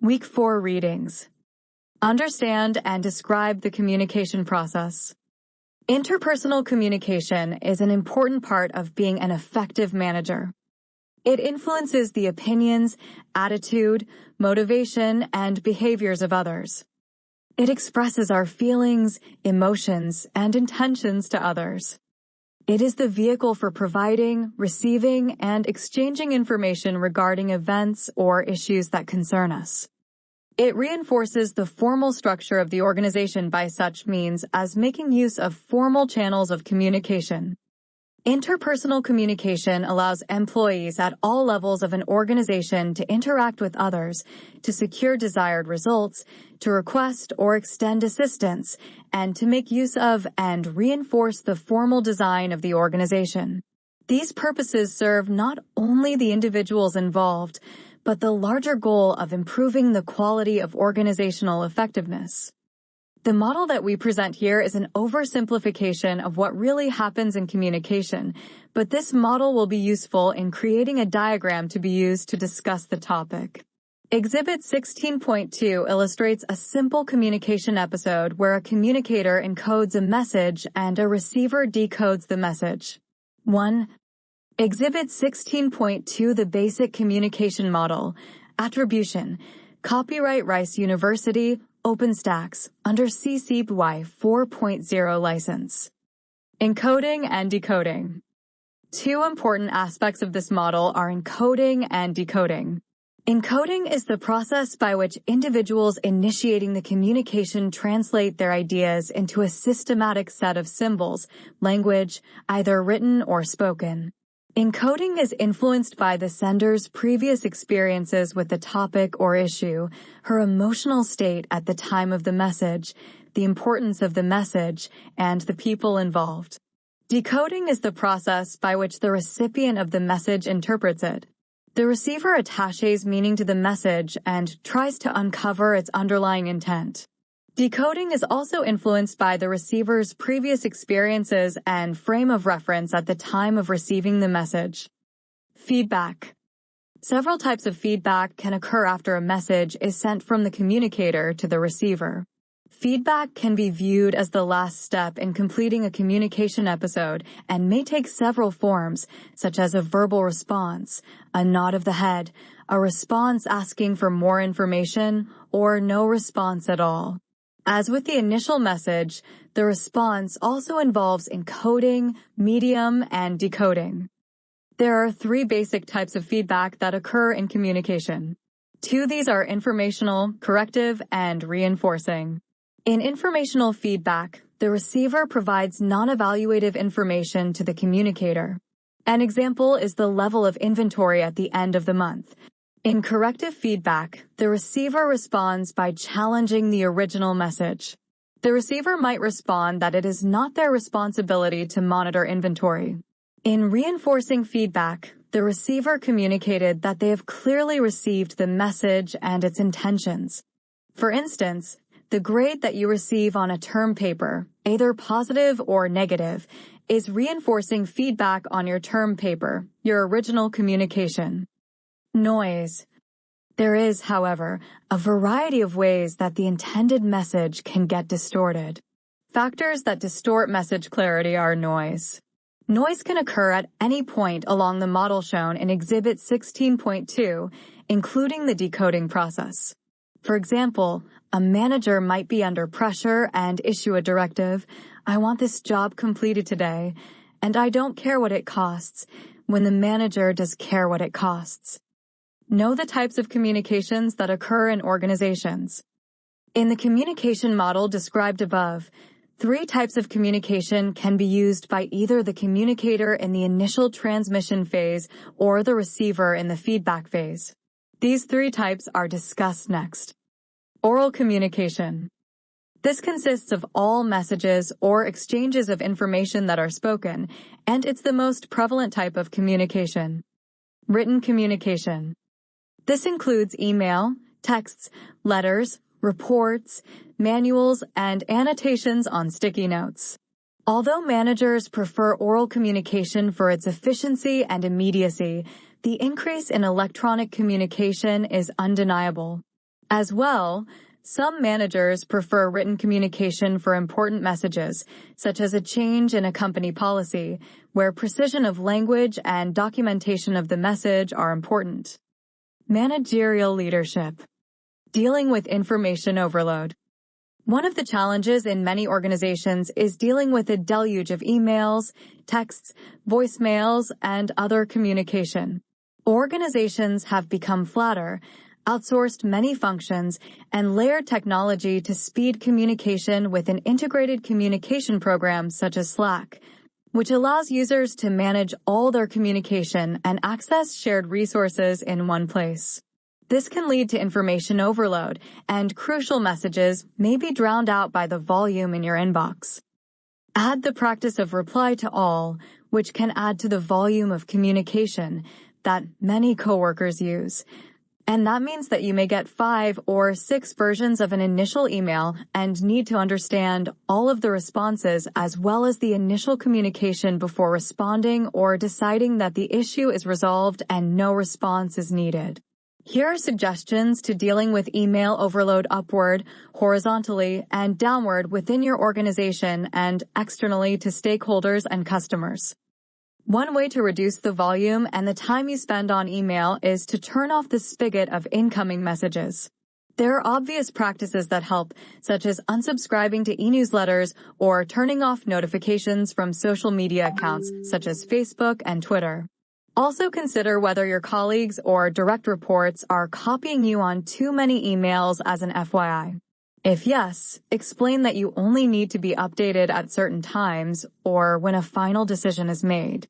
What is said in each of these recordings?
Week 4 readings. Understand and describe the communication process. Interpersonal communication is an important part of being an effective manager. It influences the opinions, attitude, motivation, and behaviors of others. It expresses our feelings, emotions, and intentions to others. It is the vehicle for providing, receiving, and exchanging information regarding events or issues that concern us. It reinforces the formal structure of the organization by such means as making use of formal channels of communication. Interpersonal communication allows employees at all levels of an organization to interact with others, to secure desired results, to request or extend assistance, and to make use of and reinforce the formal design of the organization. These purposes serve not only the individuals involved, but the larger goal of improving the quality of organizational effectiveness. The model that we present here is an oversimplification of what really happens in communication, but this model will be useful in creating a diagram to be used to discuss the topic. Exhibit 16.2 illustrates a simple communication episode where a communicator encodes a message and a receiver decodes the message. 1. Exhibit 16.2 The Basic Communication Model. Attribution. Copyright Rice University, OpenStax, under CC BY 4.0 license. Encoding and decoding. Two important aspects of this model are encoding and decoding. Encoding is the process by which individuals initiating the communication translate their ideas into a systematic set of symbols, language, either written or spoken. Encoding is influenced by the sender's previous experiences with the topic or issue, her emotional state at the time of the message, the importance of the message, and the people involved. Decoding is the process by which the recipient of the message interprets it. The receiver attaches meaning to the message and tries to uncover its underlying intent. Decoding is also influenced by the receiver's previous experiences and frame of reference at the time of receiving the message. Feedback. Several types of feedback can occur after a message is sent from the communicator to the receiver. Feedback can be viewed as the last step in completing a communication episode and may take several forms, such as a verbal response, a nod of the head, a response asking for more information, or no response at all. As with the initial message, the response also involves encoding, medium, and decoding. There are three basic types of feedback that occur in communication. Two of these are informational, corrective, and reinforcing. In informational feedback, the receiver provides non-evaluative information to the communicator. An example is the level of inventory at the end of the month. In corrective feedback, the receiver responds by challenging the original message. The receiver might respond that it is not their responsibility to monitor inventory. In reinforcing feedback, the receiver communicated that they have clearly received the message and its intentions. For instance, the grade that you receive on a term paper, either positive or negative, is reinforcing feedback on your term paper, your original communication. Noise. There is, however, a variety of ways that the intended message can get distorted. Factors that distort message clarity are noise. Noise can occur at any point along the model shown in Exhibit 16.2, including the decoding process. For example, a manager might be under pressure and issue a directive, "I want this job completed today, and I don't care what it costs," when the manager does care what it costs. Know the types of communications that occur in organizations. In the communication model described above, three types of communication can be used by either the communicator in the initial transmission phase or the receiver in the feedback phase. These three types are discussed next. Oral communication. This consists of all messages or exchanges of information that are spoken, and it's the most prevalent type of communication. Written communication. This includes email, texts, letters, reports, manuals, and annotations on sticky notes. Although managers prefer oral communication for its efficiency and immediacy, the increase in electronic communication is undeniable. As well, some managers prefer written communication for important messages, such as a change in a company policy, where precision of language and documentation of the message are important. Managerial leadership. Dealing with information overload. One of the challenges in many organizations is dealing with a deluge of emails, texts, voicemails, and other communication. Organizations have become flatter, outsourced many functions, and layered technology to speed communication with an integrated communication program such as Slack, which allows users to manage all their communication and access shared resources in one place. This can lead to information overload, and crucial messages may be drowned out by the volume in your inbox. Add the practice of reply to all, which can add to the volume of communication that many coworkers use. And that means that you may get 5 or 6 versions of an initial email and need to understand all of the responses as well as the initial communication before responding or deciding that the issue is resolved and no response is needed. Here are suggestions to dealing with email overload upward, horizontally, and downward within your organization and externally to stakeholders and customers. One way to reduce the volume and the time you spend on email is to turn off the spigot of incoming messages. There are obvious practices that help, such as unsubscribing to e-newsletters or turning off notifications from social media accounts such as Facebook and Twitter. Also consider whether your colleagues or direct reports are copying you on too many emails as an FYI. If yes, explain that you only need to be updated at certain times or when a final decision is made.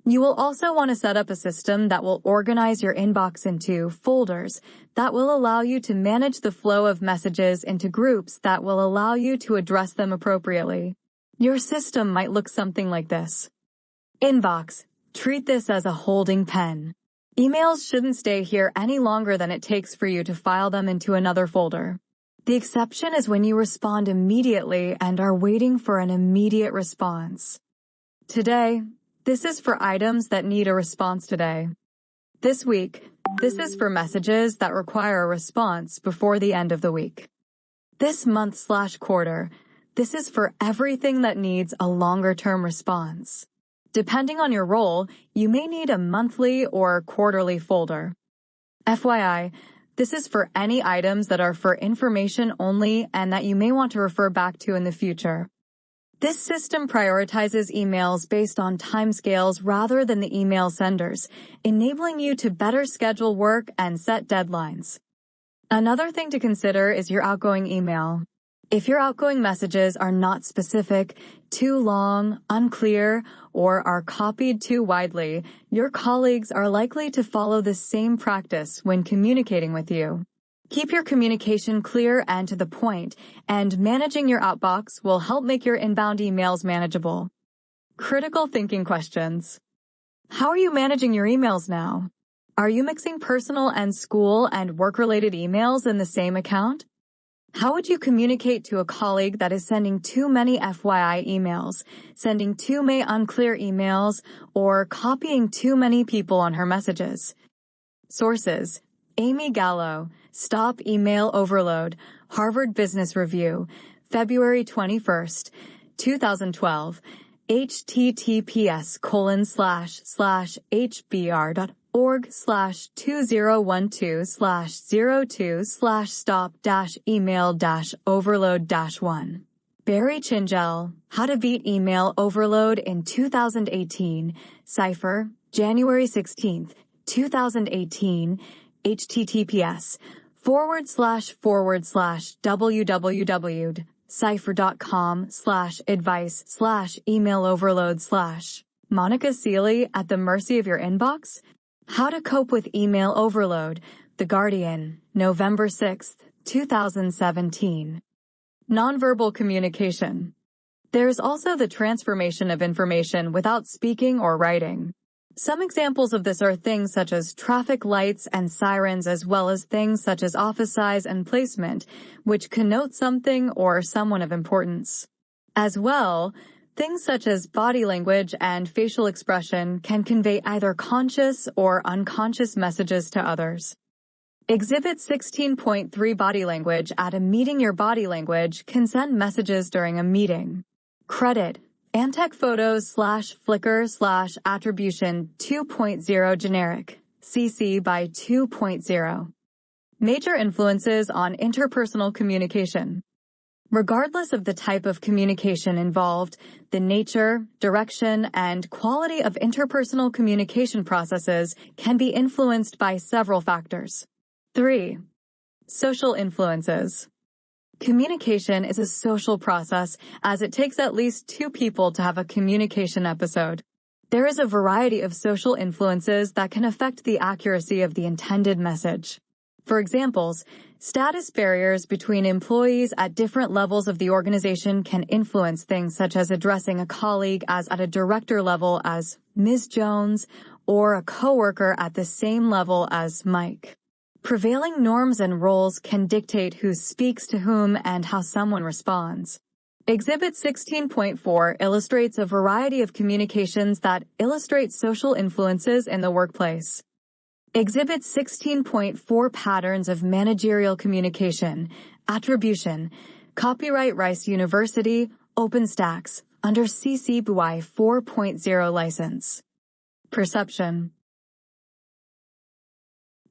You will also want to set up a system that will organize your inbox into folders that will allow you to manage the flow of messages into groups that will allow you to address them appropriately. Your system might look something like this. Inbox. Treat this as a holding pen. Emails shouldn't stay here any longer than it takes for you to file them into another folder. The exception is when you respond immediately and are waiting for an immediate response. Today, this is for items that need a response today. This week, this is for messages that require a response before the end of the week. This month/quarter, this is for everything that needs a longer-term response. Depending on your role, you may need a monthly or quarterly folder. FYI, this is for any items that are for information only and that you may want to refer back to in the future. This system prioritizes emails based on timescales rather than the email senders, enabling you to better schedule work and set deadlines. Another thing to consider is your outgoing email. If your outgoing messages are not specific, too long, unclear, or are copied too widely, your colleagues are likely to follow the same practice when communicating with you. Keep your communication clear and to the point, and managing your outbox will help make your inbound emails manageable. Critical thinking questions. How are you managing your emails now? Are you mixing personal and school and work-related emails in the same account? How would you communicate to a colleague that is sending too many FYI emails, sending too many unclear emails, or copying too many people on her messages? Sources: Amy Gallo, Stop Email Overload, Harvard Business Review, February 21st, 2012, https://hbr.org/2012/stop-email-overload-1. Barry Chingell, How to Beat Email Overload in 2018, Cipher, January 16, 2018, https://www.cipher.com/advice/email-overload/. Monica Seely, At the Mercy of Your Inbox? How to Cope with Email Overload, The Guardian, November 6, 2017. Nonverbal communication. There is also the transformation of information without speaking or writing. Some examples of this are things such as traffic lights and sirens, as well as things such as office size and placement, which connote something or someone of importance. As well, things such as body language and facial expression can convey either conscious or unconscious messages to others. Exhibit 16.3 Body language. At a meeting, your body language can send messages during a meeting. Credit: Antec Photos/Flickr/Attribution 2.0 Generic, CC by 2.0. Major influences on interpersonal communication. Regardless of the type of communication involved, the nature, direction, and quality of interpersonal communication processes can be influenced by several factors. 3. Social influences. Communication is a social process, as it takes at least two people to have a communication episode. There is a variety of social influences that can affect the accuracy of the intended message. For examples, status barriers between employees at different levels of the organization can influence things such as addressing a colleague as at a director level as Ms. Jones or a coworker at the same level as Mike. Prevailing norms and roles can dictate who speaks to whom and how someone responds. Exhibit 16.4 illustrates a variety of communications that illustrate social influences in the workplace. Exhibit 16.4 Patterns of Managerial Communication, Attribution, Copyright Rice University, OpenStax, under CC BY 4.0 license. Perception.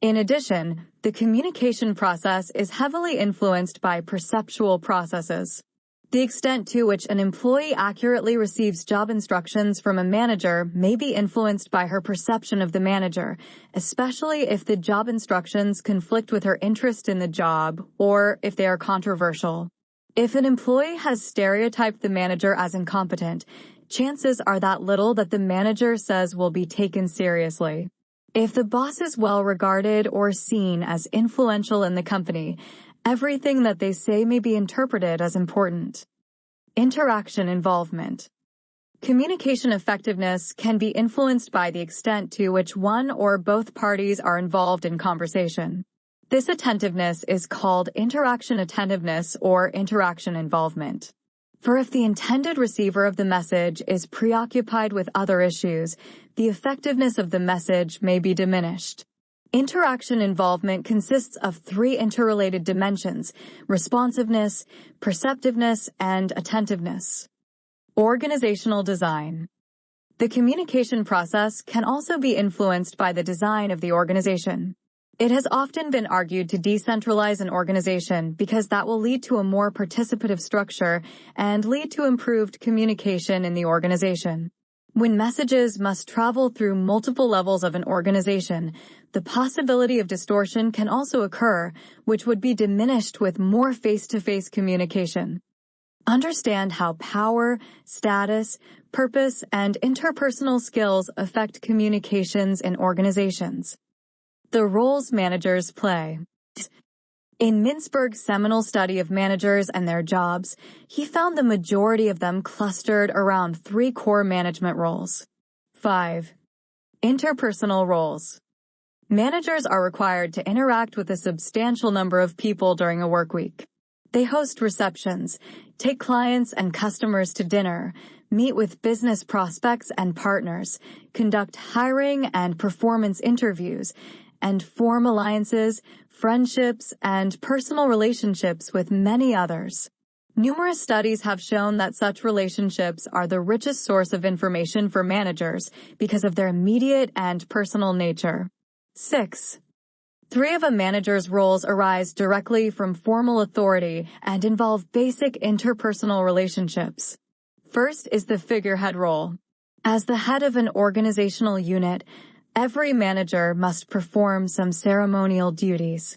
In addition, the communication process is heavily influenced by perceptual processes. The extent to which an employee accurately receives job instructions from a manager may be influenced by her perception of the manager, especially if the job instructions conflict with her interest in the job or if they are controversial. If an employee has stereotyped the manager as incompetent, chances are that little that the manager says will be taken seriously. If the boss is well regarded or seen as influential in the company, everything that they say may be interpreted as important. Interaction involvement. Communication effectiveness can be influenced by the extent to which one or both parties are involved in conversation. This attentiveness is called interaction attentiveness or interaction involvement. For if the intended receiver of the message is preoccupied with other issues, the effectiveness of the message may be diminished. Interaction involvement consists of three interrelated dimensions: responsiveness, perceptiveness, and attentiveness. Organizational design. The communication process can also be influenced by the design of the organization. It has often been argued to decentralize an organization because that will lead to a more participative structure and lead to improved communication in the organization. When messages must travel through multiple levels of an organization, the possibility of distortion can also occur, which would be diminished with more face-to-face communication. Understand how power, status, purpose, and interpersonal skills affect communications in organizations. The roles managers play. In Mintzberg's seminal study of managers and their jobs, he found the majority of them clustered around three core management roles. 5. Interpersonal roles. Managers are required to interact with a substantial number of people during a work week. They host receptions, take clients and customers to dinner, meet with business prospects and partners, conduct hiring and performance interviews, and form alliances, friendships, and personal relationships with many others. Numerous studies have shown that such relationships are the richest source of information for managers because of their immediate and personal nature. 6. 3 of a manager's roles arise directly from formal authority and involve basic interpersonal relationships. First is the figurehead role. As the head of an organizational unit, every manager must perform some ceremonial duties.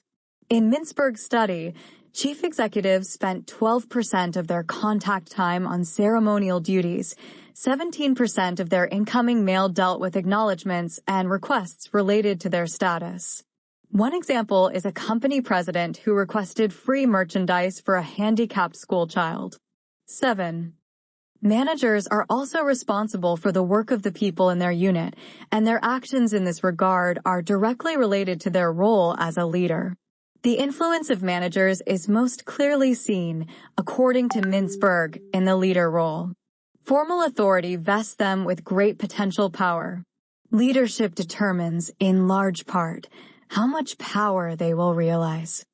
In Mintzberg's study, chief executives spent 12% of their contact time on ceremonial duties, 17% of their incoming mail dealt with acknowledgments and requests related to their status. One example is a company president who requested free merchandise for a handicapped schoolchild. 7. Managers are also responsible for the work of the people in their unit, and their actions in this regard are directly related to their role as a leader. The influence of managers is most clearly seen, according to Mintzberg, in the leader role. Formal authority vests them with great potential power. Leadership determines, in large part, how much power they will realize.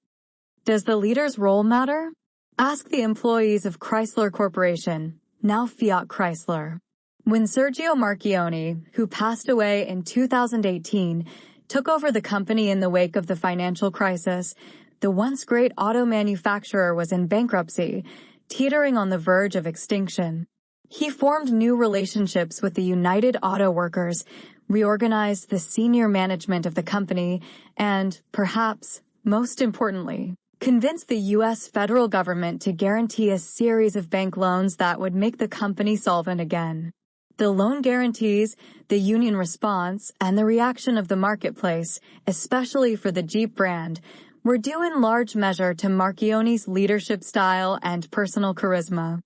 Does the leader's role matter? Ask the employees of Chrysler Corporation, now Fiat Chrysler. When Sergio Marchionne, who passed away in 2018, took over the company in the wake of the financial crisis, the once great auto manufacturer was in bankruptcy, teetering on the verge of extinction. He formed new relationships with the United Auto Workers, reorganized the senior management of the company, and, perhaps, most importantly, convinced the U.S. federal government to guarantee a series of bank loans that would make the company solvent again. The loan guarantees, the union response, and the reaction of the marketplace, especially for the Jeep brand, were due in large measure to Marchionne's leadership style and personal charisma.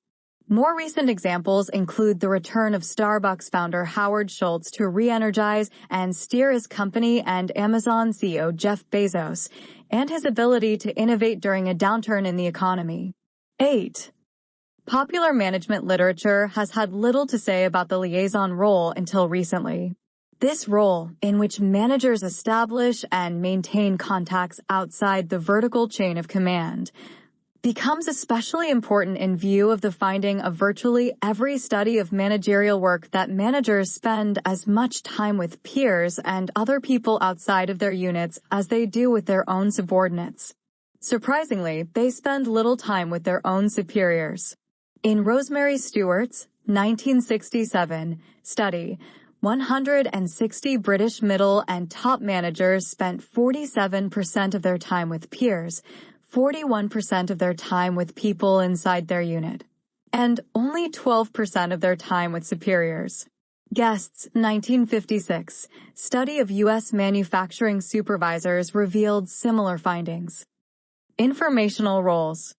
More recent examples include the return of Starbucks founder Howard Schultz to re-energize and steer his company, and Amazon CEO Jeff Bezos, and his ability to innovate during a downturn in the economy. 8. Popular management literature has had little to say about the liaison role until recently. This role, in which managers establish and maintain contacts outside the vertical chain of command, becomes especially important in view of the finding of virtually every study of managerial work that managers spend as much time with peers and other people outside of their units as they do with their own subordinates. Surprisingly, they spend little time with their own superiors. In Rosemary Stewart's 1967 study, 160 British middle and top managers spent 47% of their time with peers, 41% of their time with people inside their unit, and only 12% of their time with superiors. Guest's 1956 study of U.S. manufacturing supervisors revealed similar findings. Informational roles.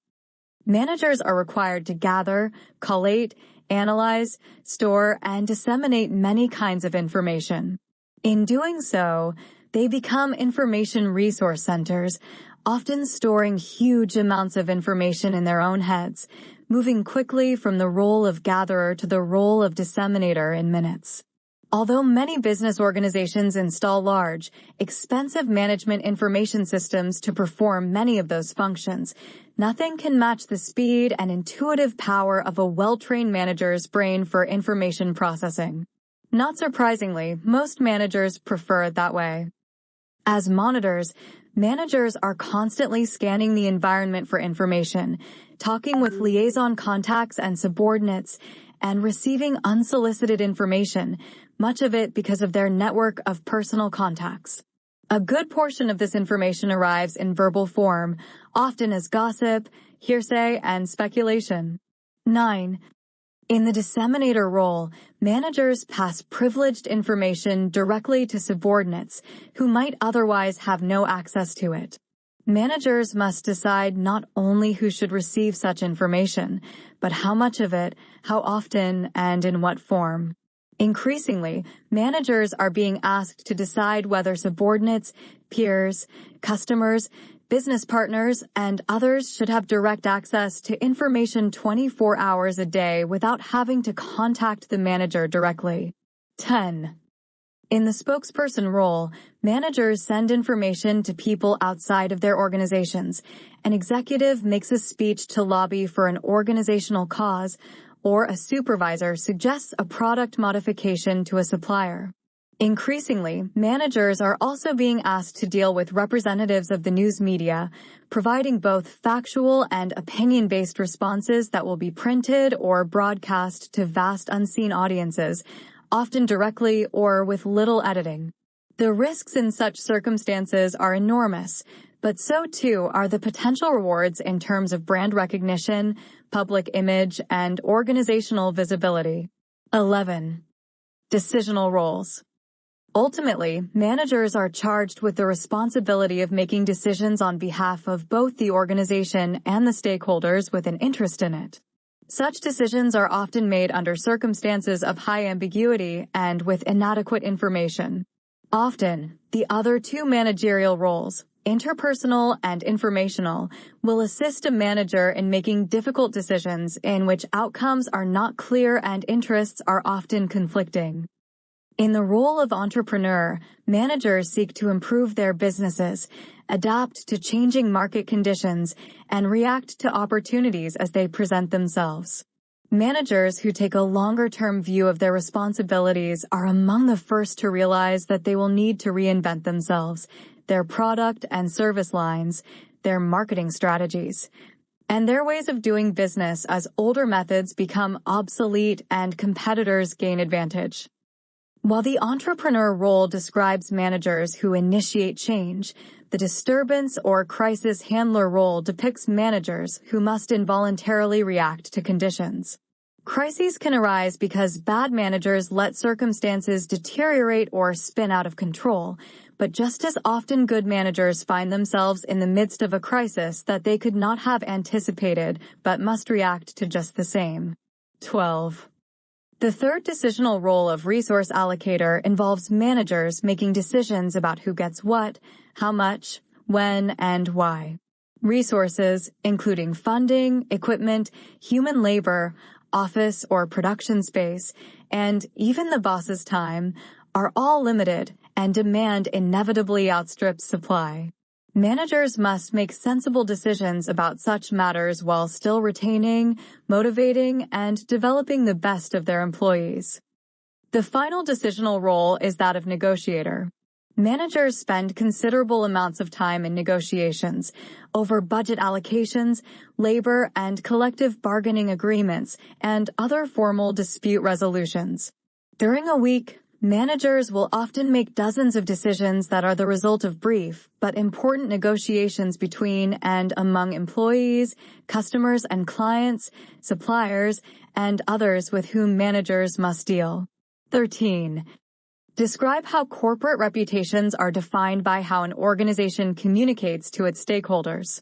Managers are required to gather, collate, analyze, store, and disseminate many kinds of information. In doing so, they become information resource centers, often storing huge amounts of information in their own heads, moving quickly from the role of gatherer to the role of disseminator in minutes. Although many business organizations install large, expensive management information systems to perform many of those functions, nothing can match the speed and intuitive power of a well-trained manager's brain for information processing. Not surprisingly, most managers prefer it that way. As monitors, managers are constantly scanning the environment for information, talking with liaison contacts and subordinates, and receiving unsolicited information, much of it because of their network of personal contacts. A good portion of this information arrives in verbal form, often as gossip, hearsay, and speculation. 9. In the disseminator role, managers pass privileged information directly to subordinates who might otherwise have no access to it. Managers must decide not only who should receive such information, but how much of it, how often, and in what form. Increasingly, managers are being asked to decide whether subordinates, peers, customers, business partners, and others should have direct access to information 24 hours a day without having to contact the manager directly. 10. In the spokesperson role, managers send information to people outside of their organizations. An executive makes a speech to lobby for an organizational cause, or a supervisor suggests a product modification to a supplier. Increasingly, managers are also being asked to deal with representatives of the news media, providing both factual and opinion-based responses that will be printed or broadcast to vast unseen audiences, often directly or with little editing. The risks in such circumstances are enormous, but so too are the potential rewards in terms of brand recognition, public image, and organizational visibility. 11. Decisional roles. Ultimately, managers are charged with the responsibility of making decisions on behalf of both the organization and the stakeholders with an interest in it. Such decisions are often made under circumstances of high ambiguity and with inadequate information. Often, the other two managerial roles, interpersonal and informational, will assist a manager in making difficult decisions in which outcomes are not clear and interests are often conflicting. In the role of entrepreneur, managers seek to improve their businesses, adapt to changing market conditions, and react to opportunities as they present themselves. Managers who take a longer-term view of their responsibilities are among the first to realize that they will need to reinvent themselves, their product and service lines, their marketing strategies, and their ways of doing business as older methods become obsolete and competitors gain advantage. While the entrepreneur role describes managers who initiate change, the disturbance or crisis handler role depicts managers who must involuntarily react to conditions. Crises can arise because bad managers let circumstances deteriorate or spin out of control, but just as often good managers find themselves in the midst of a crisis that they could not have anticipated but must react to just the same. 12. The third decisional role of resource allocator involves managers making decisions about who gets what, how much, when, and why. Resources, including funding, equipment, human labor, office or production space, and even the boss's time, are all limited, and demand inevitably outstrips supply. Managers must make sensible decisions about such matters while still retaining, motivating, and developing the best of their employees. The final decisional role is that of negotiator. Managers spend considerable amounts of time in negotiations over budget allocations, labor and collective bargaining agreements, and other formal dispute resolutions. During a week, managers will often make dozens of decisions that are the result of brief but important negotiations between and among employees, customers and clients, suppliers, and others with whom managers must deal. 13. Describe how corporate reputations are defined by how an organization communicates to its stakeholders.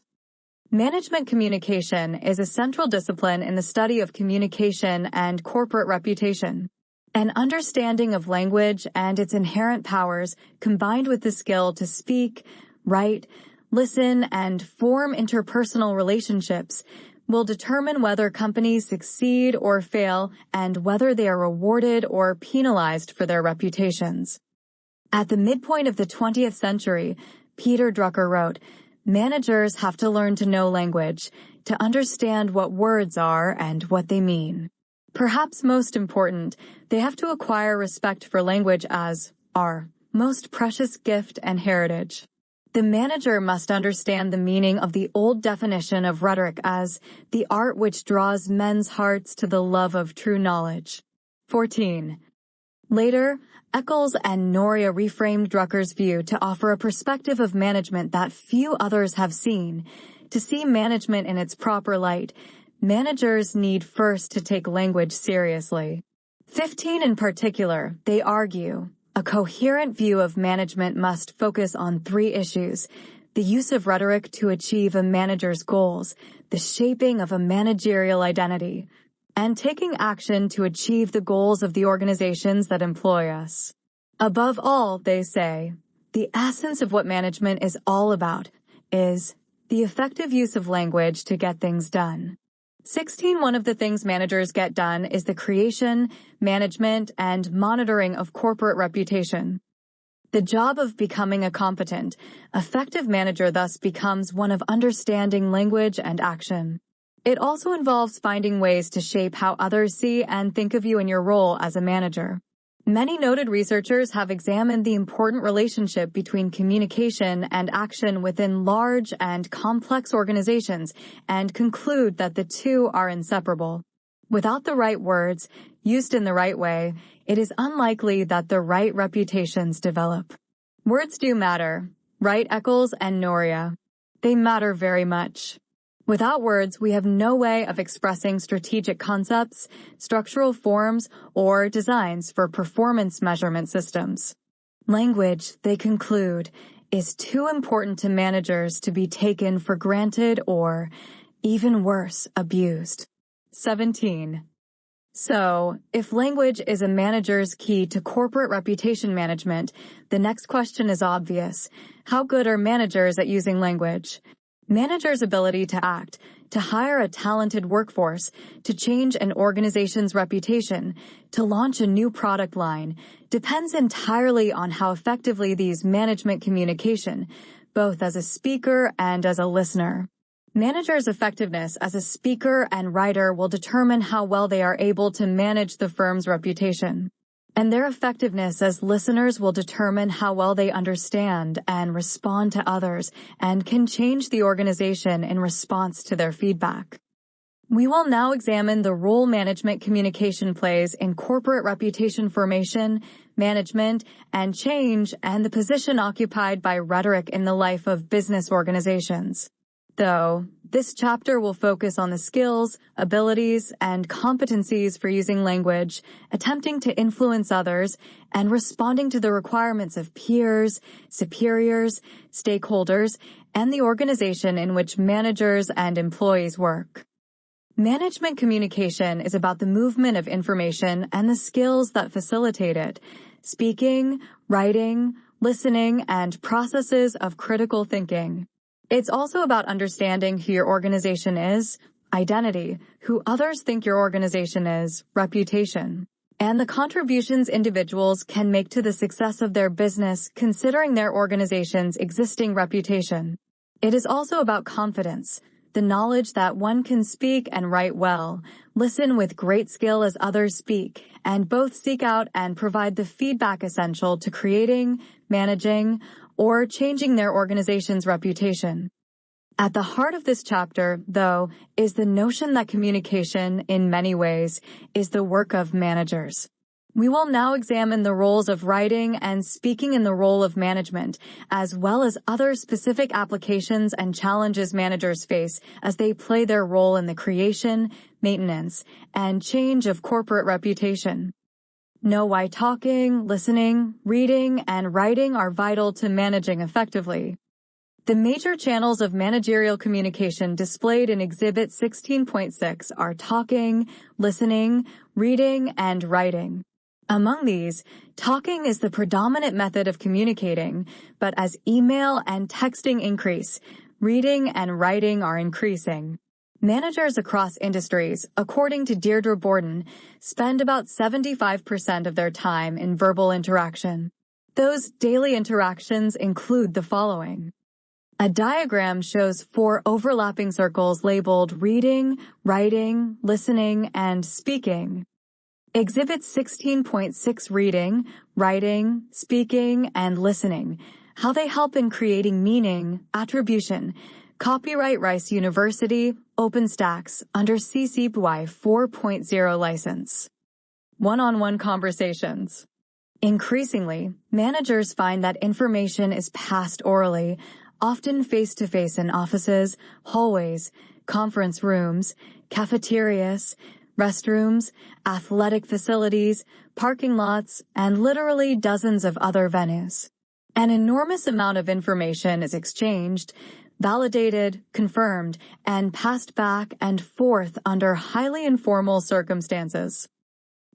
Management communication is a central discipline in the study of communication and corporate reputation. An understanding of language and its inherent powers, combined with the skill to speak, write, listen, and form interpersonal relationships, will determine whether companies succeed or fail and whether they are rewarded or penalized for their reputations. At the midpoint of the 20th century, Peter Drucker wrote, "Managers have to learn to know language, to understand what words are and what they mean. Perhaps most important, they have to acquire respect for language as our most precious gift and heritage." The manager must understand the meaning of the old definition of rhetoric as the art which draws men's hearts to the love of true knowledge. 14. Later, Eccles and Noria reframed Drucker's view to offer a perspective of management that few others have seen. To see management in its proper light, managers need first to take language seriously. 15 in particular, they argue, a coherent view of management must focus on three issues: the use of rhetoric to achieve a manager's goals, the shaping of a managerial identity, and taking action to achieve the goals of the organizations that employ us. Above all, they say, the essence of what management is all about is the effective use of language to get things done. 16. One of the things managers get done is the creation, management, and monitoring of corporate reputation. The job of becoming a competent, effective manager thus becomes one of understanding language and action. It also involves finding ways to shape how others see and think of you in your role as a manager. Many noted researchers have examined the important relationship between communication and action within large and complex organizations and conclude that the two are inseparable. Without the right words, used in the right way, it is unlikely that the right reputations develop. Words do matter, right, Eccles and Noria? They matter very much. Without words, we have no way of expressing strategic concepts, structural forms, or designs for performance measurement systems. Language, they conclude, is too important to managers to be taken for granted or, even worse, abused. 17. So, if language is a manager's key to corporate reputation management, the next question is obvious. How good are managers at using language? Managers' ability to act, to hire a talented workforce, to change an organization's reputation, to launch a new product line, depends entirely on how effectively they use management communication, both as a speaker and as a listener. Managers' effectiveness as a speaker and writer will determine how well they are able to manage the firm's reputation. And their effectiveness as listeners will determine how well they understand and respond to others and can change the organization in response to their feedback. We will now examine the role management communication plays in corporate reputation formation, management, and change, and the position occupied by rhetoric in the life of business organizations. Though, this chapter will focus on the skills, abilities, and competencies for using language, attempting to influence others, and responding to the requirements of peers, superiors, stakeholders, and the organization in which managers and employees work. Management communication is about the movement of information and the skills that facilitate it: speaking, writing, listening, and processes of critical thinking. It's also about understanding who your organization is, identity, who others think your organization is, reputation, and the contributions individuals can make to the success of their business considering their organization's existing reputation. It is also about confidence, the knowledge that one can speak and write well, listen with great skill as others speak, and both seek out and provide the feedback essential to creating, managing, or changing their organization's reputation. At the heart of this chapter, though, is the notion that communication, in many ways, is the work of managers. We will now examine the roles of writing and speaking in the role of management, as well as other specific applications and challenges managers face as they play their role in the creation, maintenance, and change of corporate reputation. Know why talking, listening, reading, and writing are vital to managing effectively. The major channels of managerial communication displayed in Exhibit 16.6 are talking, listening, reading, and writing. Among these, talking is the predominant method of communicating, but as email and texting increase, reading and writing are increasing. Managers across industries, according to Deirdre Borden, spend about 75% of their time in verbal interaction. Those daily interactions include the following. A diagram shows 4 overlapping circles labeled reading, writing, listening, and speaking. Exhibit 16.6 reading, writing, speaking, and listening, how they help in creating meaning, attribution. Copyright Rice University, OpenStax, under CC BY 4.0 license. One-on-one conversations. Increasingly, managers find that information is passed orally, often face-to-face in offices, hallways, conference rooms, cafeterias, restrooms, athletic facilities, parking lots, and literally dozens of other venues. An enormous amount of information is exchanged, validated, confirmed, and passed back and forth under highly informal circumstances.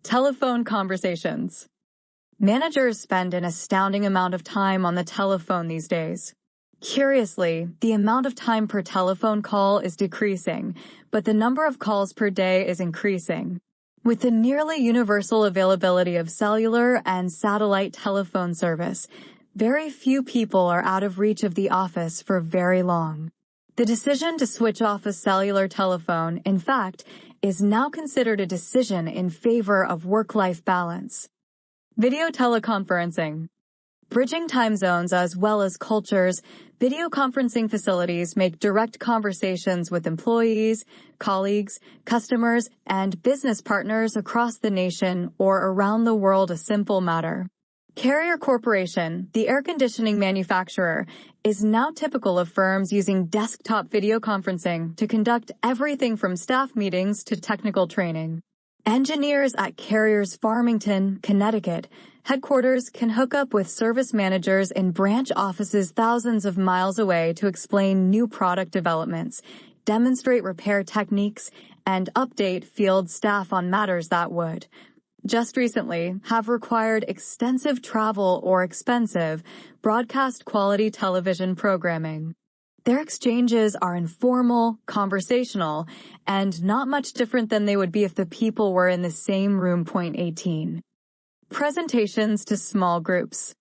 Telephone conversations. Managers spend an astounding amount of time on the telephone these days. Curiously, the amount of time per telephone call is decreasing, but the number of calls per day is increasing. With the nearly universal availability of cellular and satellite telephone service, very few people are out of reach of the office for very long. The decision to switch off a cellular telephone, in fact, is now considered a decision in favor of work-life balance. Video teleconferencing. Bridging time zones as well as cultures, video conferencing facilities make direct conversations with employees, colleagues, customers, and business partners across the nation or around the world a simple matter. Carrier Corporation, the air conditioning manufacturer, is now typical of firms using desktop video conferencing to conduct everything from staff meetings to technical training. Engineers at Carrier's Farmington, Connecticut, headquarters can hook up with service managers in branch offices thousands of miles away to explain new product developments, demonstrate repair techniques, and update field staff on matters that would, just recently, have required extensive travel or expensive broadcast quality television programming. Their exchanges are informal, conversational, and not much different than they would be if the people were in the same room. Point 18. Presentations to small groups.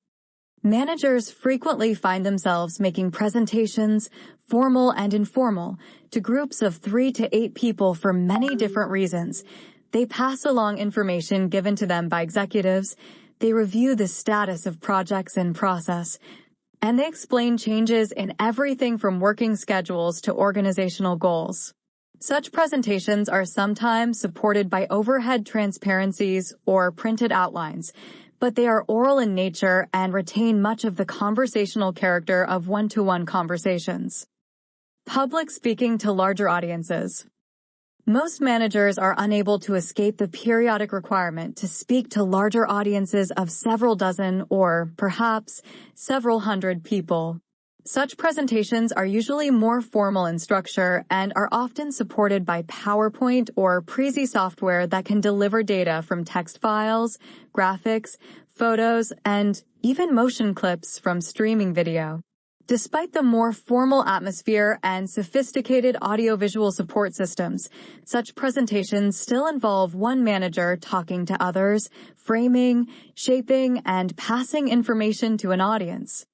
Managers frequently find themselves making presentations, formal and informal, to groups of 3 to 8 people for many different reasons. They pass along information given to them by executives, they review the status of projects in process, and they explain changes in everything from working schedules to organizational goals. Such presentations are sometimes supported by overhead transparencies or printed outlines, but they are oral in nature and retain much of the conversational character of one-to-one conversations. Public speaking to larger audiences. Most managers are unable to escape the periodic requirement to speak to larger audiences of several dozen or, perhaps, several hundred people. Such presentations are usually more formal in structure and are often supported by PowerPoint or Prezi software that can deliver data from text files, graphics, photos, and even motion clips from streaming video. Despite the more formal atmosphere and sophisticated audiovisual support systems, such presentations still involve one manager talking to others, framing, shaping, and passing information to an audience.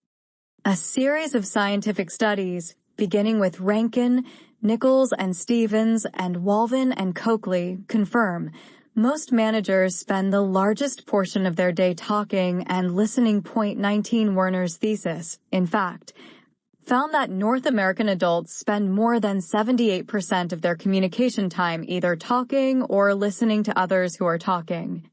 A series of scientific studies, beginning with Rankin, Nichols and Stevens, and Walvin and Coakley, confirm most managers spend the largest portion of their day talking and listening. Point 19. Werner's thesis, in fact, found that North American adults spend more than 78% of their communication time either talking or listening to others who are talking.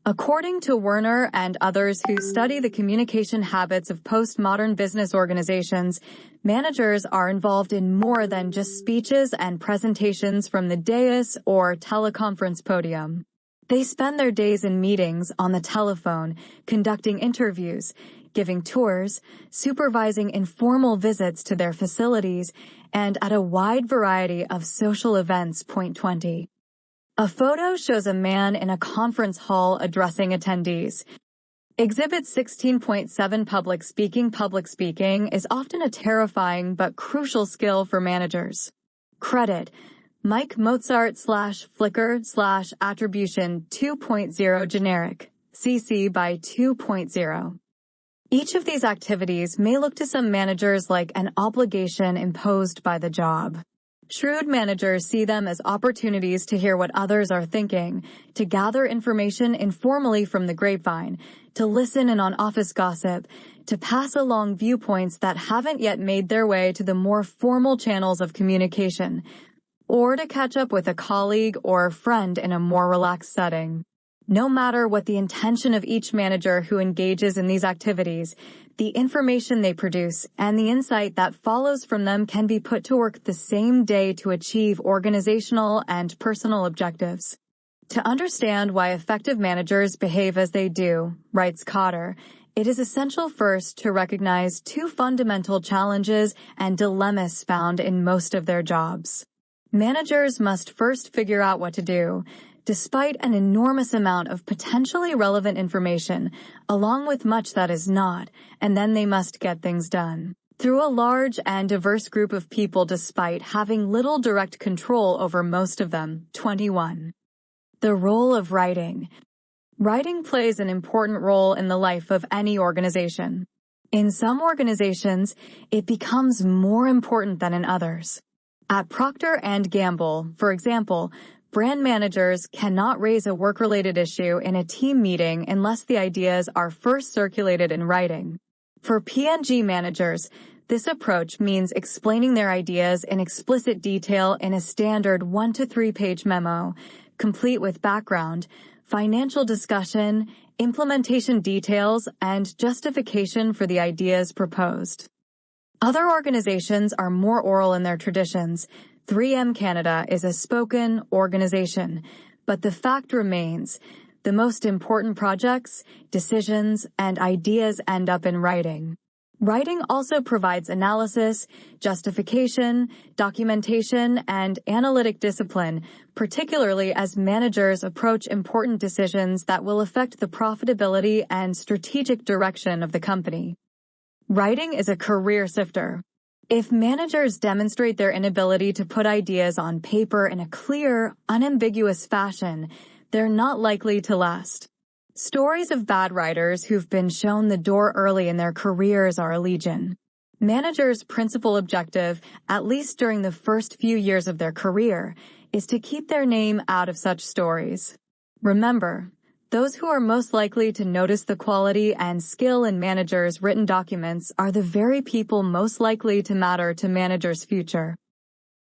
According to Werner and others who study the communication habits of postmodern business organizations, managers are involved in more than just speeches and presentations from the dais or teleconference podium. They spend their days in meetings, on the telephone, conducting interviews, giving tours, supervising informal visits to their facilities, and at a wide variety of social events. Point 20. A photo shows a man in a conference hall addressing attendees. Exhibit 16.7. Public speaking. Public speaking is often a terrifying but crucial skill for managers. Credit: Mike Mozart /Flickr /Attribution 2.0 Generic, CC by 2.0. Each of these activities may look to some managers like an obligation imposed by the job. Shrewd managers see them as opportunities to hear what others are thinking, to gather information informally from the grapevine, to listen in on office gossip, to pass along viewpoints that haven't yet made their way to the more formal channels of communication, or to catch up with a colleague or friend in a more relaxed setting. No matter what the intention of each manager who engages in these activities, the information they produce and the insight that follows from them can be put to work the same day to achieve organizational and personal objectives. To understand why effective managers behave as they do, writes Cotter, it is essential first to recognize 2 fundamental challenges and dilemmas found in most of their jobs. Managers must first figure out what to do, despite an enormous amount of potentially relevant information, along with much that is not, and then they must get things done. Through a large and diverse group of people despite having little direct control over most of them. 21. The role of writing. Writing plays an important role in the life of any organization. In some organizations, it becomes more important than in others. At Procter & Gamble, for example, brand managers cannot raise a work-related issue in a team meeting unless the ideas are first circulated in writing. For P&G managers, this approach means explaining their ideas in explicit detail in a standard 1 to 3 page memo, complete with background, financial discussion, implementation details, and justification for the ideas proposed. Other organizations are more oral in their traditions. 3M Canada is a spoken organization, but the fact remains, the most important projects, decisions, and ideas end up in writing. Writing also provides analysis, justification, documentation, and analytic discipline, particularly as managers approach important decisions that will affect the profitability and strategic direction of the company. Writing is a career sifter. If managers demonstrate their inability to put ideas on paper in a clear, unambiguous fashion, they're not likely to last. Stories of bad writers who've been shown the door early in their careers are legion. Managers' principal objective, at least during the first few years of their career, is to keep their name out of such stories. Remember, those who are most likely to notice the quality and skill in managers' written documents are the very people most likely to matter to managers' future.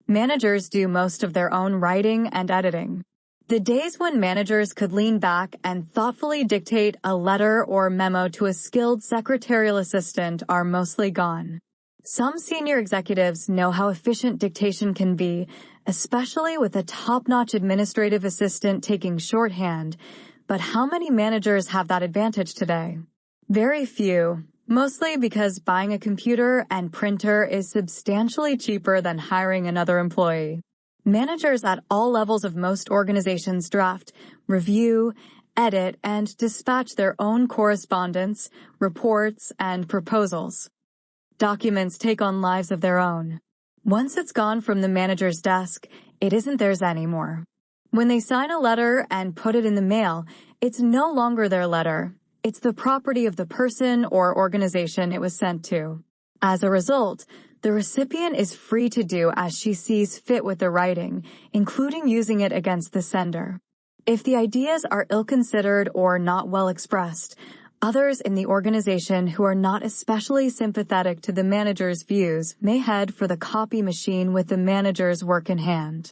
Managers do most of their own writing and editing. The days when managers could lean back and thoughtfully dictate a letter or memo to a skilled secretarial assistant are mostly gone. Some senior executives know how efficient dictation can be, especially with a top-notch administrative assistant taking shorthand, but how many managers have that advantage today? Very few, mostly because buying a computer and printer is substantially cheaper than hiring another employee. Managers at all levels of most organizations draft, review, edit, and dispatch their own correspondence, reports, and proposals. Documents take on lives of their own. Once it's gone from the manager's desk, it isn't theirs anymore. When they sign a letter and put it in the mail, it's no longer their letter. It's the property of the person or organization it was sent to. As a result, the recipient is free to do as she sees fit with the writing, including using it against the sender. If the ideas are ill-considered or not well expressed, others in the organization who are not especially sympathetic to the manager's views may head for the copy machine with the manager's work in hand.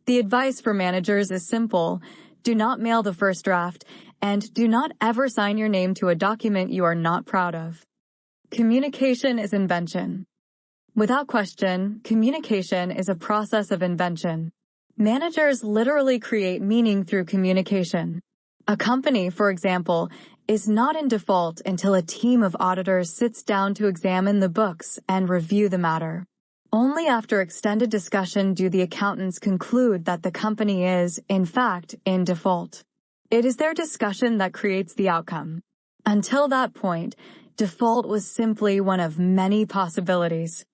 The advice for managers is simple. Do not mail the first draft, and do not ever sign your name to a document you are not proud of. Communication is invention. Without question, communication is a process of invention. Managers literally create meaning through communication. A company, for example, is not in default until a team of auditors sits down to examine the books and review the matter. Only after extended discussion do the accountants conclude that the company is, in fact, in default. It is their discussion that creates the outcome. Until that point, default was simply one of many possibilities.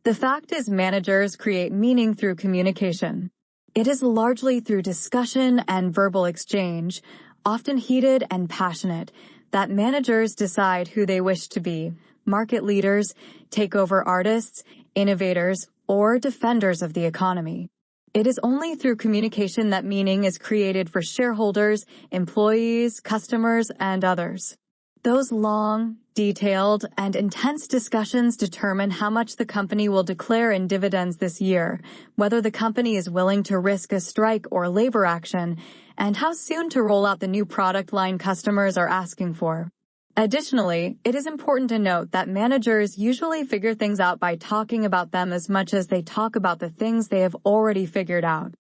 The fact is managers create meaning through communication. It is largely through discussion and verbal exchange, often heated and passionate, that managers decide who they wish to be, market leaders, takeover artists, innovators, or defenders of the economy. It is only through communication that meaning is created for shareholders, employees, customers, and others. Those long, detailed, and intense discussions determine how much the company will declare in dividends this year, whether the company is willing to risk a strike or labor action, and how soon to roll out the new product line customers are asking for. Additionally, it is important to note that managers usually figure things out by talking about them as much as they talk about the things they have already figured out.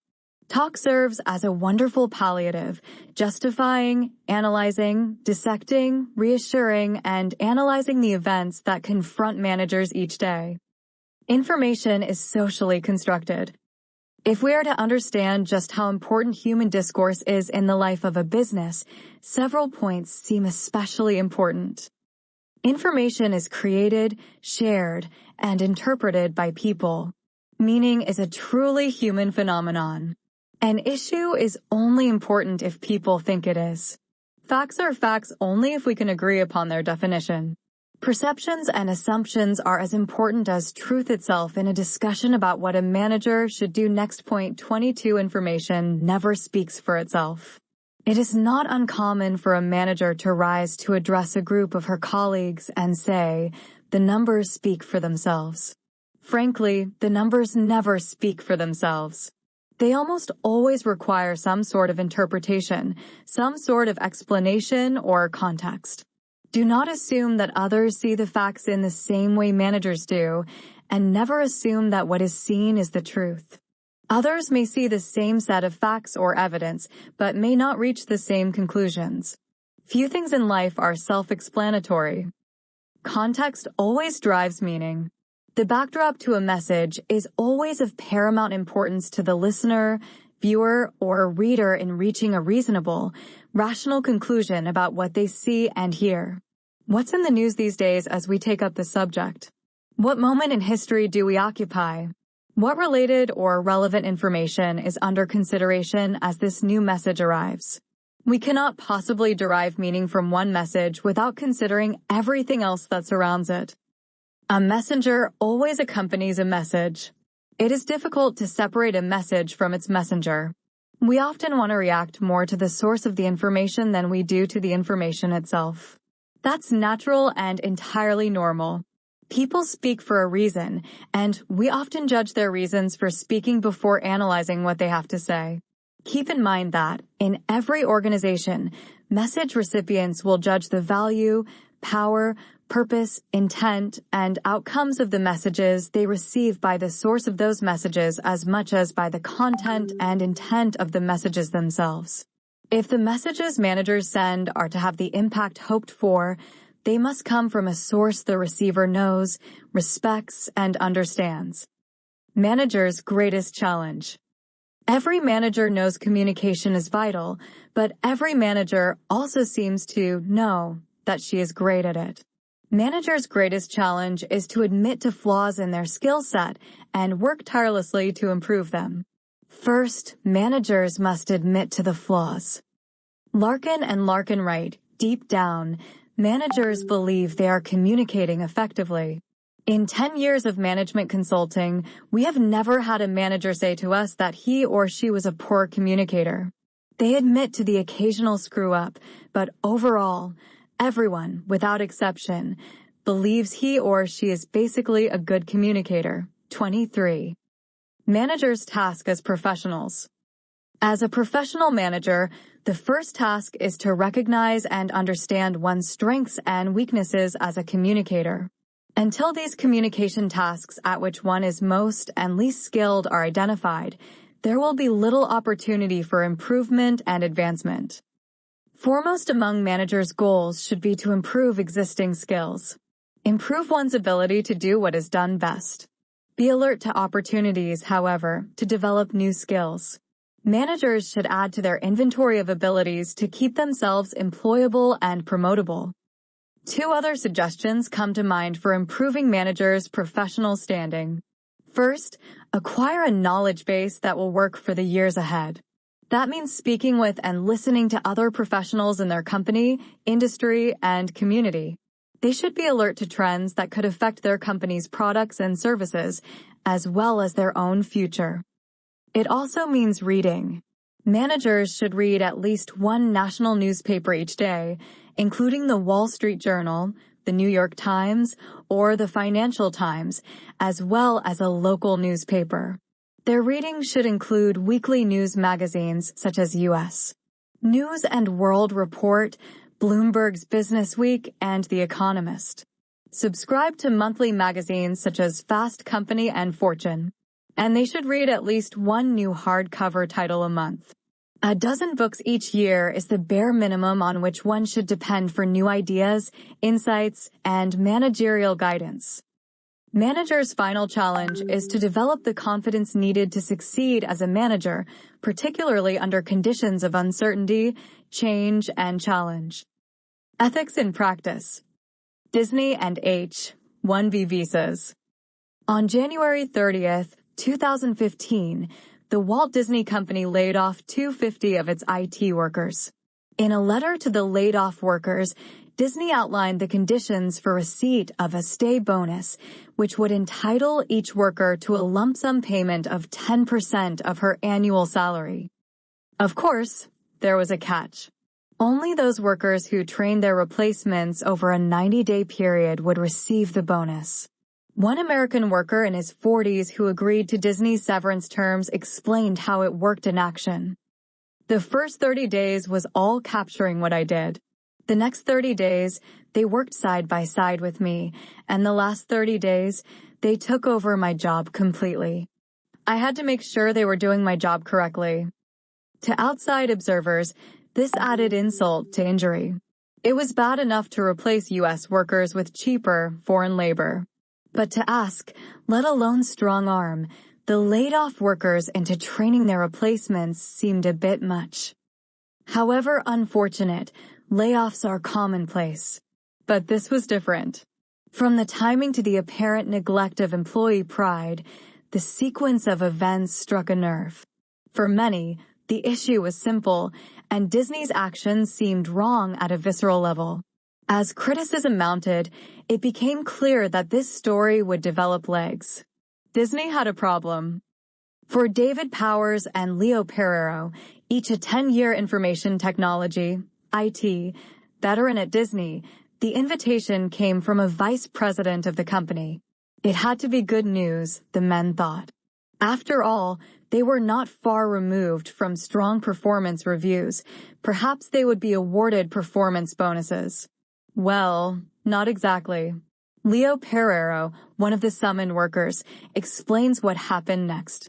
Talk serves as a wonderful palliative, justifying, analyzing, dissecting, reassuring, and analyzing the events that confront managers each day. Information is socially constructed. If we are to understand just how important human discourse is in the life of a business, several points seem especially important. Information is created, shared, and interpreted by people. Meaning is a truly human phenomenon. An issue is only important if people think it is. Facts are facts only if we can agree upon their definition. Perceptions and assumptions are as important as truth itself in a discussion about what a manager should do next. Point 22. Information never speaks for itself. It is not uncommon for a manager to rise to address a group of her colleagues and say, "The numbers speak for themselves." Frankly, the numbers never speak for themselves. They almost always require some sort of interpretation, some sort of explanation or context. Do not assume that others see the facts in the same way managers do, and never assume that what is seen is the truth. Others may see the same set of facts or evidence, but may not reach the same conclusions. Few things in life are self-explanatory. Context always drives meaning. The backdrop to a message is always of paramount importance to the listener, viewer, or reader in reaching a reasonable, rational conclusion about what they see and hear. What's in the news these days as we take up the subject? What moment in history do we occupy? What related or relevant information is under consideration as this new message arrives? We cannot possibly derive meaning from one message without considering everything else that surrounds it. A messenger always accompanies a message. It is difficult to separate a message from its messenger. We often want to react more to the source of the information than we do to the information itself. That's natural and entirely normal. People speak for a reason, and we often judge their reasons for speaking before analyzing what they have to say. Keep in mind that, in every organization, message recipients will judge the value, power, purpose, intent, and outcomes of the messages they receive by the source of those messages as much as by the content and intent of the messages themselves. If the messages managers send are to have the impact hoped for, they must come from a source the receiver knows, respects, and understands. Manager's greatest challenge. Every manager knows communication is vital, but every manager also seems to know that she is great at it. Managers' greatest challenge is to admit to flaws in their skill set and work tirelessly to improve them. First, managers must admit to the flaws. Larkin and Larkin write, deep down, managers believe they are communicating effectively. In 10 years of management consulting, we have never had a manager say to us that he or she was a poor communicator. They admit to the occasional screw-up, but overall, everyone, without exception, believes he or she is basically a good communicator. 23. Managers' task as professionals. As a professional manager, the first task is to recognize and understand one's strengths and weaknesses as a communicator. Until these communication tasks at which one is most and least skilled are identified, there will be little opportunity for improvement and advancement. Foremost among managers' goals should be to improve existing skills. Improve one's ability to do what is done best. Be alert to opportunities, however, to develop new skills. Managers should add to their inventory of abilities to keep themselves employable and promotable. Two other suggestions come to mind for improving managers' professional standing. First, acquire a knowledge base that will work for the years ahead. That means speaking with and listening to other professionals in their company, industry, and community. They should be alert to trends that could affect their company's products and services, as well as their own future. It also means reading. Managers should read at least one national newspaper each day, including the Wall Street Journal, the New York Times, or the Financial Times, as well as a local newspaper. Their reading should include weekly news magazines such as U.S. News and World Report, Bloomberg's Business Week, and The Economist. Subscribe to monthly magazines such as Fast Company and Fortune. And they should read at least one new hardcover title a month. A dozen books each year is the bare minimum on which one should depend for new ideas, insights, and managerial guidance. Managers' final challenge is to develop the confidence needed to succeed as a manager, particularly under conditions of uncertainty, change, and challenge. Ethics in practice. Disney and H-1B visas. On January 30th, 2015, the Walt Disney Company laid off 250 of its IT workers. In a letter to the laid-off workers, Disney outlined the conditions for receipt of a stay bonus, which would entitle each worker to a lump sum payment of 10% of her annual salary. Of course, there was a catch. Only those workers who trained their replacements over a 90-day period would receive the bonus. One American worker in his 40s who agreed to Disney's severance terms explained how it worked in action. The first 30 days was all capturing what I did. The next 30 days, they worked side by side with me, and the last 30 days, they took over my job completely. I had to make sure they were doing my job correctly. To outside observers, this added insult to injury. It was bad enough to replace U.S. workers with cheaper foreign labor. But to ask, let alone strong-arm, the laid-off workers into training their replacements seemed a bit much. However unfortunate, layoffs are commonplace. But this was different. From the timing to the apparent neglect of employee pride, the sequence of events struck a nerve. For many, the issue was simple, and Disney's actions seemed wrong at a visceral level. As criticism mounted, it became clear that this story would develop legs. Disney had a problem. For David Powers and Leo Pereiro, each a 10-year information technology, IT, veteran at Disney, the invitation came from a vice president of the company. It had to be good news, the men thought. After all, they were not far removed from strong performance reviews. Perhaps they would be awarded performance bonuses. Well, not exactly. Leo Pereiro, one of the summoned workers, explains what happened next.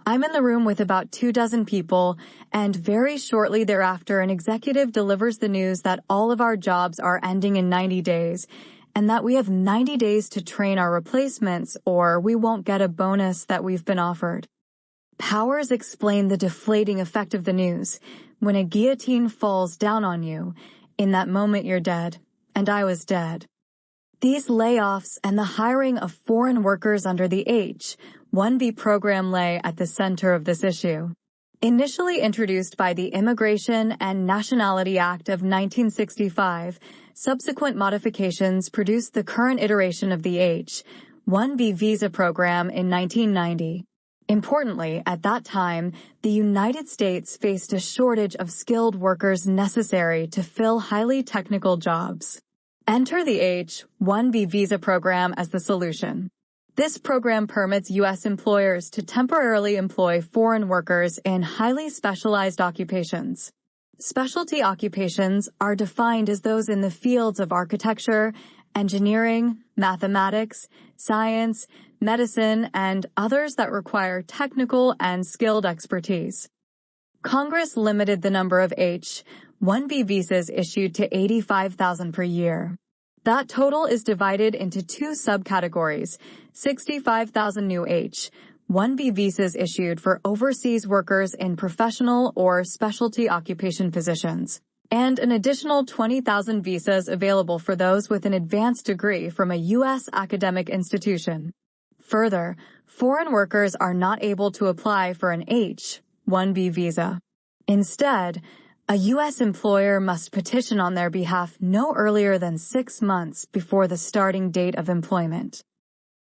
I'm in the room with about 24 people, and very shortly thereafter an executive delivers the news that all of our jobs are ending in 90 days, and that we have 90 days to train our replacements or we won't get a bonus that we've been offered. Powers explained the deflating effect of the news. When a guillotine falls down on you, in that moment you're dead, and I was dead. These layoffs and the hiring of foreign workers under the H-1B program lay at the center of this issue. Initially introduced by the Immigration and Nationality Act of 1965, subsequent modifications produced the current iteration of the H-1B visa program in 1990. Importantly, at that time, the United States faced a shortage of skilled workers necessary to fill highly technical jobs. Enter the H-1B visa program as the solution. This program permits U.S. employers to temporarily employ foreign workers in highly specialized occupations. Specialty occupations are defined as those in the fields of architecture, engineering, mathematics, science, medicine, and others that require technical and skilled expertise. Congress limited the number of H-1B visas issued to 85,000 per year. That total is divided into two subcategories: 65,000 new H-1B visas issued for overseas workers in professional or specialty occupation positions, and an additional 20,000 visas available for those with an advanced degree from a U.S. academic institution. Further, foreign workers are not able to apply for an H-1B visa. Instead, a U.S. employer must petition on their behalf no earlier than 6 months before the starting date of employment.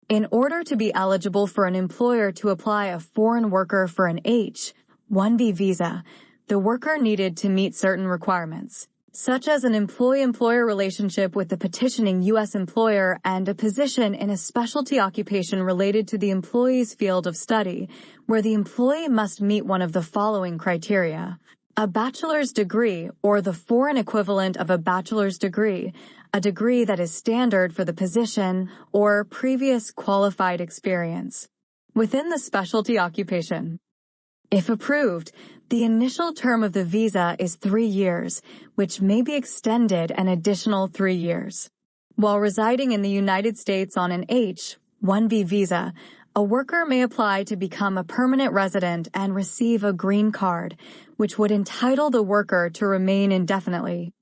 In order to be eligible for an employer to apply a foreign worker for an H-1B visa, the worker needed to meet certain requirements, such as an employee-employer relationship with the petitioning U.S. employer and a position in a specialty occupation related to the employee's field of study, where the employee must meet one of the following criteria: a bachelor's degree or the foreign equivalent of a bachelor's degree, a degree that is standard for the position, or previous qualified experience within the specialty occupation. If approved, the initial term of the visa is 3 years, which may be extended an additional 3 years. While residing in the United States on an H-1B visa, a worker may apply to become a permanent resident and receive a green card, which would entitle the worker to remain indefinitely.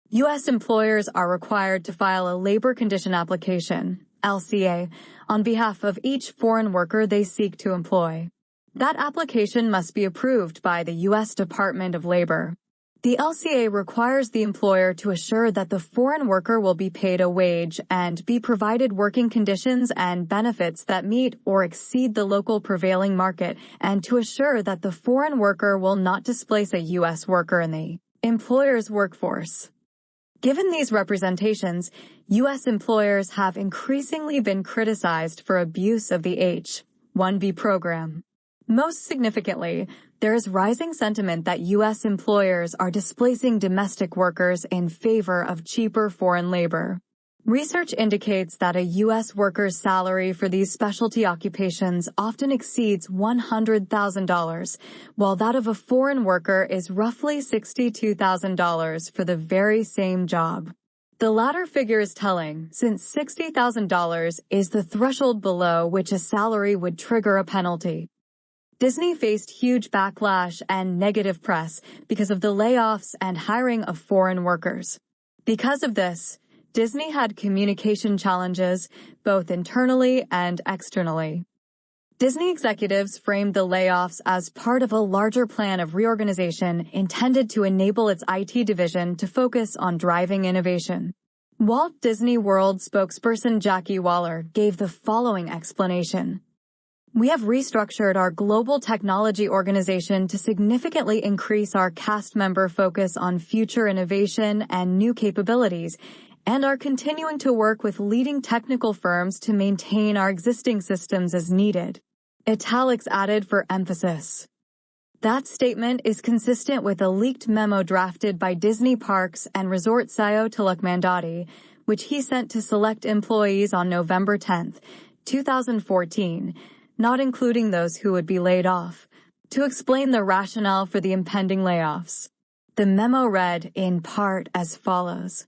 U.S. employers are required to file a labor condition application, LCA, on behalf of each foreign worker they seek to employ. That application must be approved by the U.S. Department of Labor. The LCA requires the employer to assure that the foreign worker will be paid a wage and be provided working conditions and benefits that meet or exceed the local prevailing market, and to assure that the foreign worker will not displace a U.S. worker in the employer's workforce. Given these representations, U.S. employers have increasingly been criticized for abuse of the H-1B program. Most significantly, there is rising sentiment that U.S. employers are displacing domestic workers in favor of cheaper foreign labor. Research indicates that a U.S. worker's salary for these specialty occupations often exceeds $100,000, while that of a foreign worker is roughly $62,000 for the very same job. The latter figure is telling, since $60,000 is the threshold below which a salary would trigger a penalty. Disney faced huge backlash and negative press because of the layoffs and hiring of foreign workers. Because of this, Disney had communication challenges, both internally and externally. Disney executives framed the layoffs as part of a larger plan of reorganization intended to enable its IT division to focus on driving innovation. Walt Disney World spokesperson Jackie Waller gave the following explanation. We have restructured our global technology organization to significantly increase our cast member focus on future innovation and new capabilities, and are continuing to work with leading technical firms to maintain our existing systems as needed. Italics added for emphasis. That statement is consistent with a leaked memo drafted by Disney Parks and Resort CEO Tilak Mandadi, which he sent to select employees on November 10, 2014, not including those who would be laid off, to explain the rationale for the impending layoffs. The memo read, in part, as follows.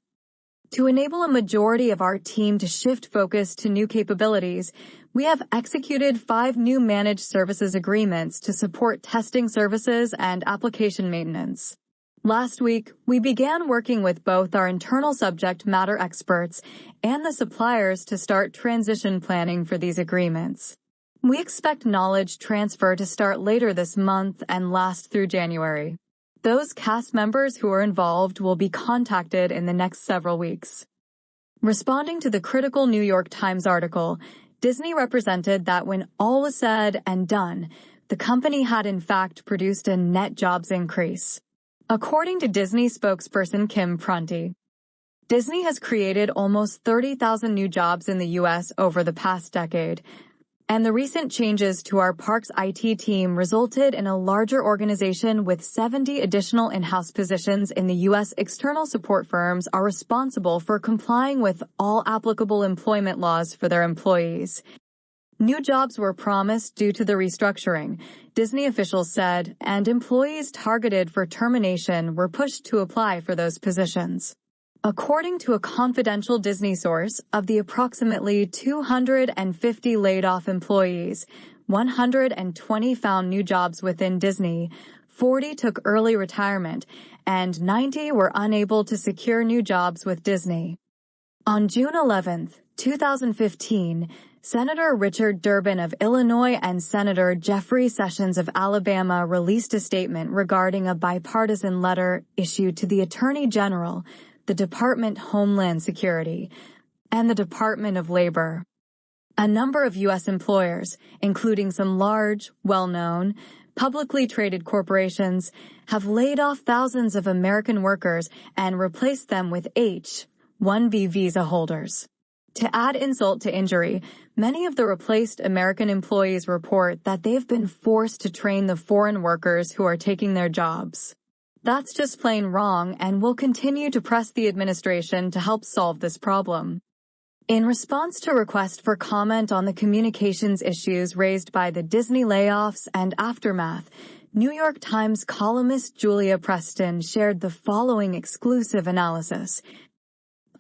To enable a majority of our team to shift focus to new capabilities, we have executed 5 new managed services agreements to support testing services and application maintenance. Last week, we began working with both our internal subject matter experts and the suppliers to start transition planning for these agreements. We expect knowledge transfer to start later this month and last through January. Those cast members who are involved will be contacted in the next several weeks. Responding to the critical New York Times article, Disney represented that when all was said and done, the company had in fact produced a net jobs increase. According to Disney spokesperson Kim Prunty, Disney has created almost 30,000 new jobs in the U.S. over the past decade, and the recent changes to our parks IT team resulted in a larger organization with 70 additional in-house positions in the U.S. External support firms are responsible for complying with all applicable employment laws for their employees. New jobs were promised due to the restructuring, Disney officials said, and employees targeted for termination were pushed to apply for those positions. According to a confidential Disney source, of the approximately 250 laid-off employees, 120 found new jobs within Disney, 40 took early retirement, and 90 were unable to secure new jobs with Disney. On June 11, 2015, Senator Richard Durbin of Illinois and Senator Jeffrey Sessions of Alabama released a statement regarding a bipartisan letter issued to the Attorney General, the Department of Homeland Security, and the Department of Labor. A number of U.S. employers, including some large, well-known, publicly traded corporations, have laid off thousands of American workers and replaced them with H-1B visa holders. To add insult to injury, many of the replaced American employees report that they've been forced to train the foreign workers who are taking their jobs. That's just plain wrong, and we'll continue to press the administration to help solve this problem. In response to requests for comment on the communications issues raised by the Disney layoffs and aftermath, New York Times columnist Julia Preston shared the following exclusive analysis.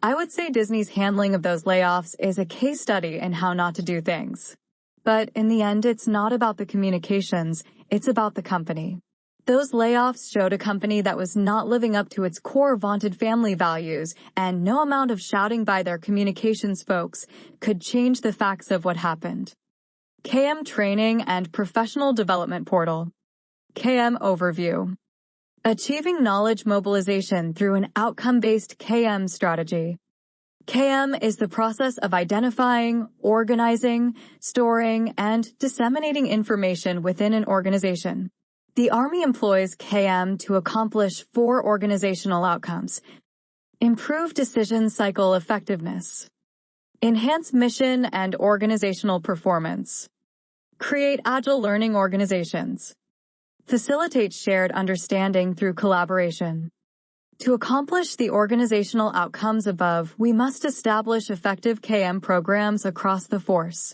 I would say Disney's handling of those layoffs is a case study in how not to do things. But in the end, it's not about the communications, it's about the company. Those layoffs showed a company that was not living up to its core vaunted family values, and no amount of shouting by their communications folks could change the facts of what happened. KM Training and Professional Development Portal. KM Overview. Achieving knowledge mobilization through an outcome-based KM strategy. KM is the process of identifying, organizing, storing, and disseminating information within an organization. The Army employs KM to accomplish 4 organizational outcomes. Improve decision cycle effectiveness. Enhance mission and organizational performance. Create agile learning organizations. Facilitate shared understanding through collaboration. To accomplish the organizational outcomes above, we must establish effective KM programs across the force.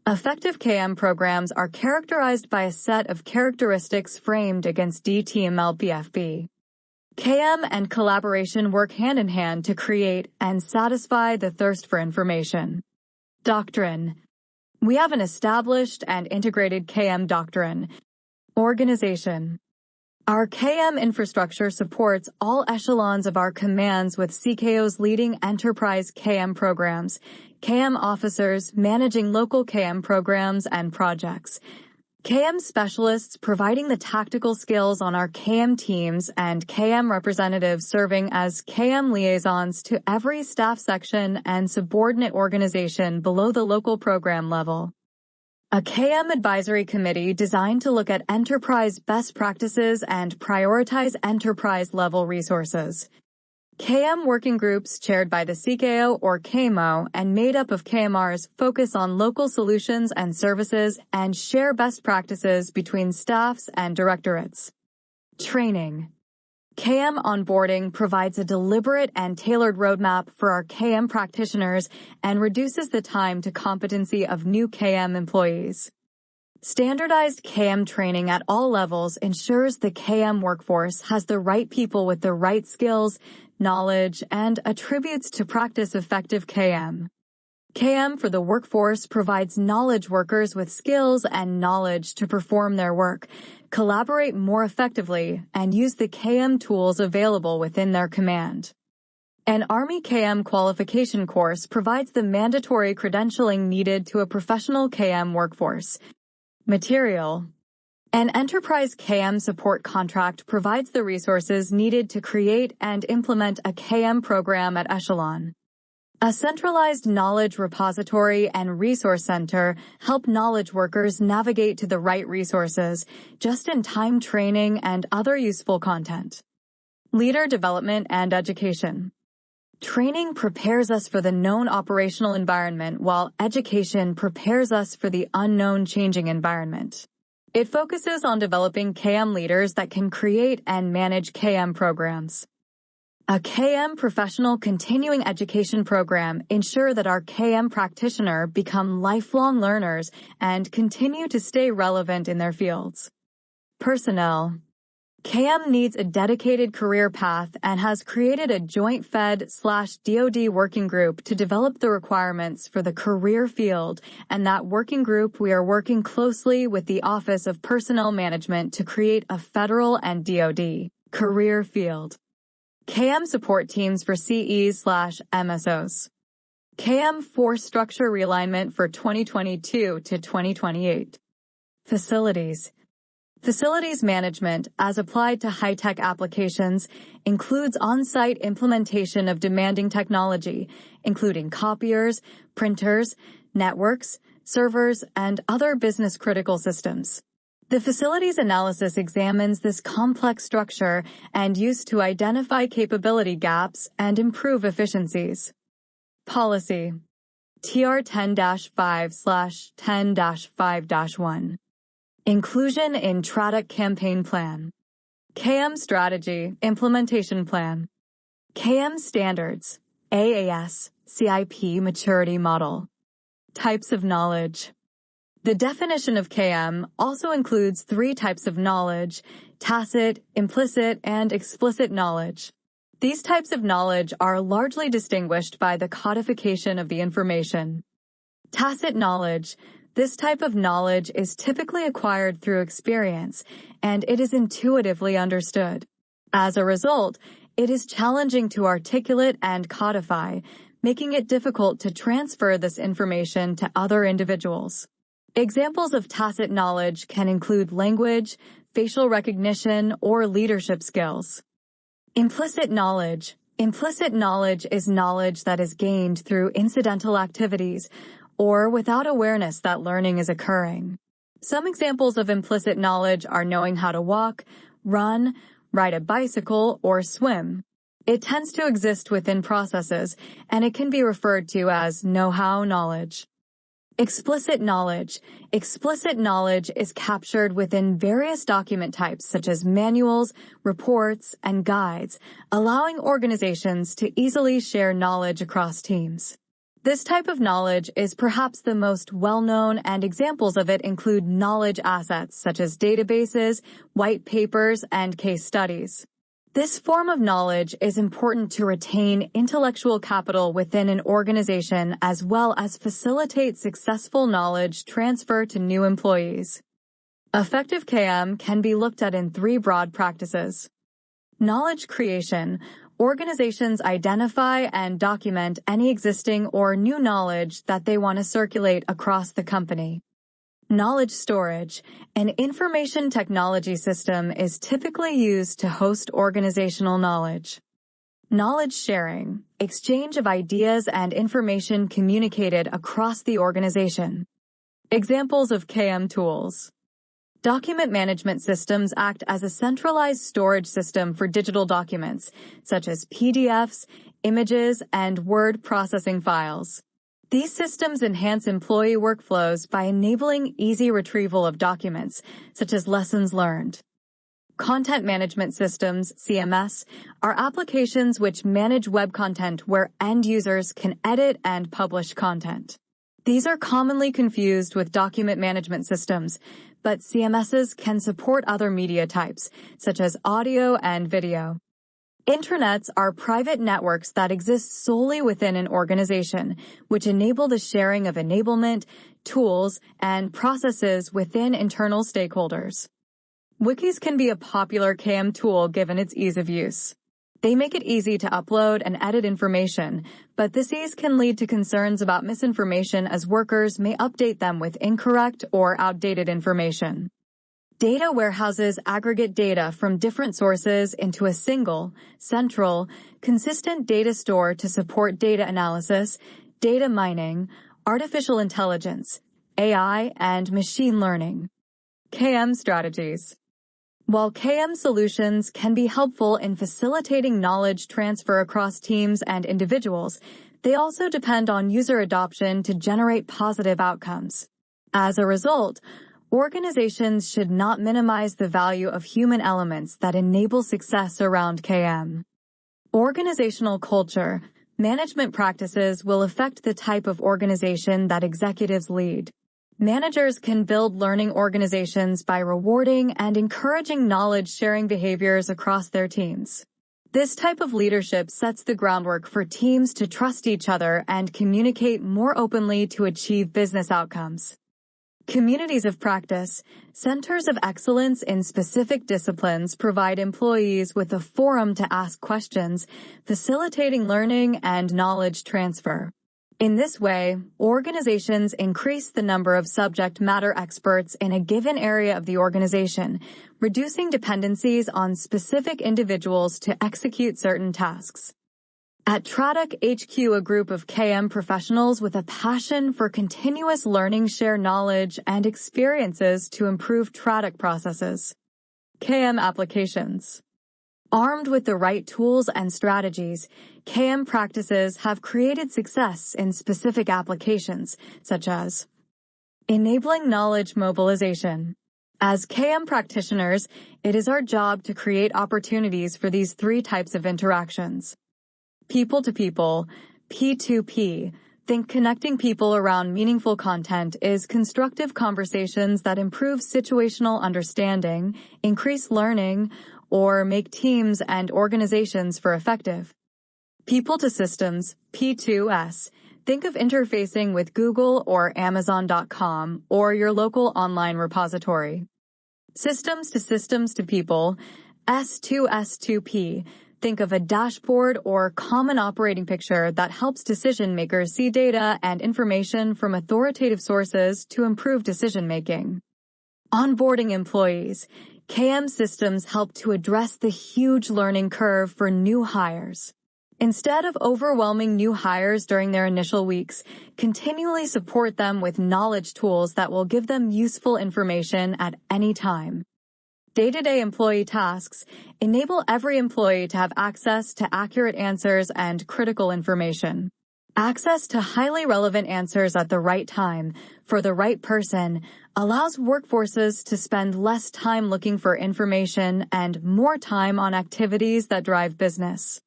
Effective KM programs are characterized by a set of characteristics framed against DTML-BFB. KM and collaboration work hand in hand to create and satisfy the thirst for information. Doctrine. We have an established and integrated KM doctrine. Organization. Our KM infrastructure supports all echelons of our commands with CKO's leading enterprise KM programs, KM officers managing local KM programs and projects, KM specialists providing the tactical skills on our KM teams, and KM representatives serving as KM liaisons to every staff section and subordinate organization below the local program level. A KM advisory committee designed to look at enterprise best practices and prioritize enterprise-level resources. KM working groups chaired by the CKO or KMO and made up of KMRs focus on local solutions and services and share best practices between staffs and directorates. Training. KM onboarding provides a deliberate and tailored roadmap for our KM practitioners and reduces the time to competency of new KM employees. Standardized KM training at all levels ensures the KM workforce has the right people with the right skills, knowledge, and attributes to practice effective KM. KM for the workforce provides knowledge workers with skills and knowledge to perform their work, collaborate more effectively, and use the KM tools available within their command. An Army KM qualification course provides the mandatory credentialing needed to a professional KM workforce. Material. An enterprise KM support contract provides the resources needed to create and implement a KM program at Echelon. A centralized knowledge repository and resource center help knowledge workers navigate to the right resources, just-in-time training, and other useful content. Leader development and education. Training prepares us for the known operational environment, while education prepares us for the unknown changing environment. It focuses on developing KM leaders that can create and manage KM programs. A KM professional continuing education program ensures that our KM practitioner become lifelong learners and continue to stay relevant in their fields. Personnel. KM needs a dedicated career path and has created a joint Fed/DoD working group to develop the requirements for the career field, and that working group we are working closely with the Office of Personnel Management to create a federal and DoD career field. KM support teams for CEs/MSOs. KM force structure realignment for 2022 to 2028. Facilities. Facilities management, as applied to high-tech applications, includes on-site implementation of demanding technology, including copiers, printers, networks, servers, and other business-critical systems. The facilities analysis examines this complex structure and used to identify capability gaps and improve efficiencies. Policy. TR 10-5/10-5-1. Inclusion in TRADOC Campaign Plan. KM Strategy Implementation Plan. KM Standards, AAS, CIP Maturity Model. Types of knowledge. The definition of KM also includes 3 types of knowledge: tacit, implicit, and explicit knowledge. These types of knowledge are largely distinguished by the codification of the information. Tacit knowledge. This type of knowledge is typically acquired through experience, and it is intuitively understood. As a result, it is challenging to articulate and codify, making it difficult to transfer this information to other individuals. Examples of tacit knowledge can include language, facial recognition, or leadership skills. Implicit knowledge. Implicit knowledge is knowledge that is gained through incidental activities, or without awareness that learning is occurring. Some examples of implicit knowledge are knowing how to walk, run, ride a bicycle, or swim. It tends to exist within processes, and it can be referred to as know-how knowledge. Explicit knowledge. Explicit knowledge is captured within various document types such as manuals, reports, and guides, allowing organizations to easily share knowledge across teams. This type of knowledge is perhaps the most well-known, and examples of it include knowledge assets such as databases, white papers, and case studies. This form of knowledge is important to retain intellectual capital within an organization as well as facilitate successful knowledge transfer to new employees. Effective KM can be looked at in three broad practices. Knowledge creation. Organizations identify and document any existing or new knowledge that they want to circulate across the company. Knowledge storage. An information technology system is typically used to host organizational knowledge. Knowledge sharing. Exchange of ideas and information communicated across the organization. Examples of KM tools. Document management systems act as a centralized storage system for digital documents, such as PDFs, images, and word processing files. These systems enhance employee workflows by enabling easy retrieval of documents, such as lessons learned. Content management systems, CMS, are applications which manage web content where end users can edit and publish content. These are commonly confused with document management systems, but CMSs can support other media types, such as audio and video. Intranets are private networks that exist solely within an organization, which enable the sharing of enablement, tools, and processes within internal stakeholders. Wikis can be a popular KM tool given its ease of use. They make it easy to upload and edit information, but this ease can lead to concerns about misinformation as workers may update them with incorrect or outdated information. Data warehouses aggregate data from different sources into a single, central, consistent data store to support data analysis, data mining, artificial intelligence, AI, and machine learning. KM strategies. While KM solutions can be helpful in facilitating knowledge transfer across teams and individuals, they also depend on user adoption to generate positive outcomes. As a result, organizations should not minimize the value of human elements that enable success around KM. Organizational culture. Management practices will affect the type of organization that executives lead. Managers can build learning organizations by rewarding and encouraging knowledge-sharing behaviors across their teams. This type of leadership sets the groundwork for teams to trust each other and communicate more openly to achieve business outcomes. Communities of practice. Centers of excellence in specific disciplines provide employees with a forum to ask questions, facilitating learning and knowledge transfer. In this way, organizations increase the number of subject matter experts in a given area of the organization, reducing dependencies on specific individuals to execute certain tasks. At Traduk HQ, a group of KM professionals with a passion for continuous learning share knowledge and experiences to improve Traduk processes. KM applications. Armed with the right tools and strategies, KM practices have created success in specific applications, such as enabling knowledge mobilization. As KM practitioners, it is our job to create opportunities for these three types of interactions. People to people, P2P. Think connecting people around meaningful content is constructive conversations that improve situational understanding, increase learning, or make teams and organizations for effective. People to systems, P2S. Think of interfacing with Google or Amazon.com or your local online repository. Systems to people, S2S2P. Think of a dashboard or common operating picture that helps decision makers see data and information from authoritative sources to improve decision making. Onboarding employees. KM systems help to address the huge learning curve for new hires. Instead of overwhelming new hires during their initial weeks, continually support them with knowledge tools that will give them useful information at any time. Day-to-day employee tasks. Enable every employee to have access to accurate answers and critical information. Access to highly relevant answers at the right time, for the right person, allows workforces to spend less time looking for information and more time on activities that drive business.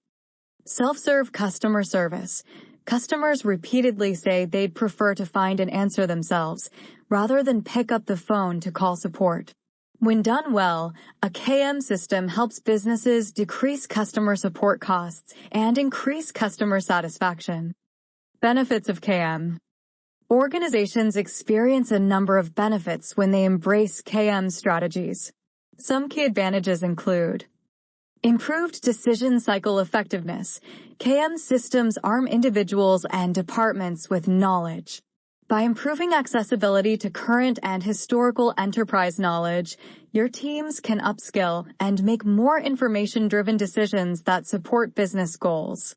Self-serve customer service. Customers repeatedly say they'd prefer to find an answer themselves, rather than pick up the phone to call support. When done well, a KM system helps businesses decrease customer support costs and increase customer satisfaction. Benefits of KM. Organizations experience a number of benefits when they embrace KM strategies. Some key advantages include improved decision cycle effectiveness. KM systems arm individuals and departments with knowledge. By improving accessibility to current and historical enterprise knowledge, your teams can upskill and make more information-driven decisions that support business goals.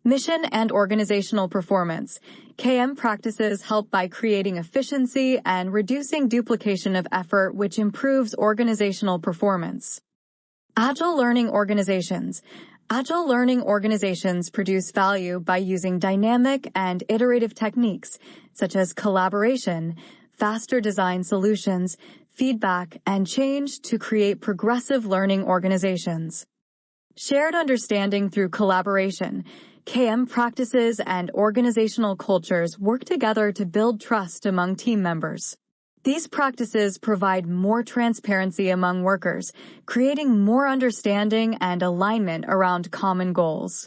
Mission and organizational performance. KM practices help by creating efficiency and reducing duplication of effort, which improves organizational performance. Agile learning organizations. Agile learning organizations produce value by using dynamic and iterative techniques, such as collaboration, faster design solutions, feedback, and change to create progressive learning organizations. Shared understanding through collaboration. KM practices and organizational cultures work together to build trust among team members. These practices provide more transparency among workers, creating more understanding and alignment around common goals.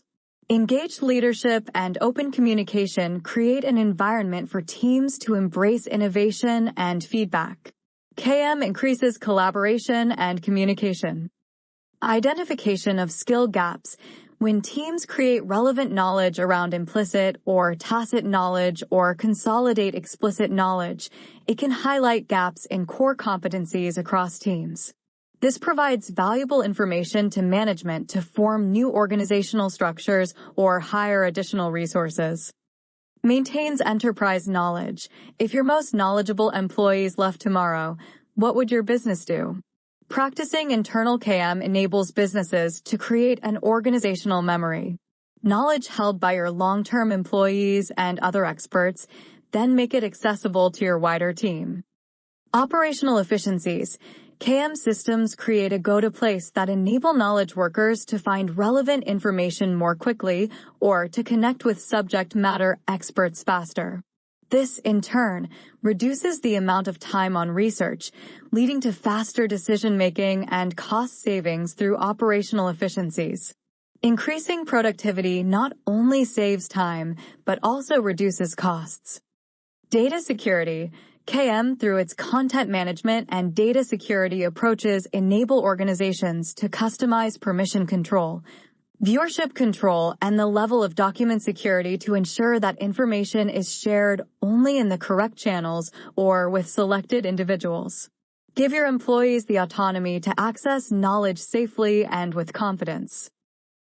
Engaged leadership and open communication create an environment for teams to embrace innovation and feedback. KM increases collaboration and communication. Identification of skill gaps. When teams create relevant knowledge around implicit or tacit knowledge or consolidate explicit knowledge, it can highlight gaps in core competencies across teams. This provides valuable information to management to form new organizational structures or hire additional resources. Maintains enterprise knowledge. If your most knowledgeable employees left tomorrow, what would your business do? Practicing internal KM enables businesses to create an organizational memory. Knowledge held by your long-term employees and other experts, then make it accessible to your wider team. Operational efficiencies. KM systems create a go-to place that enable knowledge workers to find relevant information more quickly or to connect with subject matter experts faster. This, in turn, reduces the amount of time on research, leading to faster decision-making and cost savings through operational efficiencies. Increasing productivity not only saves time, but also reduces costs. Data security. KM, through its content management and data security approaches, enable organizations to customize permission control, viewership control, and the level of document security to ensure that information is shared only in the correct channels or with selected individuals. Give your employees the autonomy to access knowledge safely and with confidence.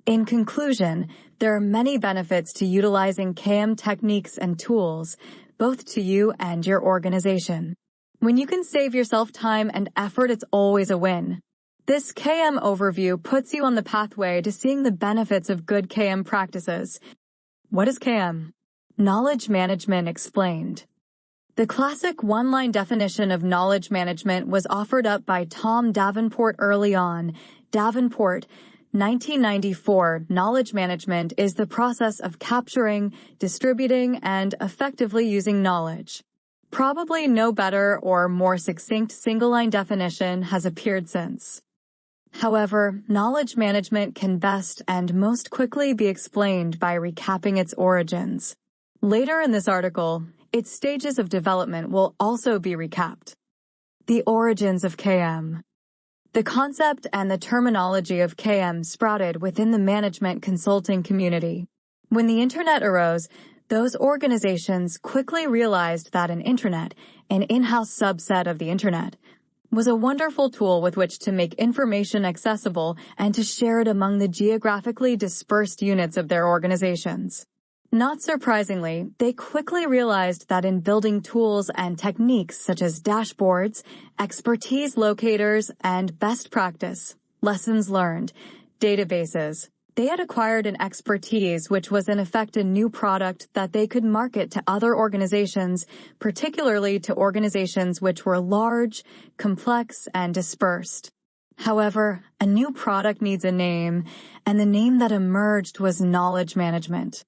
In conclusion, there are many benefits to utilizing KM techniques and tools, both to you and your organization. When you can save yourself time and effort, it's always a win. This KM overview puts you on the pathway to seeing the benefits of good KM practices. What is KM? Knowledge management explained. The classic one-line definition of knowledge management was offered up by Tom Davenport early on. Davenport, 1994. Knowledge management is the process of capturing, distributing, and effectively using knowledge. Probably no better or more succinct single-line definition has appeared since. However, knowledge management can best and most quickly be explained by recapping its origins. Later in this article, its stages of development will also be recapped. The origins of KM. The concept and the terminology of KM sprouted within the management consulting community. When the Internet arose, those organizations quickly realized that an intranet, an in-house subset of the Internet, was a wonderful tool with which to make information accessible and to share it among the geographically dispersed units of their organizations. Not surprisingly, they quickly realized that in building tools and techniques such as dashboards, expertise locators, and best practice, lessons learned, databases, they had acquired an expertise which was in effect a new product that they could market to other organizations, particularly to organizations which were large, complex, and dispersed. However, a new product needs a name, and the name that emerged was knowledge management.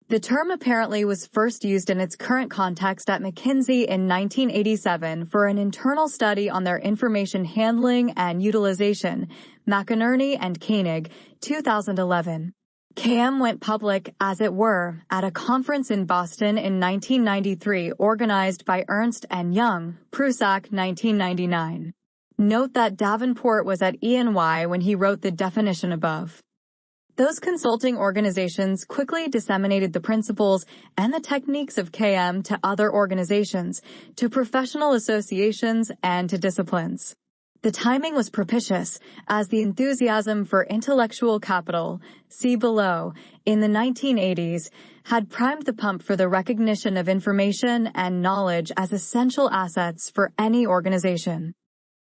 The term apparently was first used in its current context at McKinsey in 1987 for an internal study on their information handling and utilization, McInerney and Koenig, 2011. KM went public, as it were, at a conference in Boston in 1993 organized by Ernst & Young, Prusak 1999. Note that Davenport was at E&Y when he wrote the definition above. Those consulting organizations quickly disseminated the principles and the techniques of KM to other organizations, to professional associations, and to disciplines. The timing was propitious, as the enthusiasm for intellectual capital, see below, in the 1980s, had primed the pump for the recognition of information and knowledge as essential assets for any organization.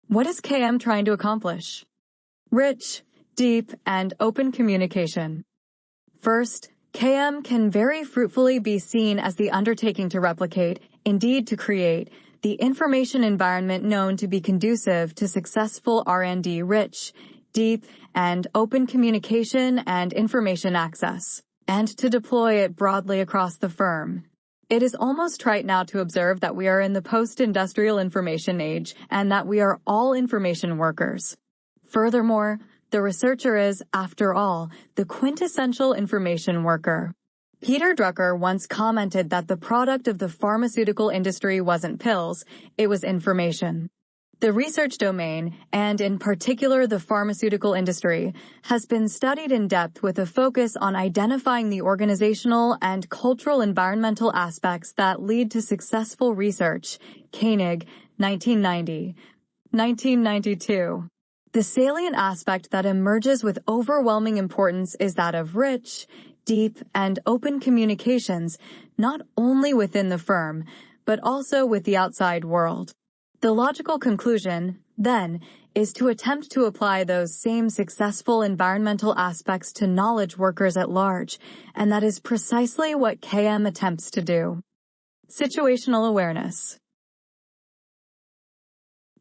What is KM trying to accomplish? Rich, deep, and open communication. First, KM can very fruitfully be seen as the undertaking to replicate, indeed to create, the information environment known to be conducive to successful R&D, rich, deep, and open communication and information access, and to deploy it broadly across the firm. It is almost trite now to observe that we are in the post-industrial information age and that we are all information workers. Furthermore, the researcher is, after all, the quintessential information worker. Peter Drucker once commented that the product of the pharmaceutical industry wasn't pills, it was information. The research domain, and in particular the pharmaceutical industry, has been studied in depth with a focus on identifying the organizational and cultural environmental aspects that lead to successful research. Koenig, 1990. 1992. The salient aspect that emerges with overwhelming importance is that of rich, deep, and open communications, not only within the firm, but also with the outside world. The logical conclusion, then, is to attempt to apply those same successful environmental aspects to knowledge workers at large, and that is precisely what KM attempts to do. Situational awareness.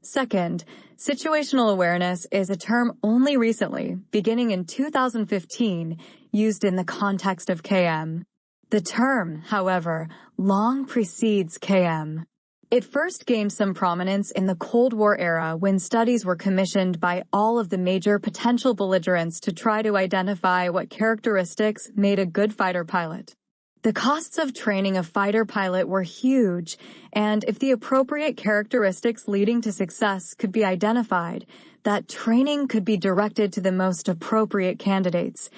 Second, situational awareness is a term only recently, beginning in 2015, used in the context of KM. The term, however, long precedes KM. It first gained some prominence in the Cold War era when studies were commissioned by all of the major potential belligerents to try to identify what characteristics made a good fighter pilot. The costs of training a fighter pilot were huge, and if the appropriate characteristics leading to success could be identified, that training could be directed to the most appropriate candidates,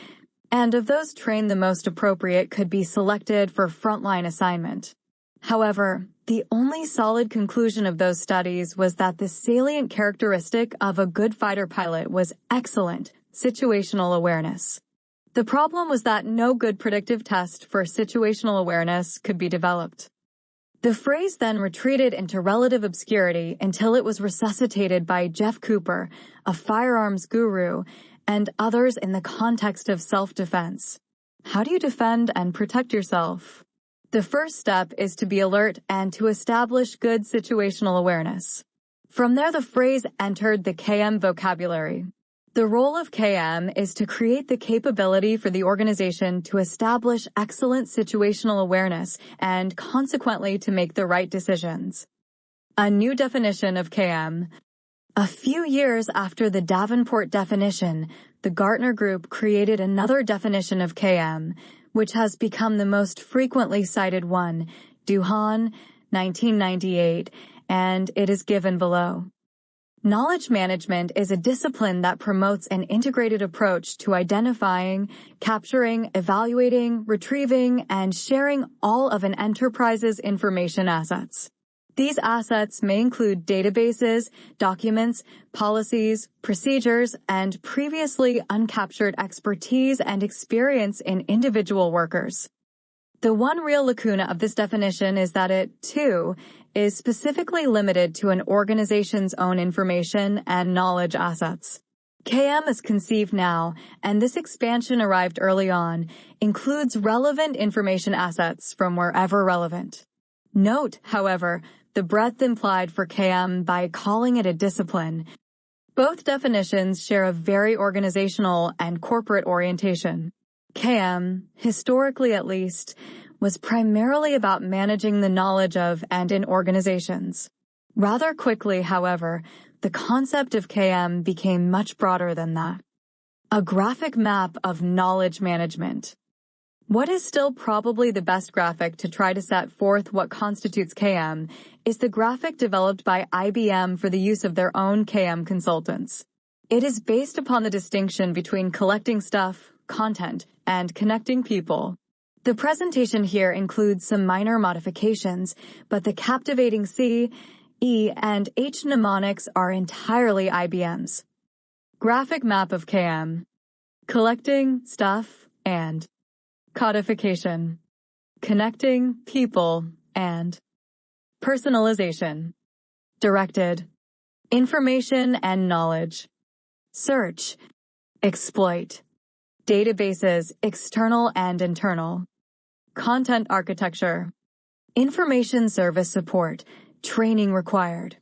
and of those trained the most appropriate could be selected for frontline assignment. However, the only solid conclusion of those studies was that the salient characteristic of a good fighter pilot was excellent situational awareness. The problem was that no good predictive test for situational awareness could be developed. The phrase then retreated into relative obscurity until it was resuscitated by Jeff Cooper, a firearms guru, and others in the context of self-defense. How do you defend and protect yourself? The first step is to be alert and to establish good situational awareness. From there, the phrase entered the KM vocabulary. The role of KM is to create the capability for the organization to establish excellent situational awareness and consequently to make the right decisions. A new definition of KM. A few years after the Davenport definition, the Gartner Group created another definition of KM, which has become the most frequently cited one, Duhan, 1998, and it is given below. Knowledge management is a discipline that promotes an integrated approach to identifying, capturing, evaluating, retrieving, and sharing all of an enterprise's information assets. These assets may include databases, documents, policies, procedures, and previously uncaptured expertise and experience in individual workers. The one real lacuna of this definition is that it, too, is specifically limited to an organization's own information and knowledge assets. KM is conceived now, and this expansion arrived early on, includes relevant information assets from wherever relevant. Note, however, the breadth implied for KM by calling it a discipline. Both definitions share a very organizational and corporate orientation. KM, historically at least, was primarily about managing the knowledge of and in organizations. Rather quickly, however, the concept of KM became much broader than that. A graphic map of knowledge management. What is still probably the best graphic to try to set forth what constitutes KM is the graphic developed by IBM for the use of their own KM consultants. It is based upon the distinction between collecting stuff, content, and connecting people. The presentation here includes some minor modifications, but the captivating C, E, and H mnemonics are entirely IBM's. Graphic map of KM. Collecting stuff and codification. Connecting people and personalization. Directed. Information and knowledge. Search. Exploit. Databases, external and internal. Content architecture. Information service support. Training required.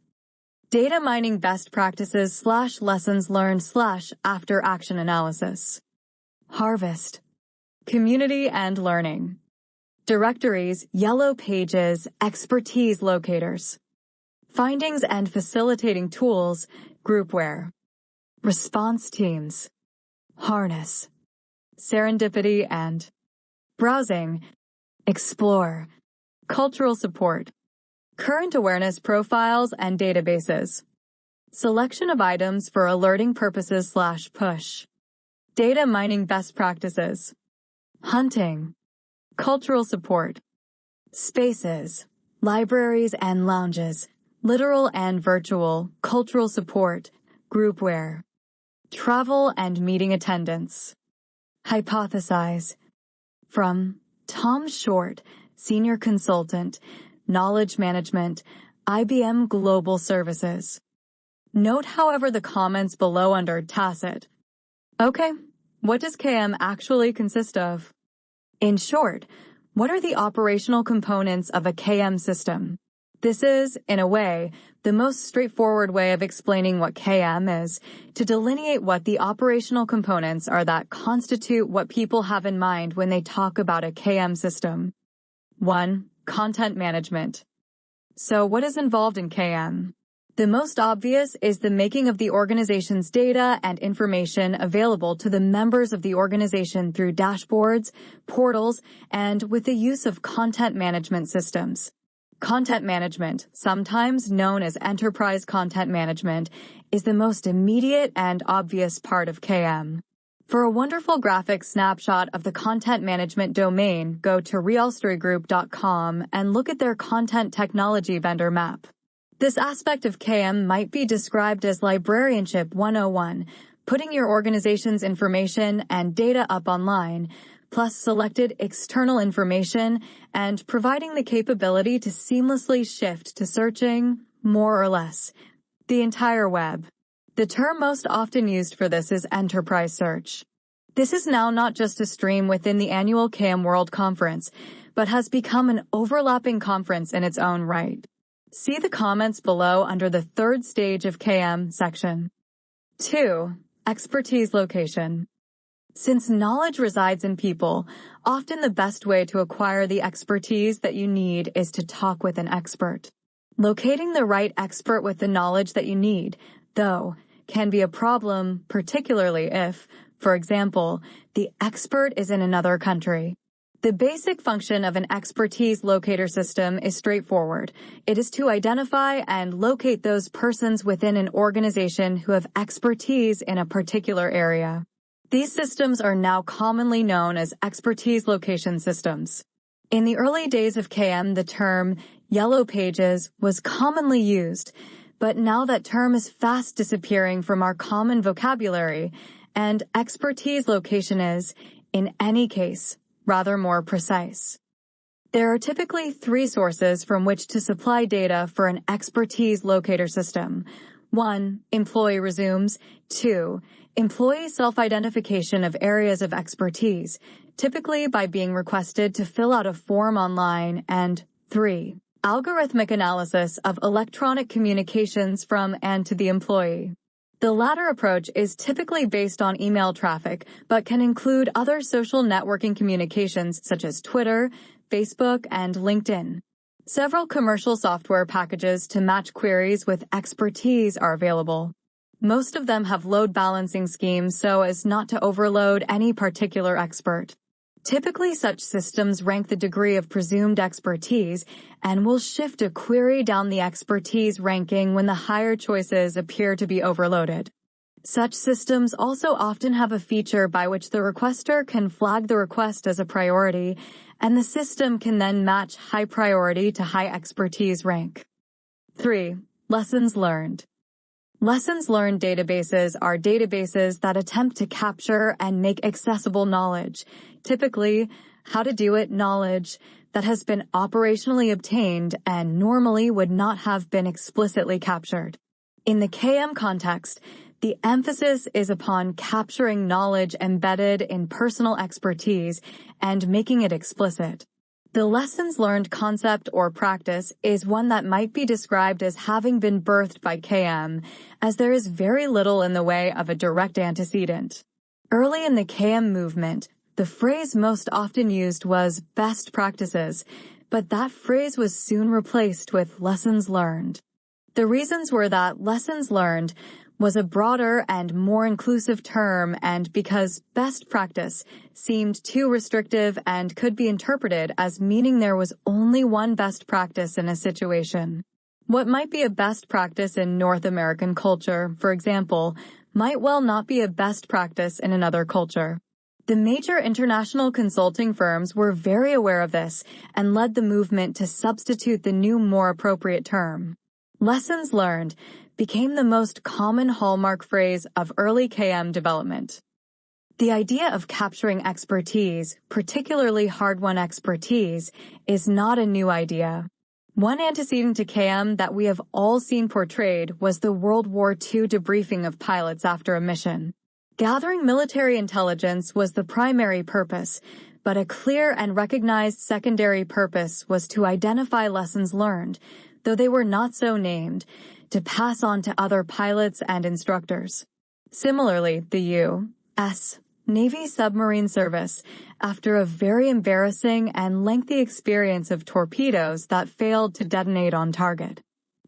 Data mining best practices / lessons learned / after action analysis. Harvest. Community and learning. Directories, yellow pages, expertise locators. Findings and facilitating tools, groupware. Response teams. Harness. Serendipity and browsing. Explore. Cultural support. Current awareness profiles and databases. Selection of items for alerting purposes / push. Data mining best practices. Hunting. Cultural support. Spaces. Libraries and lounges. Literal and virtual. Cultural support. Groupware. Travel and meeting attendance. Hypothesize. From Tom Short, Senior Consultant, Knowledge Management, IBM Global Services. Note, however, the comments below under tacit. Okay, what does KM actually consist of? In short, what are the operational components of a KM system? This is, in a way, the most straightforward way of explaining what KM is, to delineate what the operational components are that constitute what people have in mind when they talk about a KM system. 1. Content management. So what is involved in KM? The most obvious is the making of the organization's data and information available to the members of the organization through dashboards, portals, and with the use of content management systems. Content management, sometimes known as enterprise content management, is the most immediate and obvious part of KM. For a wonderful graphic snapshot of the content management domain, go to realstorygroup.com and look at their content technology vendor map. This aspect of KM might be described as librarianship 101, putting your organization's information and data up online, plus selected external information and providing the capability to seamlessly shift to searching, more or less, the entire web. The term most often used for this is enterprise search. This is now not just a stream within the annual KM World Conference, but has become an overlapping conference in its own right. See the comments below under the third stage of KM section. 2. Expertise location. Since knowledge resides in people, often the best way to acquire the expertise that you need is to talk with an expert. Locating the right expert with the knowledge that you need, though, can be a problem, particularly if, for example, the expert is in another country. The basic function of an expertise locator system is straightforward. It is to identify and locate those persons within an organization who have expertise in a particular area. These systems are now commonly known as expertise location systems. In the early days of KM, the term yellow pages was commonly used, but now that term is fast disappearing from our common vocabulary, and expertise location is, in any case, rather more precise. There are typically 3 sources from which to supply data for an expertise locator system. 1. Employee resumes. 2. Employee self-identification of areas of expertise, typically by being requested to fill out a form online. And 3. Algorithmic analysis of electronic communications from and to the employee. The latter approach is typically based on email traffic, but can include other social networking communications such as Twitter, Facebook, and LinkedIn. Several commercial software packages to match queries with expertise are available. Most of them have load balancing schemes so as not to overload any particular expert. Typically, such systems rank the degree of presumed expertise and will shift a query down the expertise ranking when the higher choices appear to be overloaded. Such systems also often have a feature by which the requester can flag the request as a priority, and the system can then match high priority to high expertise rank. 3. Lessons learned. Lessons learned databases are databases that attempt to capture and make accessible knowledge, typically how-to-do-it knowledge that has been operationally obtained and normally would not have been explicitly captured. In the KM context, the emphasis is upon capturing knowledge embedded in personal expertise and making it explicit. The lessons learned concept or practice is one that might be described as having been birthed by KM, as there is very little in the way of a direct antecedent. Early in the KM movement, the phrase most often used was best practices, but that phrase was soon replaced with lessons learned. The reasons were that lessons learned was a broader and more inclusive term, and because best practice seemed too restrictive and could be interpreted as meaning there was only one best practice in a situation. What might be a best practice in North American culture, for example, might well not be a best practice in another culture. The major international consulting firms were very aware of this and led the movement to substitute the new, more appropriate term. Lessons learned became the most common hallmark phrase of early KM development. The idea of capturing expertise, particularly hard-won expertise, is not a new idea. One antecedent to KM that we have all seen portrayed was the World War II debriefing of pilots after a mission. Gathering military intelligence was the primary purpose, but a clear and recognized secondary purpose was to identify lessons learned, though they were not so named, to pass on to other pilots and instructors. Similarly, the U.S. Navy Submarine Service, after a very embarrassing and lengthy experience of torpedoes that failed to detonate on target,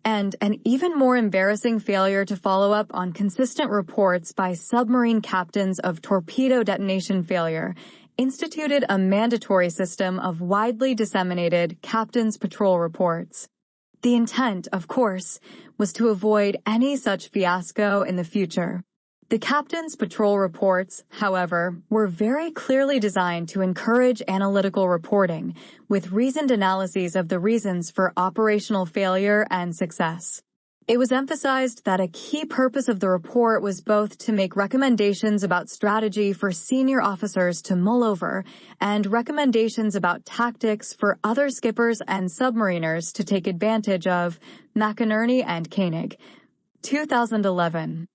and an even more embarrassing failure to follow up on consistent reports by submarine captains of torpedo detonation failure, instituted a mandatory system of widely disseminated captain's patrol reports. The intent, of course, was to avoid any such fiasco in the future. The captain's patrol reports, however, were very clearly designed to encourage analytical reporting, with reasoned analyses of the reasons for operational failure and success. It was emphasized that a key purpose of the report was both to make recommendations about strategy for senior officers to mull over and recommendations about tactics for other skippers and submariners to take advantage of. McInerney and Koenig, 2011.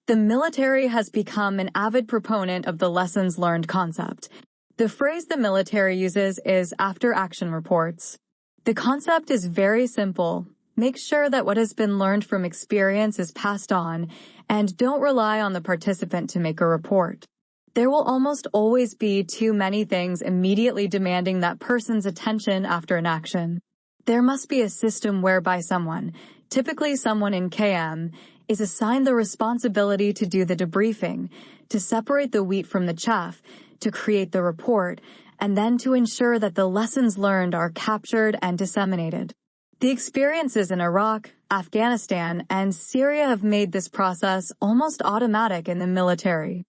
The military has become an avid proponent of the lessons learned concept. The phrase the military uses is after-action reports. The concept is very simple. Make sure that what has been learned from experience is passed on, and don't rely on the participant to make a report. There will almost always be too many things immediately demanding that person's attention after an action. There must be a system whereby someone, typically someone in KM, is assigned the responsibility to do the debriefing, to separate the wheat from the chaff, to create the report, and then to ensure that the lessons learned are captured and disseminated. The experiences in Iraq, Afghanistan, and Syria have made this process almost automatic in the military.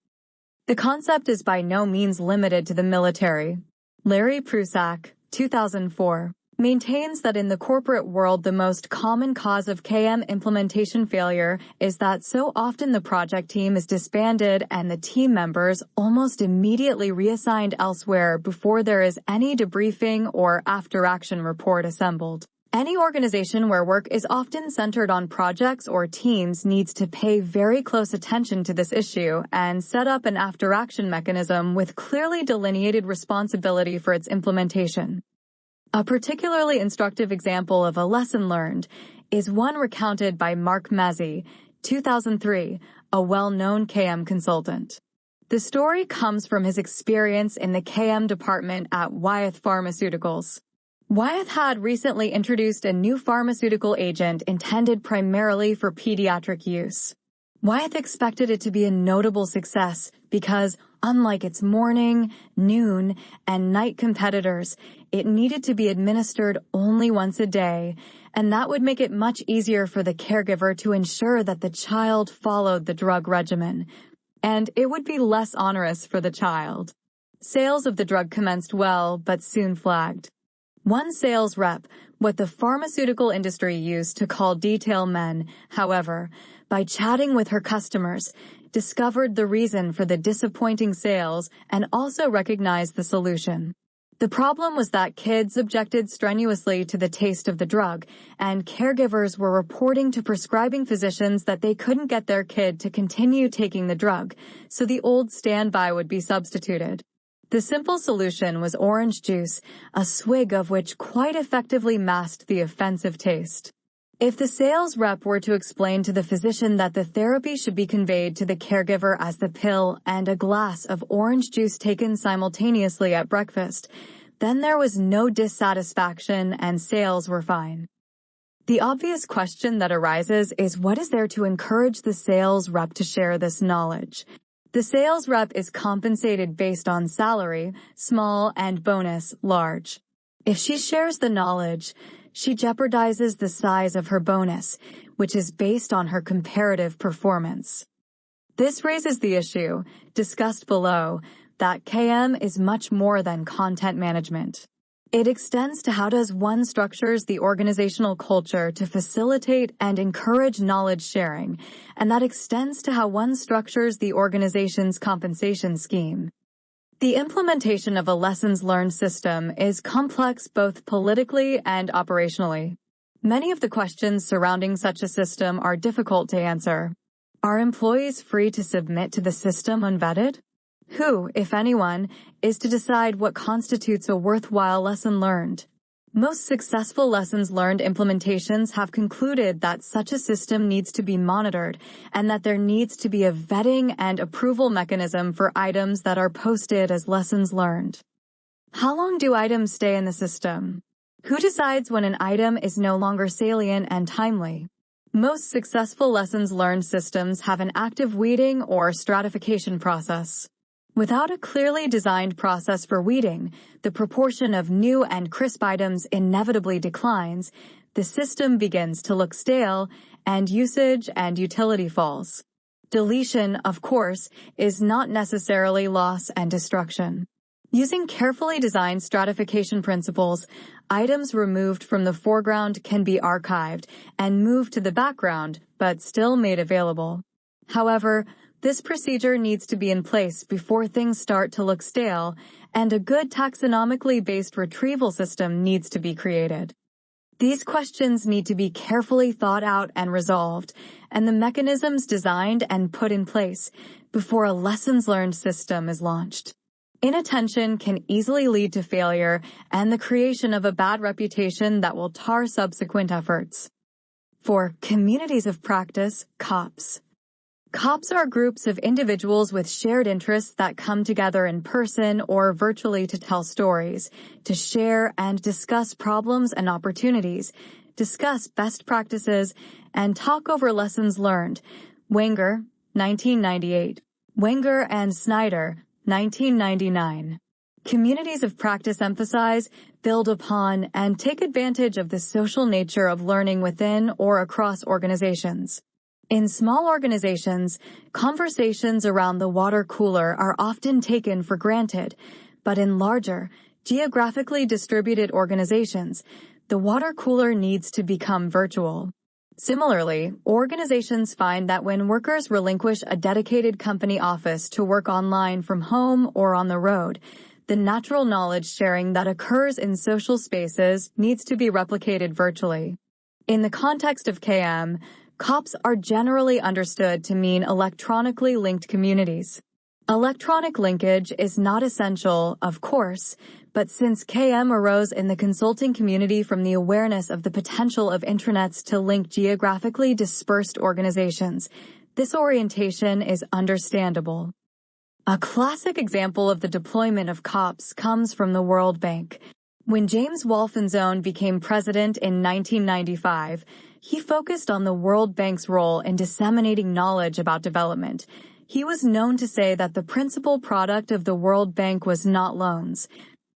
The concept is by no means limited to the military. Larry Prusak, 2004, maintains that in the corporate world the most common cause of KM implementation failure is that so often the project team is disbanded and the team members almost immediately reassigned elsewhere before there is any debriefing or after-action report assembled. Any organization where work is often centered on projects or teams needs to pay very close attention to this issue and set up an after-action mechanism with clearly delineated responsibility for its implementation. A particularly instructive example of a lesson learned is one recounted by Mark Mazzi, 2003, a well-known KM consultant. The story comes from his experience in the KM department at Wyeth Pharmaceuticals. Wyeth had recently introduced a new pharmaceutical agent intended primarily for pediatric use. Wyeth expected it to be a notable success because, unlike its morning, noon, and night competitors, it needed to be administered only once a day, and that would make it much easier for the caregiver to ensure that the child followed the drug regimen, and it would be less onerous for the child. Sales of the drug commenced well, but soon flagged. One sales rep, what the pharmaceutical industry used to call detail men, however, by chatting with her customers, discovered the reason for the disappointing sales and also recognized the solution. The problem was that kids objected strenuously to the taste of the drug, and caregivers were reporting to prescribing physicians that they couldn't get their kid to continue taking the drug, so the old standby would be substituted. The simple solution was orange juice, a swig of which quite effectively masked the offensive taste. If the sales rep were to explain to the physician that the therapy should be conveyed to the caregiver as the pill and a glass of orange juice taken simultaneously at breakfast, then there was no dissatisfaction and sales were fine. The obvious question that arises is, what is there to encourage the sales rep to share this knowledge? The sales rep is compensated based on salary, small, and bonus, large. If she shares the knowledge, she jeopardizes the size of her bonus, which is based on her comparative performance. This raises the issue, discussed below, that KM is much more than content management. It extends to how does one structures the organizational culture to facilitate and encourage knowledge sharing, and that extends to how one structures the organization's compensation scheme. The implementation of a lessons learned system is complex both politically and operationally. Many of the questions surrounding such a system are difficult to answer. Are employees free to submit to the system unvetted? Who, if anyone, is to decide what constitutes a worthwhile lesson learned? Most successful lessons learned implementations have concluded that such a system needs to be monitored and that there needs to be a vetting and approval mechanism for items that are posted as lessons learned. How long do items stay in the system? Who decides when an item is no longer salient and timely? Most successful lessons learned systems have an active weeding or stratification process. Without a clearly designed process for weeding, the proportion of new and crisp items inevitably declines, the system begins to look stale, and usage and utility falls. Deletion, of course, is not necessarily loss and destruction. Using carefully designed stratification principles, items removed from the foreground can be archived and moved to the background, but still made available. However, this procedure needs to be in place before things start to look stale, and a good taxonomically based retrieval system needs to be created. These questions need to be carefully thought out and resolved, and the mechanisms designed and put in place before a lessons learned system is launched. Inattention can easily lead to failure and the creation of a bad reputation that will tar subsequent efforts. For communities of practice, COPs. COPs are groups of individuals with shared interests that come together in person or virtually to tell stories, to share and discuss problems and opportunities, discuss best practices, and talk over lessons learned. Wenger, 1998. Wenger and Snyder, 1999. Communities of practice emphasize, build upon, and take advantage of the social nature of learning within or across organizations. In small organizations, conversations around the water cooler are often taken for granted, but in larger, geographically distributed organizations, the water cooler needs to become virtual. Similarly, organizations find that when workers relinquish a dedicated company office to work online from home or on the road, the natural knowledge sharing that occurs in social spaces needs to be replicated virtually. In the context of KM, COPs are generally understood to mean electronically linked communities. Electronic linkage is not essential, of course, but since KM arose in the consulting community from the awareness of the potential of intranets to link geographically dispersed organizations, this orientation is understandable. A classic example of the deployment of COPs comes from the World Bank. When James Wolfensohn became president in 1995, he focused on the World Bank's role in disseminating knowledge about development. He was known to say that the principal product of the World Bank was not loans,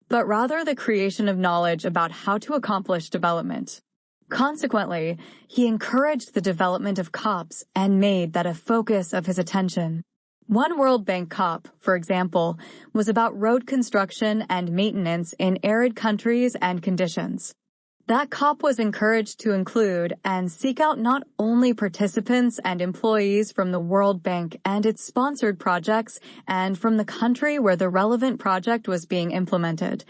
but rather the creation of knowledge about how to accomplish development. Consequently, he encouraged the development of COPs and made that a focus of his attention. One World Bank COP, for example, was about road construction and maintenance in arid countries and conditions. That COP was encouraged to include and seek out not only participants and employees from the World Bank and its sponsored projects and from the country where the relevant project was being implemented,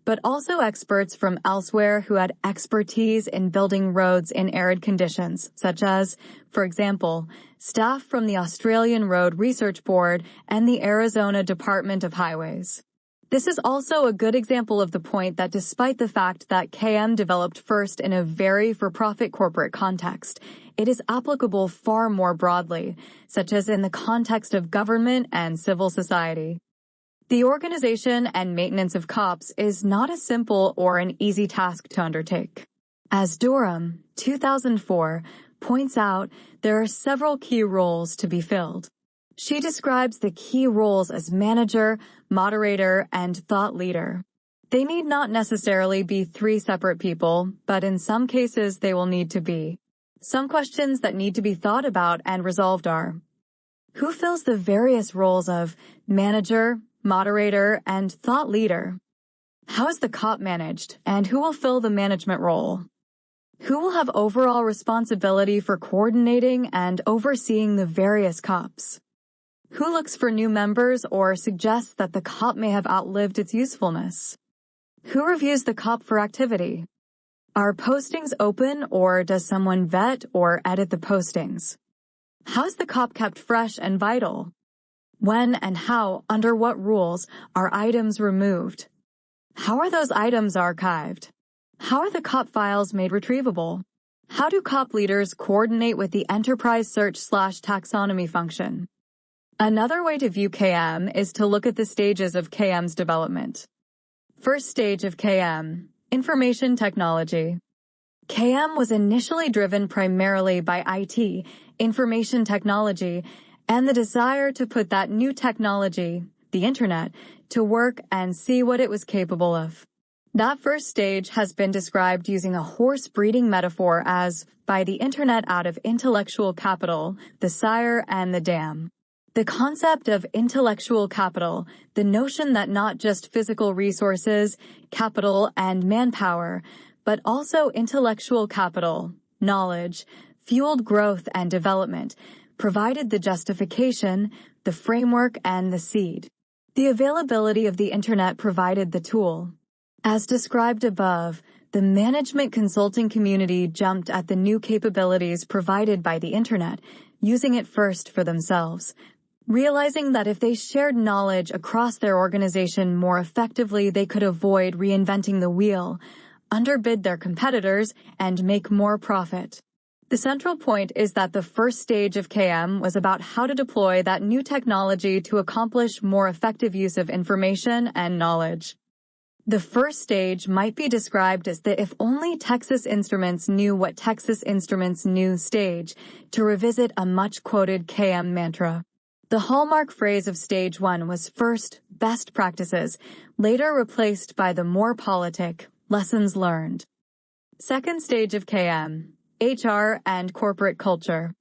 but also experts from elsewhere who had expertise in building roads in arid conditions, such as, for example, staff from the Australian Road Research Board and the Arizona Department of Highways. This is also a good example of the point that despite the fact that KM developed first in a very for-profit corporate context, it is applicable far more broadly, such as in the context of government and civil society. The organization and maintenance of COPs is not a simple or an easy task to undertake. As Durham, 2004, points out, there are several key roles to be filled. She describes the key roles as manager, moderator, and thought leader. They need not necessarily be three separate people, but in some cases they will need to be. Some questions that need to be thought about and resolved are: who fills the various roles of manager, moderator, and thought leader? How is the COP managed, and who will fill the management role? Who will have overall responsibility for coordinating and overseeing the various COPs? Who looks for new members or suggests that the COP may have outlived its usefulness? Who reviews the COP for activity? Are postings open, or does someone vet or edit the postings? How is the COP kept fresh and vital? When and how, under what rules, are items removed? How are those items archived? How are the COP files made retrievable? How do COP leaders coordinate with the enterprise search/taxonomy function? Another way to view KM is to look at the stages of KM's development. First stage of KM, information technology. KM was initially driven primarily by IT, information technology, and the desire to put that new technology, the Internet, to work and see what it was capable of. That first stage has been described using a horse breeding metaphor as by the Internet out of intellectual capital, the sire and the dam. The concept of intellectual capital, the notion that not just physical resources, capital, and manpower, but also intellectual capital, knowledge, fueled growth and development, provided the justification, the framework, and the seed. The availability of the Internet provided the tool. As described above, the management consulting community jumped at the new capabilities provided by the Internet, using it first for themselves, realizing that if they shared knowledge across their organization more effectively, they could avoid reinventing the wheel, underbid their competitors, and make more profit. The central point is that the first stage of KM was about how to deploy that new technology to accomplish more effective use of information and knowledge. The first stage might be described as the if only Texas Instruments knew what Texas Instruments knew stage, to revisit a much-quoted KM mantra. The hallmark phrase of stage 1 was first, best practices, later replaced by the more politic, lessons learned. Second stage of KM, HR and corporate culture.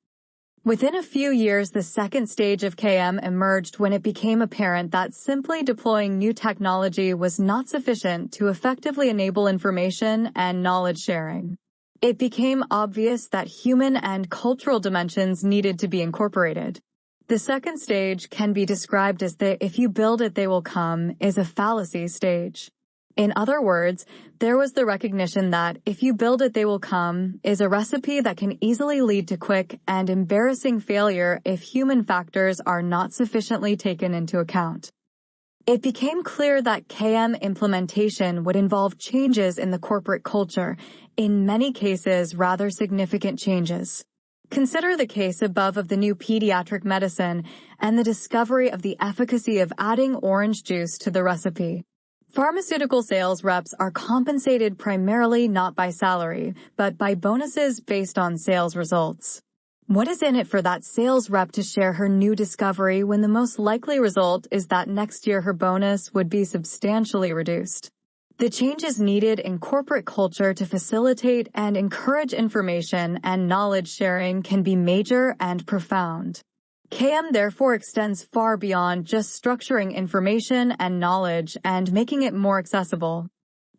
Within a few years, the second stage of KM emerged when it became apparent that simply deploying new technology was not sufficient to effectively enable information and knowledge sharing. It became obvious that human and cultural dimensions needed to be incorporated. The second stage can be described as the if you build it, they will come is a fallacy stage. In other words, there was the recognition that if you build it, they will come is a recipe that can easily lead to quick and embarrassing failure if human factors are not sufficiently taken into account. It became clear that KM implementation would involve changes in the corporate culture, in many cases rather significant changes. Consider the case above of the new pediatric medicine and the discovery of the efficacy of adding orange juice to the recipe. Pharmaceutical sales reps are compensated primarily not by salary, but by bonuses based on sales results. What is in it for that sales rep to share her new discovery when the most likely result is that next year her bonus would be substantially reduced? The changes needed in corporate culture to facilitate and encourage information and knowledge sharing can be major and profound. KM therefore extends far beyond just structuring information and knowledge and making it more accessible.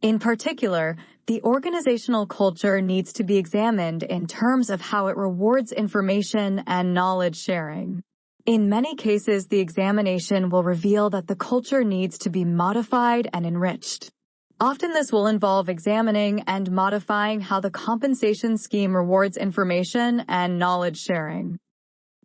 In particular, the organizational culture needs to be examined in terms of how it rewards information and knowledge sharing. In many cases, the examination will reveal that the culture needs to be modified and enriched. Often this will involve examining and modifying how the compensation scheme rewards information and knowledge sharing.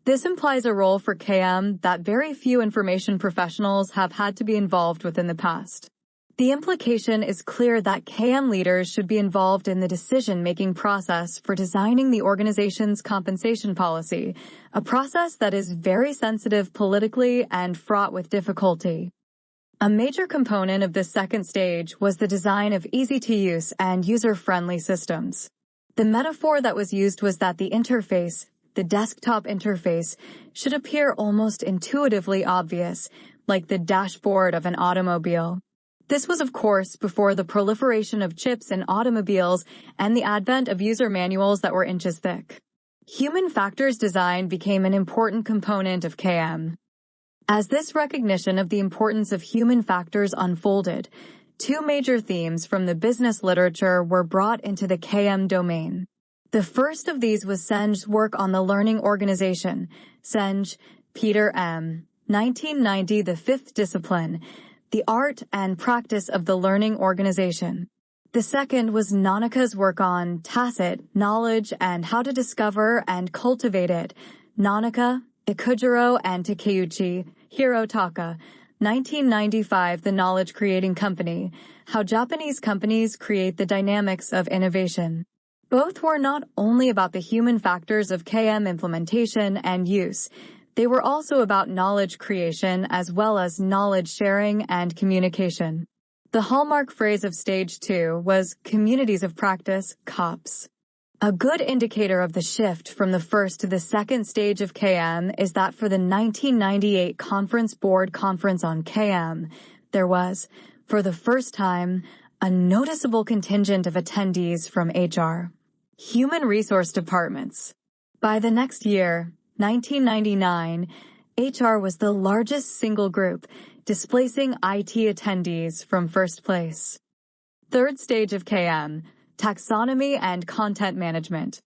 This implies a role for KM that very few information professionals have had to be involved with in the past. The implication is clear that KM leaders should be involved in the decision-making process for designing the organization's compensation policy, a process that is very sensitive politically and fraught with difficulty. A major component of this second stage was the design of easy-to-use and user-friendly systems. The metaphor that was used was that the interface, the desktop interface, should appear almost intuitively obvious, like the dashboard of an automobile. This was, of course, before the proliferation of chips in automobiles and the advent of user manuals that were inches thick. Human factors design became an important component of KM. As this recognition of the importance of human factors unfolded, two major themes from the business literature were brought into the KM domain. The first of these was Senge's work on the learning organization. Senge, Peter M. 1990, The Fifth Discipline, The Art and Practice of the Learning Organization. The second was Nanaka's work on tacit knowledge and how to discover and cultivate it. Nanaka, Ikujiro and Takeuchi Hirotaka, 1995, The Knowledge Creating Company, How Japanese Companies Create the Dynamics of Innovation. Both were not only about the human factors of KM implementation and use, they were also about knowledge creation as well as knowledge sharing and communication. The hallmark phrase of Stage 2 was Communities of Practice, COPS. A good indicator of the shift from the first to the second stage of KM is that for the 1998 Conference Board Conference on KM, there was, for the first time, a noticeable contingent of attendees from HR, human resource departments. By the next year, 1999, HR was the largest single group, displacing IT attendees from first place. Third stage of KM, taxonomy and content management.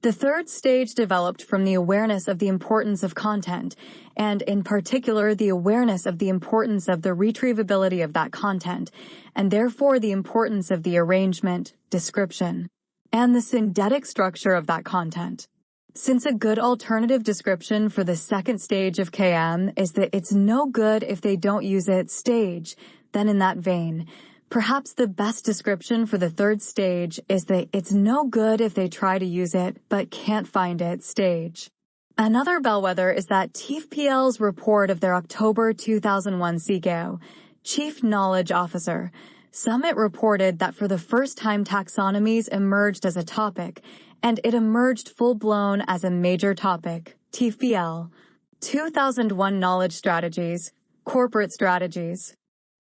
The third stage developed from the awareness of the importance of content, and in particular the awareness of the importance of the retrievability of that content, and therefore the importance of the arrangement, description, and the synthetic structure of that content. Since a good alternative description for the second stage of KM is that it's no good if they don't use it stage, then in that vein, perhaps the best description for the third stage is that it's no good if they try to use it but can't find it stage. Another bellwether is that TFPL's report of their October 2001 CIGO, Chief Knowledge Officer, Summit reported that for the first time taxonomies emerged as a topic, and it emerged full-blown as a major topic, TFPL. 2001 Knowledge Strategies, Corporate Strategies.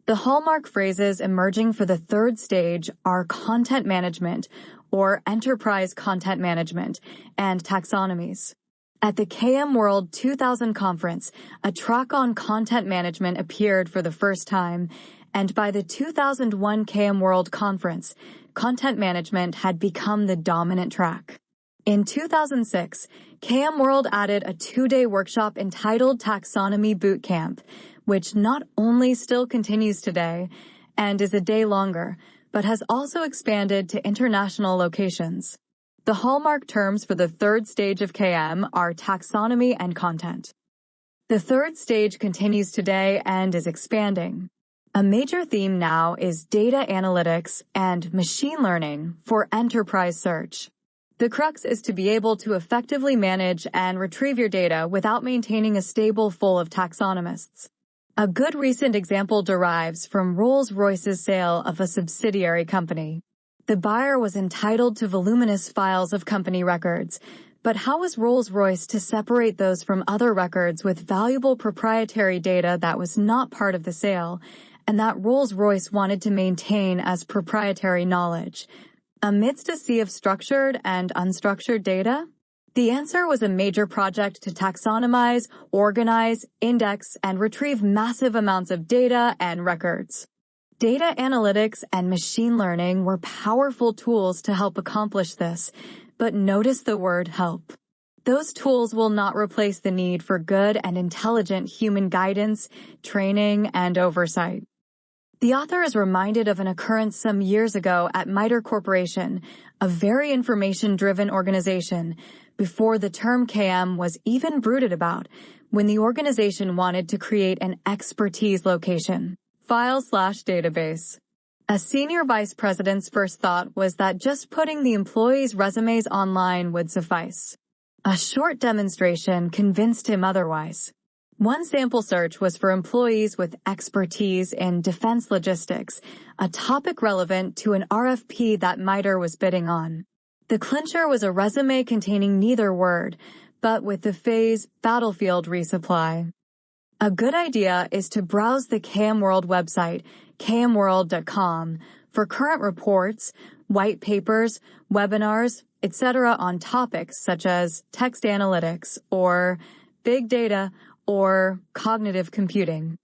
The hallmark phrases emerging for the third stage are content management, or enterprise content management, and taxonomies. At the KM World 2000 conference, a track on content management appeared for the first time, and by the 2001 KM World Conference, content management had become the dominant track. In 2006, KM World added a 2-day workshop entitled Taxonomy Bootcamp, which not only still continues today and is a day longer, but has also expanded to international locations. The hallmark terms for the third stage of KM are taxonomy and content. The third stage continues today and is expanding. A major theme now is data analytics and machine learning for enterprise search. The crux is to be able to effectively manage and retrieve your data without maintaining a stable full of taxonomists. A good recent example derives from Rolls-Royce's sale of a subsidiary company. The buyer was entitled to voluminous files of company records, but how was Rolls-Royce to separate those from other records with valuable proprietary data that was not part of the sale, and that Rolls-Royce wanted to maintain as proprietary knowledge, amidst a sea of structured and unstructured data? The answer was a major project to taxonomize, organize, index, and retrieve massive amounts of data and records. Data analytics and machine learning were powerful tools to help accomplish this, but notice the word help. Those tools will not replace the need for good and intelligent human guidance, training, and oversight. The author is reminded of an occurrence some years ago at MITRE Corporation, a very information-driven organization, before the term KM was even bruited about, when the organization wanted to create an expertise location, file/database. A senior vice president's first thought was that just putting the employees' resumes online would suffice. A short demonstration convinced him otherwise. One sample search was for employees with expertise in defense logistics, a topic relevant to an RFP that MITRE was bidding on. The clincher was a resume containing neither word, but with the phrase battlefield resupply. A good idea is to browse the KM World website, kmworld.com, for current reports, white papers, webinars, etc. on topics such as text analytics or big data or cognitive computing.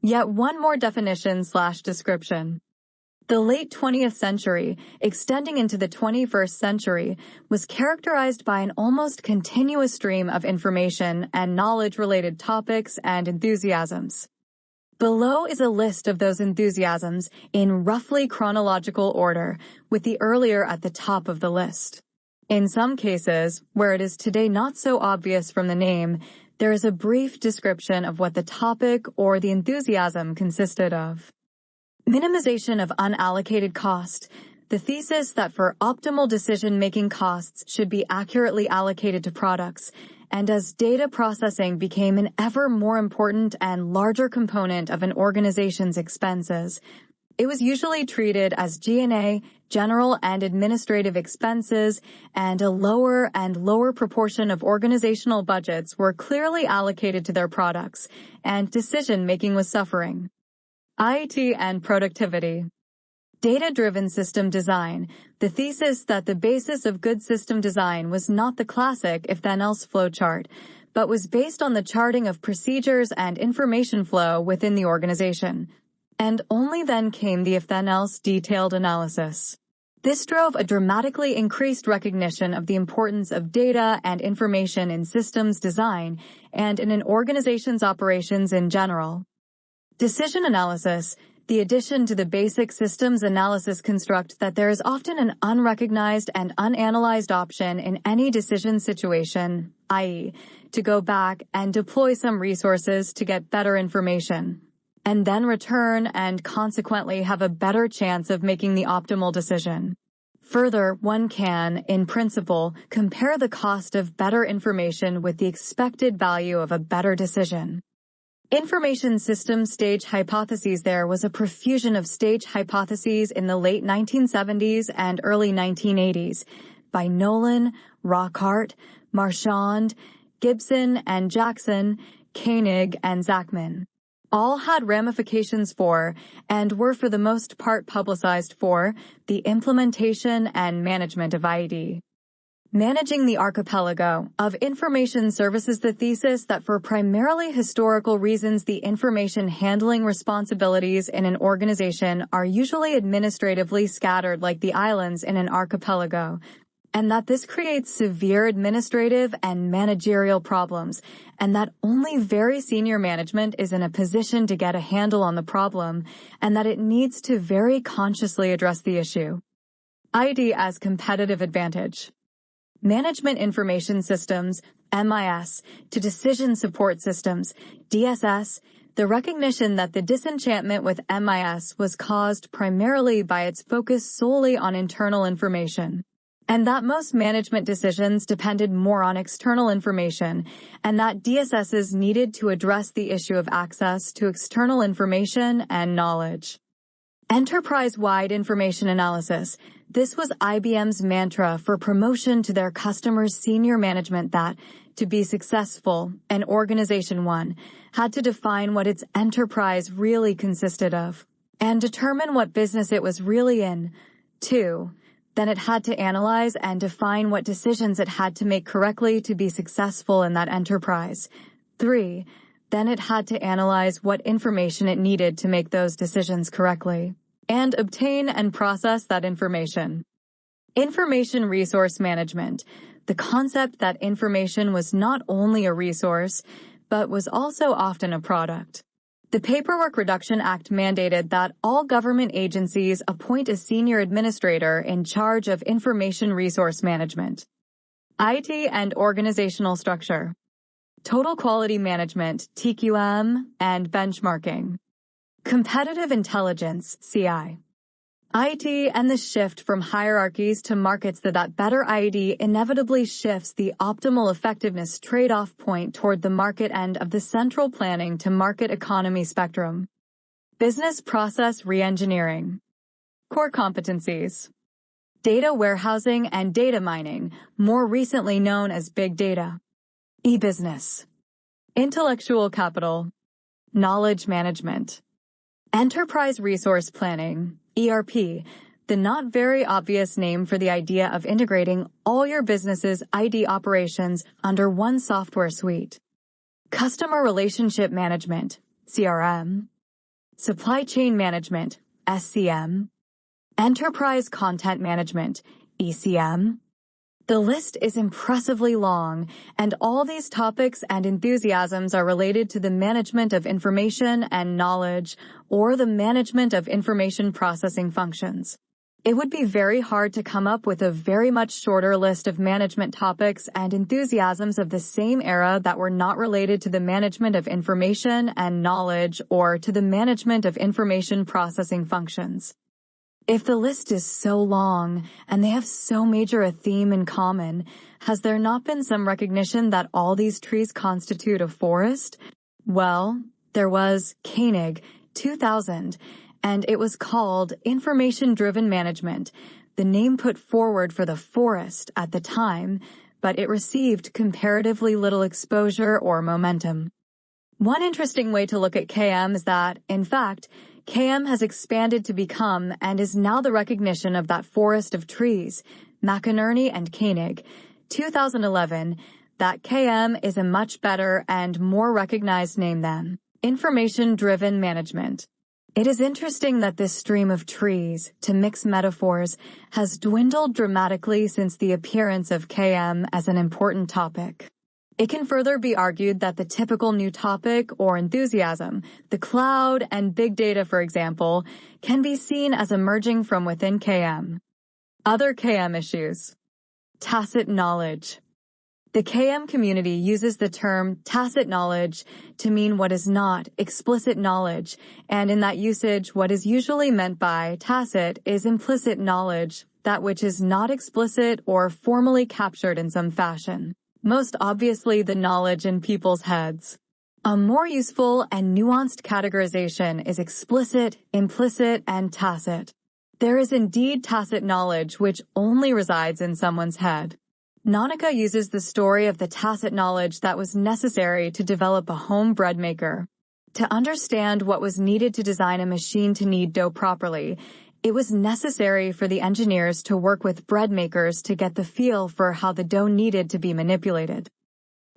Yet one more definition/description. The late 20th century, extending into the 21st century, was characterized by an almost continuous stream of information and knowledge-related topics and enthusiasms. Below is a list of those enthusiasms in roughly chronological order, with the earlier at the top of the list. In some cases, where it is today not so obvious from the name, there is a brief description of what the topic or the enthusiasm consisted of. Minimization of unallocated cost, the thesis that for optimal decision-making costs should be accurately allocated to products, and as data processing became an ever more important and larger component of an organization's expenses, it was usually treated as G&A, general and administrative expenses, and a lower and lower proportion of organizational budgets were clearly allocated to their products, and decision-making was suffering. IT and productivity. Data-driven system design, the thesis that the basis of good system design was not the classic if-then-else flowchart, but was based on the charting of procedures and information flow within the organization. And only then came the if-then-else detailed analysis. This drove a dramatically increased recognition of the importance of data and information in systems design and in an organization's operations in general. Decision analysis, the addition to the basic systems analysis construct that there is often an unrecognized and unanalyzed option in any decision situation, i.e., to go back and deploy some resources to get better information, and then return and consequently have a better chance of making the optimal decision. Further, one can, in principle, compare the cost of better information with the expected value of a better decision. Information systems stage hypotheses. There was a profusion of stage hypotheses in the late 1970s and early 1980s by Nolan, Rockhart, Marchand, Gibson and Jackson, Koenig and Zachman. All had ramifications for, and were for the most part publicized for, the implementation and management of IED. Managing the archipelago of information services the thesis that for primarily historical reasons the information handling responsibilities in an organization are usually administratively scattered like the islands in an archipelago, and that this creates severe administrative and managerial problems, and that only very senior management is in a position to get a handle on the problem, and that it needs to very consciously address the issue. IED as competitive advantage. Management Information Systems, MIS, to Decision Support Systems, DSS, the recognition that the disenchantment with MIS was caused primarily by its focus solely on internal information. and that most management decisions depended more on external information, and that DSSs needed to address the issue of access to external information and knowledge. Enterprise-wide information analysis. This was IBM's mantra for promotion to their customers' senior management that, to be successful, an organization, one, had to define what its enterprise really consisted of, and determine what business it was really in. 2. Then it had to analyze and define what decisions it had to make correctly to be successful in that enterprise. 3. Then it had to analyze what information it needed to make those decisions correctly, and obtain and process that information. Information resource management. The concept that information was not only a resource, but was also often a product. The Paperwork Reduction Act mandated that all government agencies appoint a senior administrator in charge of information resource management. IT and organizational structure. Total quality management, TQM, and benchmarking. Competitive intelligence, CI. IT and the shift from hierarchies to markets that better IT inevitably shifts the optimal effectiveness trade-off point toward the market end of the central planning to market economy spectrum. Business process reengineering. Core competencies. Data warehousing and data mining, more recently known as big data. E-business. Intellectual capital. Knowledge management. Enterprise resource planning, ERP, the not very obvious name for the idea of integrating all your business's IT operations under one software suite. Customer relationship management, CRM. Supply chain management, SCM. Enterprise content management, ECM. The list is impressively long, and all these topics and enthusiasms are related to the management of information and knowledge, or the management of information processing functions. It would be very hard to come up with a very much shorter list of management topics and enthusiasms of the same era that were not related to the management of information and knowledge or to the management of information processing functions. If the list is so long, and they have so major a theme in common, has there not been some recognition that all these trees constitute a forest? Well, there was Koenig, 2000, and it was called Information-Driven Management, the name put forward for the forest at the time, but it received comparatively little exposure or momentum. One interesting way to look at KM is that, in fact, KM has expanded to become and is now the recognition of that forest of trees, McInerney and Koenig, 2011, that KM is a much better and more recognized name than Information-Driven Management. It is interesting that this stream of trees, to mix metaphors, has dwindled dramatically since the appearance of KM as an important topic. It can further be argued that the typical new topic or enthusiasm, the cloud and big data, for example, can be seen as emerging from within KM. Other KM issues. Tacit knowledge. The KM community uses the term tacit knowledge to mean what is not explicit knowledge, and in that usage, what is usually meant by tacit is implicit knowledge, that which is not explicit or formally captured in some fashion. Most obviously the knowledge in people's heads. A more useful and nuanced categorization is explicit, implicit, and tacit. There is indeed tacit knowledge which only resides in someone's head. Nautica uses the story of the tacit knowledge that was necessary to develop a home bread maker. To understand what was needed to design a machine to knead dough properly, it was necessary for the engineers to work with bread makers to get the feel for how the dough needed to be manipulated.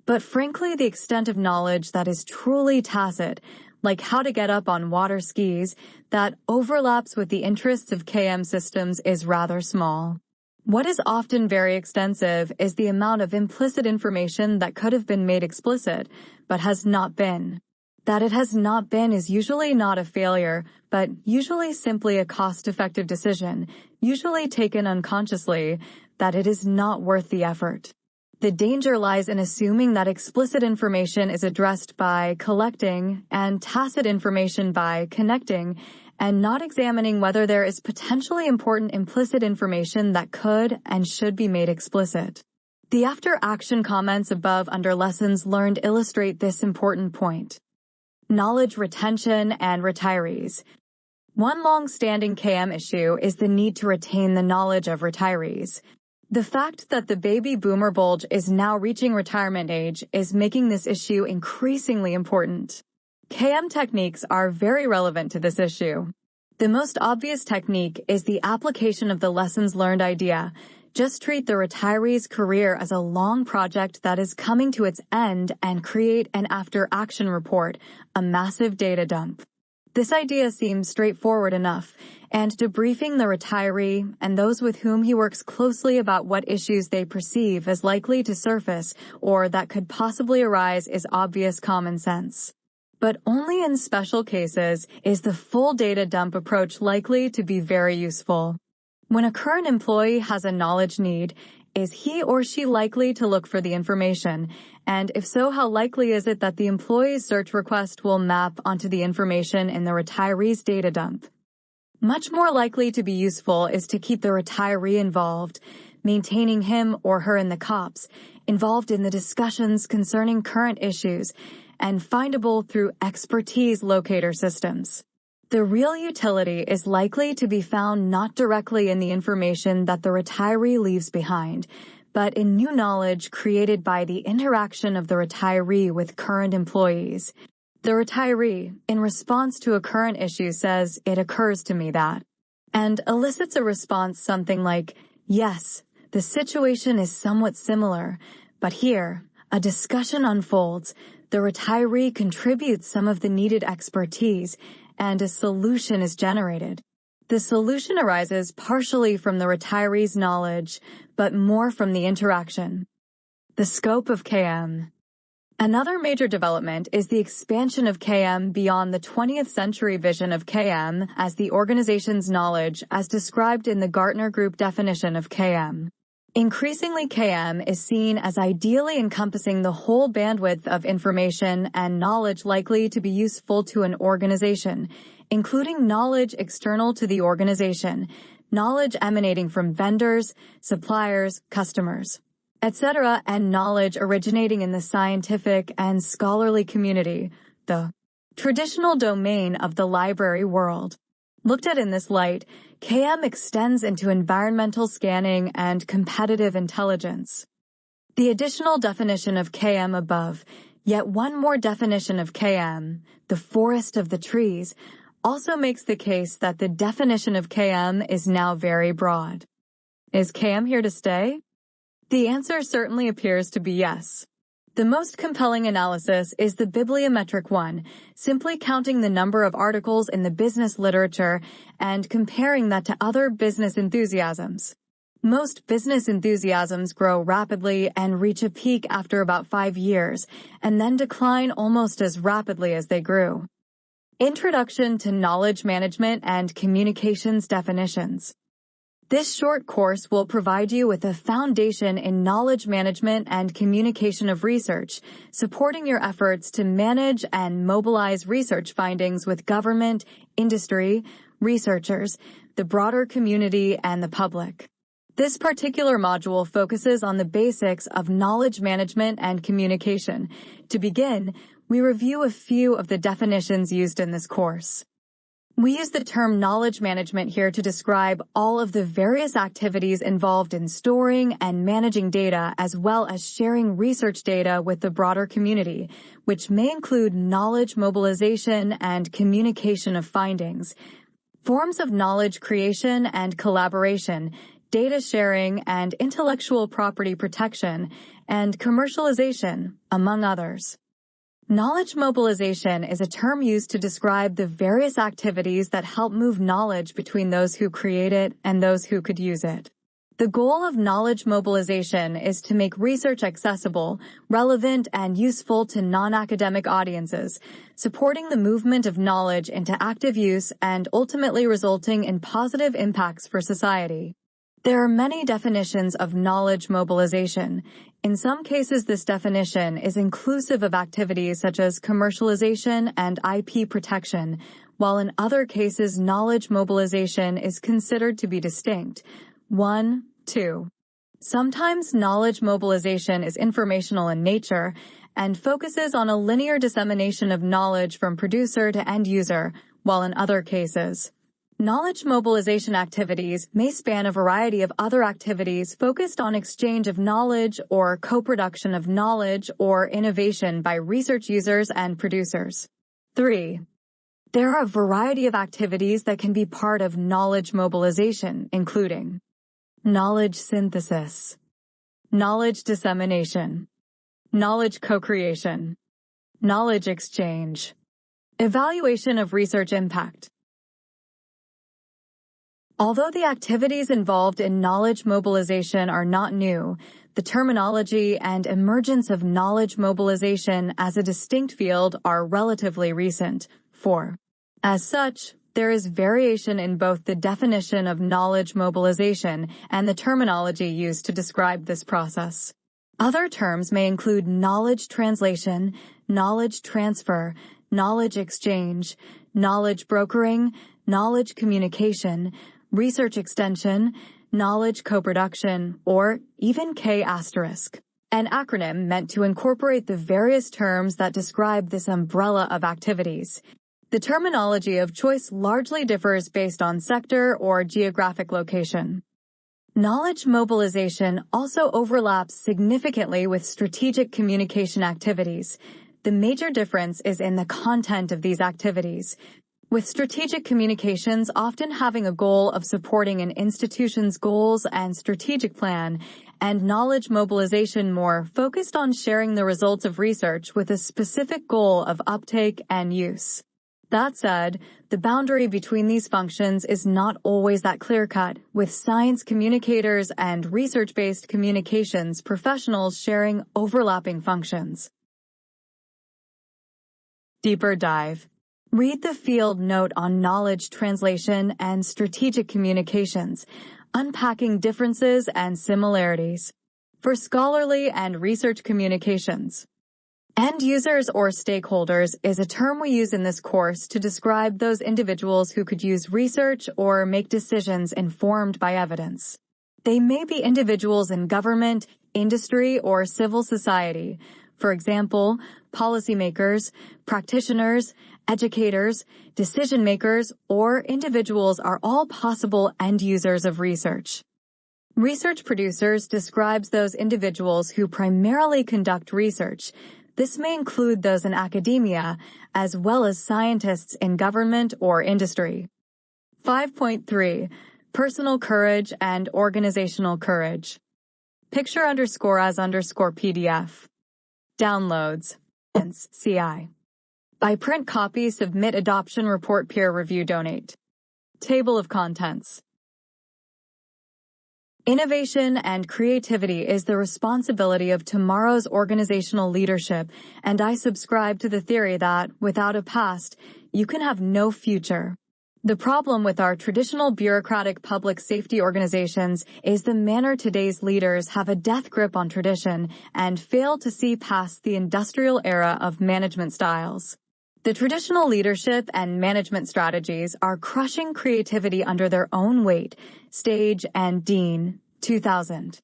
But frankly, the extent of knowledge that is truly tacit, like how to get up on water skis, that overlaps with the interests of KM systems is rather small. What is often very extensive is the amount of implicit information that could have been made explicit, but has not been. That it has not been is usually not a failure, but usually simply a cost-effective decision, usually taken unconsciously, that it is not worth the effort. The danger lies in assuming that explicit information is addressed by collecting and tacit information by connecting, and not examining whether there is potentially important implicit information that could and should be made explicit. The after-action comments above under lessons learned illustrate this important point. Knowledge retention and retirees. One long-standing KM issue is the need to retain the knowledge of retirees. The fact that the baby boomer bulge is now reaching retirement age is making this issue increasingly important. KM techniques are very relevant to this issue. The most obvious technique is the application of the lessons learned idea. Just treat the retiree's career as a long project that is coming to its end and create an after-action report, a massive data dump. This idea seems straightforward enough, and debriefing the retiree and those with whom he works closely about what issues they perceive as likely to surface or that could possibly arise is obvious common sense. But only in special cases is the full data dump approach likely to be very useful. When a current employee has a knowledge need, is he or she likely to look for the information? And if so, how likely is it that the employee's search request will map onto the information in the retiree's data dump? Much more likely to be useful is to keep the retiree involved, maintaining him or her in the COPS, involved in the discussions concerning current issues, and findable through expertise locator systems. The real utility is likely to be found not directly in the information that the retiree leaves behind, but in new knowledge created by the interaction of the retiree with current employees. The retiree, in response to a current issue, says, "It occurs to me that," and elicits a response something like, "Yes, the situation is somewhat similar, but here, a discussion unfolds, the retiree contributes some of the needed expertise, and a solution is generated." The solution arises partially from the retiree's knowledge, but more from the interaction. The scope of KM. Another major development is the expansion of KM beyond the 20th century vision of KM as the organization's knowledge as described in the Gartner Group definition of KM. Increasingly, KM is seen as ideally encompassing the whole bandwidth of information and knowledge likely to be useful to an organization, including knowledge external to the organization, knowledge emanating from vendors, suppliers, customers, etc., and knowledge originating in the scientific and scholarly community, the traditional domain of the library world. Looked at in this light, KM extends into environmental scanning and competitive intelligence. The additional definition of KM above, yet one more definition of KM, the forest of the trees, also makes the case that the definition of KM is now very broad. Is KM here to stay? The answer certainly appears to be yes. The most compelling analysis is the bibliometric one, simply counting the number of articles in the business literature and comparing that to other business enthusiasms. Most business enthusiasms grow rapidly and reach a peak after about 5 years, and then decline almost as rapidly as they grew. Introduction to Knowledge Management and Communications Definitions. This short course will provide you with a foundation in knowledge management and communication of research, supporting your efforts to manage and mobilize research findings with government, industry, researchers, the broader community, and the public. This particular module focuses on the basics of knowledge management and communication. To begin, we review a few of the definitions used in this course. We use the term knowledge management here to describe all of the various activities involved in storing and managing data, as well as sharing research data with the broader community, which may include knowledge mobilization and communication of findings, forms of knowledge creation and collaboration, data sharing and intellectual property protection, and commercialization, among others. Knowledge mobilization is a term used to describe the various activities that help move knowledge between those who create it and those who could use it. The goal of knowledge mobilization is to make research accessible, relevant, and useful to non-academic audiences, supporting the movement of knowledge into active use and ultimately resulting in positive impacts for society. There are many definitions of knowledge mobilization. In some cases, this definition is inclusive of activities such as commercialization and IP protection, while in other cases knowledge mobilization is considered to be distinct. 1, 2. Sometimes knowledge mobilization is informational in nature and focuses on a linear dissemination of knowledge from producer to end user, while in other cases, knowledge mobilization activities may span a variety of other activities focused on exchange of knowledge or co-production of knowledge or innovation by research users and producers. 3. There are a variety of activities that can be part of knowledge mobilization, including knowledge synthesis, knowledge dissemination, knowledge co-creation, knowledge exchange, evaluation of research impact. Although the activities involved in knowledge mobilization are not new, the terminology and emergence of knowledge mobilization as a distinct field are relatively recent. 4. As such, there is variation in both the definition of knowledge mobilization and the terminology used to describe this process. Other terms may include knowledge translation, knowledge transfer, knowledge exchange, knowledge brokering, knowledge communication, research extension, knowledge co-production, or even K*, an acronym meant to incorporate the various terms that describe this umbrella of activities. The terminology of choice largely differs based on sector or geographic location. Knowledge mobilization also overlaps significantly with strategic communication activities. The major difference is in the content of these activities, with strategic communications often having a goal of supporting an institution's goals and strategic plan, and knowledge mobilization more focused on sharing the results of research with a specific goal of uptake and use. That said, the boundary between these functions is not always that clear-cut, with science communicators and research-based communications professionals sharing overlapping functions. Deeper dive. Read the field note on knowledge translation and strategic communications, unpacking differences and similarities. For scholarly and research communications, end users or stakeholders is a term we use in this course to describe those individuals who could use research or make decisions informed by evidence. They may be individuals in government, industry, or civil society. For example, policymakers, practitioners, educators, decision makers, or individuals are all possible end users of research. Research producers describes those individuals who primarily conduct research. This may include those in academia, as well as scientists in government or industry. 5.3. Personal courage and organizational courage. Picture_as_PDF. Downloads. CI. By print copy, submit adoption report, peer review, donate. Table of contents. Innovation and creativity is the responsibility of tomorrow's organizational leadership, and I subscribe to the theory that, without a past, you can have no future. The problem with our traditional bureaucratic public safety organizations is the manner today's leaders have a death grip on tradition and fail to see past the industrial era of management styles. The traditional leadership and management strategies are crushing creativity under their own weight. Stage and Dean, 2000.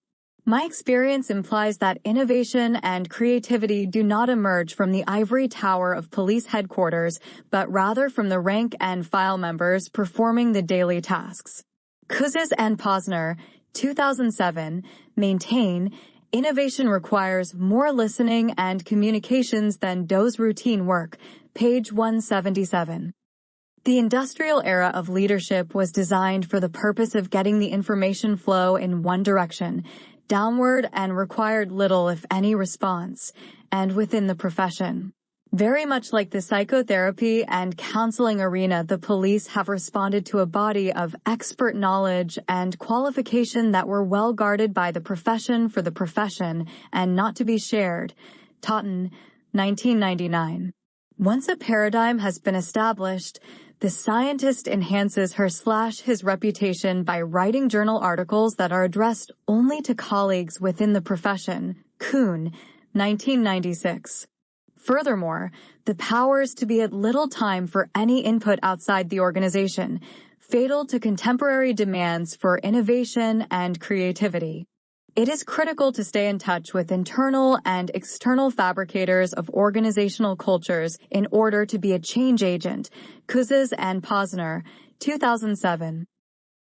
My experience implies that innovation and creativity do not emerge from the ivory tower of police headquarters, but rather from the rank and file members performing the daily tasks. Kuzis and Posner, 2007, maintain innovation requires more listening and communications than does routine work, page 177. The industrial era of leadership was designed for the purpose of getting the information flow in one direction, downward, and required little, if any, response, and within the profession. Very much like the psychotherapy and counseling arena, the police have responded to a body of expert knowledge and qualification that were well guarded by the profession for the profession and not to be shared. Totten, 1999. Once a paradigm has been established, the scientist enhances her/his reputation by writing journal articles that are addressed only to colleagues within the profession. Kuhn, 1996. Furthermore, the powers to be at little time for any input outside the organization, fatal to contemporary demands for innovation and creativity. It is critical to stay in touch with internal and external fabricators of organizational cultures in order to be a change agent. Kouzes and Posner, 2007.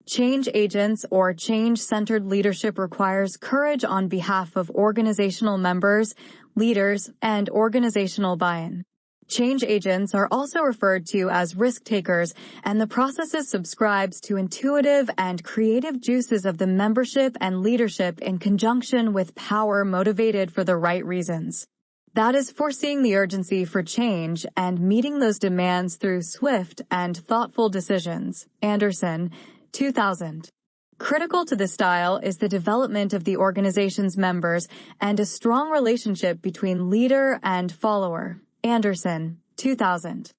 Change agents or change-centered leadership requires courage on behalf of organizational members, leaders, and organizational buy-in. Change agents are also referred to as risk takers, and the process subscribes to intuitive and creative juices of the membership and leadership in conjunction with power motivated for the right reasons. That is foreseeing the urgency for change and meeting those demands through swift and thoughtful decisions. Anderson, 2000. Critical to this style is the development of the organization's members and a strong relationship between leader and follower. Anderson, 2000.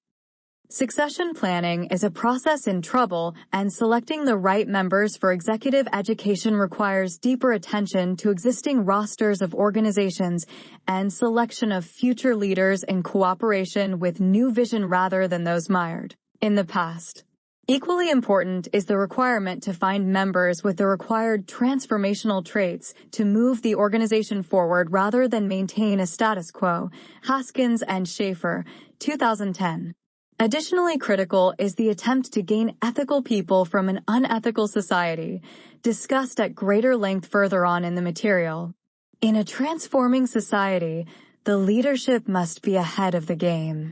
Succession planning is a process in trouble, and selecting the right members for executive education requires deeper attention to existing rosters of organizations and selection of future leaders in cooperation with new vision rather than those mired in the past. Equally important is the requirement to find members with the required transformational traits to move the organization forward rather than maintain a status quo. Haskins and Schaefer, 2010. Additionally critical is the attempt to gain ethical people from an unethical society, discussed at greater length further on in the material. In a transforming society, the leadership must be ahead of the game.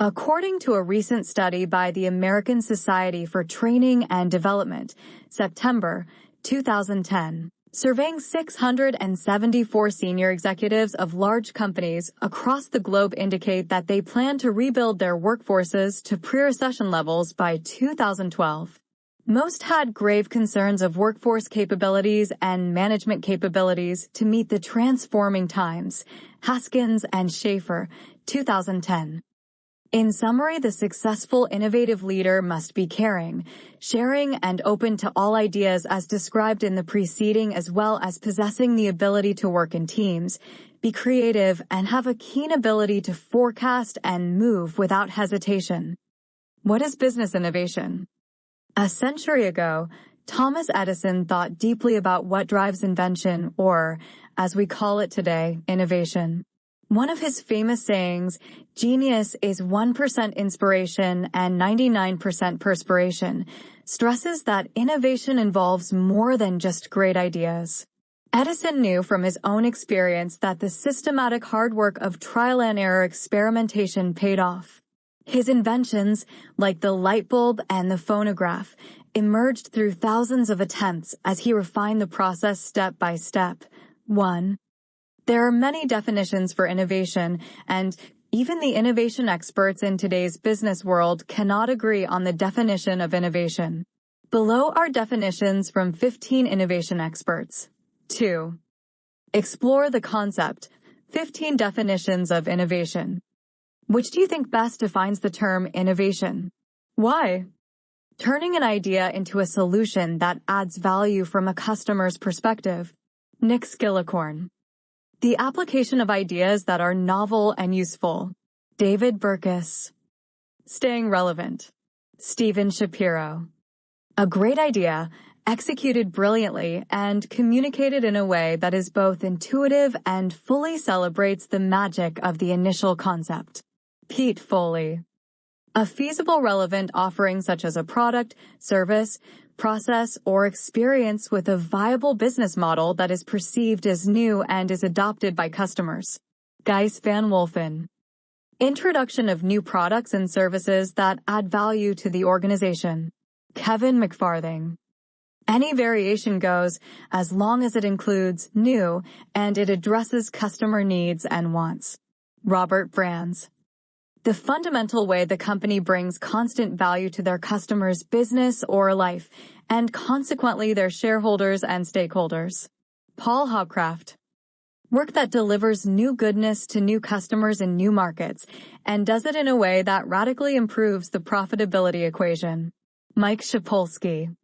According to a recent study by the American Society for Training and Development, September 2010, surveying 674 senior executives of large companies across the globe indicate that they plan to rebuild their workforces to pre-recession levels by 2012. Most had grave concerns of workforce capabilities and management capabilities to meet the transforming times. Haskins and Schaefer, 2010. In summary, the successful innovative leader must be caring, sharing, and open to all ideas as described in the preceding, as well as possessing the ability to work in teams, be creative, and have a keen ability to forecast and move without hesitation. What is business innovation? A century ago, Thomas Edison thought deeply about what drives invention, or, as we call it today, innovation. One of his famous sayings, "Genius is 1% inspiration and 99% perspiration," stresses that innovation involves more than just great ideas. Edison knew from his own experience that the systematic hard work of trial and error experimentation paid off. His inventions, like the light bulb and the phonograph, emerged through thousands of attempts as he refined the process step by step. 1. There are many definitions for innovation, and even the innovation experts in today's business world cannot agree on the definition of innovation. Below are definitions from 15 innovation experts. 2. Explore the concept. 15 definitions of innovation. Which do you think best defines the term innovation? Why? Turning an idea into a solution that adds value from a customer's perspective. Nick Skillicorn. The application of ideas that are novel and useful. David Burkus. Staying relevant. Stephen Shapiro. A great idea, executed brilliantly and communicated in a way that is both intuitive and fully celebrates the magic of the initial concept. Pete Foley. A feasible relevant offering such as a product, service, process, or experience with a viable business model that is perceived as new and is adopted by customers. Gijs van Wolfen. Introduction of new products and services that add value to the organization. Kevin McFarthing. Any variation goes as long as it includes new and it addresses customer needs and wants. Robert Brands. The fundamental way the company brings constant value to their customers' business or life, and consequently their shareholders and stakeholders. Paul Hobcraft. Work that delivers new goodness to new customers in new markets, and does it in a way that radically improves the profitability equation. Mike Shapolsky.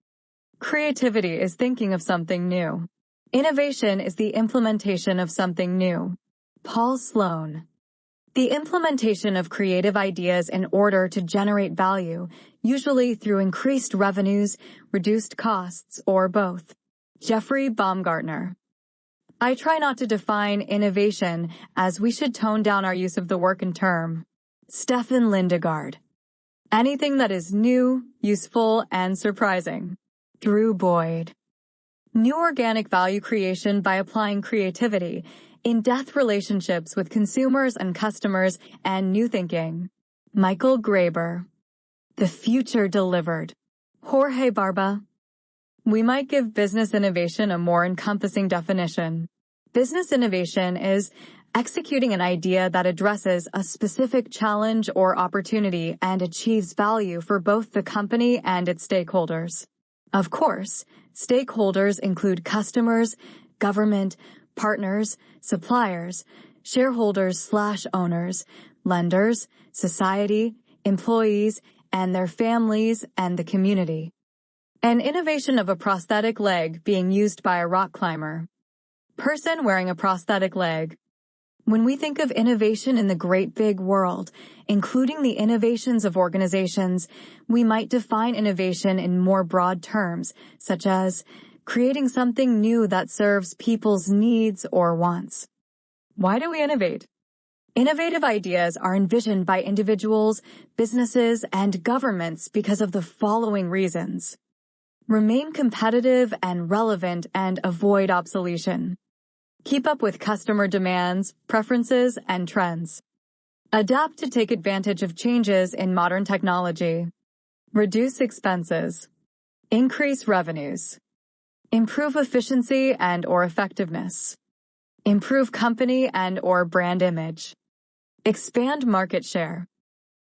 Creativity is thinking of something new. Innovation is the implementation of something new. Paul Sloan. The implementation of creative ideas in order to generate value, usually through increased revenues, reduced costs, or both. Jeffrey Baumgartner. I try not to define innovation as we should tone down our use of the working term. Stefan Lindegard. Anything that is new, useful, and surprising. Drew Boyd. New organic value creation by applying creativity, in-depth relationships with consumers and customers, and new thinking. Michael Graeber. The future delivered. Jorge Barba. We might give business innovation a more encompassing definition. Business innovation is executing an idea that addresses a specific challenge or opportunity and achieves value for both the company and its stakeholders. Of course, stakeholders include customers, government, partners, suppliers, shareholders/owners, lenders, society, employees, and their families, and the community. An innovation of a prosthetic leg being used by a rock climber. Person wearing a prosthetic leg. When we think of innovation in the great big world, including the innovations of organizations, we might define innovation in more broad terms, such as creating something new that serves people's needs or wants. Why do we innovate? Innovative ideas are envisioned by individuals, businesses, and governments because of the following reasons. Remain competitive and relevant and avoid obsolescence. Keep up with customer demands, preferences, and trends. Adapt to take advantage of changes in modern technology. Reduce expenses. Increase revenues. Improve efficiency and/or effectiveness. Improve company and/or brand image. Expand market share.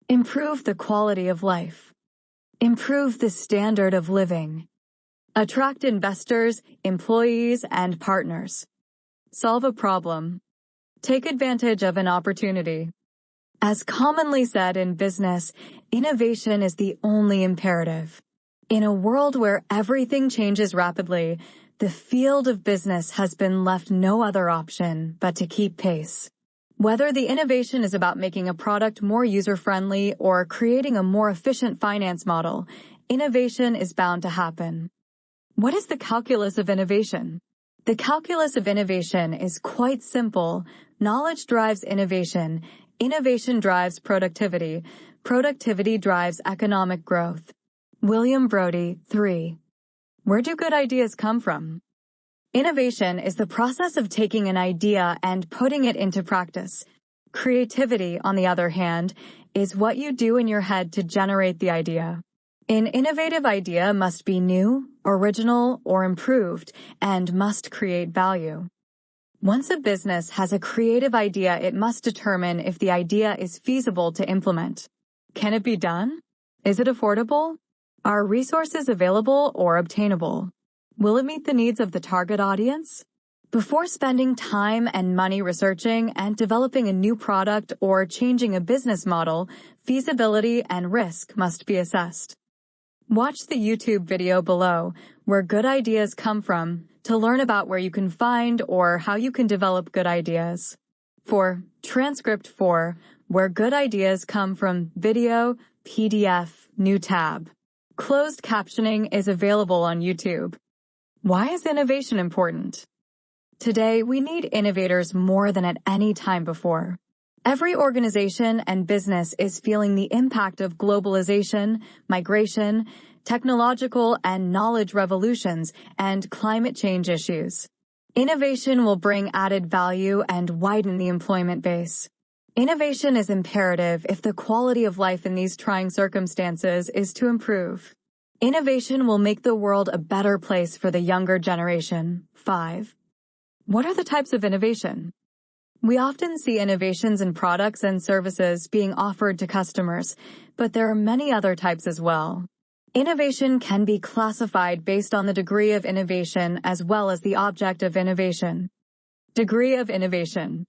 Improve the quality of life. Improve the standard of living. Attract investors, employees, and partners. Solve a problem. Take advantage of an opportunity. As commonly said in business, innovation is the only imperative. In a world where everything changes rapidly, the field of business has been left no other option but to keep pace. Whether the innovation is about making a product more user-friendly or creating a more efficient finance model, innovation is bound to happen. What is the calculus of innovation? The calculus of innovation is quite simple. Knowledge drives innovation. Innovation drives productivity. Productivity drives economic growth. William Brody, 3. Where do good ideas come from? Innovation is the process of taking an idea and putting it into practice. Creativity, on the other hand, is what you do in your head to generate the idea. An innovative idea must be new, original, or improved, and must create value. Once a business has a creative idea, it must determine if the idea is feasible to implement. Can it be done? Is it affordable? Are resources available or obtainable? Will it meet the needs of the target audience? Before spending time and money researching and developing a new product or changing a business model, feasibility and risk must be assessed. Watch the YouTube video below, Where Good Ideas Come From, to learn about where you can find or how you can develop good ideas. For transcript 4, Where Good Ideas Come From video, PDF, new tab. Closed captioning is available on YouTube. Why is innovation important? Today, we need innovators more than at any time before. Every organization and business is feeling the impact of globalization, migration, technological and knowledge revolutions, and climate change issues. Innovation will bring added value and widen the employment base. Innovation is imperative if the quality of life in these trying circumstances is to improve. Innovation will make the world a better place for the younger generation. 5. What are the types of innovation? We often see innovations in products and services being offered to customers, but there are many other types as well. Innovation can be classified based on the degree of innovation as well as the object of innovation. Degree of innovation.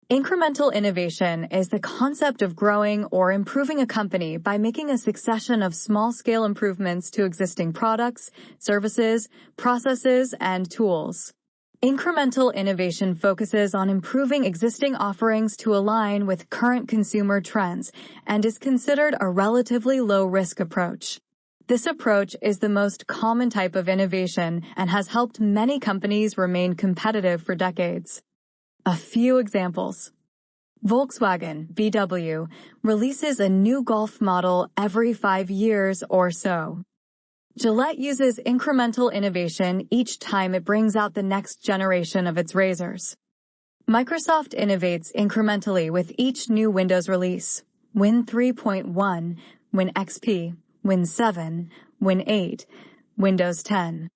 Incremental innovation is the concept of growing or improving a company by making a succession of small-scale improvements to existing products, services, processes, and tools. Incremental innovation focuses on improving existing offerings to align with current consumer trends and is considered a relatively low-risk approach. This approach is the most common type of innovation and has helped many companies remain competitive for decades. A few examples. Volkswagen, VW, releases a new Golf model every 5 years or so. Gillette uses incremental innovation each time it brings out the next generation of its razors. Microsoft innovates incrementally with each new Windows release. Win 3.1, Win XP, Win 7, Win 8, Windows 10.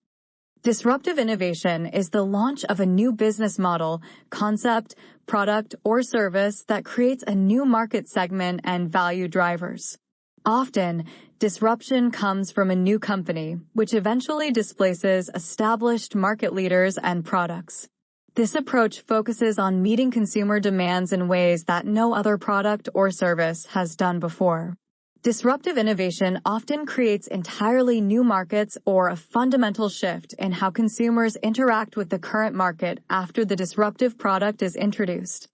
Disruptive innovation is the launch of a new business model, concept, product, or service that creates a new market segment and value drivers. Often, disruption comes from a new company, which eventually displaces established market leaders and products. This approach focuses on meeting consumer demands in ways that no other product or service has done before. Disruptive innovation often creates entirely new markets or a fundamental shift in how consumers interact with the current market after the disruptive product is introduced.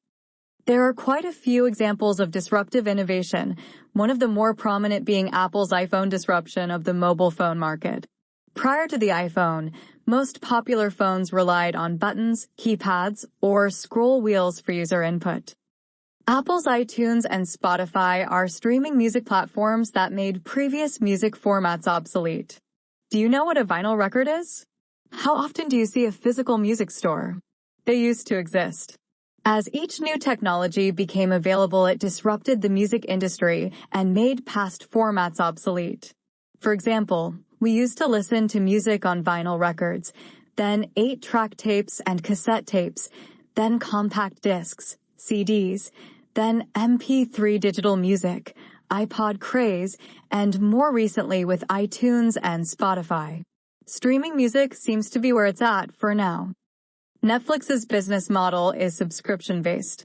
There are quite a few examples of disruptive innovation, one of the more prominent being Apple's iPhone disruption of the mobile phone market. Prior to the iPhone, most popular phones relied on buttons, keypads, or scroll wheels for user input. Apple's iTunes and Spotify are streaming music platforms that made previous music formats obsolete. Do you know what a vinyl record is? How often do you see a physical music store? They used to exist. As each new technology became available, it disrupted the music industry and made past formats obsolete. For example, we used to listen to music on vinyl records, then 8-track tapes and cassette tapes, then compact discs, CDs, then MP3 digital music, iPod craze, and more recently with iTunes and Spotify. Streaming music seems to be where it's at for now. Netflix's business model is subscription-based.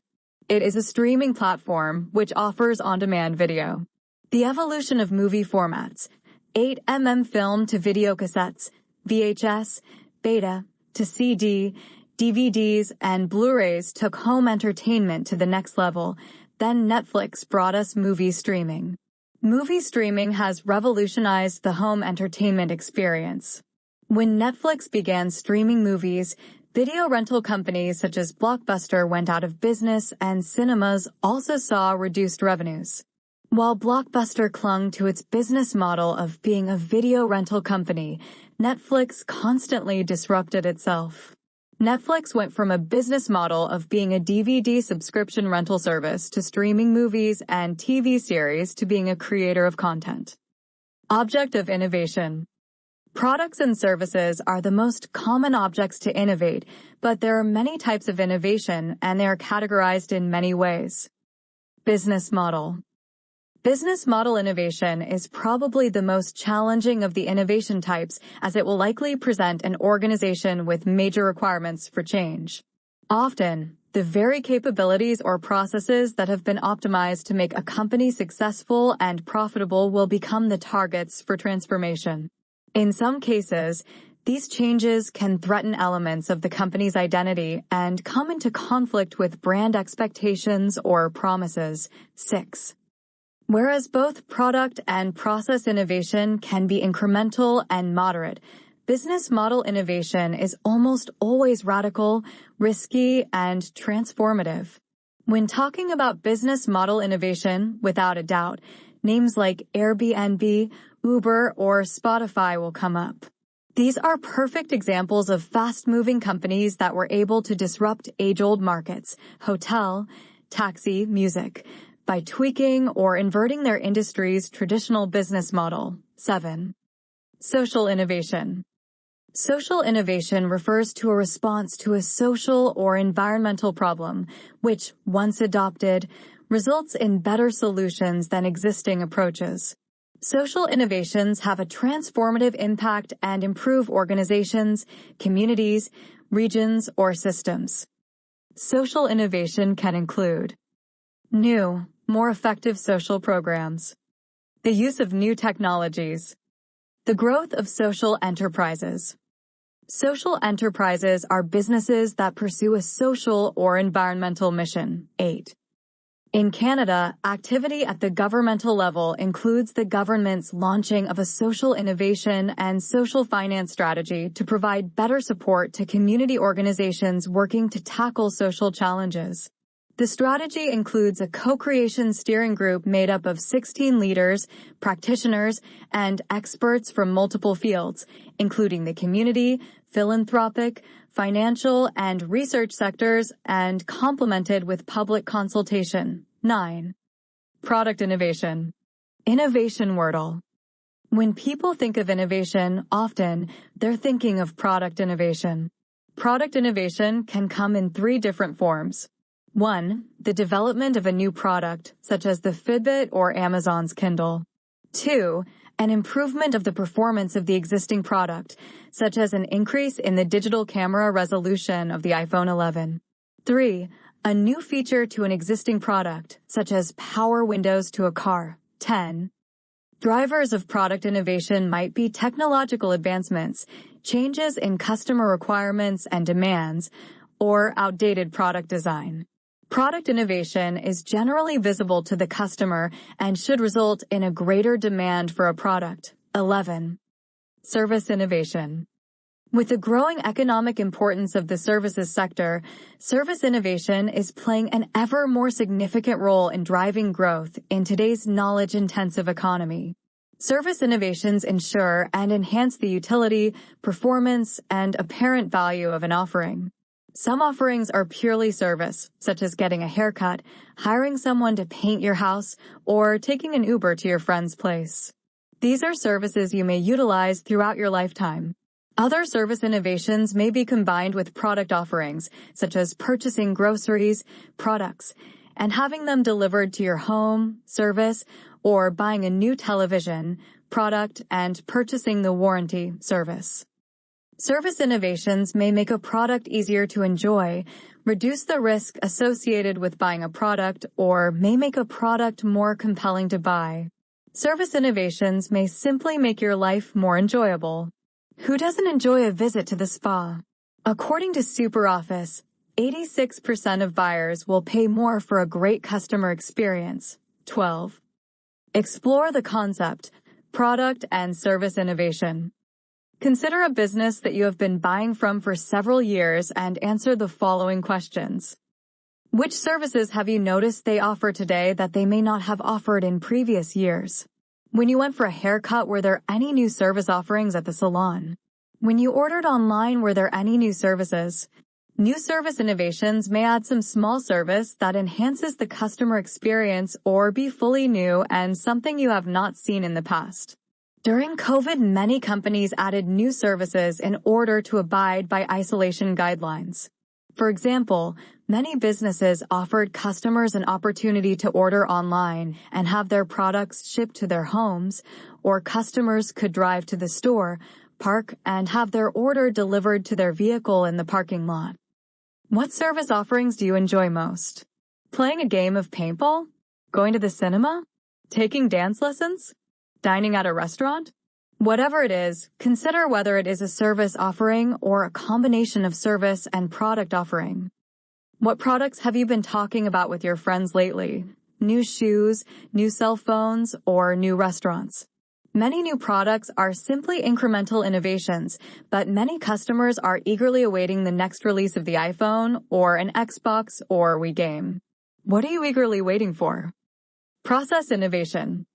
It is a streaming platform which offers on-demand video. The evolution of movie formats, 8mm film to video cassettes, VHS, beta, to CD, DVDs, and Blu-rays took home entertainment to the next level. Then Netflix brought us movie streaming. Movie streaming has revolutionized the home entertainment experience. When Netflix began streaming movies, video rental companies such as Blockbuster went out of business and cinemas also saw reduced revenues. While Blockbuster clung to its business model of being a video rental company, Netflix constantly disrupted itself. Netflix went from a business model of being a DVD subscription rental service to streaming movies and TV series to being a creator of content. Object of innovation. Products and services are the most common objects to innovate, but there are many types of innovation and they are categorized in many ways. Business model. Business model innovation is probably the most challenging of the innovation types as it will likely present an organization with major requirements for change. Often, the very capabilities or processes that have been optimized to make a company successful and profitable will become the targets for transformation. In some cases, these changes can threaten elements of the company's identity and come into conflict with brand expectations or promises. 6. Whereas both product and process innovation can be incremental and moderate, business model innovation is almost always radical, risky, and transformative. When talking about business model innovation, without a doubt, names like Airbnb, Uber, or Spotify will come up. These are perfect examples of fast-moving companies that were able to disrupt age-old markets, hotel, taxi, music, by tweaking or inverting their industry's traditional business model. 7. Social innovation. Social innovation refers to a response to a social or environmental problem, which, once adopted, results in better solutions than existing approaches. Social innovations have a transformative impact and improve organizations, communities, regions, or systems. Social innovation can include new, more effective social programs, the use of new technologies, the growth of social enterprises, Social enterprises are businesses that pursue a social or environmental mission. 8. In Canada, activity at the governmental level includes the government's launching of a social innovation and social finance strategy to provide better support to community organizations working to tackle social challenges. The strategy includes a co-creation steering group made up of 16 leaders, practitioners, and experts from multiple fields, including the community, philanthropic, financial, and research sectors, and complemented with public consultation. 9. Product innovation. Innovation wordle. When people think of innovation, often they're thinking of product innovation. Product innovation can come in 3 different forms. 1. The development of a new product, such as the Fitbit or Amazon's Kindle. 2. An improvement of the performance of the existing product, such as an increase in the digital camera resolution of the iPhone 11. 3. A new feature to an existing product, such as power windows to a car. 10. Drivers of product innovation might be technological advancements, changes in customer requirements and demands, or outdated product design. Product innovation is generally visible to the customer and should result in a greater demand for a product. 11. Service innovation. With the growing economic importance of the services sector, service innovation is playing an ever more significant role in driving growth in today's knowledge-intensive economy. Service innovations ensure and enhance the utility, performance, and apparent value of an offering. Some offerings are purely service, such as getting a haircut, hiring someone to paint your house, or taking an Uber to your friend's place. These are services you may utilize throughout your lifetime. Other service innovations may be combined with product offerings, such as purchasing groceries, products, and having them delivered to your home, service, or buying a new television, product, and purchasing the warranty service. Service innovations may make a product easier to enjoy, reduce the risk associated with buying a product, or may make a product more compelling to buy. Service innovations may simply make your life more enjoyable. Who doesn't enjoy a visit to the spa? According to SuperOffice, 86% of buyers will pay more for a great customer experience. 12. Explore the concept, product, and service innovation. Consider a business that you have been buying from for several years and answer the following questions. Which services have you noticed they offer today that they may not have offered in previous years? When you went for a haircut, were there any new service offerings at the salon? When you ordered online, were there any new services? New service innovations may add some small service that enhances the customer experience or be fully new and something you have not seen in the past. During COVID, many companies added new services in order to abide by isolation guidelines. For example, many businesses offered customers an opportunity to order online and have their products shipped to their homes, or customers could drive to the store, park, and have their order delivered to their vehicle in the parking lot. What service offerings do you enjoy most? Playing a game of paintball? Going to the cinema? Taking dance lessons? Dining at a restaurant? Whatever it is, consider whether it is a service offering or a combination of service and product offering. What products have you been talking about with your friends lately? New shoes, new cell phones, or new restaurants? Many new products are simply incremental innovations, but many customers are eagerly awaiting the next release of the iPhone or an Xbox or Wii game. What are you eagerly waiting for? Process innovation.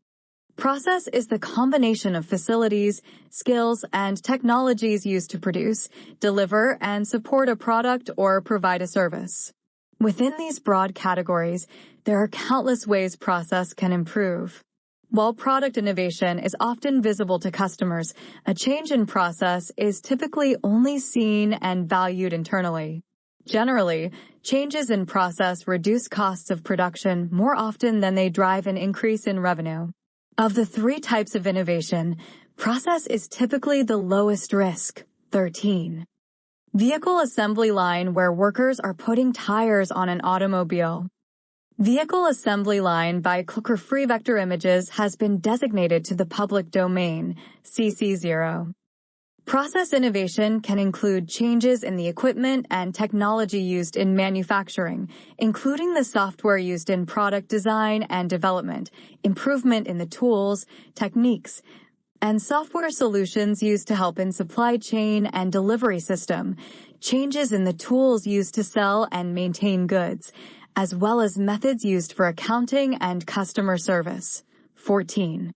Process is the combination of facilities, skills, and technologies used to produce, deliver, and support a product or provide a service. Within these broad categories, there are countless ways process can improve. While product innovation is often visible to customers, a change in process is typically only seen and valued internally. Generally, changes in process reduce costs of production more often than they drive an increase in revenue. Of the 3 types of innovation, process is typically the lowest risk. 13. Vehicle assembly line, where workers are putting tires on an automobile. Vehicle assembly line by Clicker Free Vector Images has been designated to the public domain, CC0. Process innovation can include changes in the equipment and technology used in manufacturing, including the software used in product design and development, improvement in the tools, techniques, and software solutions used to help in supply chain and delivery system, changes in the tools used to sell and maintain goods, as well as methods used for accounting and customer service. 14.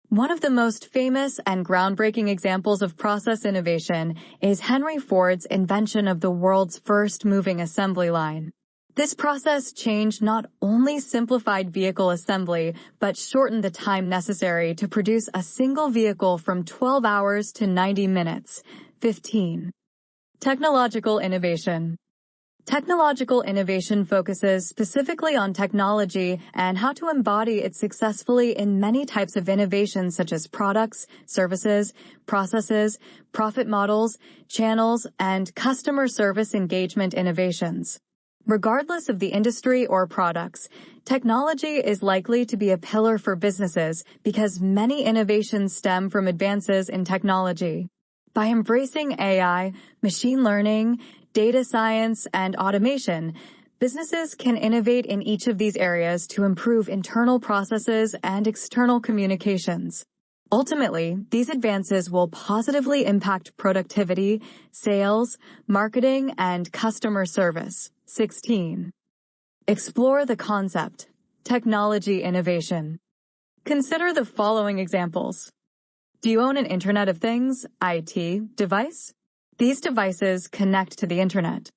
One of the most famous and groundbreaking examples of process innovation is Henry Ford's invention of the world's first moving assembly line. This process change not only simplified vehicle assembly, but shortened the time necessary to produce a single vehicle from 12 hours to 90 minutes. 15. Technological innovation. Technological innovation focuses specifically on technology and how to embody it successfully in many types of innovations such as products, services, processes, profit models, channels, and customer service engagement innovations. Regardless of the industry or products, technology is likely to be a pillar for businesses because many innovations stem from advances in technology. By embracing AI, machine learning, data science, and automation, businesses can innovate in each of these areas to improve internal processes and external communications. Ultimately, these advances will positively impact productivity, sales, marketing, and customer service. 16. Explore the concept. Technology innovation. Consider the following examples. Do you own an Internet of Things, IT, device? These devices connect to the Internet.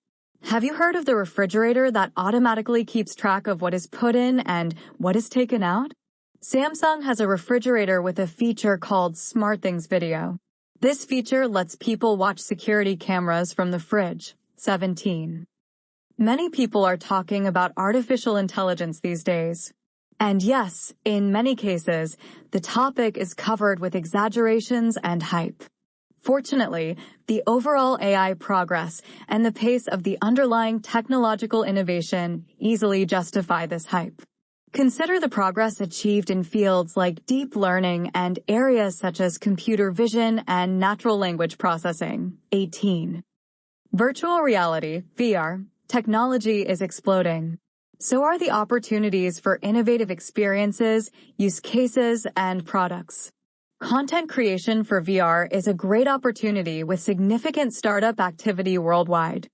Have you heard of the refrigerator that automatically keeps track of what is put in and what is taken out? Samsung has a refrigerator with a feature called SmartThings Video. This feature lets people watch security cameras from the fridge. 17. Many people are talking about artificial intelligence these days. And yes, in many cases, the topic is covered with exaggerations and hype. Fortunately, the overall AI progress and the pace of the underlying technological innovation easily justify this hype. Consider the progress achieved in fields like deep learning and areas such as computer vision and natural language processing. 18. Virtual reality, VR, technology is exploding. So are the opportunities for innovative experiences, use cases, and products. Content creation for VR is a great opportunity with significant startup activity worldwide.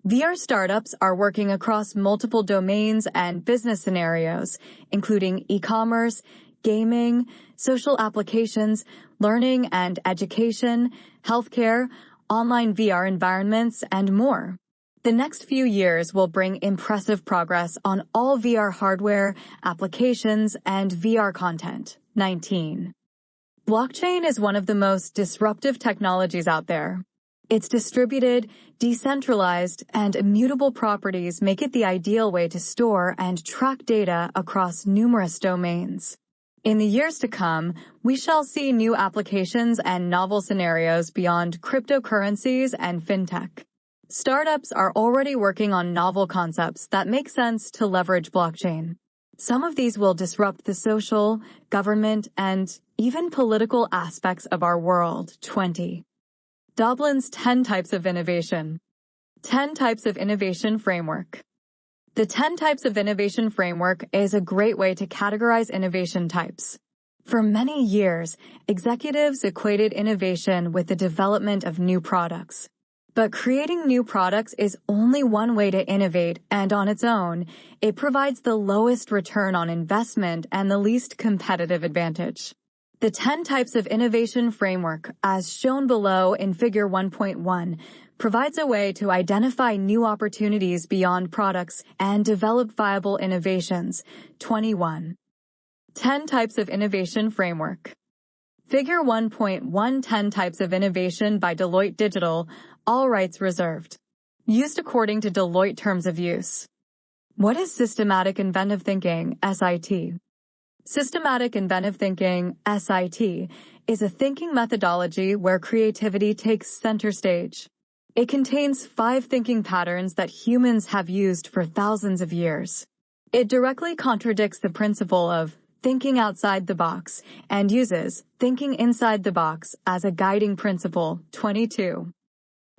VR startups are working across multiple domains and business scenarios, including e-commerce, gaming, social applications, learning and education, healthcare, online VR environments, and more. The next few years will bring impressive progress on all VR hardware, applications, and VR content. 19. Blockchain is one of the most disruptive technologies out there. Its distributed, decentralized, and immutable properties make it the ideal way to store and track data across numerous domains. In the years to come, we shall see new applications and novel scenarios beyond cryptocurrencies and fintech. Startups are already working on novel concepts that make sense to leverage blockchain. Some of these will disrupt the social, government, and even political aspects of our world. 20. Doblin's 10 Types of Innovation. 10 Types of Innovation Framework. The 10 Types of Innovation Framework is a great way to categorize innovation types. For many years, executives equated innovation with the development of new products. But creating new products is only one way to innovate, and on its own, it provides the lowest return on investment and the least competitive advantage. The 10 Types of Innovation Framework, as shown below in Figure 1.1, provides a way to identify new opportunities beyond products and develop viable innovations. 21. 10 Types of Innovation Framework. Figure 1.1 10 Types of Innovation by Deloitte Digital, all rights reserved. Used according to Deloitte Terms of Use. What is Systematic Inventive Thinking, SIT? Systematic Inventive Thinking, SIT, is a thinking methodology where creativity takes center stage. It contains 5 thinking patterns that humans have used for thousands of years. It directly contradicts the principle of thinking outside the box, and uses thinking inside the box as a guiding principle. 22.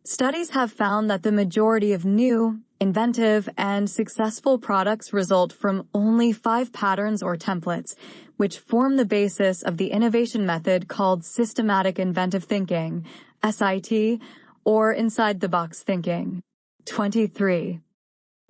Studies have found that the majority of new, inventive, and successful products result from only 5 patterns or templates, which form the basis of the innovation method called systematic inventive thinking, SIT, or inside-the-box thinking. 23.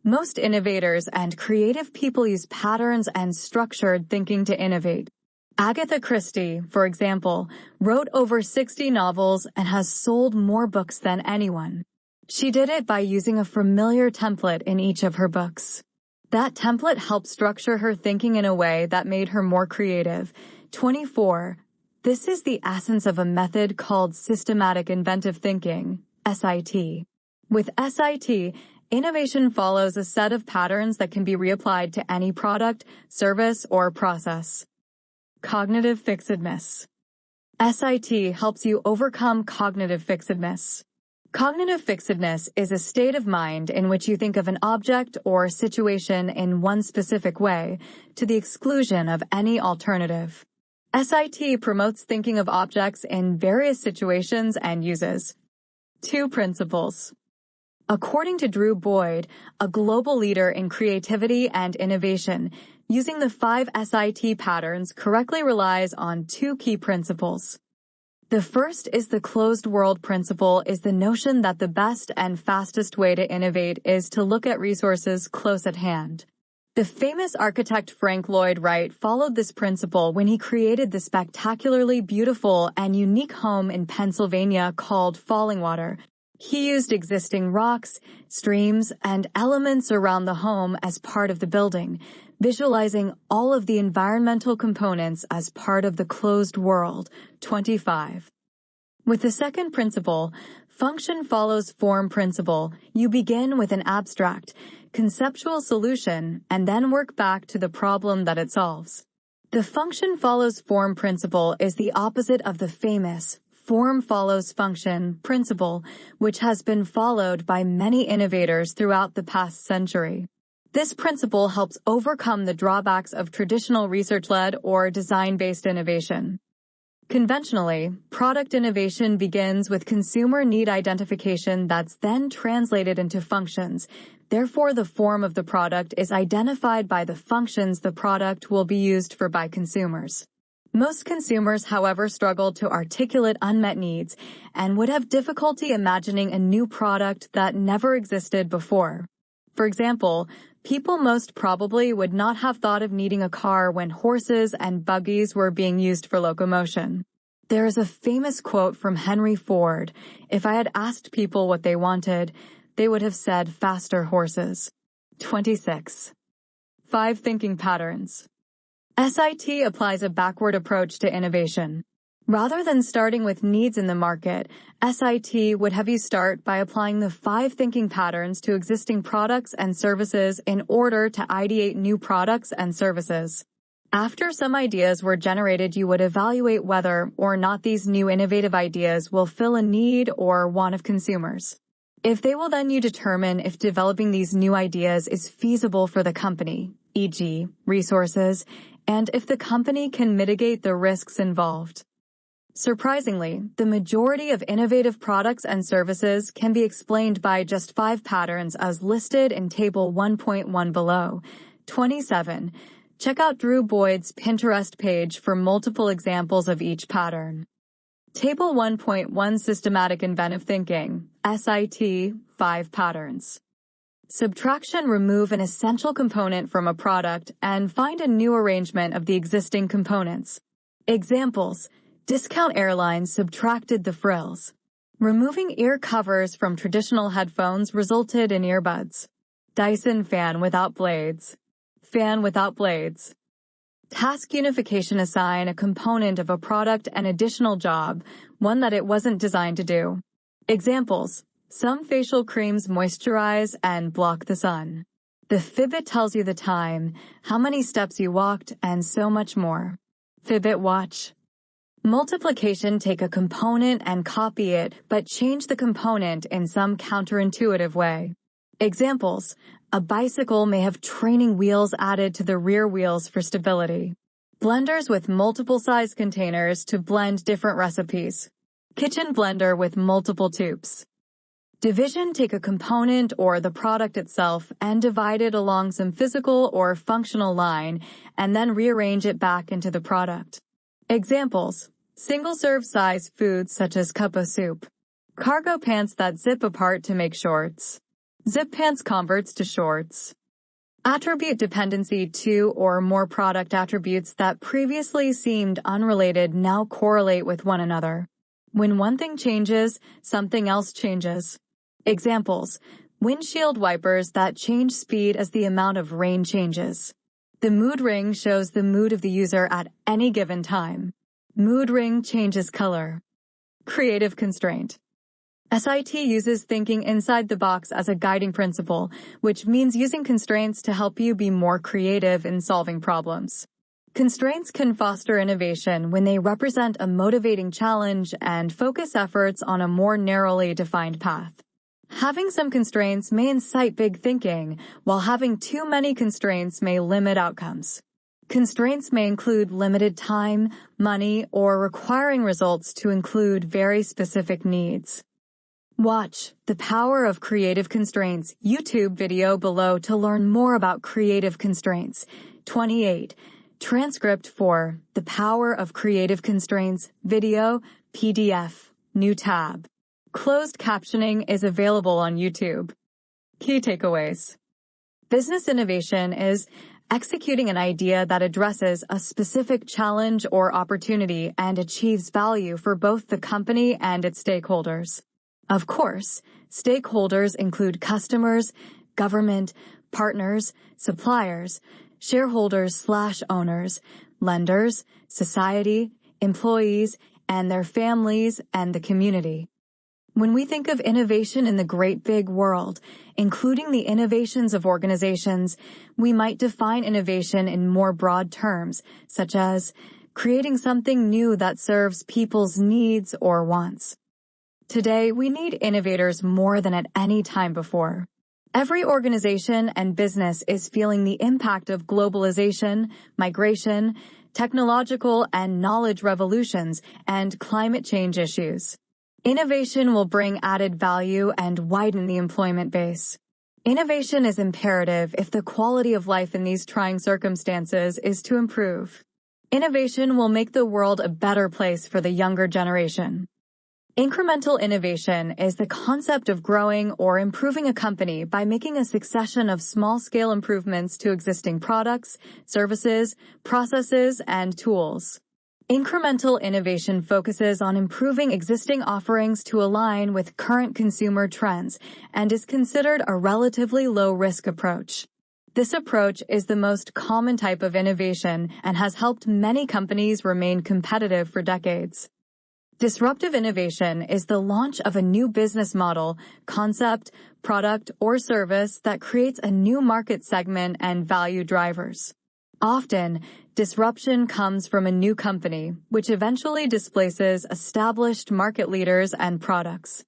Most innovators and creative people use patterns and structured thinking to innovate. Agatha Christie, for example, wrote over 60 novels and has sold more books than anyone. She did it by using a familiar template in each of her books. That template helped structure her thinking in a way that made her more creative. 24. This is the essence of a method called systematic inventive thinking, SIT. With SIT, innovation follows a set of patterns that can be reapplied to any product, service, or process. Cognitive fixedness. SIT helps you overcome cognitive fixedness. Cognitive fixedness is a state of mind in which you think of an object or situation in one specific way, to the exclusion of any alternative. SIT promotes thinking of objects in various situations and uses. 2 principles. According to Drew Boyd, a global leader in creativity and innovation, using the 5 SIT patterns correctly relies on 2 key principles. The first is the closed world principle, is the notion that the best and fastest way to innovate is to look at resources close at hand. The famous architect Frank Lloyd Wright followed this principle when he created the spectacularly beautiful and unique home in Pennsylvania called Fallingwater. He used existing rocks, streams, and elements around the home as part of the building, visualizing all of the environmental components as part of the closed world. 25. With the second principle, function follows form principle, you begin with an abstract, conceptual solution and then work back to the problem that it solves. The function follows form principle is the opposite of the famous form follows function principle, which has been followed by many innovators throughout the past century. This principle helps overcome the drawbacks of traditional research-led or design-based innovation. Conventionally, product innovation begins with consumer need identification that's then translated into functions. Therefore, the form of the product is identified by the functions the product will be used for by consumers. Most consumers, however, struggle to articulate unmet needs and would have difficulty imagining a new product that never existed before. For example, people most probably would not have thought of needing a car when horses and buggies were being used for locomotion. There is a famous quote from Henry Ford, "If I had asked people what they wanted, they would have said faster horses." 26. 5 thinking patterns. SIT applies a backward approach to innovation. Rather than starting with needs in the market, SIT would have you start by applying the 5 thinking patterns to existing products and services in order to ideate new products and services. After some ideas were generated, you would evaluate whether or not these new innovative ideas will fill a need or want of consumers. If they will, then you determine if developing these new ideas is feasible for the company, e.g., resources, and if the company can mitigate the risks involved. Surprisingly, the majority of innovative products and services can be explained by just 5 patterns as listed in Table 1.1 below. 27. Check out Drew Boyd's Pinterest page for multiple examples of each pattern. Table 1.1 Systematic Inventive Thinking, SIT, 5 patterns. Subtraction: remove an essential component from a product and find a new arrangement of the existing components. Examples: Discount Airlines subtracted the frills. Removing ear covers from traditional headphones resulted in earbuds. Dyson fan without blades. Fan without blades. Task unification: assign a component of a product an additional job, one that it wasn't designed to do. Examples: some facial creams moisturize and block the sun. The Fitbit tells you the time, how many steps you walked, and so much more. Fitbit watch. Multiplication: take a component and copy it, but change the component in some counterintuitive way. Examples: a bicycle may have training wheels added to the rear wheels for stability. Blenders with multiple size containers to blend different recipes. Kitchen blender with multiple tubes. Division: take a component or the product itself and divide it along some physical or functional line and then rearrange it back into the product. Examples: single-serve size foods such as cup of soup. Cargo pants that zip apart to make shorts. Zip pants converts to shorts. Attribute dependency: two or more product attributes that previously seemed unrelated now correlate with one another. When one thing changes, something else changes. Examples: windshield wipers that change speed as the amount of rain changes. The mood ring shows the mood of the user at any given time. Mood ring changes color. Creative constraint. SIT uses thinking inside the box as a guiding principle, which means using constraints to help you be more creative in solving problems. Constraints can foster innovation when they represent a motivating challenge and focus efforts on a more narrowly defined path. Having some constraints may incite big thinking, while having too many constraints may limit outcomes. Constraints may include limited time, money, or requiring results to include very specific needs. Watch The Power of Creative Constraints YouTube video below to learn more about creative constraints. 28. Transcript for The Power of Creative Constraints video, PDF, new tab. Closed captioning is available on YouTube. Key takeaways. Business innovation is executing an idea that addresses a specific challenge or opportunity and achieves value for both the company and its stakeholders. Of course, stakeholders include customers, government, partners, suppliers, shareholders/owners, lenders, society, employees, and their families, and the community. When we think of innovation in the great big world, including the innovations of organizations, we might define innovation in more broad terms, such as creating something new that serves people's needs or wants. Today, we need innovators more than at any time before. Every organization and business is feeling the impact of globalization, migration, technological and knowledge revolutions, and climate change issues. Innovation will bring added value and widen the employment base. Innovation is imperative if the quality of life in these trying circumstances is to improve. Innovation will make the world a better place for the younger generation. Incremental innovation is the concept of growing or improving a company by making a succession of small-scale improvements to existing products, services, processes, and tools. Incremental innovation focuses on improving existing offerings to align with current consumer trends and is considered a relatively low-risk approach. This approach is the most common type of innovation and has helped many companies remain competitive for decades. Disruptive innovation is the launch of a new business model, concept, product, or service that creates a new market segment and value drivers. Often, disruption comes from a new company, which eventually displaces established market leaders and products.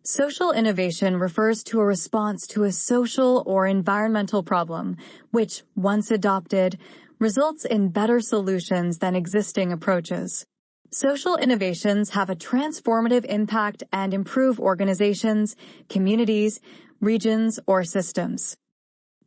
Social innovation refers to a response to a social or environmental problem, which, once adopted, results in better solutions than existing approaches. Social innovations have a transformative impact and improve organizations, communities, regions, or systems.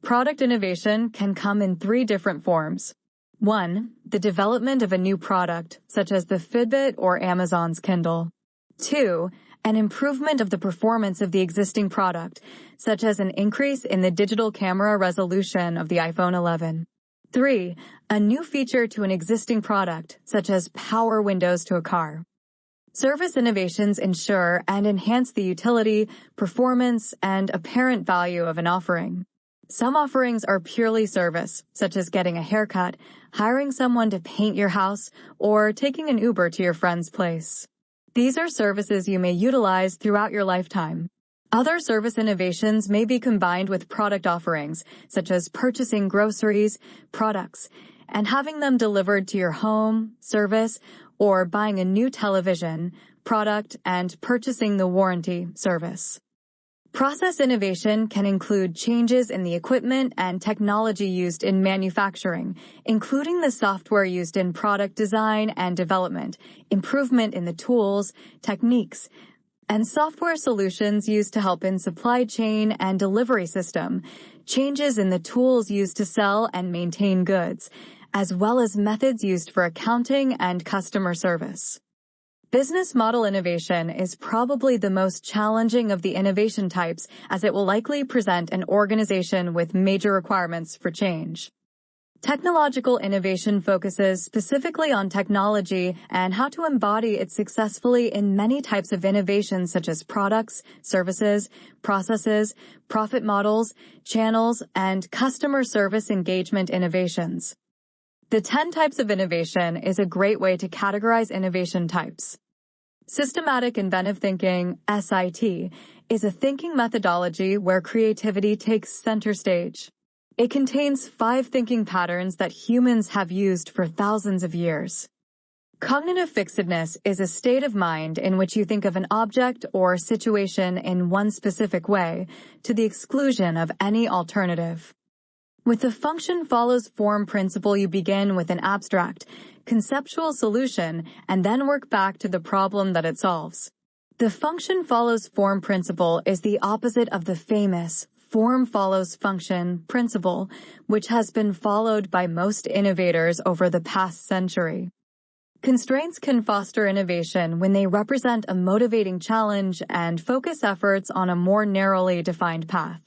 Product innovation can come in three different forms. 1. The development of a new product, such as the Fitbit or Amazon's Kindle. 2. An improvement of the performance of the existing product, such as an increase in the digital camera resolution of the iPhone 11. 3. A new feature to an existing product, such as power windows to a car. Service innovations ensure and enhance the utility, performance, and apparent value of an offering. Some offerings are purely service, such as getting a haircut, hiring someone to paint your house, or taking an Uber to your friend's place. These are services you may utilize throughout your lifetime. Other service innovations may be combined with product offerings, such as purchasing groceries, products, and having them delivered to your home, service, or buying a new television, product, and purchasing the warranty service. Process innovation can include changes in the equipment and technology used in manufacturing, including the software used in product design and development, improvement in the tools, techniques, and software solutions used to help in supply chain and delivery system, changes in the tools used to sell and maintain goods, as well as methods used for accounting and customer service. Business model innovation is probably the most challenging of the innovation types, as it will likely present an organization with major requirements for change. Technological innovation focuses specifically on technology and how to embody it successfully in many types of innovations such as products, services, processes, profit models, channels, and customer service engagement innovations. The 10 types of innovation is a great way to categorize innovation types. Systematic inventive thinking, SIT, is a thinking methodology where creativity takes center stage. It contains 5 thinking patterns that humans have used for thousands of years. Cognitive fixedness is a state of mind in which you think of an object or situation in one specific way, to the exclusion of any alternative. With the function follows form principle, you begin with an abstract, conceptual solution and then work back to the problem that it solves. The function follows form principle is the opposite of the famous form follows function principle, which has been followed by most innovators over the past century. Constraints can foster innovation when they represent a motivating challenge and focus efforts on a more narrowly defined path.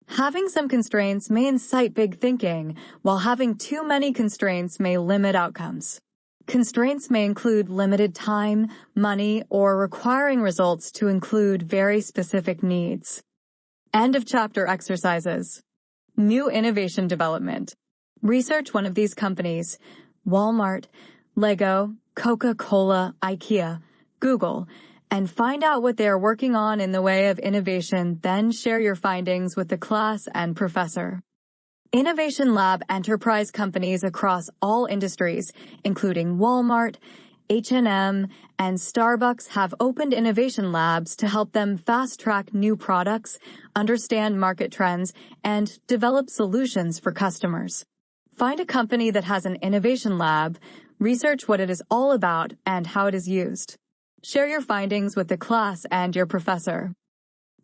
Having some constraints may incite big thinking, while having too many constraints may limit outcomes. Constraints may include limited time, money, or requiring results to include very specific needs. End of chapter exercises. New innovation development. Research one of these companies: Walmart, Lego, Coca-Cola, IKEA, Google, and find out what they are working on in the way of innovation, then share your findings with the class and professor. Innovation Lab enterprise companies across all industries, including Walmart, H&M, and Starbucks, have opened innovation labs to help them fast-track new products, understand market trends, and develop solutions for customers. Find a company that has an innovation lab, research what it is all about and how it is used. Share your findings with the class and your professor.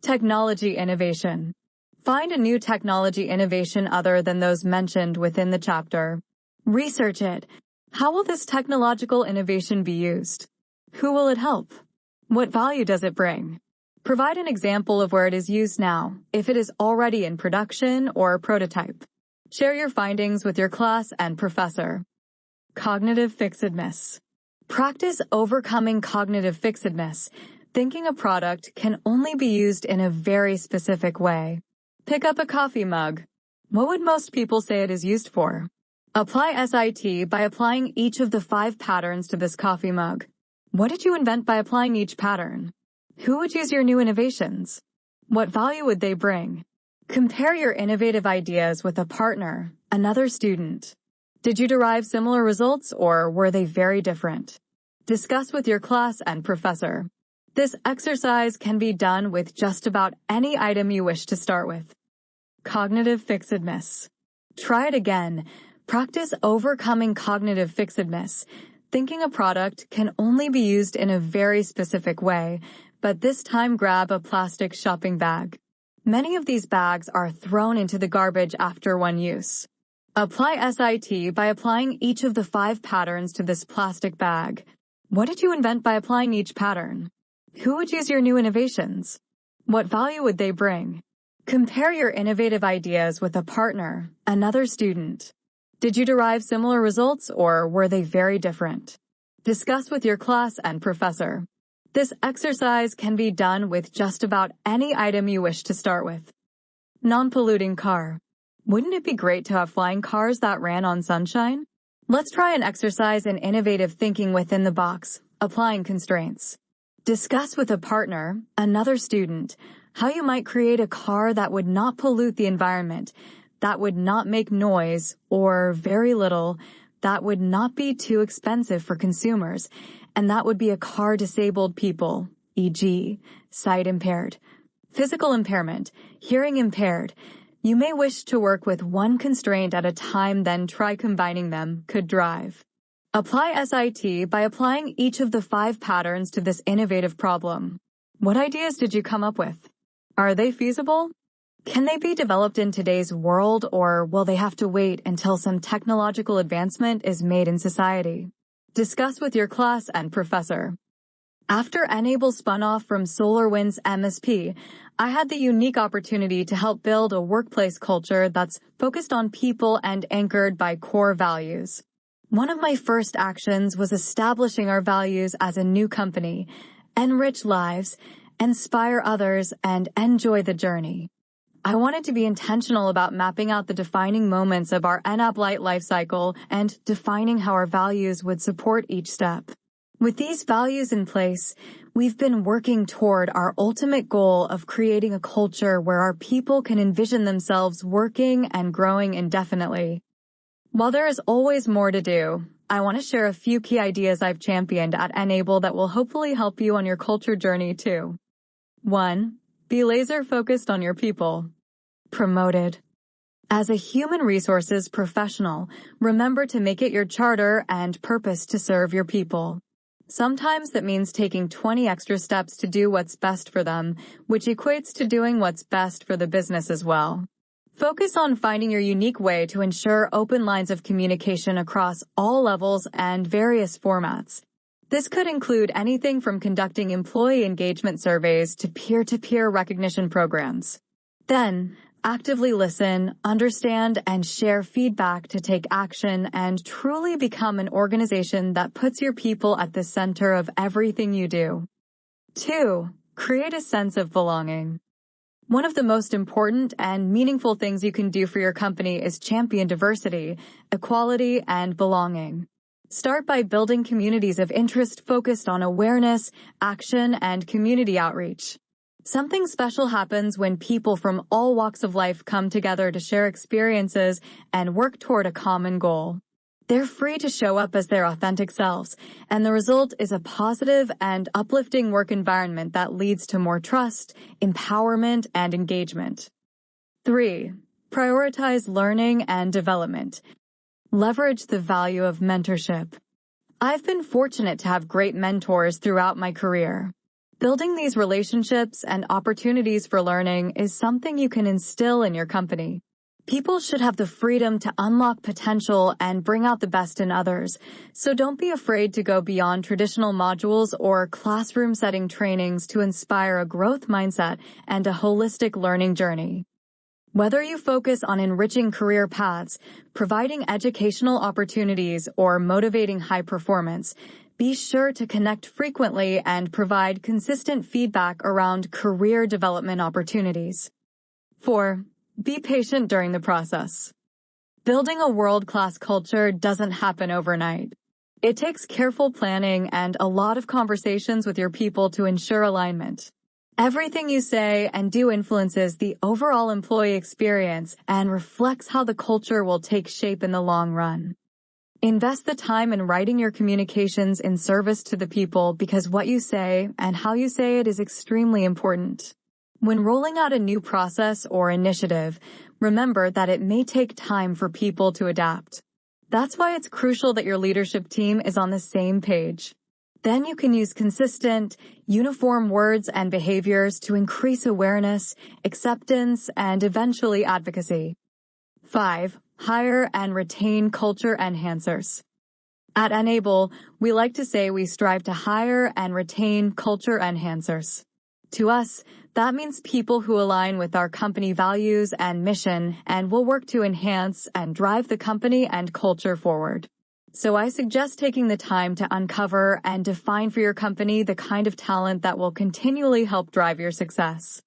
Technology innovation. Find a new technology innovation other than those mentioned within the chapter. Research it. How will this technological innovation be used? Who will it help? What value does it bring? Provide an example of where it is used now, if it is already in production or a prototype. Share your findings with your class and professor. Cognitive fixedness. Practice overcoming cognitive fixedness. Thinking a product can only be used in a very specific way. Pick up a coffee mug. What would most people say it is used for? Apply SIT by applying each of the 5 patterns to this coffee mug. What did you invent by applying each pattern? Who would use your new innovations? What value would they bring? Compare your innovative ideas with a partner, another student. Did you derive similar results, or were they very different? Discuss with your class and professor. This exercise can be done with just about any item you wish to start with. Cognitive fixedness. Try it again. Practice overcoming cognitive fixedness. Thinking a product can only be used in a very specific way, but this time grab a plastic shopping bag. Many of these bags are thrown into the garbage after one use. Apply SIT by applying each of the 5 patterns to this plastic bag. What did you invent by applying each pattern? Who would use your new innovations? What value would they bring? Compare your innovative ideas with a partner, another student. Did you derive similar results, or were they very different? Discuss with your class and professor. This exercise can be done with just about any item you wish to start with. Non-polluting car. Wouldn't it be great to have flying cars that ran on sunshine? Let's try an exercise in innovative thinking within the box, applying constraints. Discuss with a partner, another student, how you might create a car that would not pollute the environment, that would not make noise, or very little, that would not be too expensive for consumers, and that would be a car disabled people, e.g., sight impaired, Physical impairment, hearing impaired. You may wish to work with one constraint at a time, then try combining them, could drive. Apply SIT by applying each of the 5 patterns to this innovative problem. What ideas did you come up with? Are they feasible? Can they be developed in today's world, or will they have to wait until some technological advancement is made in society? Discuss with your class and professor. After Enable spun off from SolarWinds MSP, I had the unique opportunity to help build a workplace culture that's focused on people and anchored by core values. One of my first actions was establishing our values as a new company: enrich lives, inspire others, and enjoy the journey. I wanted to be intentional about mapping out the defining moments of our NApp Lite lifecycle and defining how our values would support each step. With these values in place, we've been working toward our ultimate goal of creating a culture where our people can envision themselves working and growing indefinitely. While there is always more to do, I want to share a few key ideas I've championed at Enable that will hopefully help you on your culture journey too. 1. Be laser-focused on your people. Promoted. As a human resources professional, remember to make it your charter and purpose to serve your people. Sometimes that means taking 20 extra steps to do what's best for them, which equates to doing what's best for the business as well. Focus on finding your unique way to ensure open lines of communication across all levels and various formats. This could include anything from conducting employee engagement surveys to peer-to-peer recognition programs. Then, actively listen, understand, and share feedback to take action and truly become an organization that puts your people at the center of everything you do. 2. Create a sense of belonging. One of the most important and meaningful things you can do for your company is champion diversity, equality, and belonging. Start by building communities of interest focused on awareness, action, and community outreach. Something special happens when people from all walks of life come together to share experiences and work toward a common goal. They're free to show up as their authentic selves, and the result is a positive and uplifting work environment that leads to more trust, empowerment, and engagement. 3. Prioritize learning and development. Leverage the value of mentorship. I've been fortunate to have great mentors throughout my career. Building these relationships and opportunities for learning is something you can instill in your company. People should have the freedom to unlock potential and bring out the best in others, so don't be afraid to go beyond traditional modules or classroom-setting trainings to inspire a growth mindset and a holistic learning journey. Whether you focus on enriching career paths, providing educational opportunities, or motivating high performance, be sure to connect frequently and provide consistent feedback around career development opportunities. 4. Be patient during the process. Building a world-class culture doesn't happen overnight. It takes careful planning and a lot of conversations with your people to ensure alignment. Everything you say and do influences the overall employee experience and reflects how the culture will take shape in the long run. Invest the time in writing your communications in service to the people, because what you say and how you say it is extremely important. When rolling out a new process or initiative, remember that it may take time for people to adapt. That's why it's crucial that your leadership team is on the same page. Then you can use consistent, uniform words and behaviors to increase awareness, acceptance, and eventually advocacy. 5. Hire and retain culture enhancers. At Enable, we like to say we strive to hire and retain culture enhancers. To us, that means people who align with our company values and mission and will work to enhance and drive the company and culture forward. So I suggest taking the time to uncover and define for your company the kind of talent that will continually help drive your success.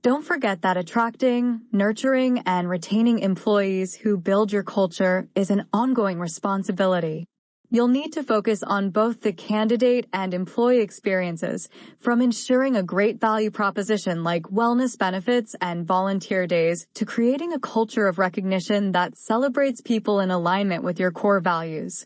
Don't forget that attracting, nurturing, and retaining employees who build your culture is an ongoing responsibility. You'll need to focus on both the candidate and employee experiences, from ensuring a great value proposition like wellness benefits and volunteer days to creating a culture of recognition that celebrates people in alignment with your core values.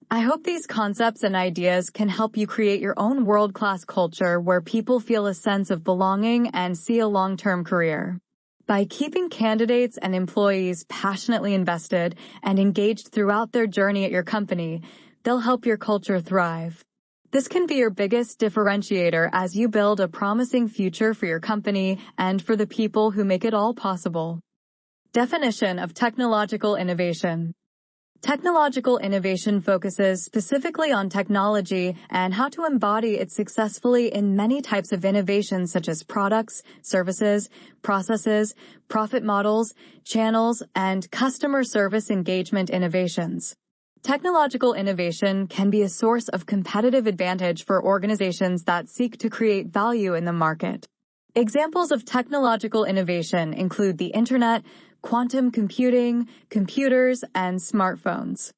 I hope these concepts and ideas can help you create your own world-class culture where people feel a sense of belonging and see a long-term career. By keeping candidates and employees passionately invested and engaged throughout their journey at your company, they'll help your culture thrive. This can be your biggest differentiator as you build a promising future for your company and for the people who make it all possible. Definition of technological innovation. Technological innovation focuses specifically on technology and how to embody it successfully in many types of innovations such as products, services, processes, profit models, channels, and customer service engagement innovations. Technological innovation can be a source of competitive advantage for organizations that seek to create value in the market. Examples of technological innovation include the Internet, quantum computing, computers, and smartphones.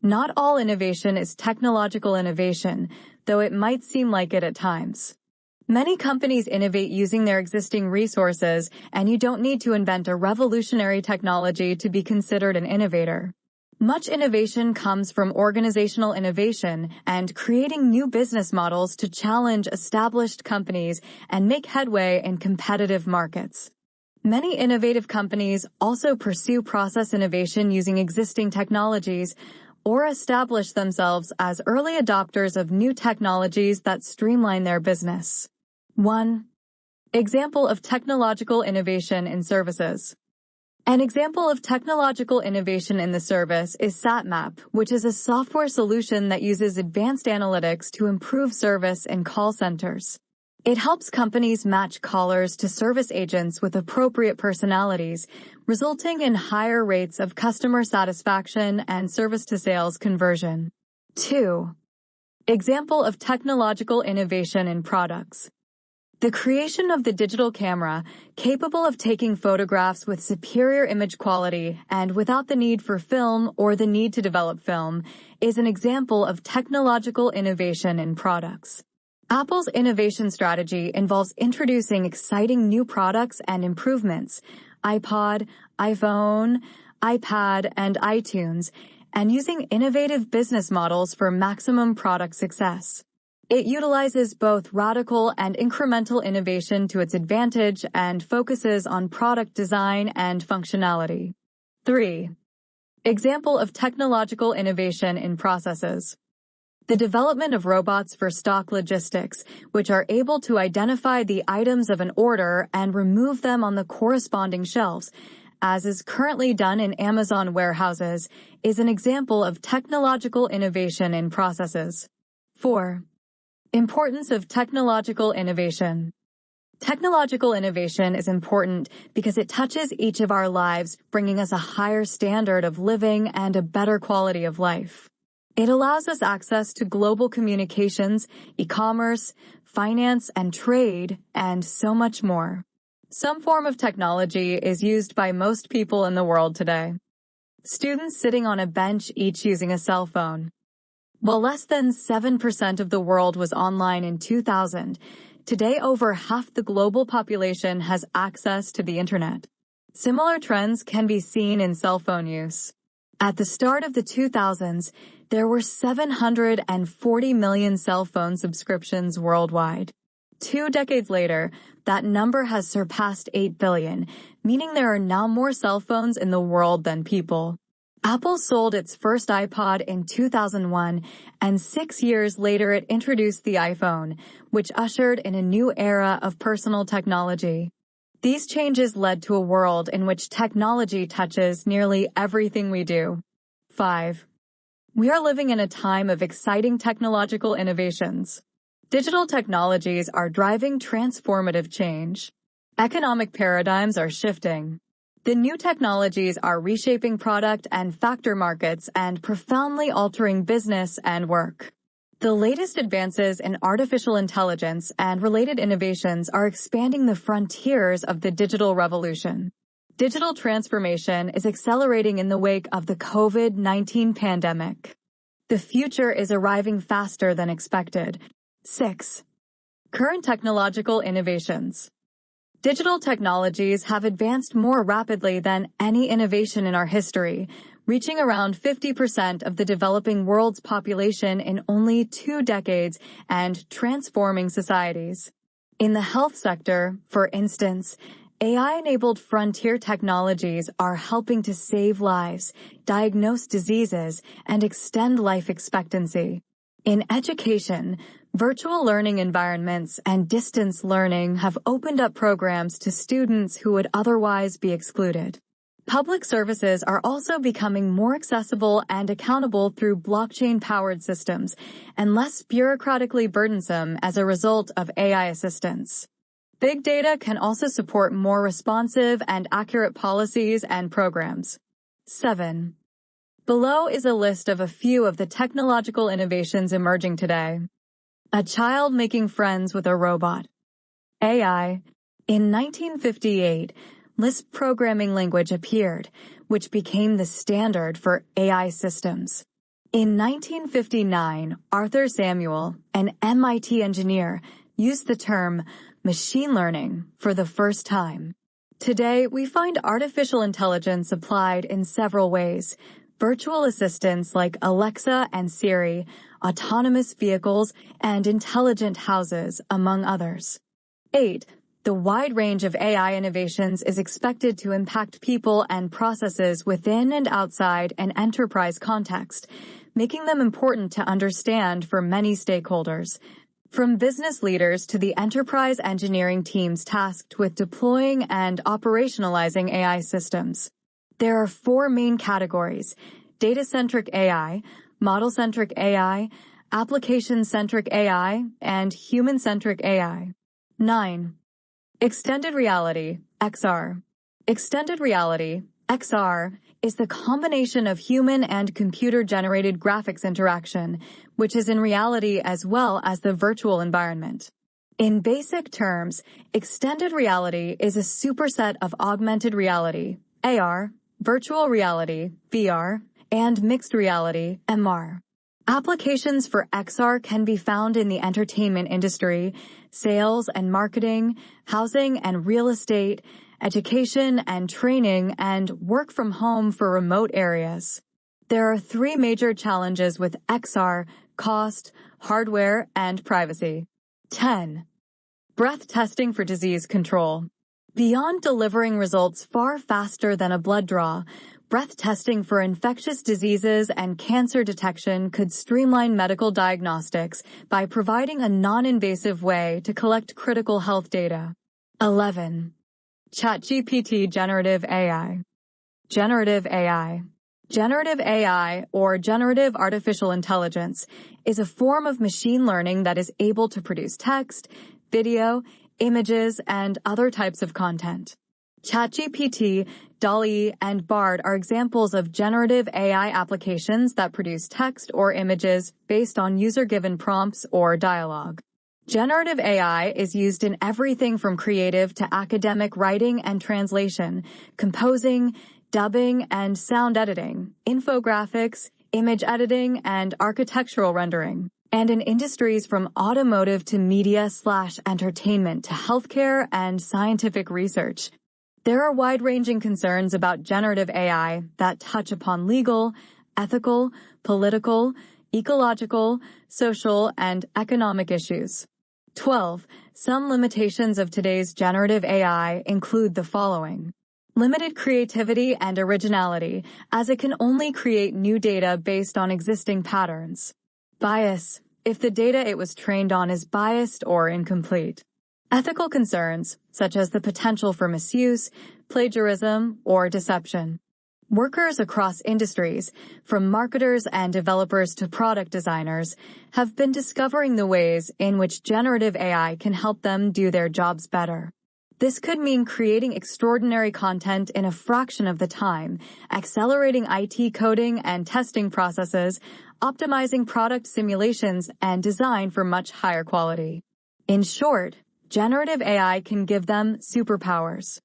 Not all innovation is technological innovation, though it might seem like it at times. Many companies innovate using their existing resources, and you don't need to invent a revolutionary technology to be considered an innovator. Much innovation comes from organizational innovation and creating new business models to challenge established companies and make headway in competitive markets. Many innovative companies also pursue process innovation using existing technologies or establish themselves as early adopters of new technologies that streamline their business. 1. Example of technological innovation in services. An example of technological innovation in the service is SatMap, which is a software solution that uses advanced analytics to improve service in call centers. It helps companies match callers to service agents with appropriate personalities, resulting in higher rates of customer satisfaction and service-to-sales conversion. 2. Example of technological innovation in products. The creation of the digital camera, capable of taking photographs with superior image quality and without the need for film or the need to develop film, is an example of technological innovation in products. Apple's innovation strategy involves introducing exciting new products and improvements, iPod, iPhone, iPad, and iTunes, and using innovative business models for maximum product success. It utilizes both radical and incremental innovation to its advantage and focuses on product design and functionality. 3. Example of technological innovation in processes. The development of robots for stock logistics, which are able to identify the items of an order and remove them on the corresponding shelves, as is currently done in Amazon warehouses, is an example of technological innovation in processes. 4. Importance of technological innovation. Technological innovation is important because it touches each of our lives, bringing us a higher standard of living and a better quality of life. It allows us access to global communications, e-commerce, finance and trade, and so much more. Some form of technology is used by most people in the world today. Students sitting on a bench each using a cell phone. While less than 7% of the world was online in 2000, today over half the global population has access to the Internet. Similar trends can be seen in cell phone use. At the start of the 2000s, there were 740 million cell phone subscriptions worldwide. 2 decades later, that number has surpassed 8 billion, meaning there are now more cell phones in the world than people. Apple sold its first iPod in 2001, and 6 years later it introduced the iPhone, which ushered in a new era of personal technology. These changes led to a world in which technology touches nearly everything we do. 5. We are living in a time of exciting technological innovations. Digital technologies are driving transformative change. Economic paradigms are shifting. The new technologies are reshaping product and factor markets and profoundly altering business and work. The latest advances in artificial intelligence and related innovations are expanding the frontiers of the digital revolution. Digital transformation is accelerating in the wake of the COVID-19 pandemic. The future is arriving faster than expected. 6. Current technological innovations. Digital technologies have advanced more rapidly than any innovation in our history, reaching around 50% of the developing world's population in only 2 decades and transforming societies. In the health sector, for instance, AI-enabled frontier technologies are helping to save lives, diagnose diseases, and extend life expectancy. In education, virtual learning environments and distance learning have opened up programs to students who would otherwise be excluded. Public services are also becoming more accessible and accountable through blockchain-powered systems and less bureaucratically burdensome as a result of AI assistance. Big data can also support more responsive and accurate policies and programs. 7. Below is a list of a few of the technological innovations emerging today. A child making friends with a robot. AI. In 1958, Lisp programming language appeared, which became the standard for AI systems. In 1959, Arthur Samuel, an MIT engineer, used the term machine learning for the first time. Today, we find artificial intelligence applied in several ways. Virtual assistants like Alexa and Siri, autonomous vehicles, and intelligent houses, among others. 8. The wide range of AI innovations is expected to impact people and processes within and outside an enterprise context, making them important to understand for many stakeholders, from business leaders to the enterprise engineering teams tasked with deploying and operationalizing AI systems. There are 4 main categories: data-centric AI, model-centric AI, application-centric AI, and human-centric AI. 9. Extended reality, XR. Extended reality, XR, is the combination of human and computer-generated graphics interaction, which is in reality as well as the virtual environment. In basic terms, extended reality is a superset of augmented reality, AR, virtual reality, VR, and mixed reality, MR. Applications for XR can be found in the entertainment industry, sales and marketing, housing and real estate, education and training, and work from home for remote areas. There are 3 major challenges with XR: cost, hardware, and privacy. 10. Breath testing for disease control. Beyond delivering results far faster than a blood draw, breath testing for infectious diseases and cancer detection could streamline medical diagnostics by providing a non-invasive way to collect critical health data. 11. ChatGPT Generative AI. Generative AI. Generative AI, or generative artificial intelligence, is a form of machine learning that is able to produce text, video, images, and other types of content. ChatGPT, DALL-E, and Bard are examples of generative AI applications that produce text or images based on user-given prompts or dialogue. Generative AI is used in everything from creative to academic writing and translation, composing, dubbing, and sound editing, infographics, image editing, and architectural rendering, and in industries from automotive to media/entertainment to healthcare and scientific research. There are wide-ranging concerns about generative AI that touch upon legal, ethical, political, ecological, social, and economic issues. 12. Some limitations of today's generative AI include the following. Limited creativity and originality, as it can only create new data based on existing patterns. Bias, if the data it was trained on is biased or incomplete. Ethical concerns, such as the potential for misuse, plagiarism, or deception. Workers across industries, from marketers and developers to product designers, have been discovering the ways in which generative AI can help them do their jobs better. This could mean creating extraordinary content in a fraction of the time, accelerating IT coding and testing processes, optimizing product simulations and design for much higher quality. In short, generative AI can give them superpowers.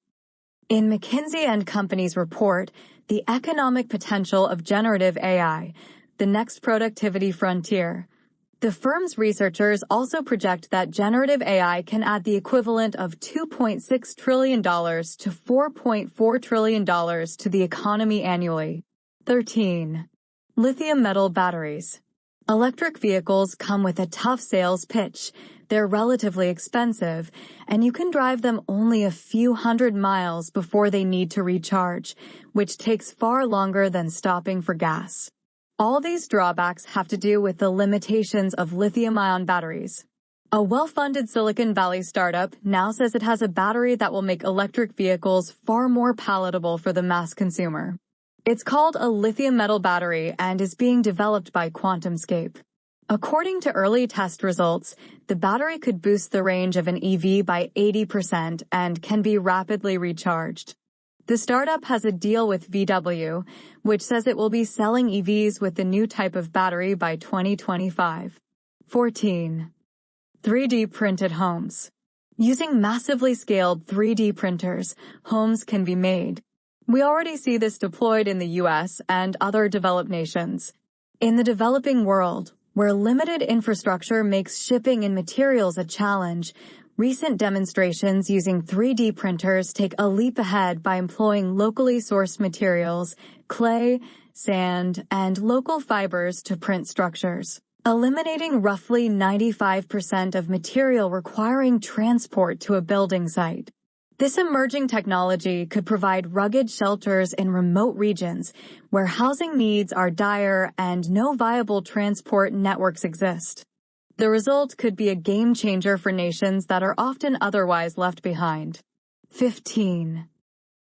In McKinsey & Company's report, The Economic Potential of Generative AI, the Next Productivity Frontier, the firm's researchers also project that generative AI can add the equivalent of $2.6 trillion to $4.4 trillion to the economy annually. 13. Lithium metal batteries. Electric vehicles come with a tough sales pitch. They're relatively expensive, and you can drive them only a few hundred miles before they need to recharge, which takes far longer than stopping for gas. All these drawbacks have to do with the limitations of lithium-ion batteries. A well-funded Silicon Valley startup now says it has a battery that will make electric vehicles far more palatable for the mass consumer. It's called a lithium metal battery and is being developed by QuantumScape. According to early test results, the battery could boost the range of an EV by 80% and can be rapidly recharged. The startup has a deal with VW, which says it will be selling EVs with the new type of battery by 2025. 14. 3D printed homes. Using massively scaled 3D printers, homes can be made. We already see this deployed in the US and other developed nations. In the developing world, where limited infrastructure makes shipping and materials a challenge, recent demonstrations using 3D printers take a leap ahead by employing locally sourced materials, clay, sand, and local fibers to print structures, eliminating roughly 95% of material requiring transport to a building site. This emerging technology could provide rugged shelters in remote regions where housing needs are dire and no viable transport networks exist. The result could be a game changer for nations that are often otherwise left behind. 15.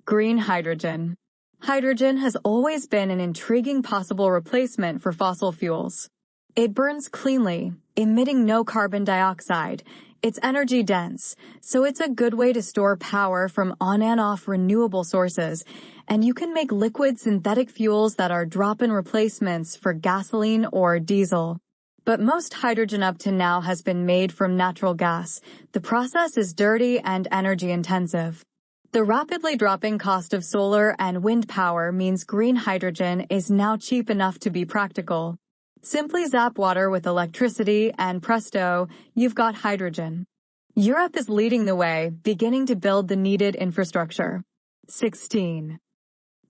Green hydrogen. Hydrogen has always been an intriguing possible replacement for fossil fuels. It burns cleanly, emitting no carbon dioxide. It's energy dense, so it's a good way to store power from on and off renewable sources, and you can make liquid synthetic fuels that are drop-in replacements for gasoline or diesel. But most hydrogen up to now has been made from natural gas. The process is dirty and energy intensive. The rapidly dropping cost of solar and wind power means green hydrogen is now cheap enough to be practical. Simply zap water with electricity and presto, you've got hydrogen. Europe is leading the way, beginning to build the needed infrastructure. 16.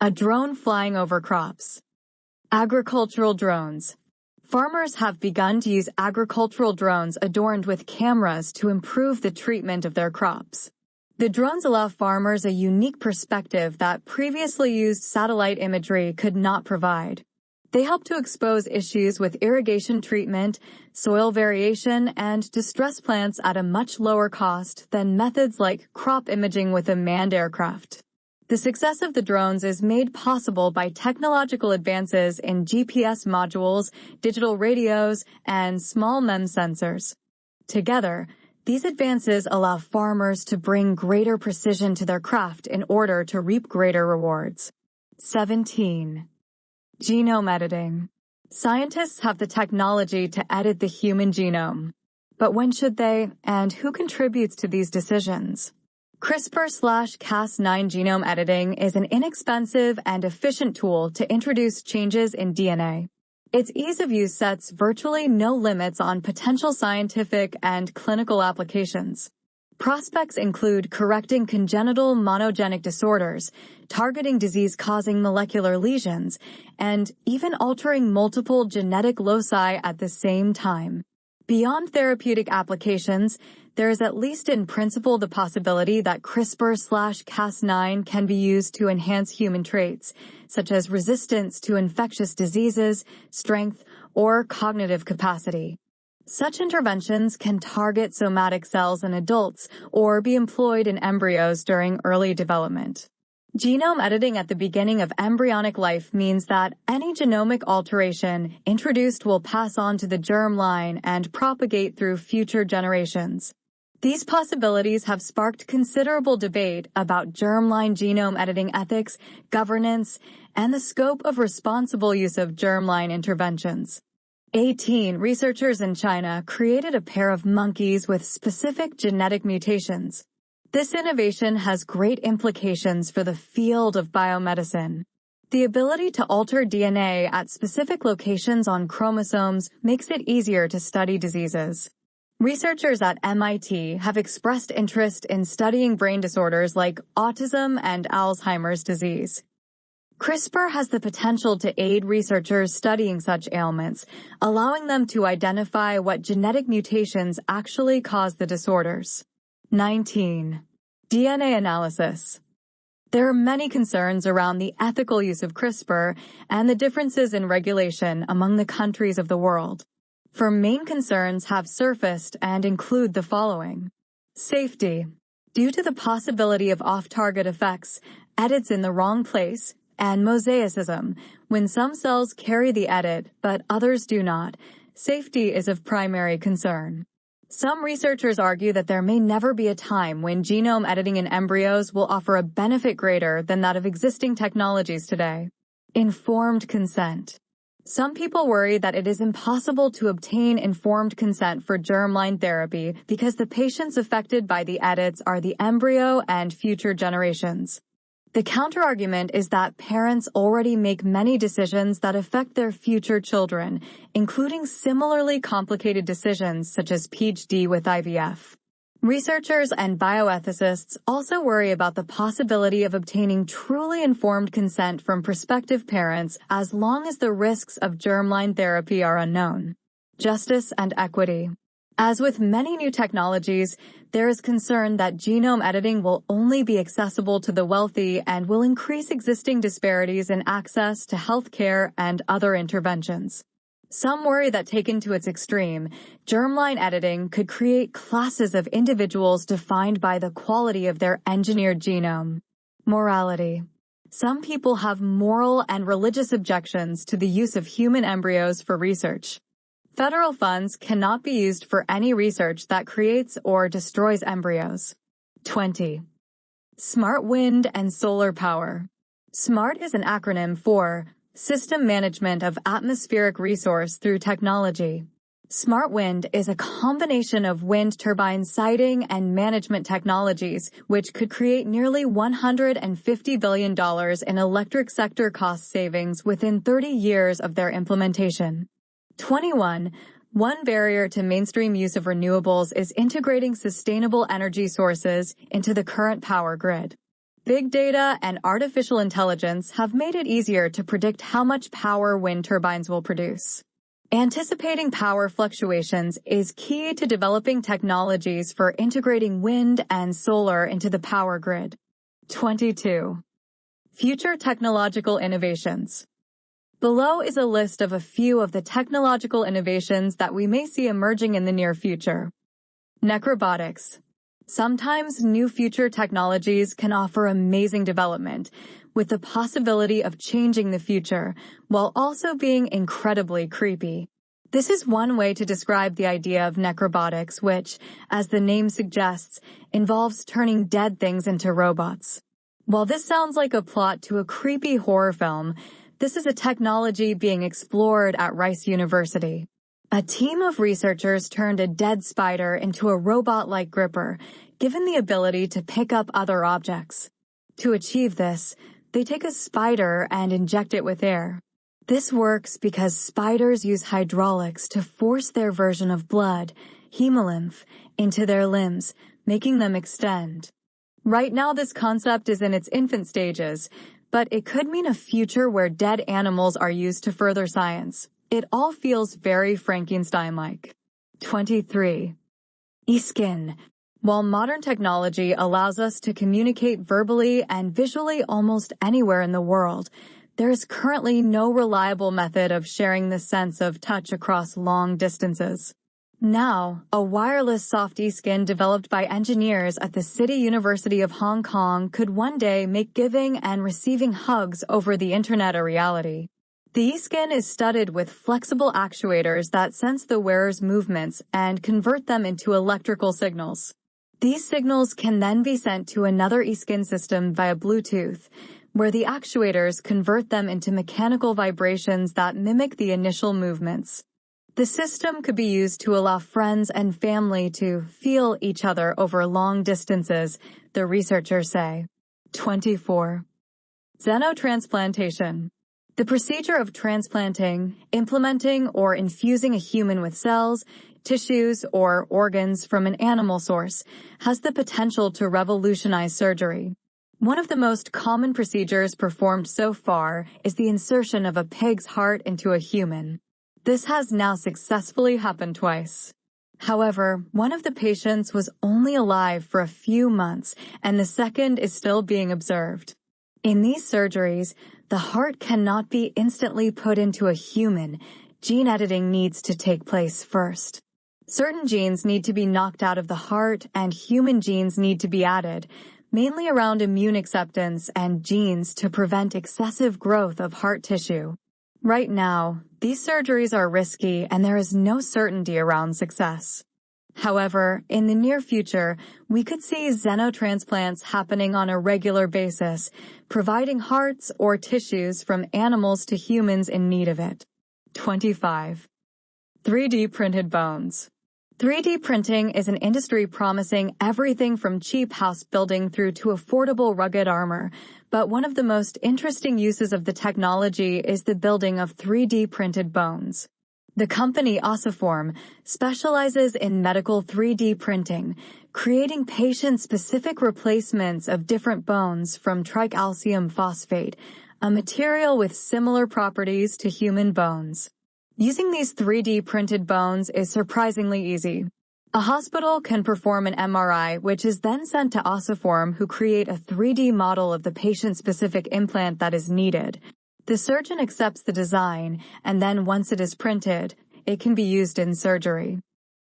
A drone flying over crops. Agricultural drones. Farmers have begun to use agricultural drones adorned with cameras to improve the treatment of their crops. The drones allow farmers a unique perspective that previously used satellite imagery could not provide. They help to expose issues with irrigation treatment, soil variation, and distress plants at a much lower cost than methods like crop imaging with a manned aircraft. The success of the drones is made possible by technological advances in GPS modules, digital radios, and small MEMS sensors. Together, these advances allow farmers to bring greater precision to their craft in order to reap greater rewards. 17. Genome editing. Scientists have the technology to edit the human genome. But when should they, and who contributes to these decisions? CRISPR/Cas9 genome editing is an inexpensive and efficient tool to introduce changes in DNA. Its ease of use sets virtually no limits on potential scientific and clinical applications. Prospects include correcting congenital monogenic disorders, targeting disease-causing molecular lesions, and even altering multiple genetic loci at the same time. Beyond therapeutic applications, there is at least in principle the possibility that CRISPR/Cas9 can be used to enhance human traits, such as resistance to infectious diseases, strength, or cognitive capacity. Such interventions can target somatic cells in adults or be employed in embryos during early development. Genome editing at the beginning of embryonic life means that any genomic alteration introduced will pass on to the germline and propagate through future generations. These possibilities have sparked considerable debate about germline genome editing ethics, governance, and the scope of responsible use of germline interventions. 18 researchers in China created a pair of monkeys with specific genetic mutations. This innovation has great implications for the field of biomedicine. The ability to alter DNA at specific locations on chromosomes makes it easier to study diseases. Researchers at MIT have expressed interest in studying brain disorders like autism and Alzheimer's disease. CRISPR has the potential to aid researchers studying such ailments, allowing them to identify what genetic mutations actually cause the disorders. 19. DNA analysis. There are many concerns around the ethical use of CRISPR and the differences in regulation among the countries of the world. Four main concerns have surfaced and include the following. Safety. Due to the possibility of off-target effects, edits in the wrong place, and mosaicism, when some cells carry the edit but others do not, safety is of primary concern. Some researchers argue that there may never be a time when genome editing in embryos will offer a benefit greater than that of existing technologies today. Informed consent. Some people worry that it is impossible to obtain informed consent for germline therapy because the patients affected by the edits are the embryo and future generations. The counterargument is that parents already make many decisions that affect their future children, including similarly complicated decisions such as PhD with IVF. Researchers and bioethicists also worry about the possibility of obtaining truly informed consent from prospective parents as long as the risks of germline therapy are unknown. Justice and equity. As with many new technologies, there is concern that genome editing will only be accessible to the wealthy and will increase existing disparities in access to health care and other interventions. Some worry that taken to its extreme, germline editing could create classes of individuals defined by the quality of their engineered genome. Morality. Some people have moral and religious objections to the use of human embryos for research. Federal funds cannot be used for any research that creates or destroys embryos. 20. Smart wind and solar power. SMART is an acronym for System Management of Atmospheric Resource Through Technology. Smart wind is a combination of wind turbine siting and management technologies, which could create nearly $150 billion in electric sector cost savings within 30 years of their implementation. 21. One barrier to mainstream use of renewables is integrating sustainable energy sources into the current power grid. Big data and artificial intelligence have made it easier to predict how much power wind turbines will produce. Anticipating power fluctuations is key to developing technologies for integrating wind and solar into the power grid. 22. Future technological innovations. Below is a list of a few of the technological innovations that we may see emerging in the near future. Necrobotics. Sometimes new future technologies can offer amazing development, with the possibility of changing the future, while also being incredibly creepy. This is one way to describe the idea of necrobotics, which, as the name suggests, involves turning dead things into robots. While this sounds like a plot to a creepy horror film, this is a technology being explored at Rice University. A team of researchers turned a dead spider into a robot-like gripper, given the ability to pick up other objects. To achieve this, they take a spider and inject it with air. This works because spiders use hydraulics to force their version of blood, hemolymph, into their limbs, making them extend. Right now, this concept is in its infant stages, but it could mean a future where dead animals are used to further science. It all feels very Frankenstein-like. 23. eSkin. While modern technology allows us to communicate verbally and visually almost anywhere in the world, there is currently no reliable method of sharing the sense of touch across long distances. Now, a wireless soft eSkin developed by engineers at the City University of Hong Kong could one day make giving and receiving hugs over the internet a reality. The eSkin is studded with flexible actuators that sense the wearer's movements and convert them into electrical signals. These signals can then be sent to another eSkin system via Bluetooth, where the actuators convert them into mechanical vibrations that mimic the initial movements. The system could be used to allow friends and family to feel each other over long distances, the researchers say. 24. Xenotransplantation. The procedure of transplanting, implementing, or infusing a human with cells, tissues, or organs from an animal source has the potential to revolutionize surgery. One of the most common procedures performed so far is the insertion of a pig's heart into a human. This has now successfully happened twice. However, one of the patients was only alive for a few months, and the second is still being observed. In these surgeries, the heart cannot be instantly put into a human. Gene editing needs to take place first. Certain genes need to be knocked out of the heart, and human genes need to be added, mainly around immune acceptance and genes to prevent excessive growth of heart tissue. Right now, these surgeries are risky and there is no certainty around success. However, in the near future, we could see xenotransplants happening on a regular basis, providing hearts or tissues from animals to humans in need of it. 25. 3D printed bones. 3D printing is an industry promising everything from cheap house building through to affordable rugged armor, but one of the most interesting uses of the technology is the building of 3D printed bones. The company Ossiform specializes in medical 3D printing, creating patient-specific replacements of different bones from tricalcium phosphate, a material with similar properties to human bones. Using these 3D printed bones is surprisingly easy. A hospital can perform an MRI, which is then sent to Ossiform, who create a 3D model of the patient-specific implant that is needed. The surgeon accepts the design, and then once it is printed, it can be used in surgery.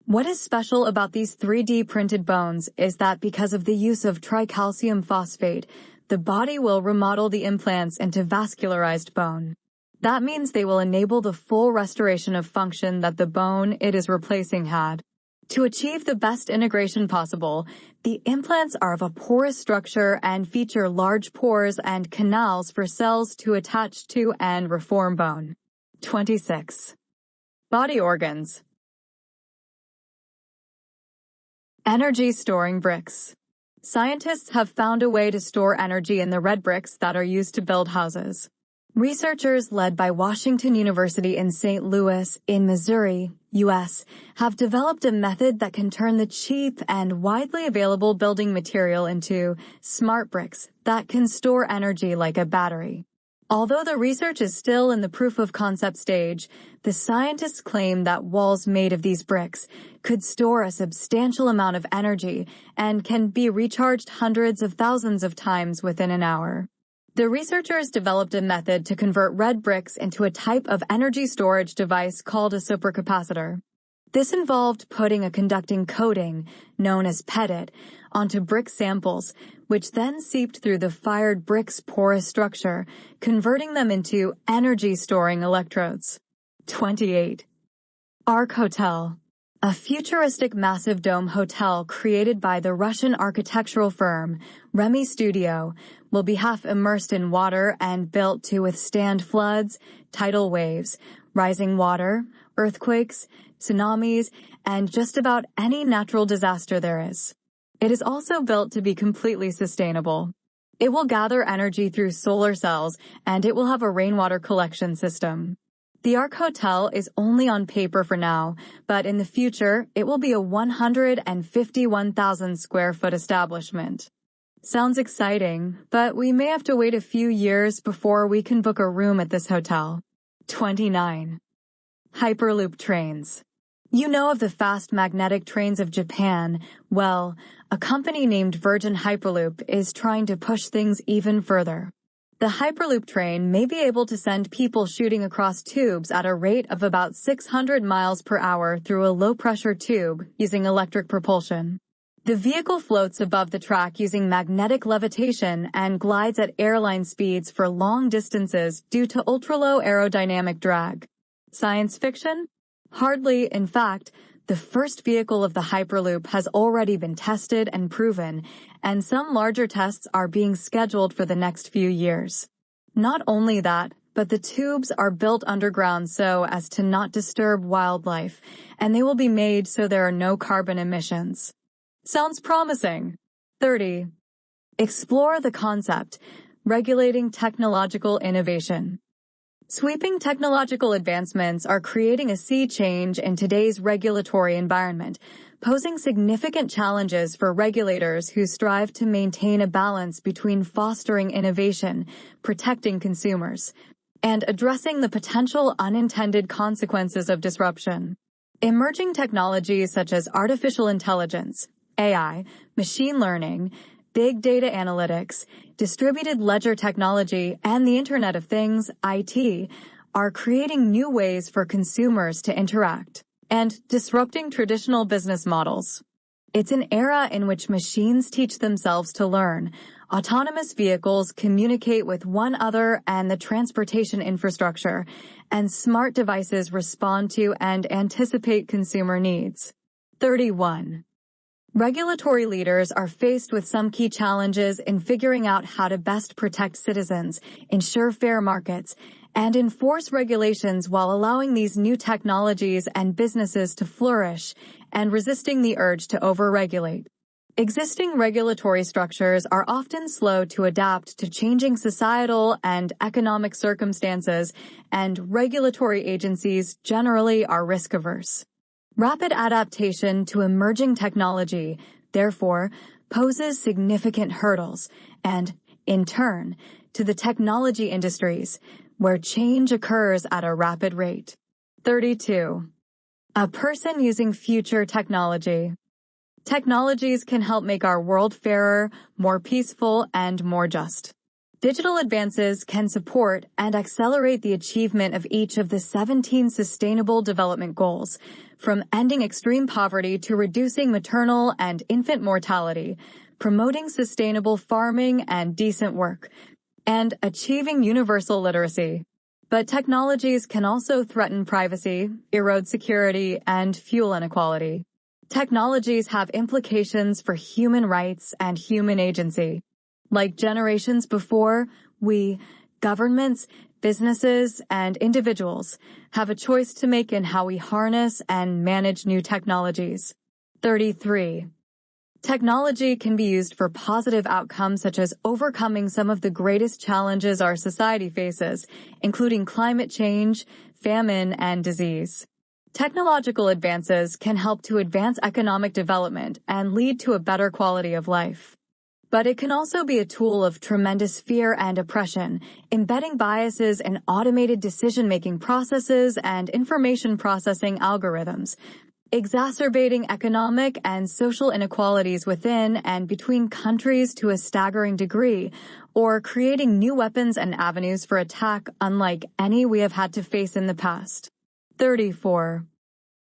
What is special about these 3D printed bones is that because of the use of tricalcium phosphate, the body will remodel the implants into vascularized bone. That means they will enable the full restoration of function that the bone it is replacing had. To achieve the best integration possible, the implants are of a porous structure and feature large pores and canals for cells to attach to and reform bone. 26. Body organs. Energy storing bricks. Scientists have found a way to store energy in the red bricks that are used to build houses. Researchers led by Washington University in St. Louis, in Missouri, U.S., have developed a method that can turn the cheap and widely available building material into smart bricks that can store energy like a battery. Although the research is still in the proof-of-concept stage, the scientists claim that walls made of these bricks could store a substantial amount of energy and can be recharged hundreds of thousands of times within an hour. The researchers developed a method to convert red bricks into a type of energy storage device called a supercapacitor. This involved putting a conducting coating, known as petit, onto brick samples, which then seeped through the fired brick's porous structure, converting them into energy-storing electrodes. 28. Ark Hotel. A futuristic massive dome hotel created by the Russian architectural firm Remy Studio will be half immersed in water and built to withstand floods, tidal waves, rising water, earthquakes, tsunamis, and just about any natural disaster there is. It is also built to be completely sustainable. It will gather energy through solar cells, and it will have a rainwater collection system. The Ark Hotel is only on paper for now, but in the future, it will be a 151,000 square foot establishment. Sounds exciting, but we may have to wait a few years before we can book a room at this hotel. 29. Hyperloop trains. You know of the fast magnetic trains of Japan. Well, a company named Virgin Hyperloop is trying to push things even further. The Hyperloop train may be able to send people shooting across tubes at a rate of about 600 miles per hour through a low-pressure tube using electric propulsion. The vehicle floats above the track using magnetic levitation and glides at airline speeds for long distances due to ultra-low aerodynamic drag. Science fiction? Hardly. In fact, the first vehicle of the Hyperloop has already been tested and proven, and some larger tests are being scheduled for the next few years. Not only that, but the tubes are built underground so as to not disturb wildlife, and they will be made so there are no carbon emissions. Sounds promising. 30. Explore the concept, regulating technological innovation. Sweeping technological advancements are creating a sea change in today's regulatory environment, posing significant challenges for regulators who strive to maintain a balance between fostering innovation, protecting consumers, and addressing the potential unintended consequences of disruption. Emerging technologies such as artificial intelligence, AI, machine learning, big data analytics, distributed ledger technology, and the Internet of Things, IT, are creating new ways for consumers to interact and disrupting traditional business models. It's an era in which machines teach themselves to learn, autonomous vehicles communicate with one another and the transportation infrastructure, and smart devices respond to and anticipate consumer needs. 31. Regulatory leaders are faced with some key challenges in figuring out how to best protect citizens, ensure fair markets, and enforce regulations while allowing these new technologies and businesses to flourish and resisting the urge to overregulate. Existing regulatory structures are often slow to adapt to changing societal and economic circumstances, and regulatory agencies generally are risk-averse. Rapid adaptation to emerging technology, therefore, poses significant hurdles and, in turn, to the technology industries, where change occurs at a rapid rate. 32. A person using future technology. Technologies can help make our world fairer, more peaceful, and more just. Digital advances can support and accelerate the achievement of each of the 17 Sustainable Development Goals, from ending extreme poverty to reducing maternal and infant mortality, promoting sustainable farming and decent work, and achieving universal literacy. But technologies can also threaten privacy, erode security, and fuel inequality. Technologies have implications for human rights and human agency. Like generations before, we, governments, businesses, and individuals, have a choice to make in how we harness and manage new technologies. 33. Technology can be used for positive outcomes such as overcoming some of the greatest challenges our society faces, including climate change, famine, and disease. Technological advances can help to advance economic development and lead to a better quality of life. But it can also be a tool of tremendous fear and oppression, embedding biases in automated decision-making processes and information processing algorithms, exacerbating economic and social inequalities within and between countries to a staggering degree, or creating new weapons and avenues for attack unlike any we have had to face in the past. 34.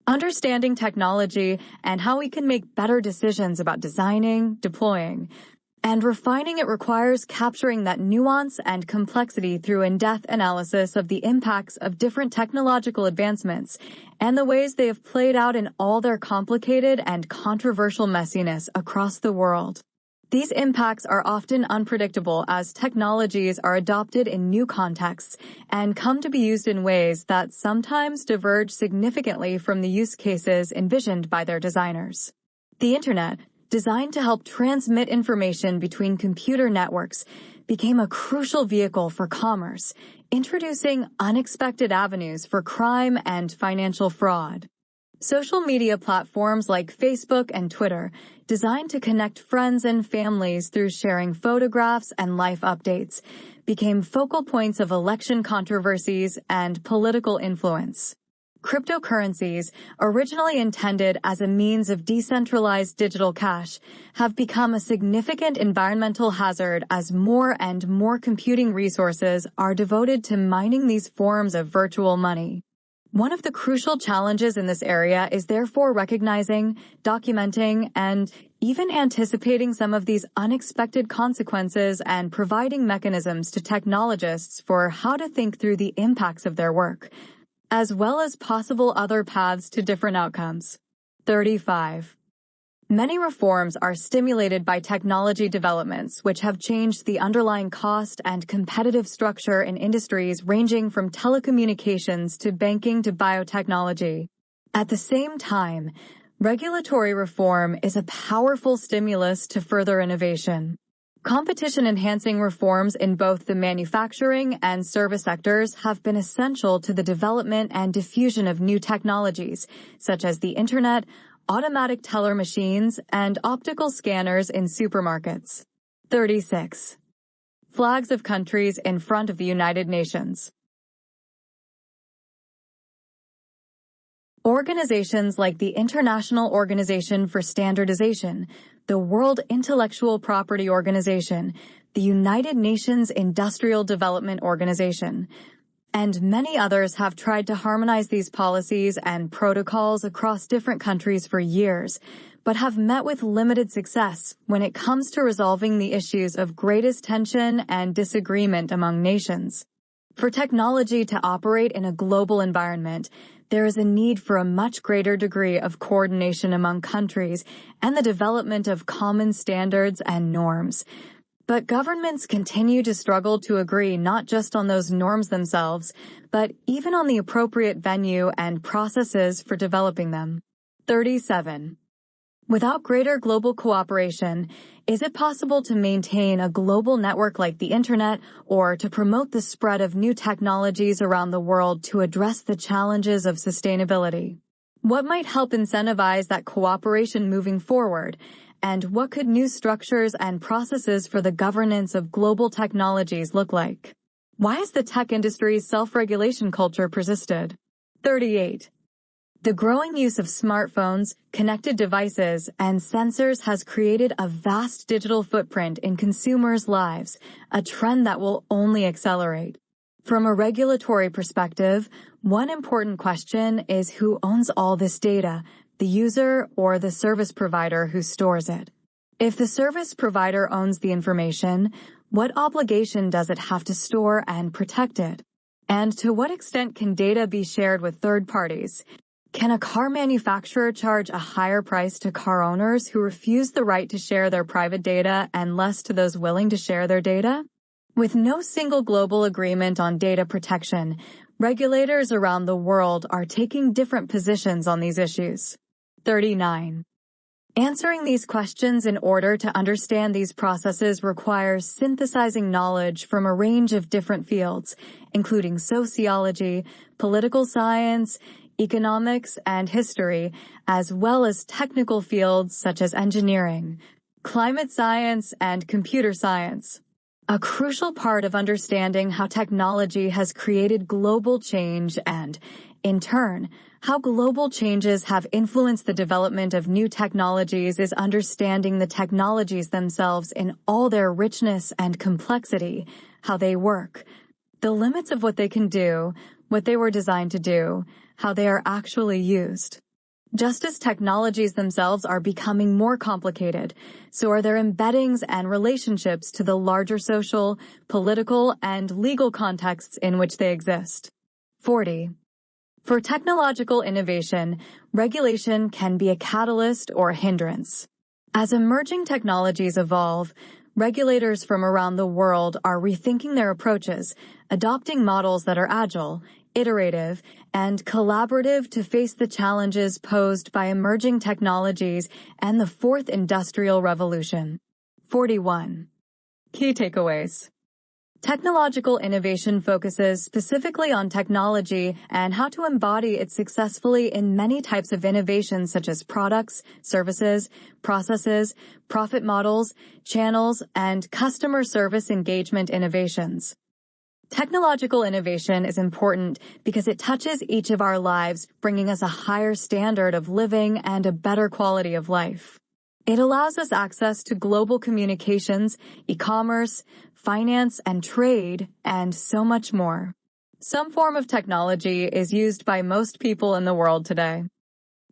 Understanding technology and how we can make better decisions about designing, deploying, and refining it requires capturing that nuance and complexity through in-depth analysis of the impacts of different technological advancements and the ways they have played out in all their complicated and controversial messiness across the world. These impacts are often unpredictable as technologies are adopted in new contexts and come to be used in ways that sometimes diverge significantly from the use cases envisioned by their designers. The Internet, designed to help transmit information between computer networks, became a crucial vehicle for commerce, introducing unexpected avenues for crime and financial fraud. Social media platforms like Facebook and Twitter, designed to connect friends and families through sharing photographs and life updates, became focal points of election controversies and political influence. Cryptocurrencies, originally intended as a means of decentralized digital cash, have become a significant environmental hazard as more and more computing resources are devoted to mining these forms of virtual money. One of the crucial challenges in this area is therefore recognizing, documenting, and even anticipating some of these unexpected consequences and providing mechanisms to technologists for how to think through the impacts of their work, as well as possible other paths to different outcomes. 35. Many reforms are stimulated by technology developments which have changed the underlying cost and competitive structure in industries ranging from telecommunications to banking to biotechnology. At the same time, regulatory reform is a powerful stimulus to further innovation. Competition-enhancing reforms in both the manufacturing and service sectors have been essential to the development and diffusion of new technologies, such as the Internet, automatic teller machines, and optical scanners in supermarkets. 36. Flags of countries in front of the United Nations. Organizations like the International Organization for Standardization, the World Intellectual Property Organization, the United Nations Industrial Development Organization, and many others have tried to harmonize these policies and protocols across different countries for years, but have met with limited success when it comes to resolving the issues of greatest tension and disagreement among nations. For technology to operate in a global environment, there is a need for a much greater degree of coordination among countries and the development of common standards and norms. But governments continue to struggle to agree not just on those norms themselves, but even on the appropriate venue and processes for developing them. 37. Without greater global cooperation, is it possible to maintain a global network like the Internet or to promote the spread of new technologies around the world to address the challenges of sustainability? What might help incentivize that cooperation moving forward? And what could new structures and processes for the governance of global technologies look like? Why has the tech industry's self-regulation culture persisted? 38. The growing use of smartphones, connected devices, and sensors has created a vast digital footprint in consumers' lives, a trend that will only accelerate. From a regulatory perspective, one important question is who owns all this data, the user or the service provider who stores it. If the service provider owns the information, what obligation does it have to store and protect it? And to what extent can data be shared with third parties? Can a car manufacturer charge a higher price to car owners who refuse the right to share their private data and less to those willing to share their data? With no single global agreement on data protection, regulators around the world are taking different positions on these issues. 39. Answering these questions in order to understand these processes requires synthesizing knowledge from a range of different fields, including sociology, political science, economics, and history, as well as technical fields such as engineering, climate science, and computer science. A crucial part of understanding how technology has created global change and, in turn, how global changes have influenced the development of new technologies is understanding the technologies themselves in all their richness and complexity, how they work, the limits of what they can do, what they were designed to do, how they are actually used. Just as technologies themselves are becoming more complicated, so are their embeddings and relationships to the larger social, political, and legal contexts in which they exist. 40. For technological innovation, regulation can be a catalyst or a hindrance. As emerging technologies evolve, regulators from around the world are rethinking their approaches, adopting models that are agile, iterative, and collaborative to face the challenges posed by emerging technologies and the fourth industrial revolution. 41. Key takeaways. Technological innovation focuses specifically on technology and how to embody it successfully in many types of innovations such as products, services, processes, profit models, channels, and customer service engagement innovations. Technological innovation is important because it touches each of our lives, bringing us a higher standard of living and a better quality of life. It allows us access to global communications, e-commerce, finance and trade, and so much more. Some form of technology is used by most people in the world today.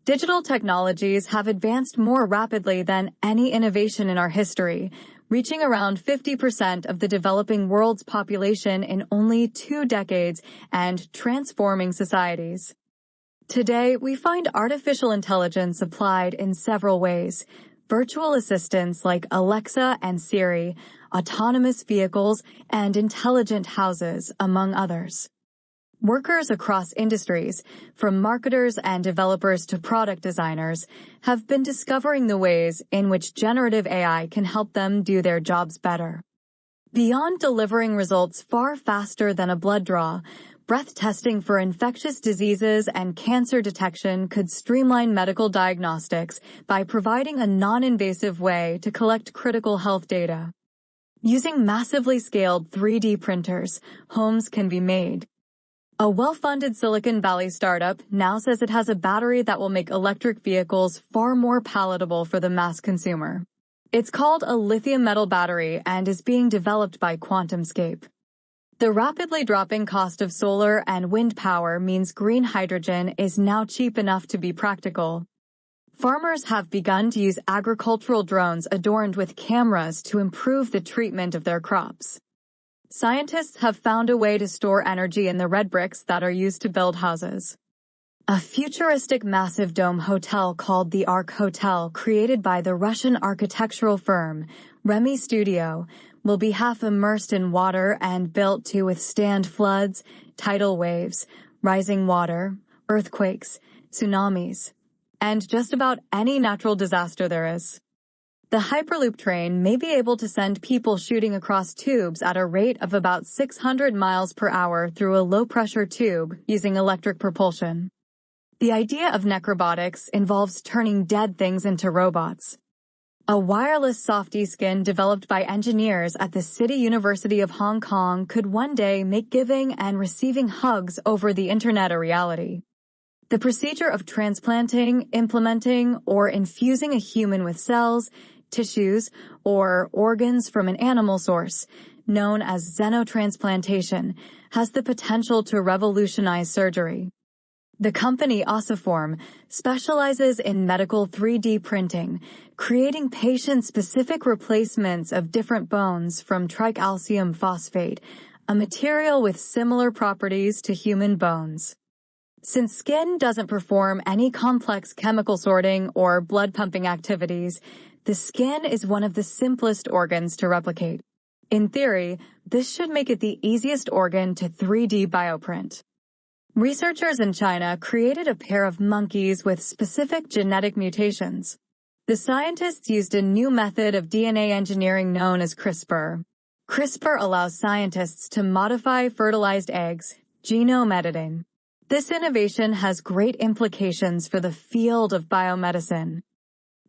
Digital technologies have advanced more rapidly than any innovation in our history, reaching around 50% of the developing world's population in only 2 decades and transforming societies. Today, we find artificial intelligence applied in several ways. Virtual assistants like Alexa and Siri, autonomous vehicles, and intelligent houses, among others. Workers across industries, from marketers and developers to product designers, have been discovering the ways in which generative AI can help them do their jobs better. Beyond delivering results far faster than a blood draw, breath testing for infectious diseases and cancer detection could streamline medical diagnostics by providing a non-invasive way to collect critical health data. Using massively scaled 3D printers, homes can be made. A well-funded Silicon Valley startup now says it has a battery that will make electric vehicles far more palatable for the mass consumer. It's called a lithium metal battery and is being developed by QuantumScape. The rapidly dropping cost of solar and wind power means green hydrogen is now cheap enough to be practical. Farmers have begun to use agricultural drones adorned with cameras to improve the treatment of their crops. Scientists have found a way to store energy in the red bricks that are used to build houses. A futuristic massive dome hotel called the Ark Hotel, created by the Russian architectural firm Remy Studio, will be half immersed in water and built to withstand floods, tidal waves, rising water, earthquakes, tsunamis, and just about any natural disaster there is. The Hyperloop train may be able to send people shooting across tubes at a rate of about 600 miles per hour through a low-pressure tube using electric propulsion. The idea of necrobotics involves turning dead things into robots. A wireless softy skin developed by engineers at the City University of Hong Kong could one day make giving and receiving hugs over the internet a reality. The procedure of transplanting, implementing, or infusing a human with cells, tissues, or organs from an animal source, known as xenotransplantation, has the potential to revolutionize surgery. The company Ossiform specializes in medical 3D printing, creating patient-specific replacements of different bones from tricalcium phosphate, a material with similar properties to human bones. Since skin doesn't perform any complex chemical sorting or blood pumping activities, the skin is one of the simplest organs to replicate. In theory, this should make it the easiest organ to 3D bioprint. Researchers in China created a pair of monkeys with specific genetic mutations. The scientists used a new method of DNA engineering known as CRISPR. CRISPR allows scientists to modify fertilized eggs, genome editing. This innovation has great implications for the field of biomedicine.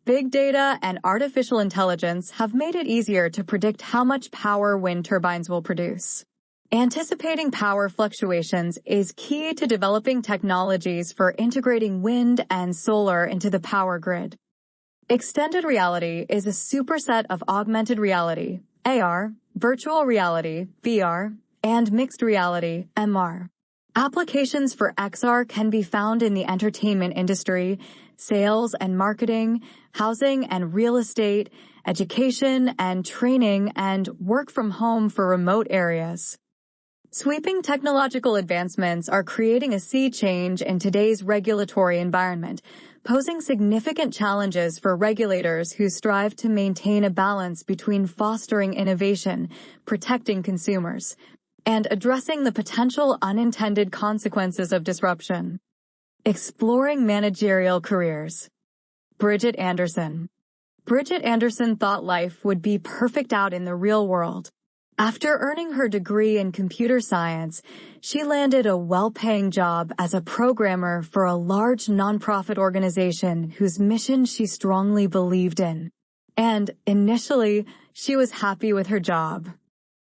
Big data and artificial intelligence have made it easier to predict how much power wind turbines will produce. Anticipating power fluctuations is key to developing technologies for integrating wind and solar into the power grid. Extended reality is a superset of augmented reality, AR, virtual reality, VR, and mixed reality, MR. Applications for XR can be found in the entertainment industry, sales and marketing, housing and real estate, education and training, and work from home for remote areas. Sweeping technological advancements are creating a sea change in today's regulatory environment, posing significant challenges for regulators who strive to maintain a balance between fostering innovation, protecting consumers, and addressing the potential unintended consequences of disruption. Exploring managerial careers. Bridget Anderson. Bridget Anderson thought life would be perfect out in the real world. After earning her degree in computer science, she landed a well-paying job as a programmer for a large nonprofit organization whose mission she strongly believed in. And, initially, she was happy with her job.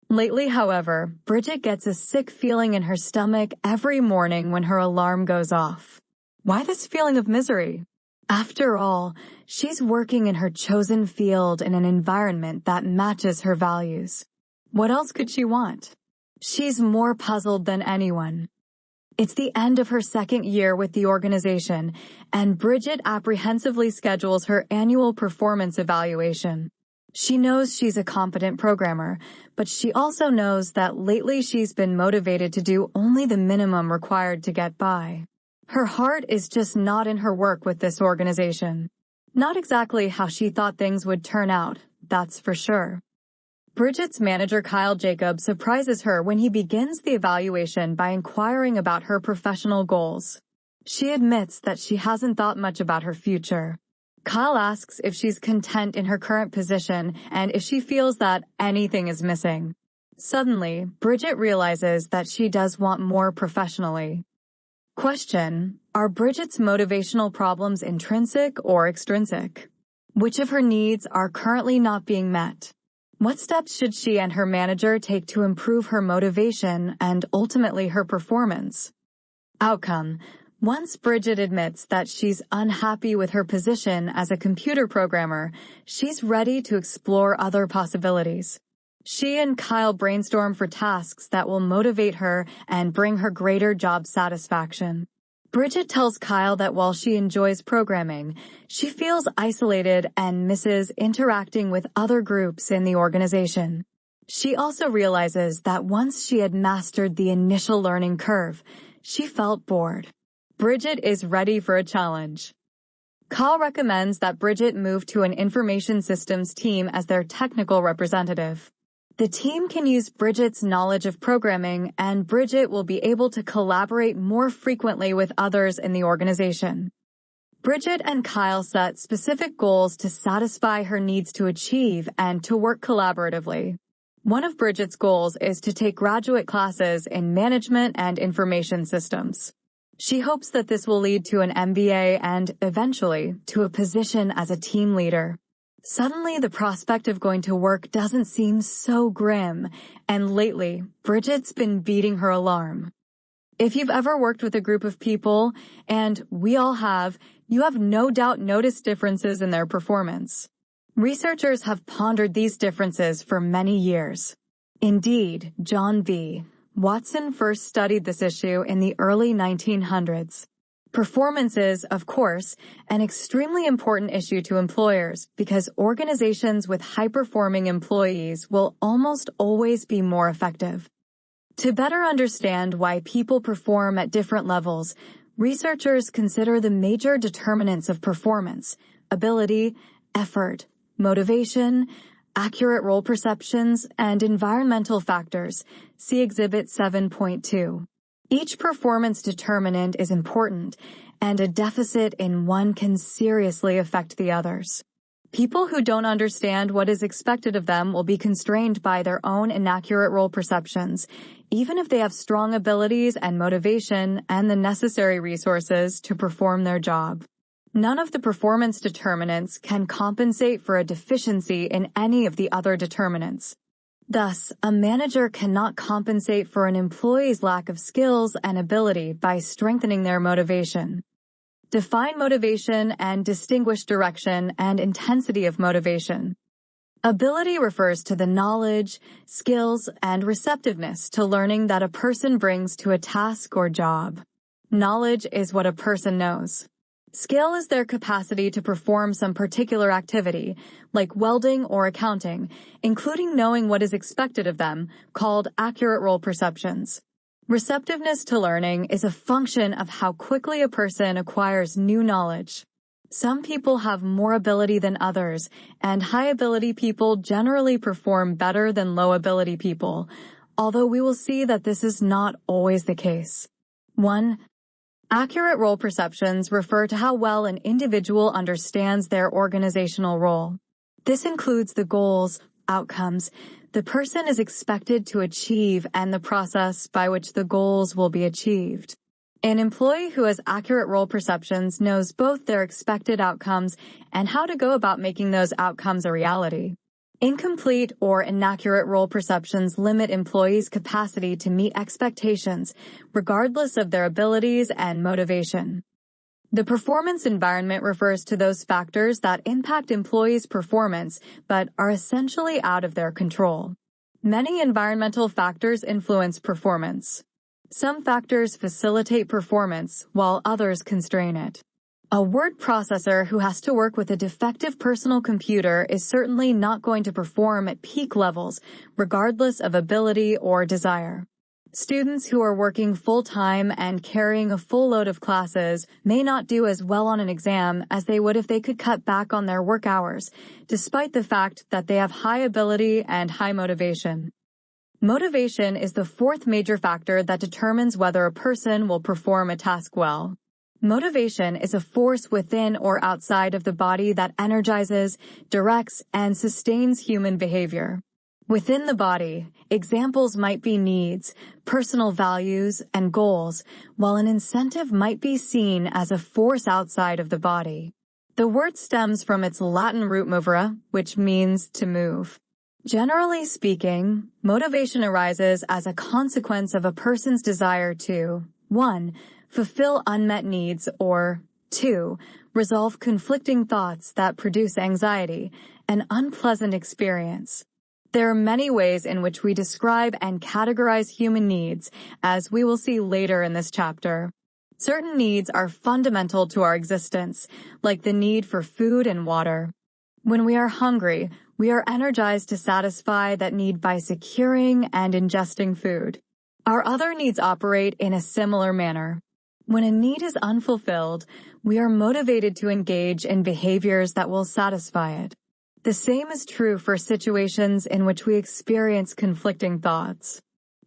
Lately, however, Bridget gets a sick feeling in her stomach every morning when her alarm goes off. Why this feeling of misery? After all, she's working in her chosen field in an environment that matches her values. What else could she want? She's more puzzled than anyone. It's the end of her second year with the organization, and Bridget apprehensively schedules her annual performance evaluation. She knows she's a competent programmer, but she also knows that lately she's been motivated to do only the minimum required to get by. Her heart is just not in her work with this organization. Not exactly how she thought things would turn out, that's for sure. Bridget's manager Kyle Jacobs surprises her when he begins the evaluation by inquiring about her professional goals. She admits that she hasn't thought much about her future. Kyle asks if she's content in her current position and if she feels that anything is missing. Suddenly, Bridget realizes that she does want more professionally. Question: are Bridget's motivational problems intrinsic or extrinsic? Which of her needs are currently not being met? What steps should she and her manager take to improve her motivation and ultimately her performance? Outcome: once Bridget admits that she's unhappy with her position as a computer programmer, she's ready to explore other possibilities. She and Kyle brainstorm for tasks that will motivate her and bring her greater job satisfaction. Bridget tells Kyle that while she enjoys programming, she feels isolated and misses interacting with other groups in the organization. She also realizes that once she had mastered the initial learning curve, she felt bored. Bridget is ready for a challenge. Kyle recommends that Bridget move to an information systems team as their technical representative. The team can use Bridget's knowledge of programming, and Bridget will be able to collaborate more frequently with others in the organization. Bridget and Kyle set specific goals to satisfy her needs to achieve and to work collaboratively. One of Bridget's goals is to take graduate classes in management and information systems. She hopes that this will lead to an MBA and, eventually, to a position as a team leader. Suddenly, the prospect of going to work doesn't seem so grim, and lately, Bridget's been beating her alarm. If you've ever worked with a group of people, and we all have, you have no doubt noticed differences in their performance. Researchers have pondered these differences for many years. Indeed, John V. Watson first studied this issue in the early 1900s. Performance is, of course, an extremely important issue to employers because organizations with high-performing employees will almost always be more effective. To better understand why people perform at different levels, researchers consider the major determinants of performance: ability, effort, motivation, accurate role perceptions, and environmental factors. See Exhibit 7.2. Each performance determinant is important, and a deficit in one can seriously affect the others. People who don't understand what is expected of them will be constrained by their own inaccurate role perceptions, even if they have strong abilities and motivation and the necessary resources to perform their job. None of the performance determinants can compensate for a deficiency in any of the other determinants. Thus, a manager cannot compensate for an employee's lack of skills and ability by strengthening their motivation. Define motivation and distinguish direction and intensity of motivation. Ability refers to the knowledge, skills, and receptiveness to learning that a person brings to a task or job. Knowledge is what a person knows. Skill is their capacity to perform some particular activity, like welding or accounting, including knowing what is expected of them, called accurate role perceptions. Receptiveness to learning is a function of how quickly a person acquires new knowledge. Some people have more ability than others, and high-ability people generally perform better than low-ability people, although we will see that this is not always the case. 1. Accurate role perceptions refer to how well an individual understands their organizational role. This includes the goals, outcomes, the person is expected to achieve, and the process by which the goals will be achieved. An employee who has accurate role perceptions knows both their expected outcomes and how to go about making those outcomes a reality. Incomplete or inaccurate role perceptions limit employees' capacity to meet expectations, regardless of their abilities and motivation. The performance environment refers to those factors that impact employees' performance but are essentially out of their control. Many environmental factors influence performance. Some factors facilitate performance, while others constrain it. A word processor who has to work with a defective personal computer is certainly not going to perform at peak levels, regardless of ability or desire. Students who are working full-time and carrying a full load of classes may not do as well on an exam as they would if they could cut back on their work hours, despite the fact that they have high ability and high motivation. Motivation is the fourth major factor that determines whether a person will perform a task well. Motivation is a force within or outside of the body that energizes, directs, and sustains human behavior. Within the body, examples might be needs, personal values, and goals, while an incentive might be seen as a force outside of the body. The word stems from its Latin root movere, which means to move. Generally speaking, motivation arises as a consequence of a person's desire to 1. Fulfill unmet needs, or 2. Resolve conflicting thoughts that produce anxiety, an unpleasant experience. There are many ways in which we describe and categorize human needs, as we will see later in this chapter. Certain needs are fundamental to our existence, like the need for food and water. When we are hungry, we are energized to satisfy that need by securing and ingesting food. Our other needs operate in a similar manner. When a need is unfulfilled, we are motivated to engage in behaviors that will satisfy it. The same is true for situations in which we experience conflicting thoughts.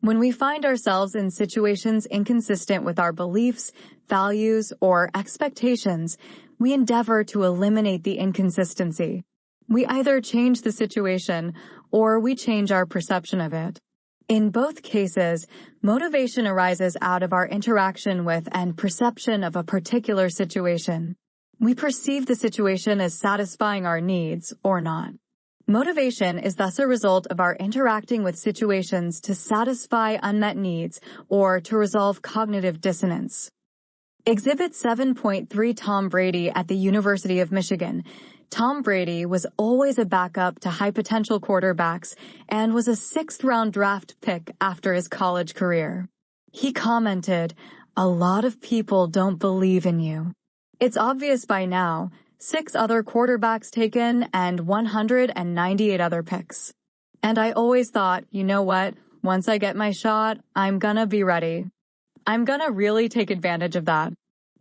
When we find ourselves in situations inconsistent with our beliefs, values, or expectations, we endeavor to eliminate the inconsistency. We either change the situation or we change our perception of it. In both cases, motivation arises out of our interaction with and perception of a particular situation. We perceive the situation as satisfying our needs or not. Motivation is thus a result of our interacting with situations to satisfy unmet needs or to resolve cognitive dissonance. Exhibit 7.3 Tom Brady at the University of Michigan. Tom Brady was always a backup to high-potential quarterbacks and was a sixth-round draft pick after his college career. He commented, "A lot of people don't believe in you." It's obvious by now, 6 other quarterbacks taken and 198 other picks. And I always thought, you know what, once I get my shot, I'm gonna be ready. I'm gonna really take advantage of that.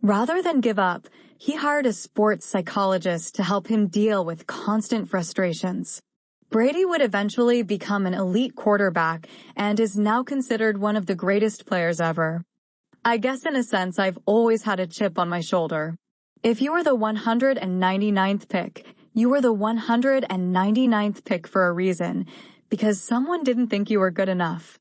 Rather than give up, he hired a sports psychologist to help him deal with constant frustrations. Brady would eventually become an elite quarterback and is now considered one of the greatest players ever. I guess in a sense I've always had a chip on my shoulder. If you were the 199th pick, you were the 199th pick for a reason, because someone didn't think you were good enough.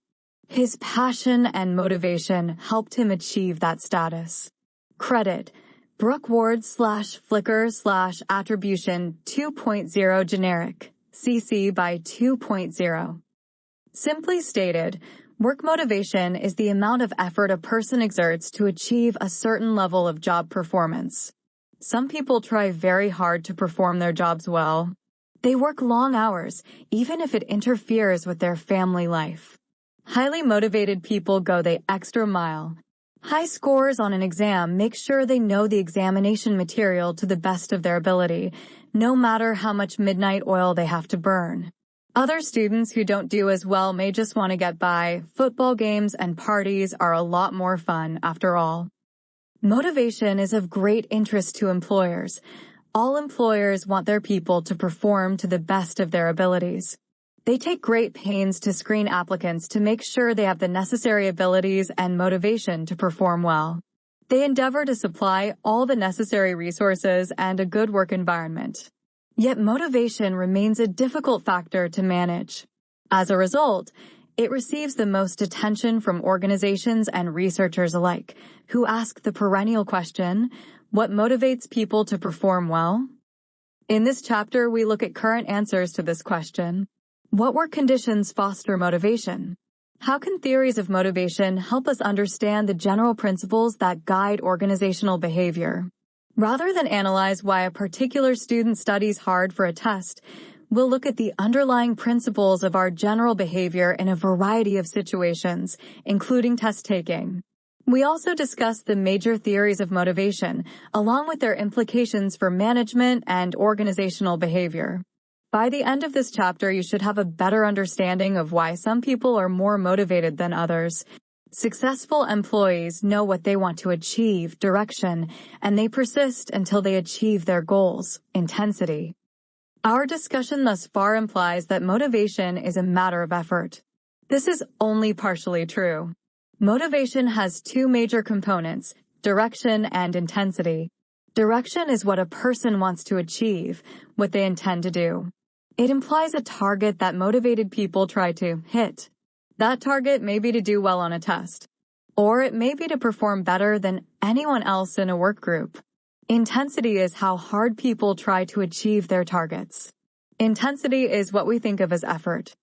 His passion and motivation helped him achieve that status. Credit: Brooke Ward /Flickr /Attribution 2.0 Generic, CC by 2.0. Simply stated, work motivation is the amount of effort a person exerts to achieve a certain level of job performance. Some people try very hard to perform their jobs well. They work long hours, even if it interferes with their family life. Highly motivated people go the extra mile. High scores on an exam make sure they know the examination material to the best of their ability, no matter how much midnight oil they have to burn. Other students who don't do as well may just want to get by. Football games and parties are a lot more fun, after all. Motivation is of great interest to employers. All employers want their people to perform to the best of their abilities. They take great pains to screen applicants to make sure they have the necessary abilities and motivation to perform well. They endeavor to supply all the necessary resources and a good work environment. Yet motivation remains a difficult factor to manage. As a result, it receives the most attention from organizations and researchers alike, who ask the perennial question, what motivates people to perform well? In this chapter, we look at current answers to this question. What work conditions foster motivation? How can theories of motivation help us understand the general principles that guide organizational behavior? Rather than analyze why a particular student studies hard for a test, we'll look at the underlying principles of our general behavior in a variety of situations, including test taking. We also discuss the major theories of motivation, along with their implications for management and organizational behavior. By the end of this chapter, you should have a better understanding of why some people are more motivated than others. Successful employees know what they want to achieve, direction, and they persist until they achieve their goals, intensity. Our discussion thus far implies that motivation is a matter of effort. This is only partially true. Motivation has two major components, direction and intensity. Direction is what a person wants to achieve, what they intend to do. It implies a target that motivated people try to hit. That target may be to do well on a test, or it may be to perform better than anyone else in a work group. Intensity is how hard people try to achieve their targets. Intensity is what we think of as effort.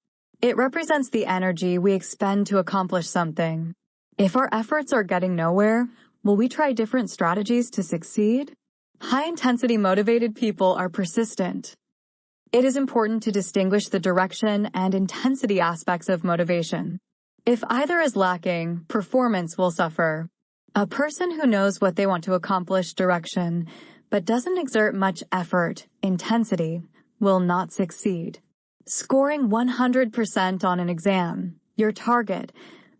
It represents the energy we expend to accomplish something. If our efforts are getting nowhere, will we try different strategies to succeed? High-intensity motivated people are persistent. It is important to distinguish the direction and intensity aspects of motivation. If either is lacking, performance will suffer. A person who knows what they want to accomplish, direction, but doesn't exert much effort, intensity, will not succeed. Scoring 100% on an exam, your target,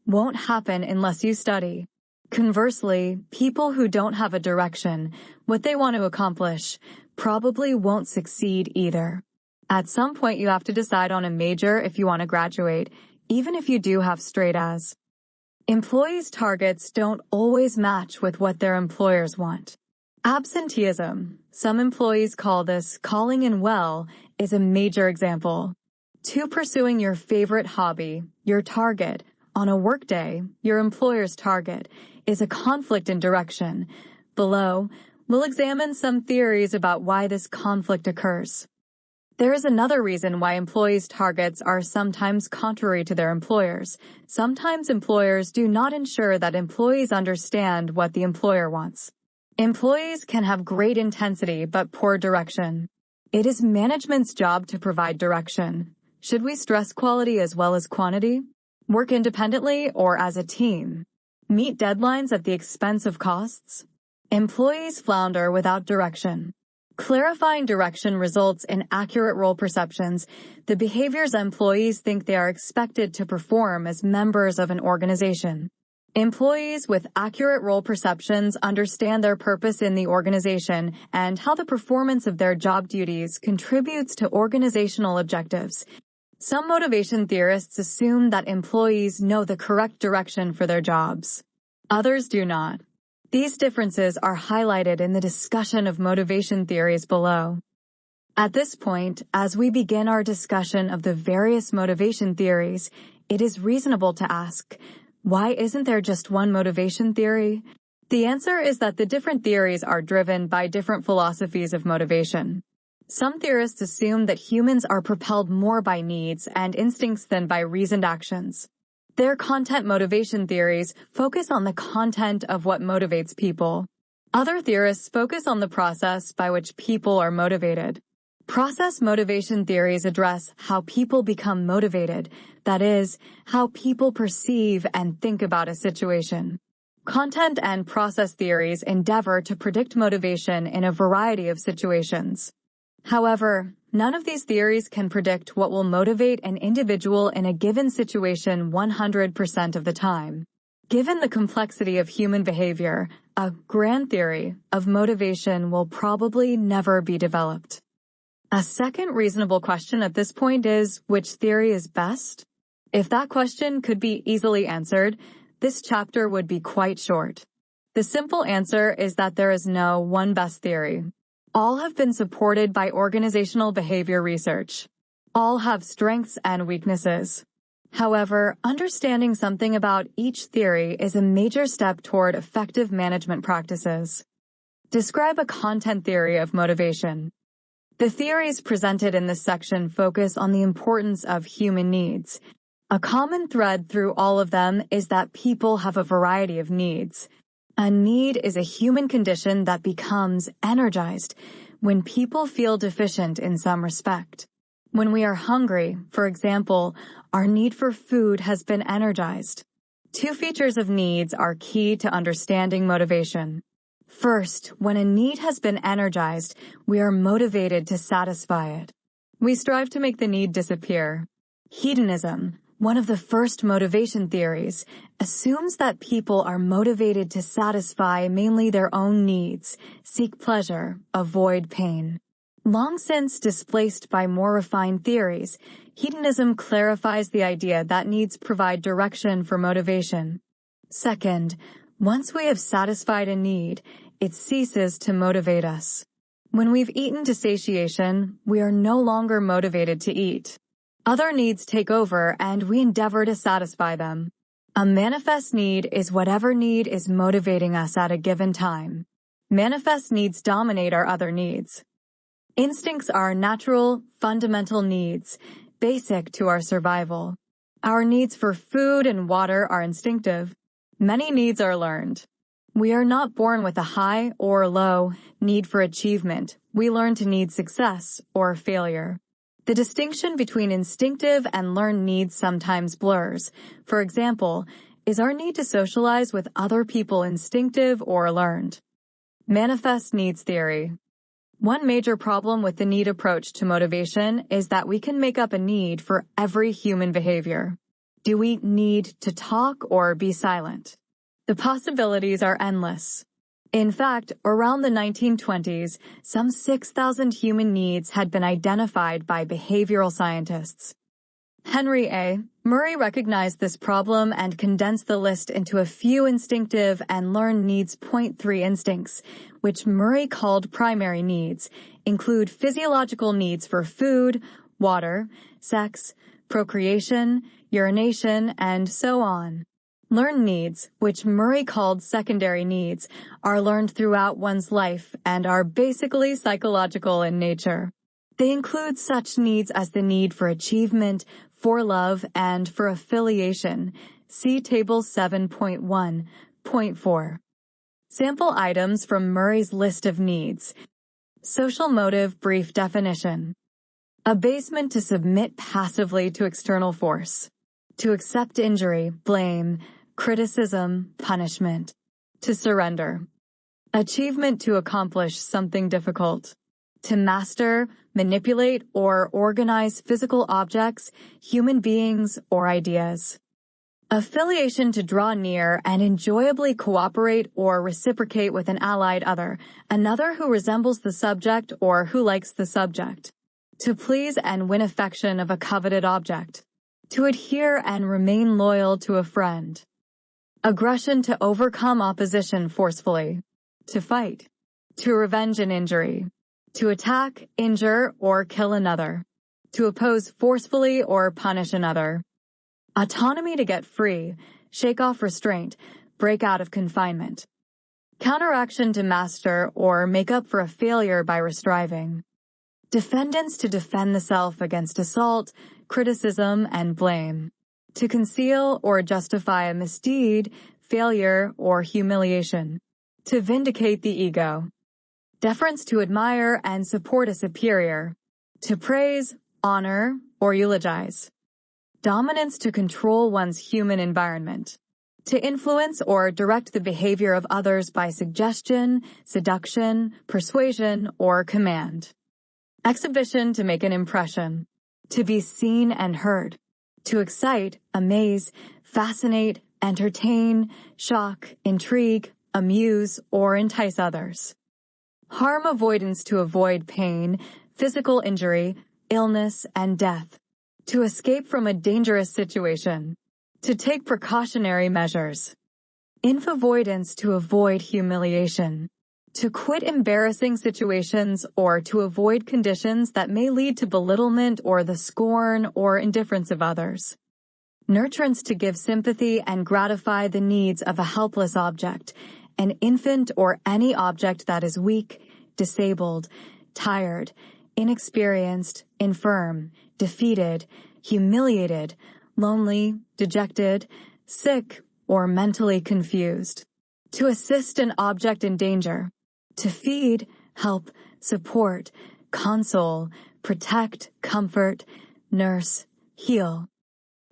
won't happen unless you study. Conversely, people who don't have a direction, what they want to accomplish, probably won't succeed either. At some point you have to decide on a major if you want to graduate, even if you do have straight A's. Employees' targets don't always match with what their employers want. Absenteeism, some employees call this calling in well, is a major example. To pursuing your favorite hobby, your target, on a workday, your employer's target, is a conflict in direction. Below, we'll examine some theories about why this conflict occurs. There is another reason why employees' targets are sometimes contrary to their employers. Sometimes employers do not ensure that employees understand what the employer wants. Employees can have great intensity but poor direction. It is management's job to provide direction. Should we stress quality as well as quantity? Work independently or as a team? Meet deadlines at the expense of costs? Employees flounder without direction. Clarifying direction results in accurate role perceptions, the behaviors employees think they are expected to perform as members of an organization. Employees with accurate role perceptions understand their purpose in the organization and how the performance of their job duties contributes to organizational objectives. Some motivation theorists assume that employees know the correct direction for their jobs. Others do not. These differences are highlighted in the discussion of motivation theories below. At this point, as we begin our discussion of the various motivation theories, it is reasonable to ask, why isn't there just one motivation theory? The answer is that the different theories are driven by different philosophies of motivation. Some theorists assume that humans are propelled more by needs and instincts than by reasoned actions. Their content motivation theories focus on the content of what motivates people. Other theorists focus on the process by which people are motivated. Process motivation theories address how people become motivated, that is, how people perceive and think about a situation. Content and process theories endeavor to predict motivation in a variety of situations. However, none of these theories can predict what will motivate an individual in a given situation 100% of the time. Given the complexity of human behavior, a grand theory of motivation will probably never be developed. A second reasonable question at this point is, which theory is best? If that question could be easily answered, this chapter would be quite short. The simple answer is that there is no one best theory. All have been supported by organizational behavior research. All have strengths and weaknesses. However, understanding something about each theory is a major step toward effective management practices. Describe a content theory of motivation. The theories presented in this section focus on the importance of human needs. A common thread through all of them is that people have a variety of needs. A need is a human condition that becomes energized when people feel deficient in some respect. When we are hungry, for example, our need for food has been energized. Two features of needs are key to understanding motivation. First, when a need has been energized, we are motivated to satisfy it. We strive to make the need disappear. Hedonism, one of the first motivation theories, assumes that people are motivated to satisfy mainly their own needs, seek pleasure, avoid pain. Long since displaced by more refined theories, hedonism clarifies the idea that needs provide direction for motivation. Second, once we have satisfied a need, it ceases to motivate us. When we've eaten to satiation, we are no longer motivated to eat. Other needs take over and we endeavor to satisfy them. A manifest need is whatever need is motivating us at a given time. Manifest needs dominate our other needs. Instincts are natural, fundamental needs, basic to our survival. Our needs for food and water are instinctive. Many needs are learned. We are not born with a high or low need for achievement. We learn to need success or failure. The distinction between instinctive and learned needs sometimes blurs. For example, is our need to socialize with other people instinctive or learned? Manifest needs theory. One major problem with the need approach to motivation is that we can make up a need for every human behavior. Do we need to talk or be silent? The possibilities are endless. In fact, around the 1920s, some 6,000 human needs had been identified by behavioral scientists. Henry A. Murray recognized this problem and condensed the list into a few instinctive and learned needs. 3 instincts, which Murray called primary needs, include physiological needs for food, water, sex, procreation, urination, and so on. Learned needs, which Murray called secondary needs, are learned throughout one's life and are basically psychological in nature. They include such needs as the need for achievement, for love, and for affiliation. See Table 7.1.4. Sample items from Murray's list of needs. Social motive brief definition. Abasement to submit passively to external force. To accept injury, blame, criticism, punishment. To surrender. Achievement to accomplish something difficult. To master, manipulate, or organize physical objects, human beings, or ideas. Affiliation to draw near and enjoyably cooperate or reciprocate with an allied other, another who resembles the subject or who likes the subject. To please and win affection of a coveted object. To adhere and remain loyal to a friend. Aggression to overcome opposition forcefully. To fight. To revenge an injury. To attack, injure, or kill another. To oppose forcefully or punish another. Autonomy to get free, shake off restraint, break out of confinement. Counteraction to master or make up for a failure by restriving. Defendants to defend the self against assault, criticism, and blame. To conceal or justify a misdeed, failure, or humiliation. To vindicate the ego. Deference to admire and support a superior. To praise, honor, or eulogize. Dominance to control one's human environment. To influence or direct the behavior of others by suggestion, seduction, persuasion, or command. Exhibition to make an impression. To be seen and heard. To excite, amaze, fascinate, entertain, shock, intrigue, amuse, or entice others. Harm avoidance to avoid pain, physical injury, illness, and death. To escape from a dangerous situation. To take precautionary measures. Infavoidance to avoid humiliation. To quit embarrassing situations or to avoid conditions that may lead to belittlement or the scorn or indifference of others. Nurturance to give sympathy and gratify the needs of a helpless object, an infant or any object that is weak, disabled, tired, inexperienced, infirm, defeated, humiliated, lonely, dejected, sick, or mentally confused. To assist an object in danger. To feed, help, support, console, protect, comfort, nurse, heal.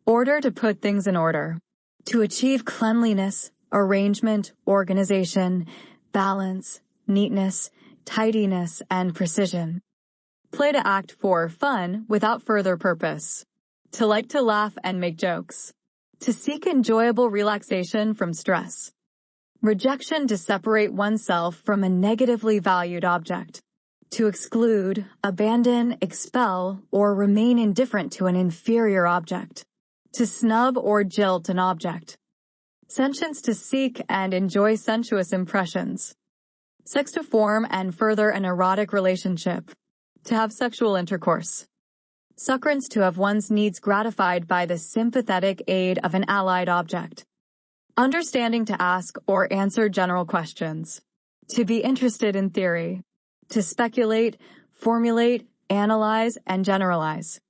Order to put things in order. To achieve cleanliness, arrangement, organization, balance, neatness, tidiness, and precision. Play to act for fun without further purpose. to like to laugh and make jokes, to seek enjoyable relaxation from stress. Rejection to separate oneself from a negatively valued object, to exclude, abandon, expel, or remain indifferent to an inferior object, to snub or jilt an object. Sentience to seek and enjoy sensuous impressions. Sex to form and further an erotic relationship, to have sexual intercourse. Succurrence to have one's needs gratified by the sympathetic aid of an allied object. Understanding to ask or answer general questions. To be interested in theory. To speculate, formulate, analyze, and generalize.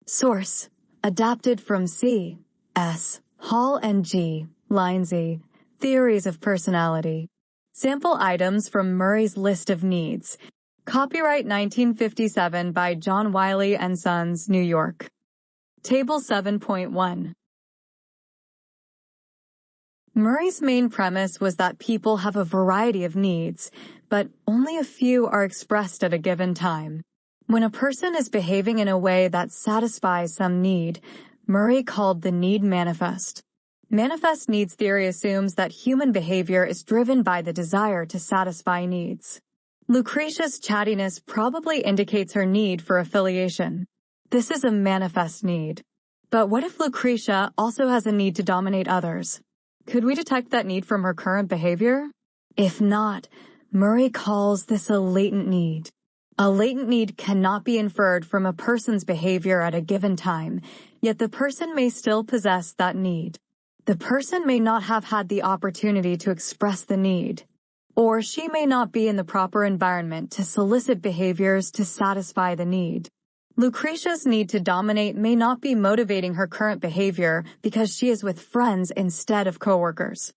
Source. Adapted from C. S. Hall and G. Lindsay. Theories of Personality. Sample items from Murray's List of Needs. Copyright 1957 by John Wiley & Sons, New York. Table 7.1. Murray's main premise was that people have a variety of needs, but only a few are expressed at a given time. When a person is behaving in a way that satisfies some need, Murray called the need manifest. Manifest needs theory assumes that human behavior is driven by the desire to satisfy needs. Lucretia's chattiness probably indicates her need for affiliation. This is a manifest need. But what if Lucretia also has a need to dominate others? Could we detect that need from her current behavior? If not, Murray calls this a latent need. A latent need cannot be inferred from a person's behavior at a given time, yet the person may still possess that need. The person may not have had the opportunity to express the need, or she may not be in the proper environment to solicit behaviors to satisfy the need. Lucretia's need to dominate may not be motivating her current behavior because she is with friends instead of coworkers.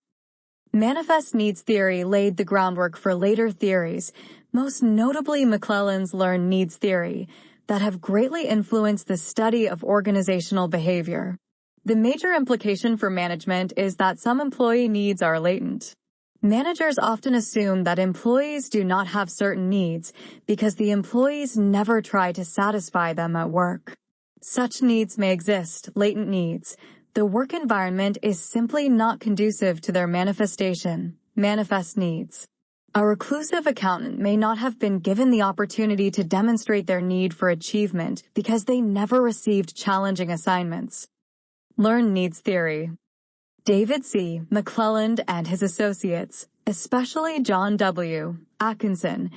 Manifest needs theory laid the groundwork for later theories, most notably McClelland's learned needs theory, that have greatly influenced the study of organizational behavior. The major implication for management is that some employee needs are latent. Managers often assume that employees do not have certain needs because the employees never try to satisfy them at work. Such needs may exist, latent needs. The work environment is simply not conducive to their manifestation, manifest needs. A reclusive accountant may not have been given the opportunity to demonstrate their need for achievement because they never received challenging assignments. Learned needs theory. David C. McClelland and his associates, especially John W. Atkinson,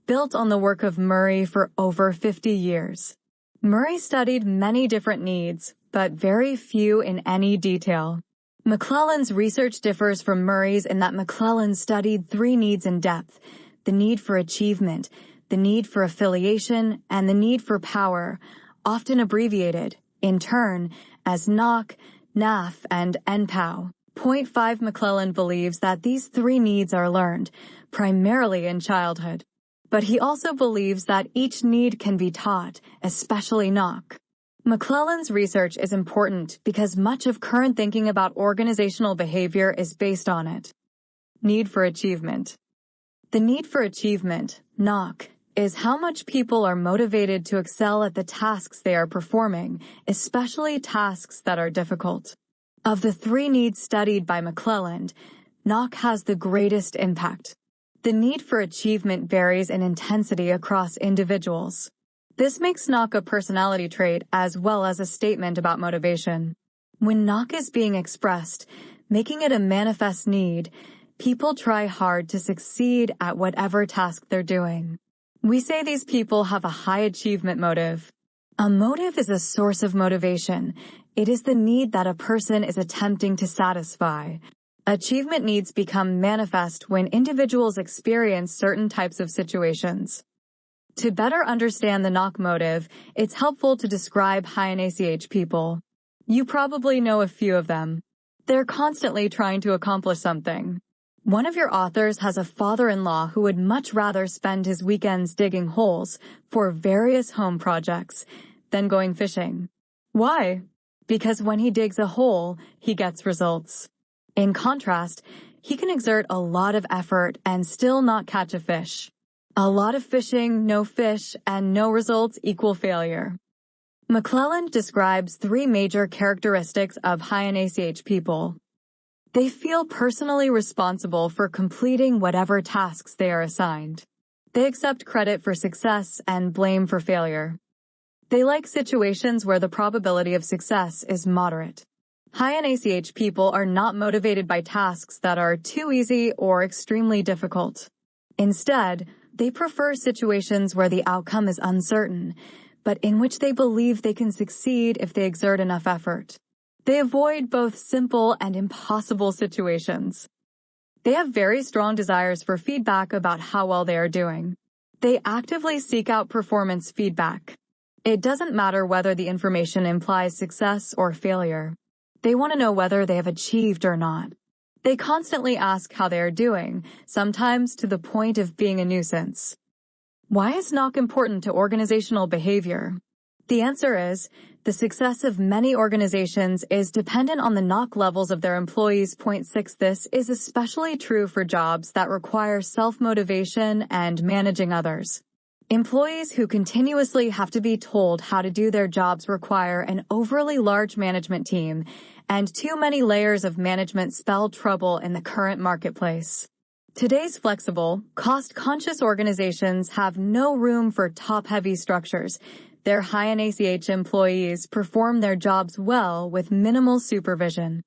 built on the work of Murray for over 50 years. Murray studied many different needs, but very few in any detail. McClelland's research differs from Murray's in that McClelland studied three needs in depth: the need for achievement, the need for affiliation, and the need for power, often abbreviated, in turn, as NOC, NAF, and NPOW. Point 5 McClelland believes that these three needs are learned, primarily in childhood. But he also believes that each need can be taught, especially NOC. McClelland's research is important because much of current thinking about organizational behavior is based on it. Need for achievement. The need for achievement, NOC, is how much people are motivated to excel at the tasks they are performing, especially tasks that are difficult. Of the three needs studied by McClelland, NOC has the greatest impact. The need for achievement varies in intensity across individuals. This makes NOC a personality trait as well as a statement about motivation. When NOC is being expressed, making it a manifest need, people try hard to succeed at whatever task they're doing. We say these people have a high achievement motive. A motive is a source of motivation. It is the need that a person is attempting to satisfy. Achievement needs become manifest when individuals experience certain types of situations. To better understand the NOC motive, it's helpful to describe high in ACH people. You probably know a few of them. They're constantly trying to accomplish something. One of your authors has a father-in-law who would much rather spend his weekends digging holes for various home projects than going fishing. Why? Because when he digs a hole, he gets results. In contrast, he can exert a lot of effort and still not catch a fish. A lot of fishing, no fish, and no results equal failure. McClelland describes three major characteristics of high NACH people. They feel personally responsible for completing whatever tasks they are assigned. They accept credit for success and blame for failure. They like situations where the probability of success is moderate. High NACH people are not motivated by tasks that are too easy or extremely difficult. Instead, they prefer situations where the outcome is uncertain, but in which they believe they can succeed if they exert enough effort. They avoid both simple and impossible situations. They have very strong desires for feedback about how well they are doing. They actively seek out performance feedback. It doesn't matter whether the information implies success or failure. They want to know whether they have achieved or not. They constantly ask how they are doing, sometimes to the point of being a nuisance. Why is NOC important to organizational behavior? The answer is, the success of many organizations is dependent on the NOC levels of their employees. 6. This is especially true for jobs that require self-motivation and managing others. Employees who continuously have to be told how to do their jobs require an overly large management team, and too many layers of management spell trouble in the current marketplace. Today's flexible, cost-conscious organizations have no room for top-heavy structures. Their high NACH employees perform their jobs well with minimal supervision.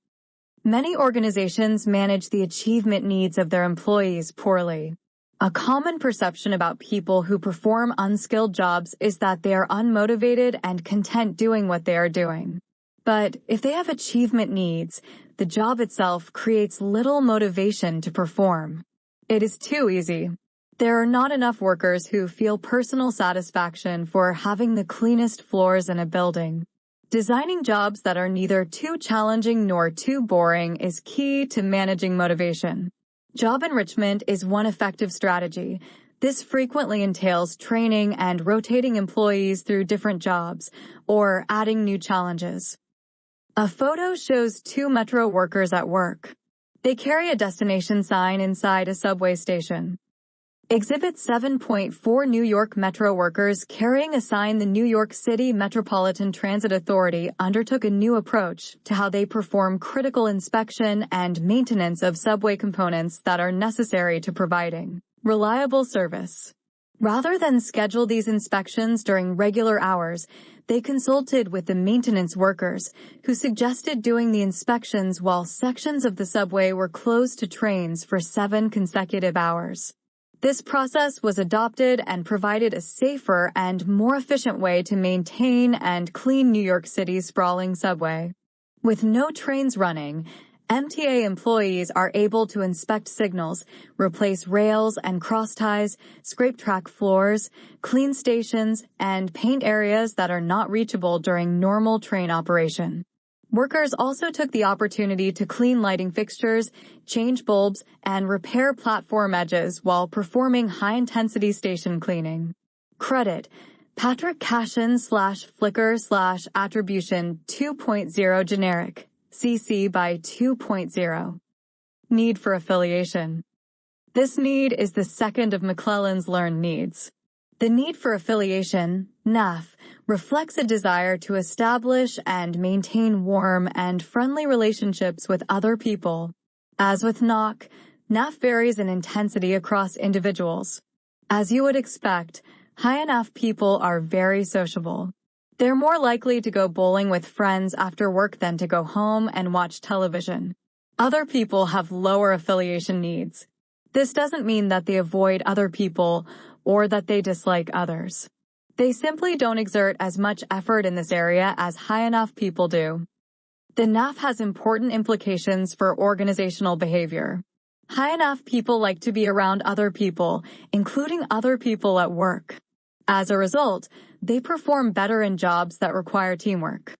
Many organizations manage the achievement needs of their employees poorly. A common perception about people who perform unskilled jobs is that they are unmotivated and content doing what they are doing. But if they have achievement needs, the job itself creates little motivation to perform. It is too easy. There are not enough workers who feel personal satisfaction for having the cleanest floors in a building. Designing jobs that are neither too challenging nor too boring is key to managing motivation. Job enrichment is one effective strategy. This frequently entails training and rotating employees through different jobs, or adding new challenges. A photo shows two metro workers at work. They carry a destination sign inside a subway station. Exhibit 7.4 New York Metro workers carrying a sign. The New York City Metropolitan Transit Authority undertook a new approach to how they perform critical inspection and maintenance of subway components that are necessary to providing reliable service. Rather than schedule these inspections during regular hours, they consulted with the maintenance workers, who suggested doing the inspections while sections of the subway were closed to trains for 7 consecutive hours. This process was adopted and provided a safer and more efficient way to maintain and clean New York City's sprawling subway. With no trains running, MTA employees are able to inspect signals, replace rails and crossties, scrape track floors, clean stations, and paint areas that are not reachable during normal train operation. Workers also took the opportunity to clean lighting fixtures, change bulbs, and repair platform edges while performing high-intensity station cleaning. Credit: Patrick Cashin /Flickr /Attribution 2.0 Generic, CC by 2.0. Need for affiliation. This need is the second of McClelland's learned needs. The need for affiliation, NAF, reflects a desire to establish and maintain warm and friendly relationships with other people. As with NOC, NAF varies in intensity across individuals. As you would expect, high NAF people are very sociable. They're more likely to go bowling with friends after work than to go home and watch television. Other people have lower affiliation needs. This doesn't mean that they avoid other people or that they dislike others. They simply don't exert as much effort in this area as high NAF people do. The NAF has important implications for organizational behavior. High NAF people like to be around other people, including other people at work. As a result, they perform better in jobs that require teamwork.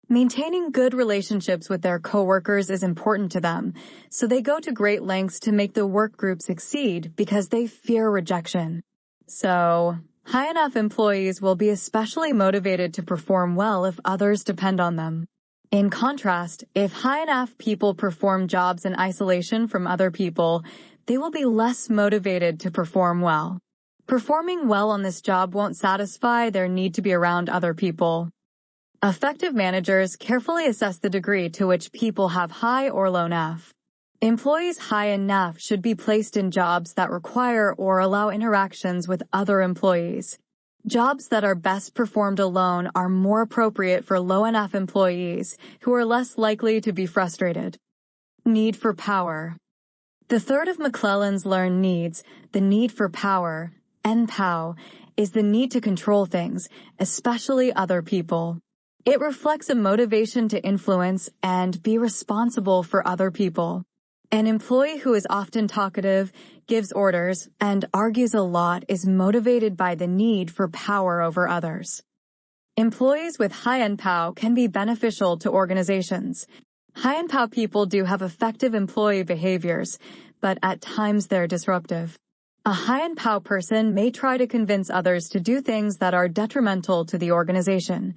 Maintaining good relationships with their coworkers is important to them, so they go to great lengths to make the work group succeed because they fear rejection. So, high NAF employees will be especially motivated to perform well if others depend on them. In contrast, if high NAF people perform jobs in isolation from other people, they will be less motivated to perform well. Performing well on this job won't satisfy their need to be around other people. Effective managers carefully assess the degree to which people have high or low NAF. Employees high in NAF should be placed in jobs that require or allow interactions with other employees. Jobs that are best performed alone are more appropriate for low NAF employees who are less likely to be frustrated. Need for power. The third of McClelland's learned needs, the need for power, NPOW, is the need to control things, especially other people. It reflects a motivation to influence and be responsible for other people. An employee who is often talkative, gives orders, and argues a lot is motivated by the need for power over others. Employees with high NPOW can be beneficial to organizations. High NPOW people do have effective employee behaviors, but at times they're disruptive. A high NPOW person may try to convince others to do things that are detrimental to the organization.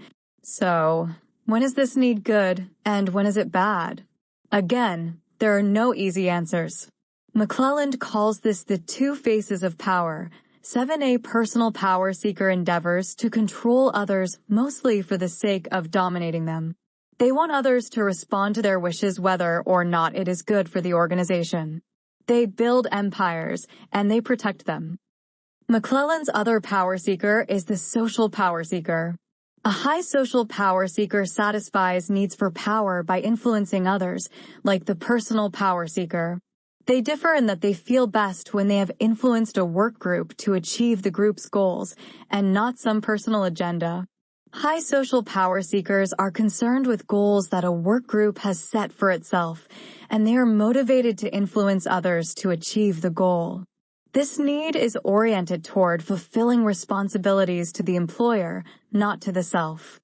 So, when is this need good, and when is it bad? Again, there are no easy answers. McClelland calls this the two faces of power. 7A personal power seeker endeavors to control others mostly for the sake of dominating them. They want others to respond to their wishes whether or not it is good for the organization. They build empires, and they protect them. McClelland's other power seeker is the social power seeker. A high social power seeker satisfies needs for power by influencing others, like the personal power seeker. They differ in that they feel best when they have influenced a work group to achieve the group's goals, and not some personal agenda. High social power seekers are concerned with goals that a work group has set for itself, and they are motivated to influence others to achieve the goal. This need is oriented toward fulfilling responsibilities to the employer, not to the self.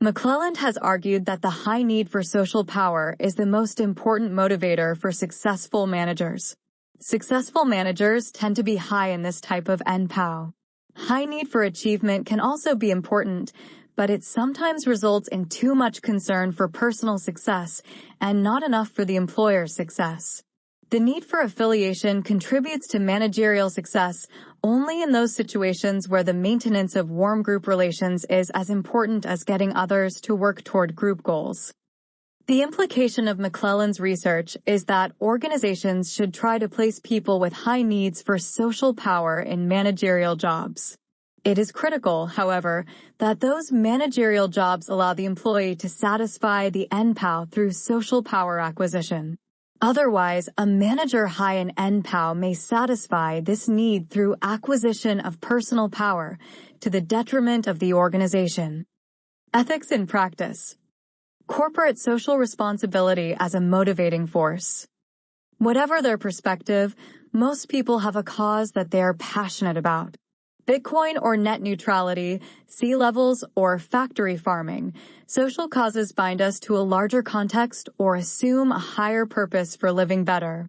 McClelland has argued that the high need for social power is the most important motivator for successful managers. Successful managers tend to be high in this type of NPOW. High need for achievement can also be important, but it sometimes results in too much concern for personal success and not enough for the employer's success. The need for affiliation contributes to managerial success only in those situations where the maintenance of warm group relations is as important as getting others to work toward group goals. The implication of McClelland's research is that organizations should try to place people with high needs for social power in managerial jobs. It is critical, however, that those managerial jobs allow the employee to satisfy the NPOW through social power acquisition. Otherwise, a manager high in NPOW may satisfy this need through acquisition of personal power to the detriment of the organization. Ethics in practice. Corporate social responsibility as a motivating force. Whatever their perspective, most people have a cause that they are passionate about. Bitcoin or net neutrality, sea levels, or factory farming, social causes bind us to a larger context or assume a higher purpose for living better.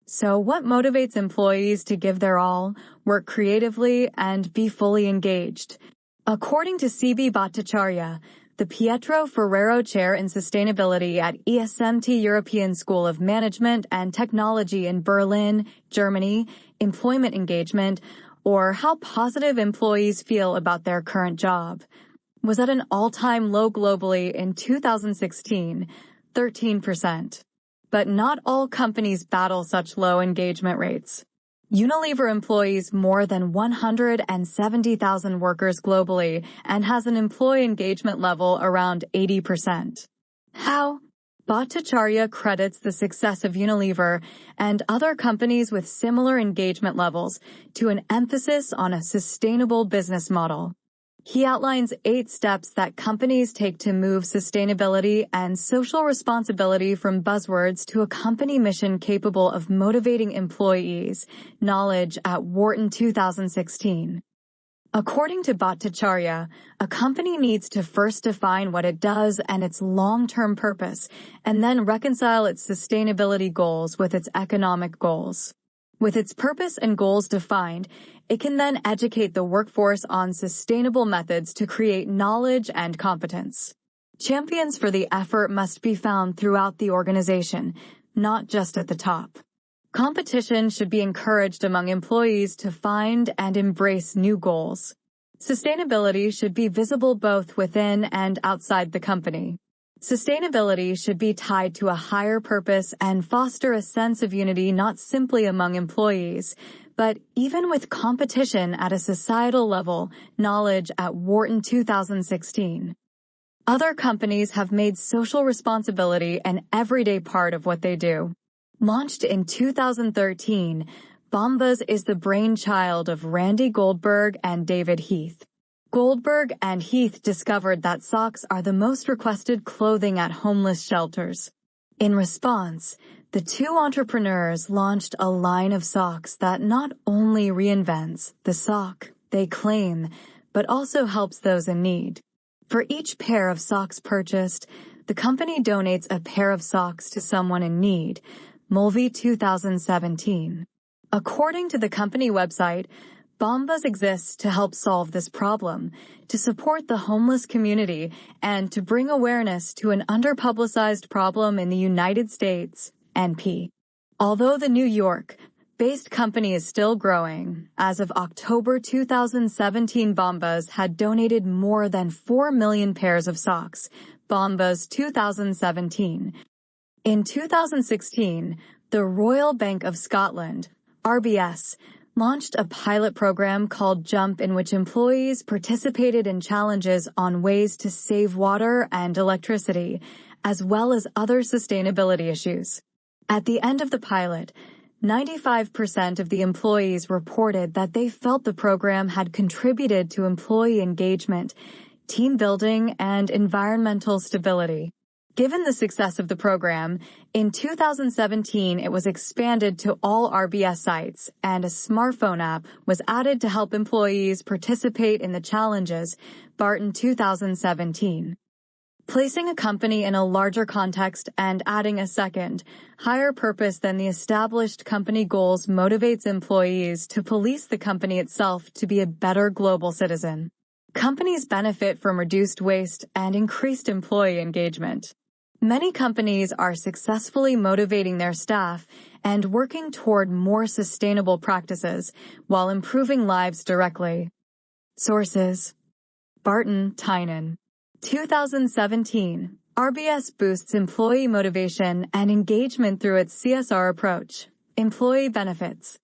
So what motivates employees to give their all, work creatively, and be fully engaged? According to C.B. Bhattacharya, the Pietro Ferrero Chair in Sustainability at ESMT European School of Management and Technology in Berlin, Germany, employment engagement, or how positive employees feel about their current job, was at an all-time low globally in 2016, 13%. But not all companies battle such low engagement rates. Unilever employs more than 170,000 workers globally and has an employee engagement level around 80%. How? Bhattacharya credits the success of Unilever and other companies with similar engagement levels to an emphasis on a sustainable business model. He outlines 8 steps that companies take to move sustainability and social responsibility from buzzwords to a company mission capable of motivating employees, knowledge at Wharton 2016. According to Bhattacharya, a company needs to first define what it does and its long-term purpose, and then reconcile its sustainability goals with its economic goals. With its purpose and goals defined, it can then educate the workforce on sustainable methods to create knowledge and competence. Champions for the effort must be found throughout the organization, not just at the top. Competition should be encouraged among employees to find and embrace new goals. Sustainability should be visible both within and outside the company. Sustainability should be tied to a higher purpose and foster a sense of unity not simply among employees, but even with competition at a societal level, knowledge at Wharton 2016. Other companies have made social responsibility an everyday part of what they do. Launched in 2013, Bombas is the brainchild of Randy Goldberg and David Heath. Goldberg and Heath discovered that socks are the most requested clothing at homeless shelters. In response, the two entrepreneurs launched a line of socks that not only reinvents the sock they claim, but also helps those in need. For each pair of socks purchased, the company donates a pair of socks to someone in need, Mulvey 2017. According to the company website, Bombas exists to help solve this problem, to support the homeless community, and to bring awareness to an underpublicized problem in the United States, NP. Although the New York-based company is still growing, as of October 2017, Bombas had donated more than 4 million pairs of socks, Bombas 2017. In 2016, the Royal Bank of Scotland, RBS, launched a pilot program called JUMP in which employees participated in challenges on ways to save water and electricity, as well as other sustainability issues. At the end of the pilot, 95% of the employees reported that they felt the program had contributed to employee engagement, team building, and environmental stability. Given the success of the program, in 2017 it was expanded to all RBS sites, and a smartphone app was added to help employees participate in the challenges, Barton 2017. Placing a company in a larger context and adding a second, higher purpose than the established company goals motivates employees to police the company itself to be a better global citizen. Companies benefit from reduced waste and increased employee engagement. Many companies are successfully motivating their staff and working toward more sustainable practices while improving lives directly. Sources: Barton Tynan. 2017. RBS boosts employee motivation and engagement through its CSR approach. Employee benefits.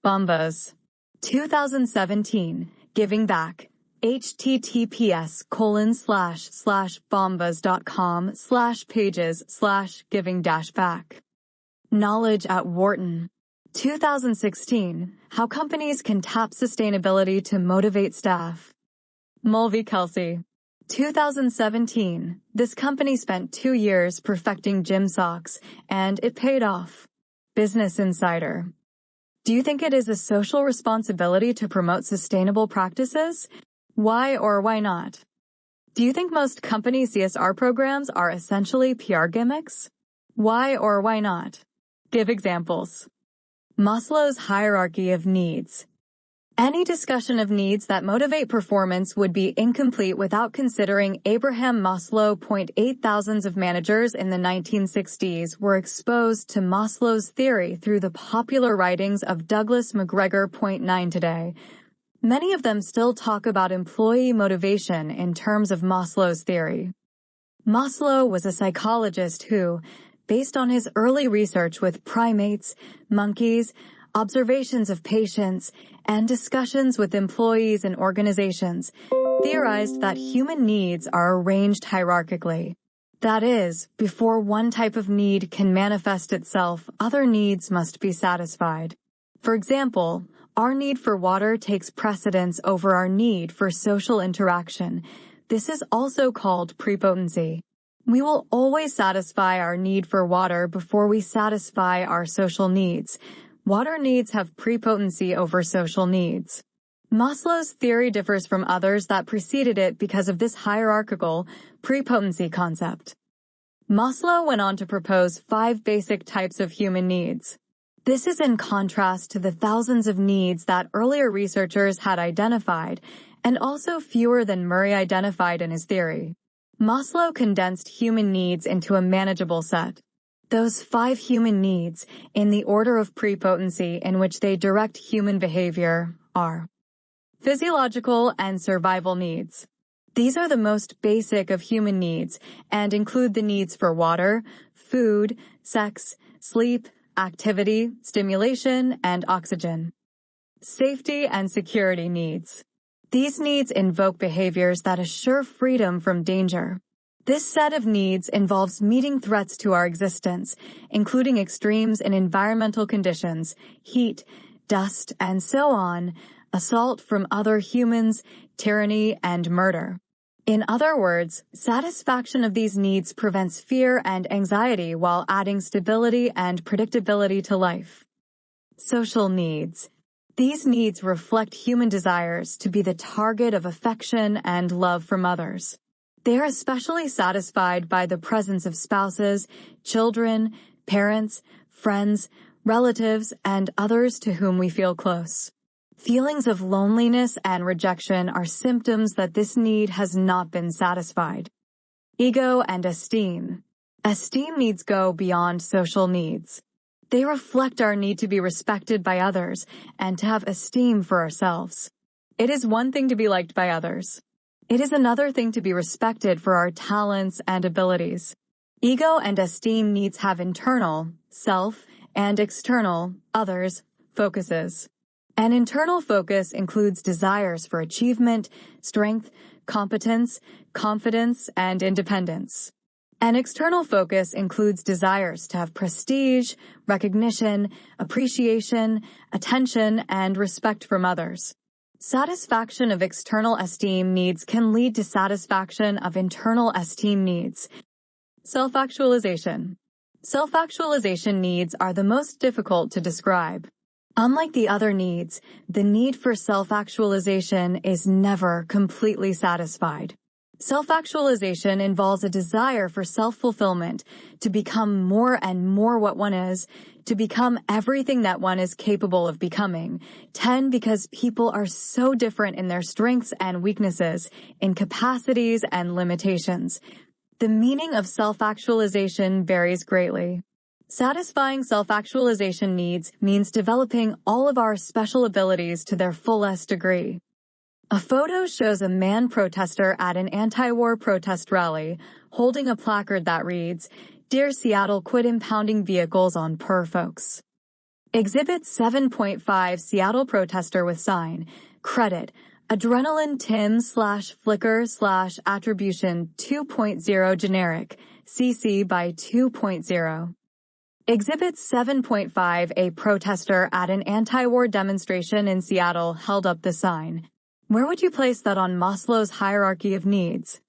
Bombas. 2017. Giving back. https://bombas.com/pages/giving-back. Knowledge at Wharton. 2016. How companies can tap sustainability to motivate staff. Mulvey Kelsey. 2017. This company spent 2 years perfecting gym socks, and it paid off. Business Insider. Do you think it is a social responsibility to promote sustainable practices? Why or why not? Do you think most company CSR programs are essentially PR gimmicks? Why or why not? Give examples. Maslow's hierarchy of needs. Any discussion of needs that motivate performance would be incomplete without considering Abraham Maslow. 8 thousands of managers in the 1960s were exposed to Maslow's theory through the popular writings of Douglas McGregor. 9 today. Many of them still talk about employee motivation in terms of Maslow's theory. Maslow was a psychologist who, based on his early research with primates, monkeys, observations of patients, and discussions with employees and organizations, theorized that human needs are arranged hierarchically. That is, before one type of need can manifest itself, other needs must be satisfied. For example, our need for water takes precedence over our need for social interaction. This is also called prepotency. We will always satisfy our need for water before we satisfy our social needs. Water needs have prepotency over social needs. Maslow's theory differs from others that preceded it because of this hierarchical prepotency concept. Maslow went on to propose 5 basic types of human needs. This is in contrast to the thousands of needs that earlier researchers had identified, and also fewer than Murray identified in his theory. Maslow condensed human needs into a manageable set. Those 5 human needs, in the order of prepotency in which they direct human behavior, are: Physiological and survival needs. These are the most basic of human needs and include the needs for water, food, sex, sleep, activity, stimulation, and oxygen. Safety and security needs. These needs invoke behaviors that assure freedom from danger. This set of needs involves meeting threats to our existence, including extremes in environmental conditions, heat, dust, and so on, assault from other humans, tyranny, and murder. In other words, satisfaction of these needs prevents fear and anxiety while adding stability and predictability to life. Social needs. These needs reflect human desires to be the target of affection and love from others. They are especially satisfied by the presence of spouses, children, parents, friends, relatives, and others to whom we feel close. Feelings of loneliness and rejection are symptoms that this need has not been satisfied. Ego and esteem. Esteem needs go beyond social needs. They reflect our need to be respected by others and to have esteem for ourselves. It is one thing to be liked by others. It is another thing to be respected for our talents and abilities. Ego and esteem needs have internal, self, and external, others, focuses. An internal focus includes desires for achievement, strength, competence, confidence, and independence. An external focus includes desires to have prestige, recognition, appreciation, attention, and respect from others. Satisfaction of external esteem needs can lead to satisfaction of internal esteem needs. Self-actualization. Self-actualization needs are the most difficult to describe. Unlike the other needs, the need for self-actualization is never completely satisfied. Self-actualization involves a desire for self-fulfillment, to become more and more what one is, to become everything that one is capable of becoming. 10 because people are so different in their strengths and weaknesses, in capacities and limitations. The meaning of self-actualization varies greatly. Satisfying self-actualization needs means developing all of our special abilities to their fullest degree. A photo shows a man protester at an anti-war protest rally, holding a placard that reads, "Dear Seattle, quit impounding vehicles on poor folks." Exhibit 7.5 Seattle protester with sign, credit, Adrenaline Tim/Flickr/Attribution 2.0 generic, CC by 2.0. Exhibit 7.5 A protester at an anti-war demonstration in Seattle held up the sign. Where would you place that on Maslow's hierarchy of needs?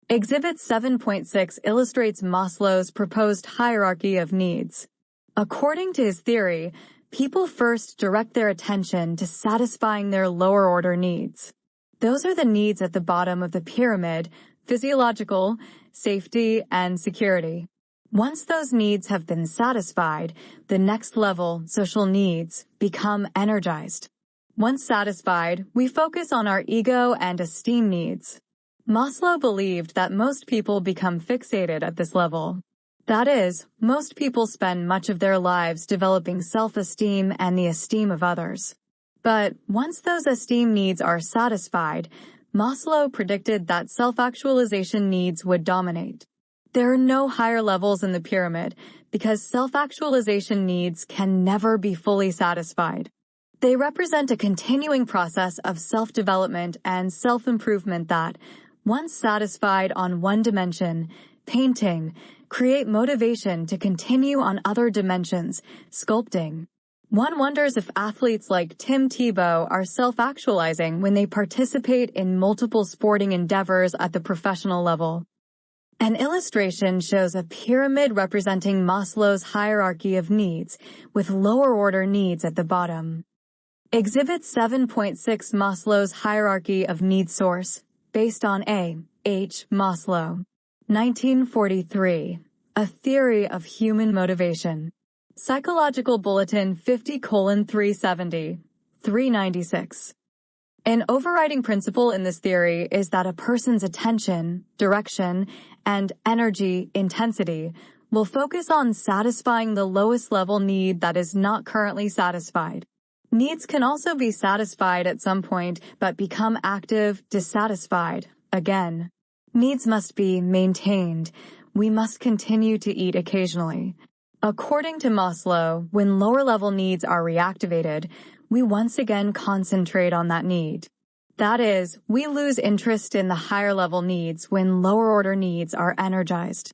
Exhibit 7.6 illustrates Maslow's proposed hierarchy of needs. According to his theory, people first direct their attention to satisfying their lower-order needs. Those are the needs at the bottom of the pyramid: physiological, safety, and security. Once those needs have been satisfied, the next level, social needs, become energized. Once satisfied, we focus on our ego and esteem needs. Maslow believed that most people become fixated at this level. That is, most people spend much of their lives developing self-esteem and the esteem of others. But once those esteem needs are satisfied, Maslow predicted that self-actualization needs would dominate. There are no higher levels in the pyramid because self-actualization needs can never be fully satisfied. They represent a continuing process of self-development and self-improvement that, once satisfied on one dimension, painting, create motivation to continue on other dimensions, sculpting. One wonders if athletes like Tim Tebow are self-actualizing when they participate in multiple sporting endeavors at the professional level. An illustration shows a pyramid representing Maslow's hierarchy of needs, with lower-order needs at the bottom. Exhibit 7.6 Maslow's hierarchy of need source, based on A. H. Maslow. 1943. A Theory of Human Motivation. Psychological Bulletin 50:370, 396. An overriding principle in this theory is that a person's attention, direction, and energy intensity will focus on satisfying the lowest level need that is not currently satisfied. Needs can also be satisfied at some point, but become active, dissatisfied, again. Needs must be maintained. We must continue to eat occasionally. According to Maslow, when lower-level needs are reactivated, we once again concentrate on that need. That is, we lose interest in the higher-level needs when lower-order needs are energized.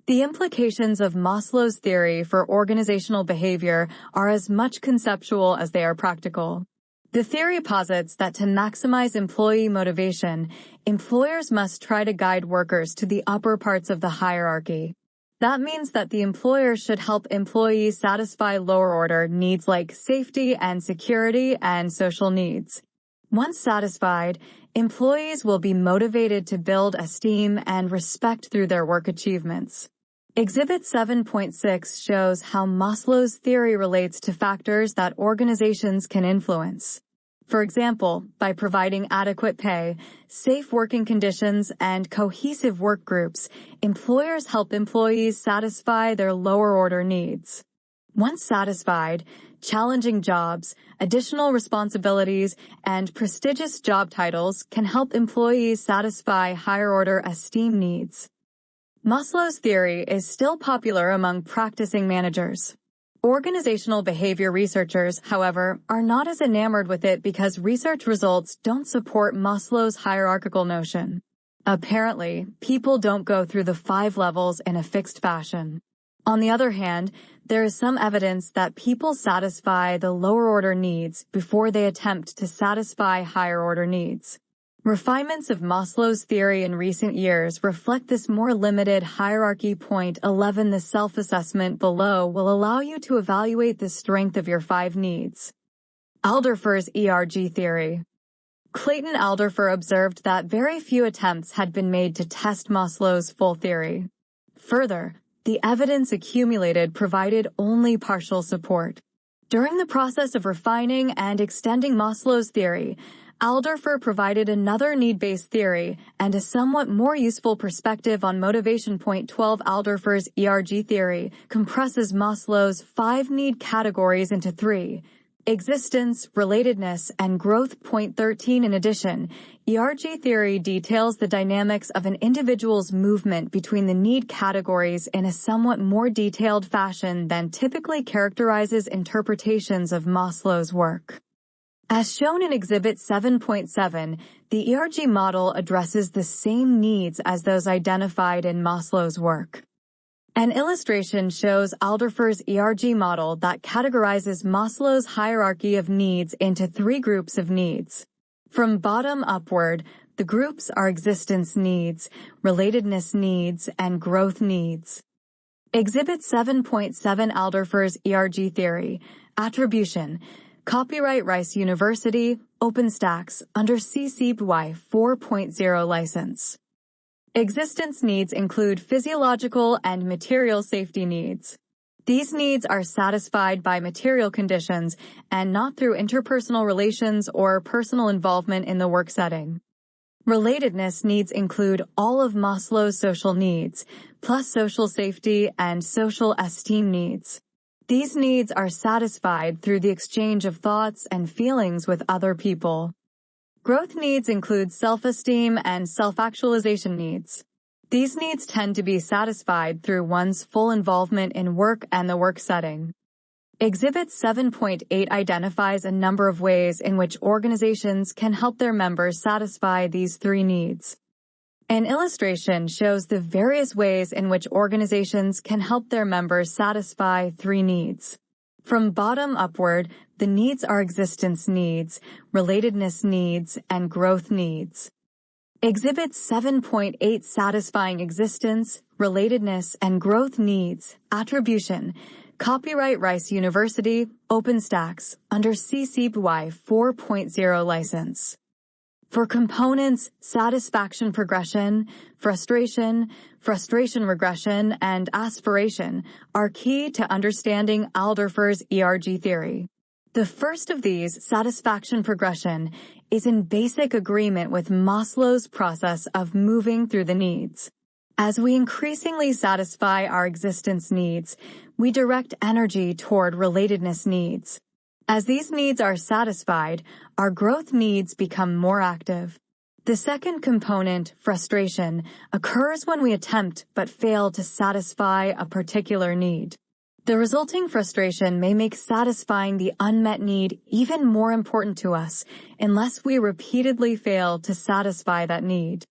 The implications of Maslow's theory for organizational behavior are as much conceptual as they are practical. The theory posits that to maximize employee motivation, employers must try to guide workers to the upper parts of the hierarchy. That means that the employer should help employees satisfy lower-order needs like safety and security and social needs. Once satisfied, employees will be motivated to build esteem and respect through their work achievements. Exhibit 7.6 shows how Maslow's theory relates to factors that organizations can influence. For example, by providing adequate pay, safe working conditions, and cohesive work groups, employers help employees satisfy their lower-order needs. Once satisfied, challenging jobs, additional responsibilities, and prestigious job titles can help employees satisfy higher-order esteem needs. Maslow's theory is still popular among practicing managers. Organizational behavior researchers, however, are not as enamored with it because research results don't support Maslow's hierarchical notion. Apparently, people don't go through the 5 levels in a fixed fashion. On the other hand, there is some evidence that people satisfy the lower-order needs before they attempt to satisfy higher-order needs. Refinements of Maslow's theory in recent years reflect this more limited hierarchy. Point 11. The self-assessment below will allow you to evaluate the strength of your 5 needs. Alderfer's ERG theory. Clayton Alderfer observed that very few attempts had been made to test Maslow's full theory. Further, the evidence accumulated provided only partial support. During the process of refining and extending Maslow's theory, Alderfer provided another need-based theory and a somewhat more useful perspective on motivation. Point 12. Alderfer's ERG theory compresses Maslow's 5 need categories into 3: existence, relatedness, and growth. Point 13. In addition, ERG theory details the dynamics of an individual's movement between the need categories in a somewhat more detailed fashion than typically characterizes interpretations of Maslow's work. As shown in Exhibit 7.7, the ERG model addresses the same needs as those identified in Maslow's work. An illustration shows Alderfer's ERG model that categorizes Maslow's hierarchy of needs into 3 groups of needs. From bottom upward, the groups are existence needs, relatedness needs, and growth needs. Exhibit 7.7. Alderfer's ERG theory, attribution. Copyright Rice University, OpenStax, under CC BY 4.0 license. Existence needs include physiological and material safety needs. These needs are satisfied by material conditions and not through interpersonal relations or personal involvement in the work setting. Relatedness needs include all of Maslow's social needs, plus social safety and social esteem needs. These needs are satisfied through the exchange of thoughts and feelings with other people. Growth needs include self-esteem and self-actualization needs. These needs tend to be satisfied through one's full involvement in work and the work setting. Exhibit 7.8 identifies a number of ways in which organizations can help their members satisfy these 3 needs. An illustration shows the various ways in which organizations can help their members satisfy 3 needs. From bottom upward, the needs are existence needs, relatedness needs, and growth needs. Exhibit 7.8 satisfying existence, relatedness, and growth needs, attribution. Copyright Rice University, OpenStax, under CC BY 4.0 license. For components, satisfaction progression, frustration regression, and aspiration are key to understanding Alderfer's ERG theory. The first of these, satisfaction progression, is in basic agreement with Maslow's process of moving through the needs. As we increasingly satisfy our existence needs, we direct energy toward relatedness needs. As these needs are satisfied, our growth needs become more active. The second component, frustration, occurs when we attempt but fail to satisfy a particular need. The resulting frustration may make satisfying the unmet need even more important to us unless we repeatedly fail to satisfy that need.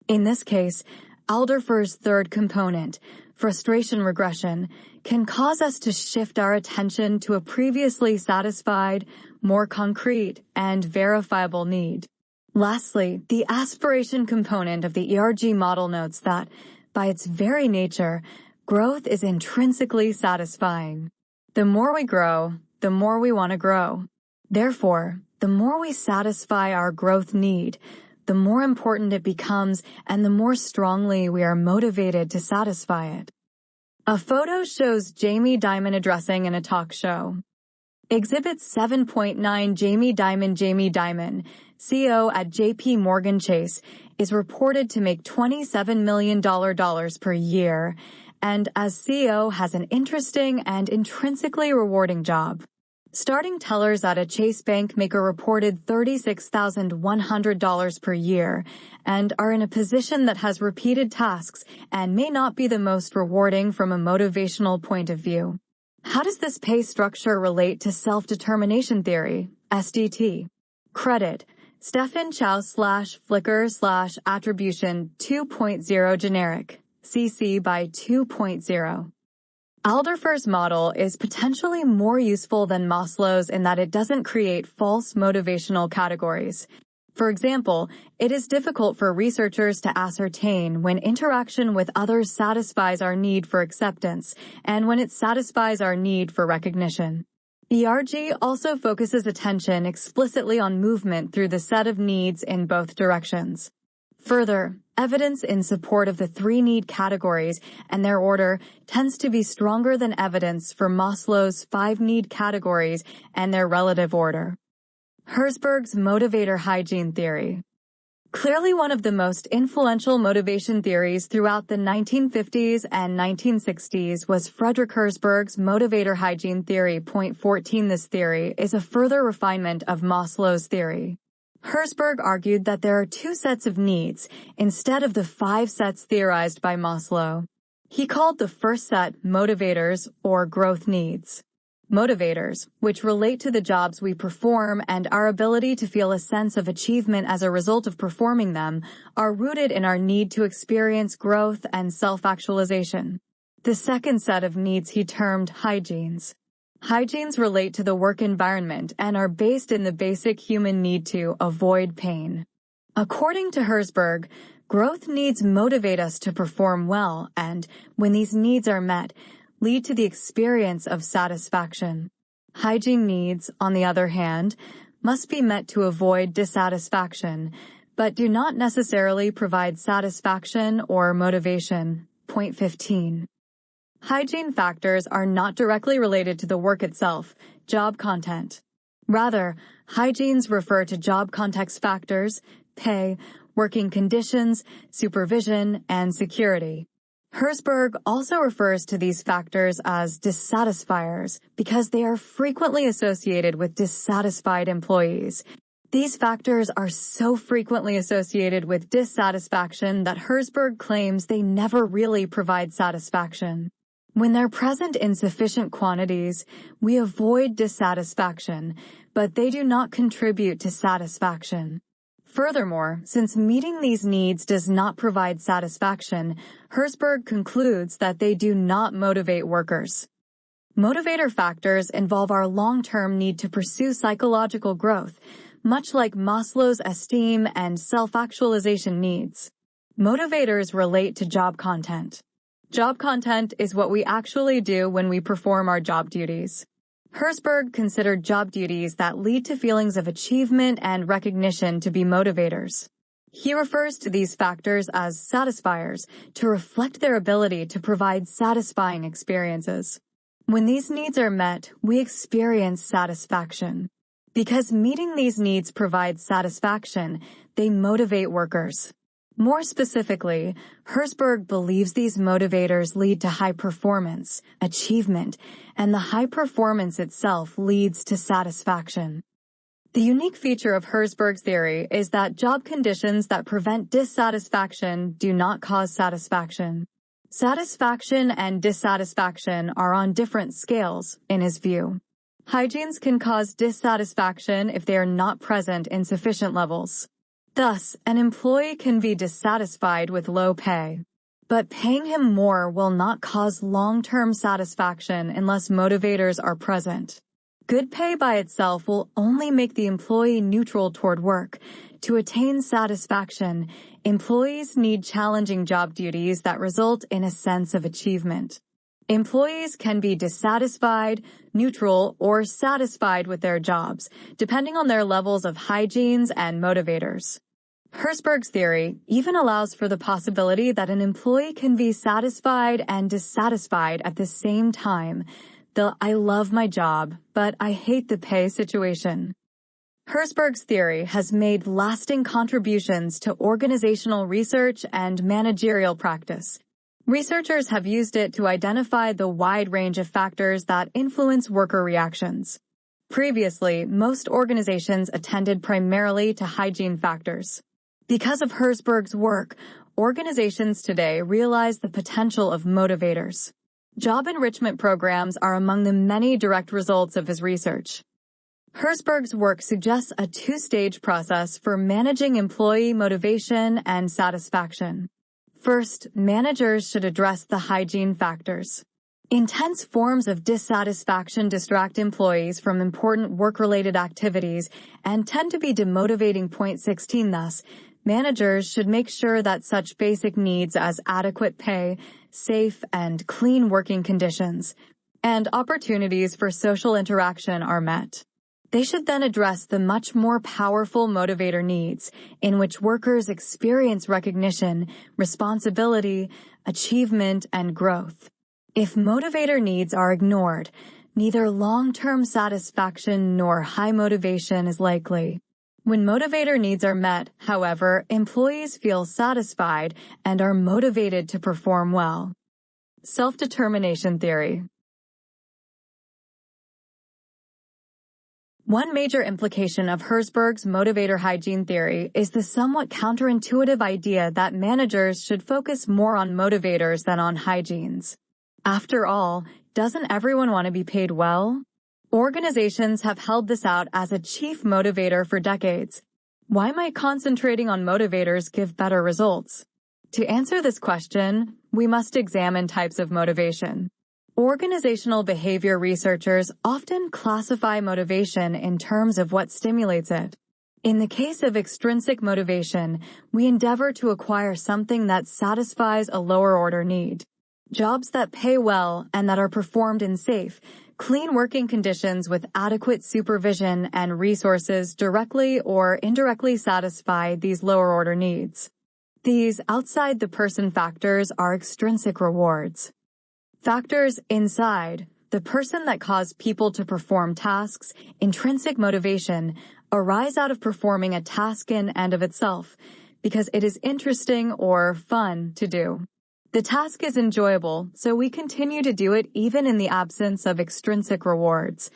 In this case, Alderfer's third component, frustration regression, can cause us to shift our attention to a previously satisfied, more concrete, and verifiable need. Lastly, the aspiration component of the ERG model notes that, by its very nature, growth is intrinsically satisfying. The more we grow, the more we want to grow. Therefore, the more we satisfy our growth need, the more important it becomes and the more strongly we are motivated to satisfy it. A photo shows Jamie Dimon addressing in a talk show. Exhibit 7.9 Jamie Dimon, CEO at JP Morgan Chase, is reported to make $27 million per year, and as CEO has an interesting and intrinsically rewarding job. Starting tellers at a Chase Bank make a reported $36,100 per year and are in a position that has repeated tasks and may not be the most rewarding from a motivational point of view. How does this pay structure relate to self-determination theory, SDT? Credit, Stefan Chow /Flickr /Attribution 2.0 Generic, CC by 2.0. Alderfer's model is potentially more useful than Maslow's in that it doesn't create false motivational categories. For example, it is difficult for researchers to ascertain when interaction with others satisfies our need for acceptance and when it satisfies our need for recognition. ERG also focuses attention explicitly on movement through the set of needs in both directions. Further, evidence in support of the three need categories and their order tends to be stronger than evidence for Maslow's 5 need categories and their relative order. Herzberg's motivator hygiene theory. Clearly one of the most influential motivation theories throughout the 1950s and 1960s was Frederick Herzberg's motivator hygiene theory. Point 14. This theory is a further refinement of Maslow's theory. Herzberg argued that there are 2 sets of needs instead of the 5 sets theorized by Maslow. He called the first set motivators or growth needs. Motivators, which relate to the jobs we perform and our ability to feel a sense of achievement as a result of performing them, are rooted in our need to experience growth and self-actualization. The second set of needs he termed hygienes. Hygienes relate to the work environment and are based in the basic human need to avoid pain. According to Herzberg, growth needs motivate us to perform well and, when these needs are met, lead to the experience of satisfaction. Hygiene needs, on the other hand, must be met to avoid dissatisfaction, but do not necessarily provide satisfaction or motivation. Point 15. Hygiene factors are not directly related to the work itself, job content. Rather, hygienes refer to job context factors, pay, working conditions, supervision, and security. Herzberg also refers to these factors as dissatisfiers because they are frequently associated with dissatisfied employees. These factors are so frequently associated with dissatisfaction that Herzberg claims they never really provide satisfaction. When they're present in sufficient quantities, we avoid dissatisfaction, but they do not contribute to satisfaction. Furthermore, since meeting these needs does not provide satisfaction, Herzberg concludes that they do not motivate workers. Motivator factors involve our long-term need to pursue psychological growth, much like Maslow's esteem and self-actualization needs. Motivators relate to job content. Job content is what we actually do when we perform our job duties. Herzberg considered job duties that lead to feelings of achievement and recognition to be motivators. He refers to these factors as satisfiers to reflect their ability to provide satisfying experiences. When these needs are met, we experience satisfaction. Because meeting these needs provides satisfaction, they motivate workers. More specifically, Herzberg believes these motivators lead to high performance, achievement, and the high performance itself leads to satisfaction. The unique feature of Herzberg's theory is that job conditions that prevent dissatisfaction do not cause satisfaction. Satisfaction and dissatisfaction are on different scales, in his view. Hygienes can cause dissatisfaction if they are not present in sufficient levels. Thus, an employee can be dissatisfied with low pay. But paying him more will not cause long-term satisfaction unless motivators are present. Good pay by itself will only make the employee neutral toward work. To attain satisfaction, employees need challenging job duties that result in a sense of achievement. Employees can be dissatisfied, neutral, or satisfied with their jobs, depending on their levels of hygienes and motivators. Herzberg's theory even allows for the possibility that an employee can be satisfied and dissatisfied at the same time. The "I love my job, but I hate the pay" situation. Herzberg's theory has made lasting contributions to organizational research and managerial practice. Researchers have used it to identify the wide range of factors that influence worker reactions. Previously, most organizations attended primarily to hygiene factors. Because of Herzberg's work, organizations today realize the potential of motivators. Job enrichment programs are among the many direct results of his research. Herzberg's work suggests a two-stage process for managing employee motivation and satisfaction. First, managers should address the hygiene factors. Intense forms of dissatisfaction distract employees from important work-related activities and tend to be demotivating. Point 16. Thus, managers should make sure that such basic needs as adequate pay, safe and clean working conditions, and opportunities for social interaction are met. They should then address the much more powerful motivator needs, in which workers experience recognition, responsibility, achievement, and growth. If motivator needs are ignored, neither long-term satisfaction nor high motivation is likely. When motivator needs are met, however, employees feel satisfied and are motivated to perform well. Self-determination theory. One major implication of Herzberg's motivator hygiene theory is the somewhat counterintuitive idea that managers should focus more on motivators than on hygienes. After all, doesn't everyone want to be paid well? Organizations have held this out as a chief motivator for decades. Why might concentrating on motivators give better results? To answer this question, we must examine types of motivation. Organizational behavior researchers often classify motivation in terms of what stimulates it. In the case of extrinsic motivation, we endeavor to acquire something that satisfies a lower-order need. Jobs that pay well and that are performed in safe, clean working conditions with adequate supervision and resources directly or indirectly satisfy these lower-order needs. These outside-the-person factors are extrinsic rewards. Factors inside, the person that cause people to perform tasks, intrinsic motivation, arise out of performing a task in and of itself, because it is interesting or fun to do. The task is enjoyable, so we continue to do it even in the absence of extrinsic rewards.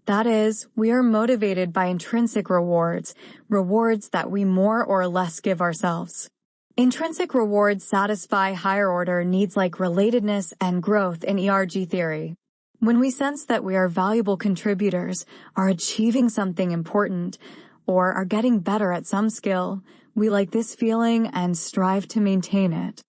That is, we are motivated by intrinsic rewards, rewards that we more or less give ourselves. Intrinsic rewards satisfy higher-order needs like relatedness and growth in ERG theory. When we sense that we are valuable contributors, are achieving something important, or are getting better at some skill, we like this feeling and strive to maintain it.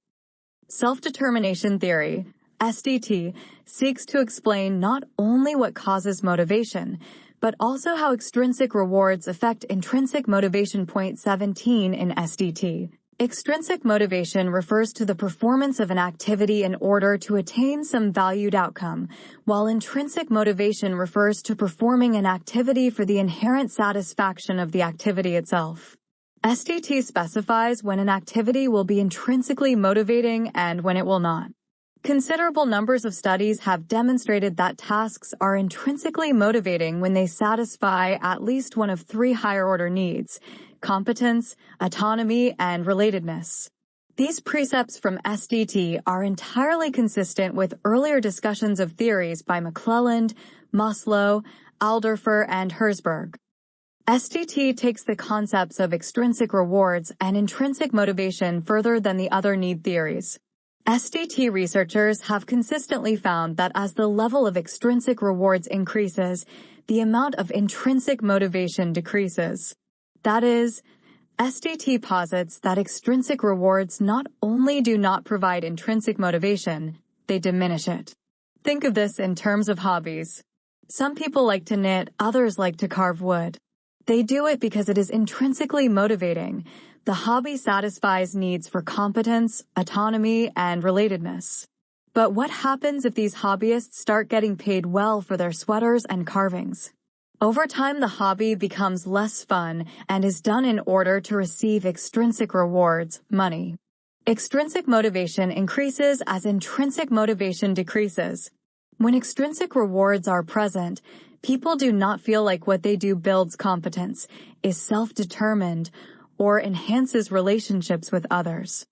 Self-determination theory, SDT, seeks to explain not only what causes motivation, but also how extrinsic rewards affect intrinsic motivation. Point 17 in SDT. Extrinsic motivation refers to the performance of an activity in order to attain some valued outcome, while intrinsic motivation refers to performing an activity for the inherent satisfaction of the activity itself. SDT specifies when an activity will be intrinsically motivating and when it will not. Considerable numbers of studies have demonstrated that tasks are intrinsically motivating when they satisfy at least one of three higher-order needs: competence, autonomy, and relatedness. These precepts from SDT are entirely consistent with earlier discussions of theories by McClelland, Maslow, Alderfer, and Herzberg. SDT takes the concepts of extrinsic rewards and intrinsic motivation further than the other need theories. SDT researchers have consistently found that as the level of extrinsic rewards increases, the amount of intrinsic motivation decreases. That is, SDT posits that extrinsic rewards not only do not provide intrinsic motivation, they diminish it. Think of this in terms of hobbies. Some people like to knit, others like to carve wood. They do it because it is intrinsically motivating. The hobby satisfies needs for competence, autonomy, and relatedness. But what happens if these hobbyists start getting paid well for their sweaters and carvings? Over time, the hobby becomes less fun and is done in order to receive extrinsic rewards, money. Extrinsic motivation increases as intrinsic motivation decreases. When extrinsic rewards are present, people do not feel like what they do builds competence, is self-determined, or enhances relationships with others.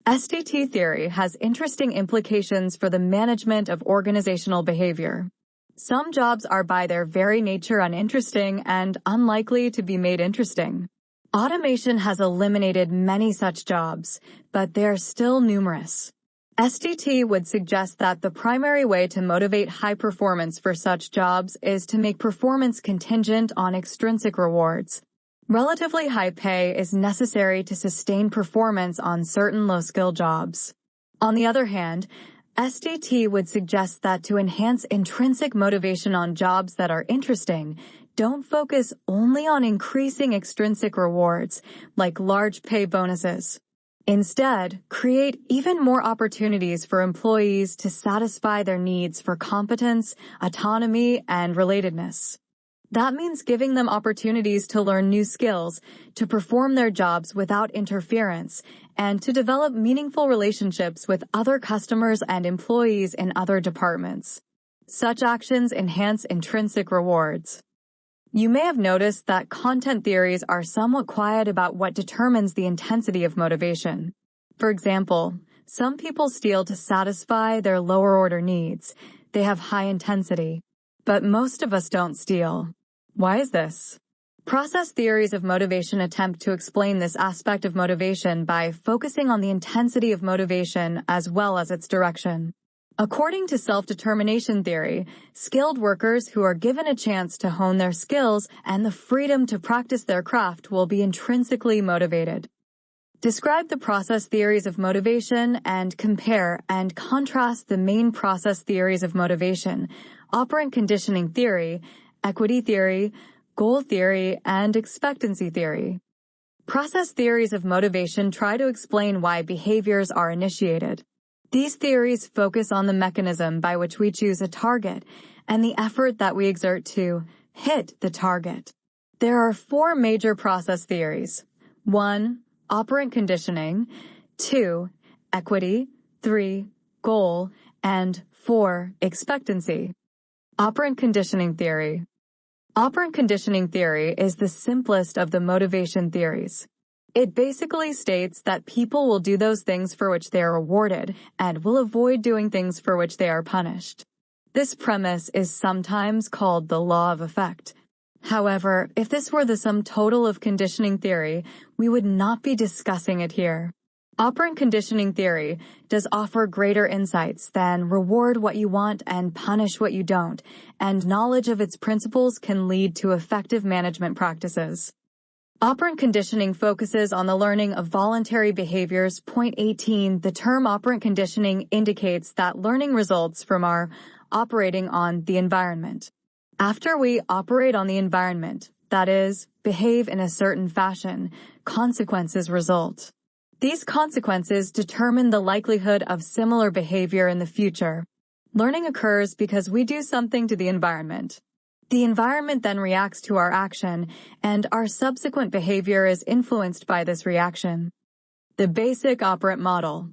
SDT theory has interesting implications for the management of organizational behavior. Some jobs are by their very nature uninteresting and unlikely to be made interesting. Automation has eliminated many such jobs, but they are still numerous. SDT would suggest that the primary way to motivate high performance for such jobs is to make performance contingent on extrinsic rewards. Relatively high pay is necessary to sustain performance on certain low-skill jobs. On the other hand, SDT would suggest that to enhance intrinsic motivation on jobs that are interesting, don't focus only on increasing extrinsic rewards, like large pay bonuses. Instead, create even more opportunities for employees to satisfy their needs for competence, autonomy, and relatedness. That means giving them opportunities to learn new skills, to perform their jobs without interference, and to develop meaningful relationships with other customers and employees in other departments. Such actions enhance intrinsic rewards. You may have noticed that content theories are somewhat quiet about what determines the intensity of motivation. For example, some people steal to satisfy their lower-order needs. They have high intensity. But most of us don't steal. Why is this? Process theories of motivation attempt to explain this aspect of motivation by focusing on the intensity of motivation as well as its direction. According to self-determination theory, skilled workers who are given a chance to hone their skills and the freedom to practice their craft will be intrinsically motivated. Describe the process theories of motivation and compare and contrast the main process theories of motivation, operant conditioning theory, equity theory, goal theory, and expectancy theory. Process theories of motivation try to explain why behaviors are initiated. These theories focus on the mechanism by which we choose a target and the effort that we exert to hit the target. There are 4 major process theories. 1. Operant conditioning. 2. Equity. 3. Goal. And 4. Expectancy. Operant conditioning theory. Operant conditioning theory is the simplest of the motivation theories. It basically states that people will do those things for which they are rewarded and will avoid doing things for which they are punished. This premise is sometimes called the law of effect. However, if this were the sum total of conditioning theory, we would not be discussing it here. Operant conditioning theory does offer greater insights than reward what you want and punish what you don't, and knowledge of its principles can lead to effective management practices. Operant conditioning focuses on the learning of voluntary behaviors. Point 18, the term operant conditioning indicates that learning results from our operating on the environment. After we operate on the environment, that is, behave in a certain fashion, consequences result. These consequences determine the likelihood of similar behavior in the future. Learning occurs because we do something to the environment. The environment then reacts to our action, and our subsequent behavior is influenced by this reaction. The basic operant model.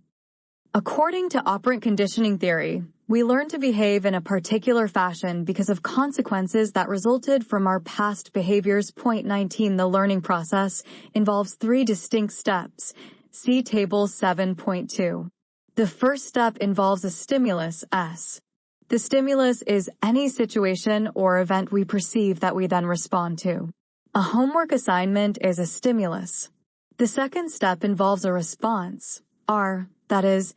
According to operant conditioning theory, we learn to behave in a particular fashion because of consequences that resulted from our past behaviors. Point 19, the learning process involves 3 distinct steps: See Table 7.2. The first step involves a stimulus, S. The stimulus is any situation or event we perceive that we then respond to. A homework assignment is a stimulus. The second step involves a response, R, that is,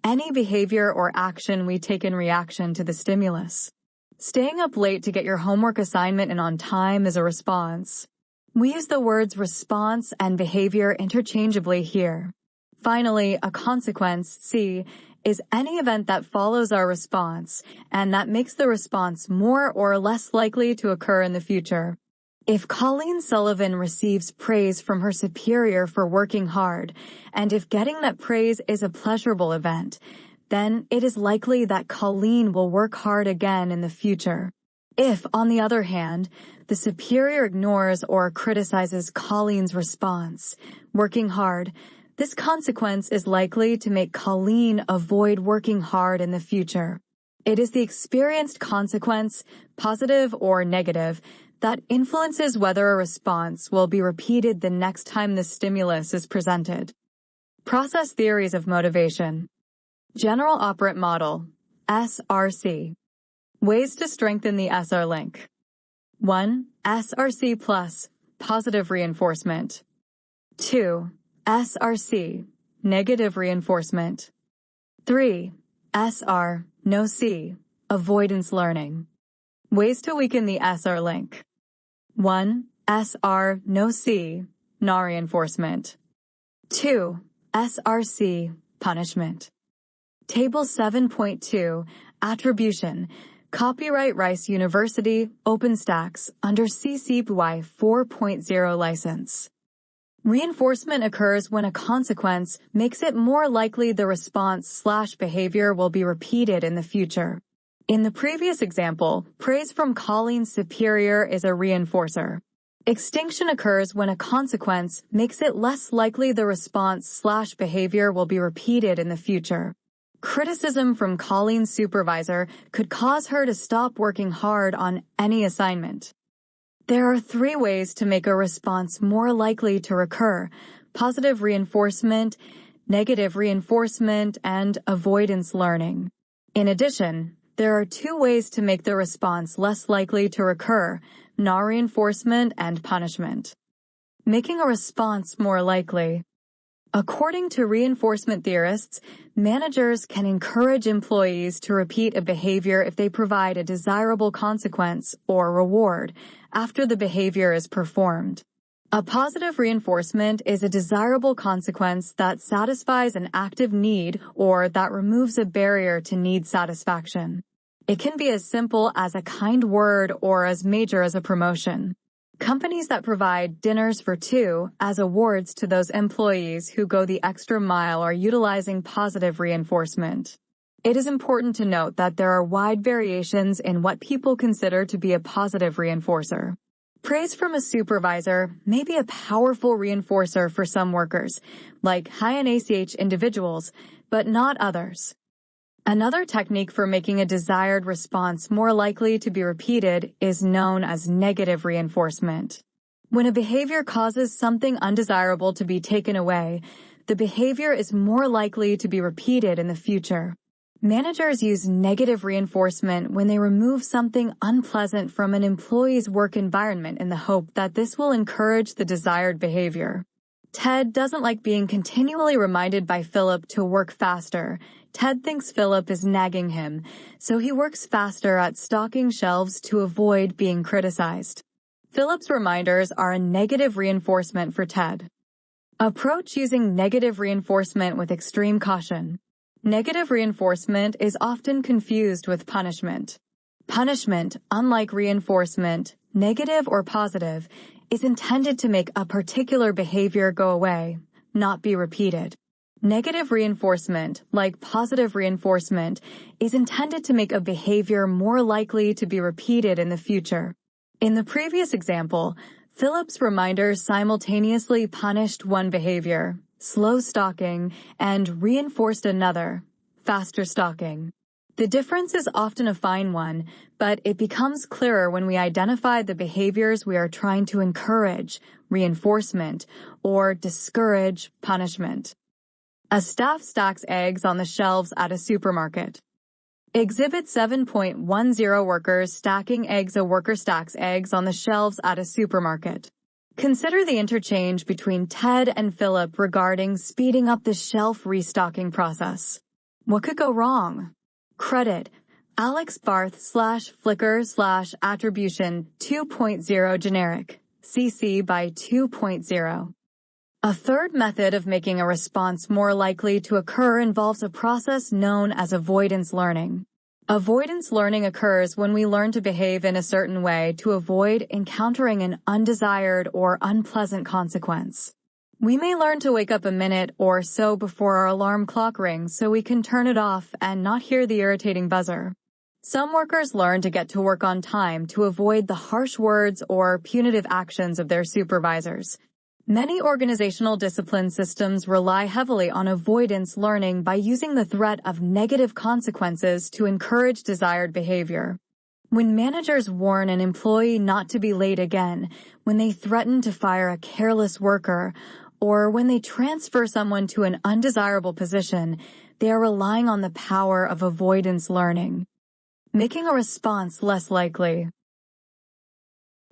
any behavior or action we take in reaction to the stimulus. Staying up late to get your homework assignment in on time is a response. We use the words response and behavior interchangeably here. Finally, a consequence, C, is any event that follows our response and that makes the response more or less likely to occur in the future. If Colleen Sullivan receives praise from her superior for working hard, and if getting that praise is a pleasurable event, then it is likely that Colleen will work hard again in the future. If, on the other hand, the superior ignores or criticizes Colleen's response, working hard, this consequence is likely to make Colleen avoid working hard in the future. It is the experienced consequence, positive or negative, that influences whether a response will be repeated the next time the stimulus is presented. Process theories of motivation. General Operant Model, SRC. Ways to strengthen the SR link. 1. SRC plus, positive reinforcement. 2. SRC, negative reinforcement. 3. SR, no C, avoidance learning. Ways to weaken the SR link. 1. SR, no C, NA reinforcement. 2. SRC, punishment. Table 7.2, Attribution. Copyright Rice University, OpenStax, under CC BY 4.0 license. Reinforcement occurs when a consequence makes it more likely the response/behavior will be repeated in the future. In the previous example, praise from Colleen's superior is a reinforcer. Extinction occurs when a consequence makes it less likely the response/behavior will be repeated in the future. Criticism from Colleen's supervisor could cause her to stop working hard on any assignment. There are 3 ways to make a response more likely to recur: positive reinforcement, negative reinforcement, and avoidance learning. In addition, there are 2 ways to make the response less likely to recur: NA reinforcement and punishment. Making a response more likely. According to reinforcement theorists, managers can encourage employees to repeat a behavior if they provide a desirable consequence or reward after the behavior is performed. A positive reinforcement is a desirable consequence that satisfies an active need or that removes a barrier to need satisfaction. It can be as simple as a kind word or as major as a promotion. Companies that provide dinners for 2 as awards to those employees who go the extra mile are utilizing positive reinforcement. It is important to note that there are wide variations in what people consider to be a positive reinforcer. Praise from a supervisor may be a powerful reinforcer for some workers, like high NACH individuals, but not others. Another technique for making a desired response more likely to be repeated is known as negative reinforcement. When a behavior causes something undesirable to be taken away, the behavior is more likely to be repeated in the future. Managers use negative reinforcement when they remove something unpleasant from an employee's work environment in the hope that this will encourage the desired behavior. Ted doesn't like being continually reminded by Philip to work faster. Ted thinks Philip is nagging him, so he works faster at stocking shelves to avoid being criticized. Philip's reminders are a negative reinforcement for Ted. Approach using negative reinforcement with extreme caution. Negative reinforcement is often confused with punishment. Punishment, unlike reinforcement, negative or positive, is intended to make a particular behavior go away, not be repeated. Negative reinforcement, like positive reinforcement, is intended to make a behavior more likely to be repeated in the future. In the previous example, Philip's reminders simultaneously punished one behavior, slow stocking, and reinforced another, faster stocking. The difference is often a fine one, but it becomes clearer when we identify the behaviors we are trying to encourage, reinforcement, or discourage, punishment. A staff stacks eggs on the shelves at a supermarket. Exhibit 7.10 Workers stacking eggs. A worker stacks eggs on the shelves at a supermarket. Consider the interchange between Ted and Philip regarding speeding up the shelf restocking process. What could go wrong? Credit: Alex Barth /Flickr /Attribution 2.0 Generic, CC by 2.0. A third method of making a response more likely to occur involves a process known as avoidance learning. Avoidance learning occurs when we learn to behave in a certain way to avoid encountering an undesired or unpleasant consequence. We may learn to wake up a minute or so before our alarm clock rings so we can turn it off and not hear the irritating buzzer. Some workers learn to get to work on time to avoid the harsh words or punitive actions of their supervisors. Many organizational discipline systems rely heavily on avoidance learning by using the threat of negative consequences to encourage desired behavior. When managers warn an employee not to be late again, when they threaten to fire a careless worker, or when they transfer someone to an undesirable position, they are relying on the power of avoidance learning, making a response less likely.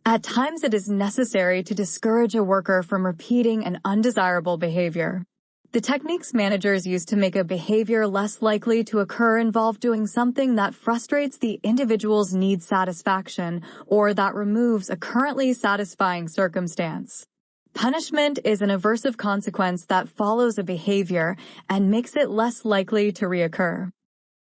At times it is necessary to discourage a worker from repeating an undesirable behavior. The techniques managers use to make a behavior less likely to occur involve doing something that frustrates the individual's need satisfaction or that removes a currently satisfying circumstance. Punishment is an aversive consequence that follows a behavior and makes it less likely to reoccur.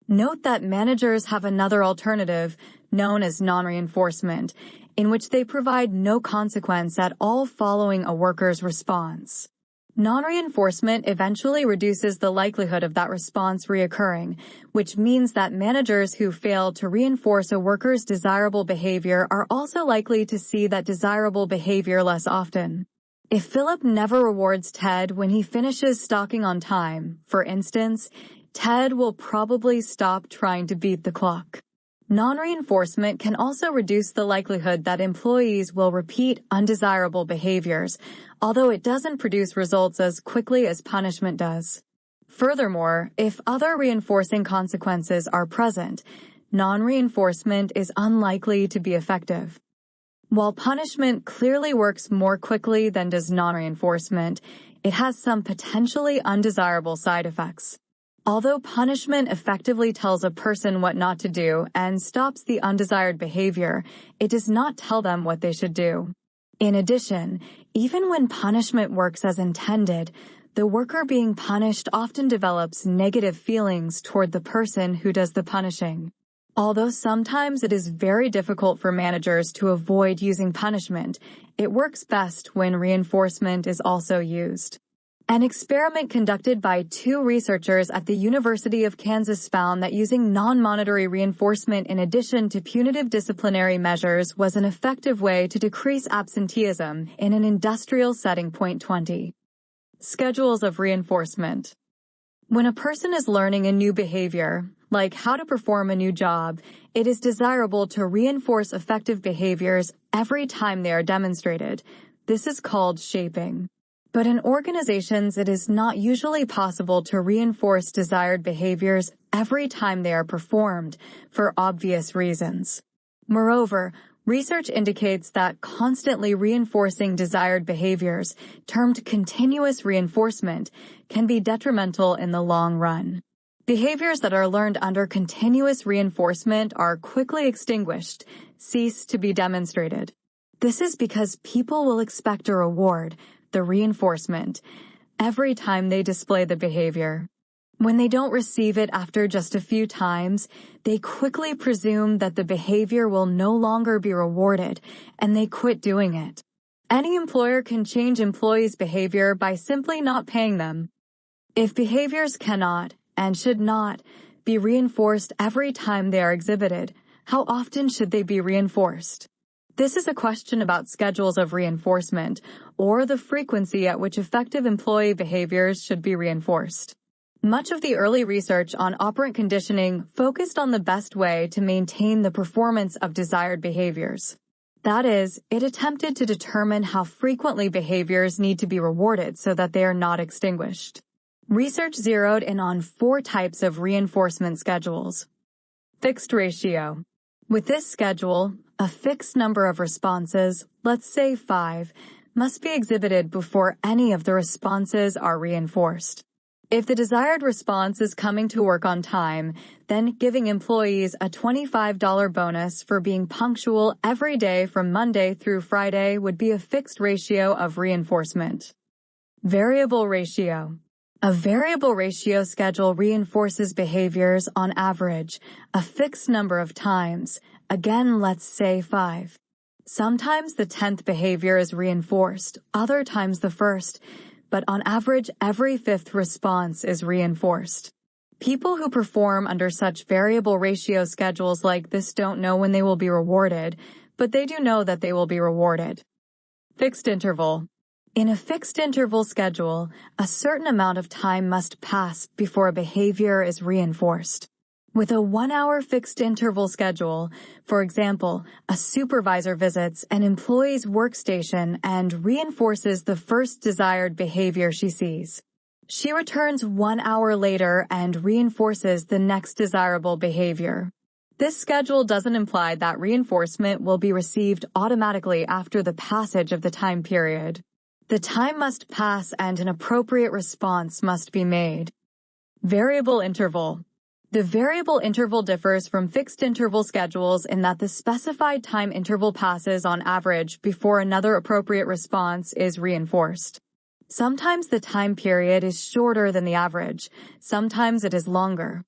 Note that managers have another alternative, known as non-reinforcement, in which they provide no consequence at all following a worker's response. Non-reinforcement eventually reduces the likelihood of that response reoccurring, which means that managers who fail to reinforce a worker's desirable behavior are also likely to see that desirable behavior less often. If Philip never rewards Ted when he finishes stocking on time, for instance, Ted will probably stop trying to beat the clock. Non-reinforcement can also reduce the likelihood that employees will repeat undesirable behaviors, although it doesn't produce results as quickly as punishment does. Furthermore, if other reinforcing consequences are present, non-reinforcement is unlikely to be effective. While punishment clearly works more quickly than does non-reinforcement, it has some potentially undesirable side effects. Although punishment effectively tells a person what not to do and stops the undesired behavior, it does not tell them what they should do. In addition, even when punishment works as intended, the worker being punished often develops negative feelings toward the person who does the punishing. Although sometimes it is very difficult for managers to avoid using punishment, it works best when reinforcement is also used. An experiment conducted by 2 researchers at the University of Kansas found that using non-monetary reinforcement in addition to punitive disciplinary measures was an effective way to decrease absenteeism in an industrial setting. Point 20. Schedules of reinforcement. When a person is learning a new behavior, like how to perform a new job, it is desirable to reinforce effective behaviors every time they are demonstrated. This is called shaping. But in organizations, it is not usually possible to reinforce desired behaviors every time they are performed, for obvious reasons. Moreover, research indicates that constantly reinforcing desired behaviors, termed continuous reinforcement, can be detrimental in the long run. Behaviors that are learned under continuous reinforcement are quickly extinguished, cease to be demonstrated. This is because people will expect a reward, the reinforcement, every time they display the behavior. When they don't receive it after just a few times, they quickly presume that the behavior will no longer be rewarded, and they quit doing it. Any employer can change employees' behavior by simply not paying them. If behaviors cannot, and should not, be reinforced every time they are exhibited, how often should they be reinforced? This is a question about schedules of reinforcement, or the frequency at which effective employee behaviors should be reinforced. Much of the early research on operant conditioning focused on the best way to maintain the performance of desired behaviors. That is, it attempted to determine how frequently behaviors need to be rewarded so that they are not extinguished. Research zeroed in on 4 types of reinforcement schedules. Fixed ratio. With this schedule, a fixed number of responses, let's say 5, must be exhibited before any of the responses are reinforced. If the desired response is coming to work on time, then giving employees a $25 bonus for being punctual every day from Monday through Friday would be a fixed ratio of reinforcement. Variable ratio. A variable ratio schedule reinforces behaviors on average, a fixed number of times, again let's say 5. Sometimes the 10th behavior is reinforced, other times the 1st, but on average every 5th response is reinforced. People who perform under such variable ratio schedules like this don't know when they will be rewarded, but they do know that they will be rewarded. Fixed interval. In a fixed interval schedule, a certain amount of time must pass before a behavior is reinforced. With a 1-hour fixed interval schedule, for example, a supervisor visits an employee's workstation and reinforces the first desired behavior she sees. She returns 1 hour later and reinforces the next desirable behavior. This schedule doesn't imply that reinforcement will be received automatically after the passage of the time period. The time must pass and an appropriate response must be made. Variable interval. The variable interval differs from fixed interval schedules in that the specified time interval passes on average before another appropriate response is reinforced. Sometimes the time period is shorter than the average, sometimes it is longer.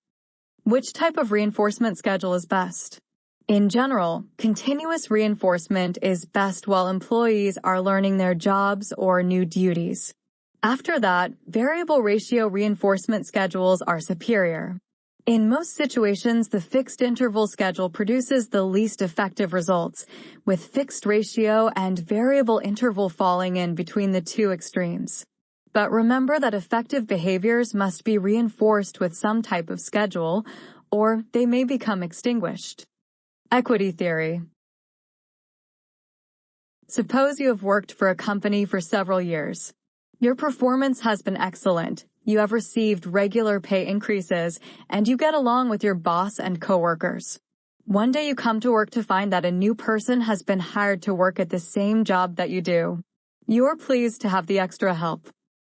Which type of reinforcement schedule is best? In general, continuous reinforcement is best while employees are learning their jobs or new duties. After that, variable ratio reinforcement schedules are superior. In most situations, the fixed interval schedule produces the least effective results, with fixed ratio and variable interval falling in between the two extremes. But remember that effective behaviors must be reinforced with some type of schedule, or they may become extinguished. Equity theory. Suppose you have worked for a company for several years. Your performance has been excellent. You have received regular pay increases, and you get along with your boss and coworkers. One day you come to work to find that a new person has been hired to work at the same job that you do. You're pleased to have the extra help.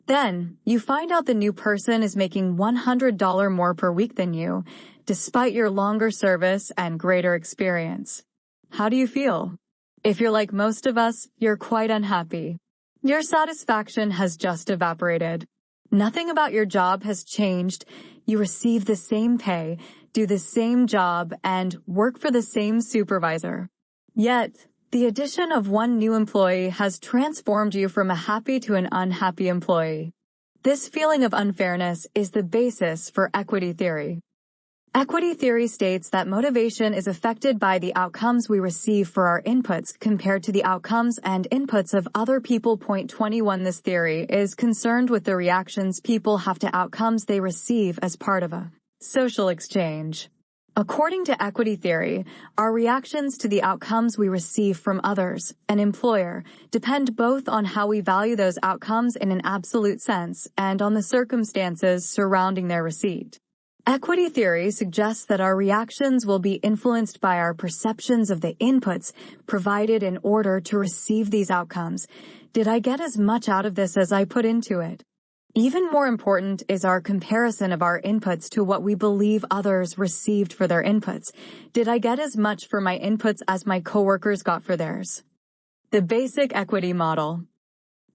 Then, you find out the new person is making $100 more per week than you, despite your longer service and greater experience. How do you feel? If you're like most of us, you're quite unhappy. Your satisfaction has just evaporated. Nothing about your job has changed. You receive the same pay, do the same job, and work for the same supervisor. Yet, the addition of one new employee has transformed you from a happy to an unhappy employee. This feeling of unfairness is the basis for equity theory. Equity theory states that motivation is affected by the outcomes we receive for our inputs compared to the outcomes and inputs of other people. Point 21. This theory is concerned with the reactions people have to outcomes they receive as part of a social exchange. According to equity theory, our reactions to the outcomes we receive from others, an employer, depend both on how we value those outcomes in an absolute sense and on the circumstances surrounding their receipt. Equity theory suggests that our reactions will be influenced by our perceptions of the inputs provided in order to receive these outcomes. Did I get as much out of this as I put into it? Even more important is our comparison of our inputs to what we believe others received for their inputs. Did I get as much for my inputs as my coworkers got for theirs? The basic equity model.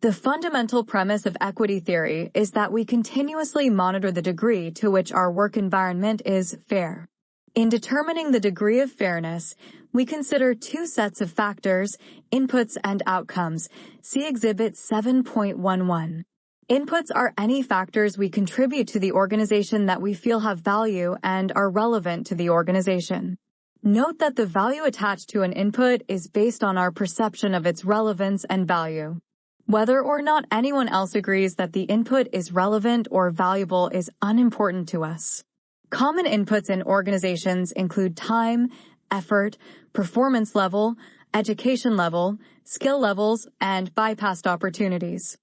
The fundamental premise of equity theory is that we continuously monitor the degree to which our work environment is fair. In determining the degree of fairness, we consider two sets of factors, inputs and outcomes. See Exhibit 7.11. Inputs are any factors we contribute to the organization that we feel have value and are relevant to the organization. Note that the value attached to an input is based on our perception of its relevance and value. Whether or not anyone else agrees that the input is relevant or valuable is unimportant to us. Common inputs in organizations include time, effort, performance level, education level, skill levels, and bypassed opportunities.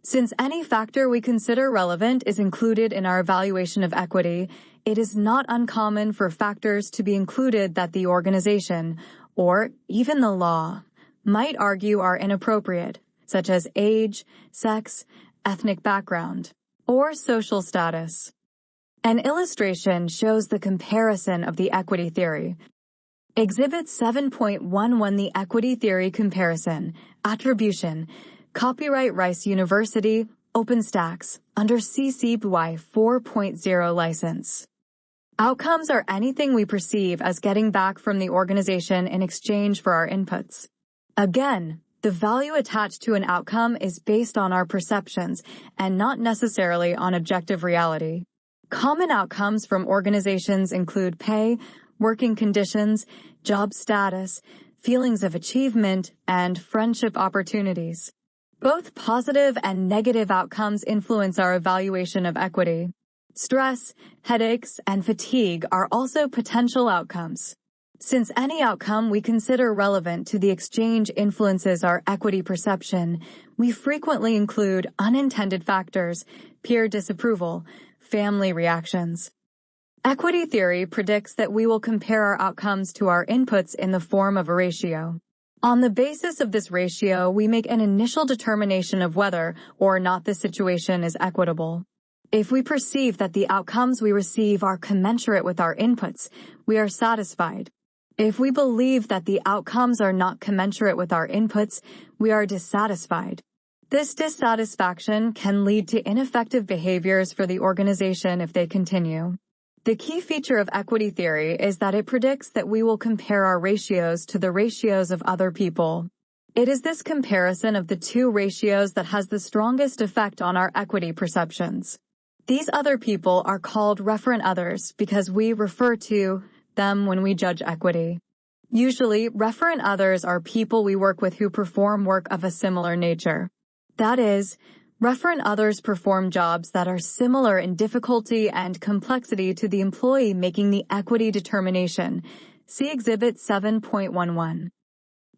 Since any factor we consider relevant is included in our evaluation of equity, it is not uncommon for factors to be included that the organization, or even the law, might argue are inappropriate, such as age, sex, ethnic background, or social status. An illustration shows the comparison of the equity theory. Exhibit 7.11 The Equity Theory Comparison, Attribution, Copyright Rice University, OpenStax, under CC BY 4.0 license. Outcomes are anything we perceive as getting back from the organization in exchange for our inputs. Again, the value attached to an outcome is based on our perceptions and not necessarily on objective reality. Common outcomes from organizations include pay, working conditions, job status, feelings of achievement, and friendship opportunities. Both positive and negative outcomes influence our evaluation of equity. Stress, headaches, and fatigue are also potential outcomes. Since any outcome we consider relevant to the exchange influences our equity perception, we frequently include unintended factors, peer disapproval, family reactions. Equity theory predicts that we will compare our outcomes to our inputs in the form of a ratio. On the basis of this ratio, we make an initial determination of whether or not the situation is equitable. If we perceive that the outcomes we receive are commensurate with our inputs, we are satisfied. If we believe that the outcomes are not commensurate with our inputs, we are dissatisfied. This dissatisfaction can lead to ineffective behaviors for the organization if they continue. The key feature of equity theory is that it predicts that we will compare our ratios to the ratios of other people. It is this comparison of the two ratios that has the strongest effect on our equity perceptions. These other people are called referent others because we refer to them when we judge equity. Usually, referent others are people we work with who perform work of a similar nature. That is, referent others perform jobs that are similar in difficulty and complexity to the employee making the equity determination. See Exhibit 7.11.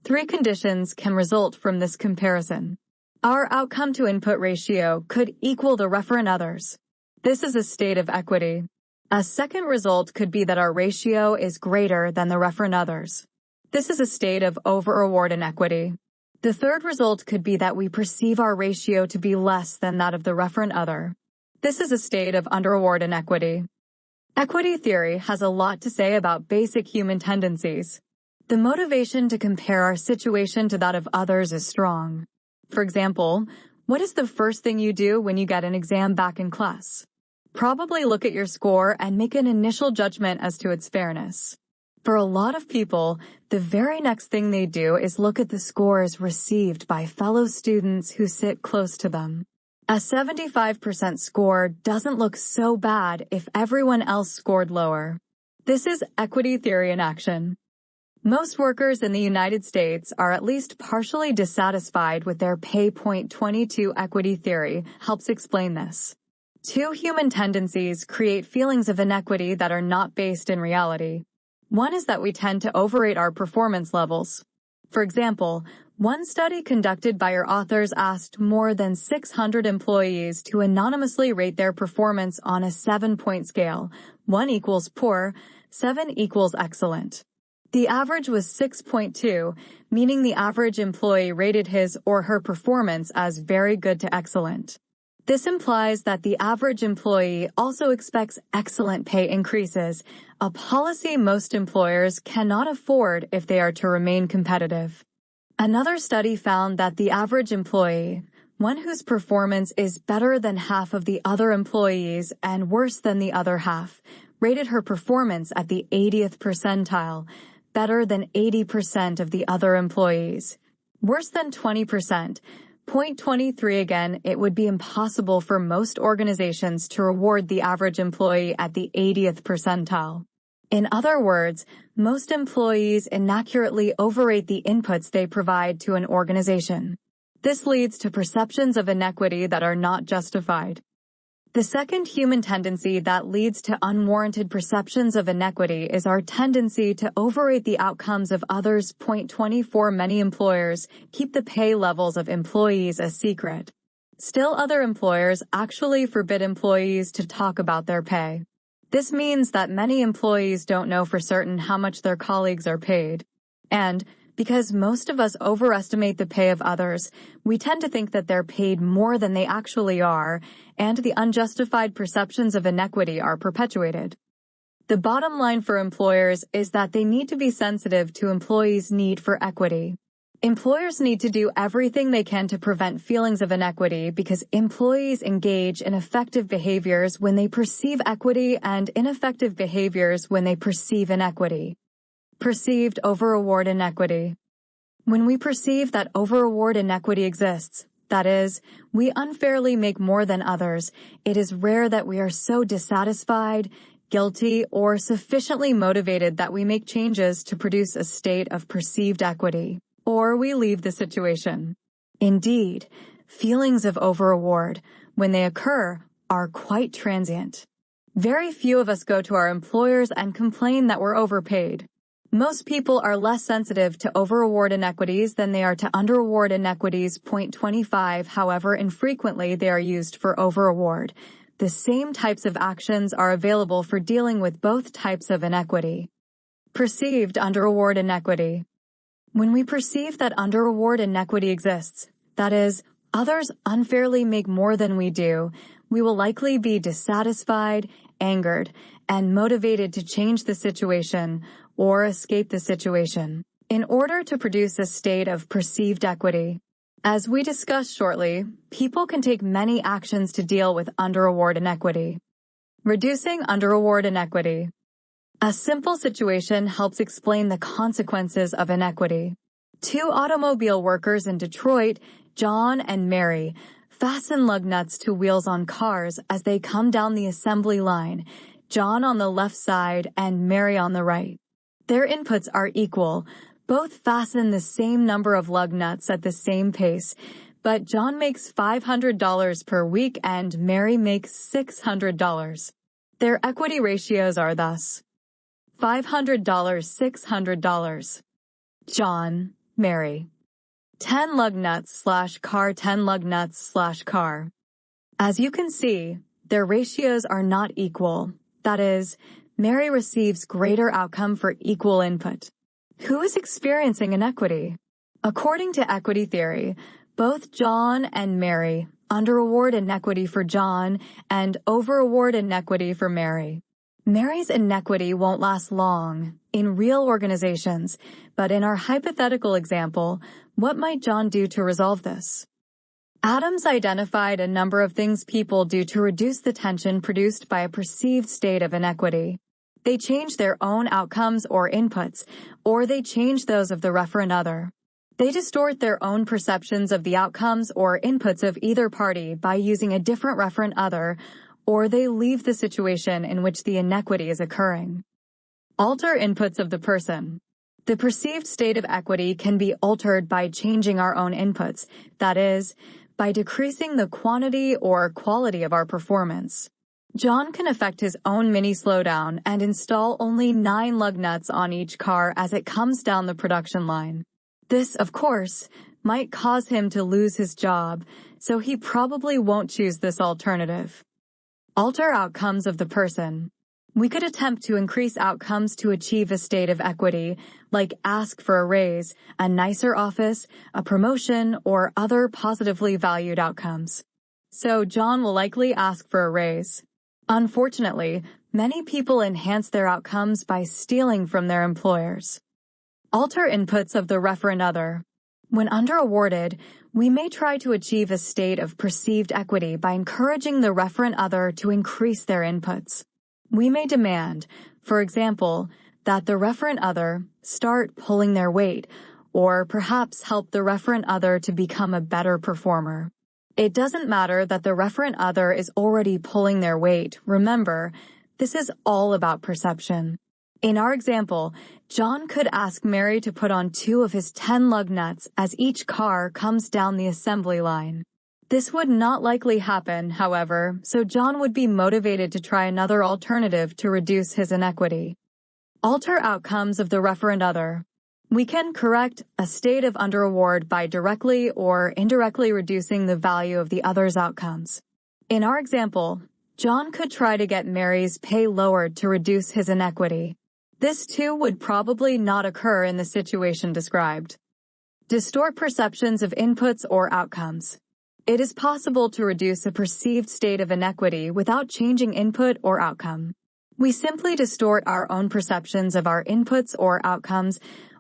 3 conditions can result from this comparison. Our outcome to input ratio could equal the referent others. This is a state of equity. A second result could be that our ratio is greater than the referent others. This is a state of over-reward inequity. The third result could be that we perceive our ratio to be less than that of the referent other. This is a state of under-reward inequity. Equity theory has a lot to say about basic human tendencies. The motivation to compare our situation to that of others is strong. For example, what is the first thing you do when you get an exam back in class? Probably look at your score and make an initial judgment as to its fairness. For a lot of people, the very next thing they do is look at the scores received by fellow students who sit close to them. A 75% score doesn't look so bad if everyone else scored lower. This is equity theory in action. Most workers in the United States are at least partially dissatisfied with their pay. 22 Equity theory helps explain this. 2 human tendencies create feelings of inequity that are not based in reality. One is that we tend to overrate our performance levels. For example, one study conducted by our authors asked more than 600 employees to anonymously rate their performance on a 7-point scale. 1 equals poor, 7 equals excellent. The average was 6.2, meaning the average employee rated his or her performance as very good to excellent. This implies that the average employee also expects excellent pay increases, a policy most employers cannot afford if they are to remain competitive. Another study found that the average employee, one whose performance is better than half of the other employees and worse than the other half, rated her performance at the 80th percentile, better than 80% of the other employees, worse than 20%. Point 23 again, it would be impossible for most organizations to reward the average employee at the 80th percentile. In other words, most employees inaccurately overrate the inputs they provide to an organization. This leads to perceptions of inequity that are not justified. The second human tendency that leads to unwarranted perceptions of inequity is our tendency to overrate the outcomes of others. Point 24. Many employers keep the pay levels of employees a secret. Still, other employers actually forbid employees to talk about their pay. This means that many employees don't know for certain how much their colleagues are paid. And because most of us overestimate the pay of others, we tend to think that they're paid more than they actually are, and the unjustified perceptions of inequity are perpetuated. The bottom line for employers is that they need to be sensitive to employees' need for equity. Employers need to do everything they can to prevent feelings of inequity because employees engage in effective behaviors when they perceive equity and ineffective behaviors when they perceive inequity. Perceived over-reward inequity. When we perceive that over-reward inequity exists, that is, we unfairly make more than others, it is rare that we are so dissatisfied, guilty, or sufficiently motivated that we make changes to produce a state of perceived equity, or we leave the situation. Indeed, feelings of over-reward, when they occur, are quite transient. Very few of us go to our employers and complain that we're overpaid. Most people are less sensitive to over-reward inequities than they are to under-reward inequities. Point 25. However, infrequently they are used for over-reward. The same types of actions are available for dealing with both types of inequity. Perceived under-reward inequity. When we perceive that under-reward inequity exists, that is, others unfairly make more than we do, we will likely be dissatisfied, angered, and motivated to change the situation or escape the situation in order to produce a state of perceived equity. As we discuss shortly, people can take many actions to deal with under-reward inequity. Reducing under-reward inequity. A simple situation helps explain the consequences of inequity. Two automobile workers in Detroit, John and Mary, fasten lug nuts to wheels on cars as they come down the assembly line, John on the left side and Mary on the right. Their inputs are equal. Both fasten the same number of lug nuts at the same pace, but John makes $500 per week and Mary makes $600. Their equity ratios are thus $500, $600. John, Mary. 10 lug nuts / car, 10 lug nuts / car. As you can see, their ratios are not equal. That is, Mary receives greater outcome for equal input. Who is experiencing inequity? According to equity theory, both John and Mary under-reward inequity for John and over-reward inequity for Mary. Mary's inequity won't last long in real organizations, but in our hypothetical example, what might John do to resolve this? Adams identified a number of things people do to reduce the tension produced by a perceived state of inequity. They change their own outcomes or inputs, or they change those of the referent other. They distort their own perceptions of the outcomes or inputs of either party by using a different referent other, or they leave the situation in which the inequity is occurring. Alter inputs of the person. The perceived state of equity can be altered by changing our own inputs, that is, by decreasing the quantity or quality of our performance. John can affect his own mini slowdown and install only 9 lug nuts on each car as it comes down the production line. This, of course, might cause him to lose his job, so he probably won't choose this alternative. Alter outcomes of the person. We could attempt to increase outcomes to achieve a state of equity, like ask for a raise, a nicer office, a promotion, or other positively valued outcomes. So John will likely ask for a raise. Unfortunately, many people enhance their outcomes by stealing from their employers. Alter inputs of the referent other. When under-awarded, we may try to achieve a state of perceived equity by encouraging the referent other to increase their inputs. We may demand, for example, that the referent other start pulling their weight, or perhaps help the referent other to become a better performer. It doesn't matter that the referent other is already pulling their weight. Remember, this is all about perception. In our example, John could ask Mary to put on 2 of his 10 lug nuts as each car comes down the assembly line. This would not likely happen, however, so John would be motivated to try another alternative to reduce his inequity. Alter outcomes of the referent other. We can correct a state of underaward by directly or indirectly reducing the value of the other's outcomes. In our example, John could try to get Mary's pay lowered to reduce his inequity. This too would probably not occur in the situation described. Distort perceptions of inputs or outcomes. It is possible to reduce a perceived state of inequity without changing input or outcome. We simply distort our own perceptions of our inputs or outcomes,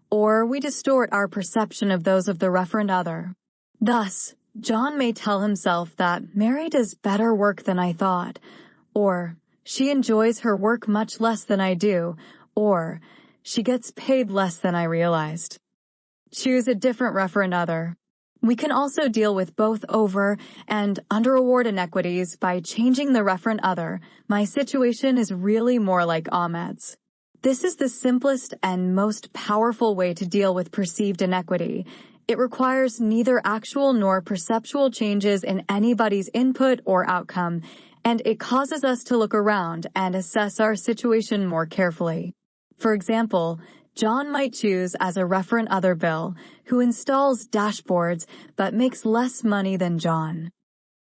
or we distort our perception of those of the referent other. Thus, John may tell himself that Mary does better work than I thought, or she enjoys her work much less than I do, or she gets paid less than I realized. Choose a different referent other. We can also deal with both over and underaward inequities by changing the referent other. My situation is really more like Ahmed's. This is the simplest and most powerful way to deal with perceived inequity. It requires neither actual nor perceptual changes in anybody's input or outcome, and it causes us to look around and assess our situation more carefully. For example, John might choose as a referent other Bill, who installs dashboards but makes less money than John.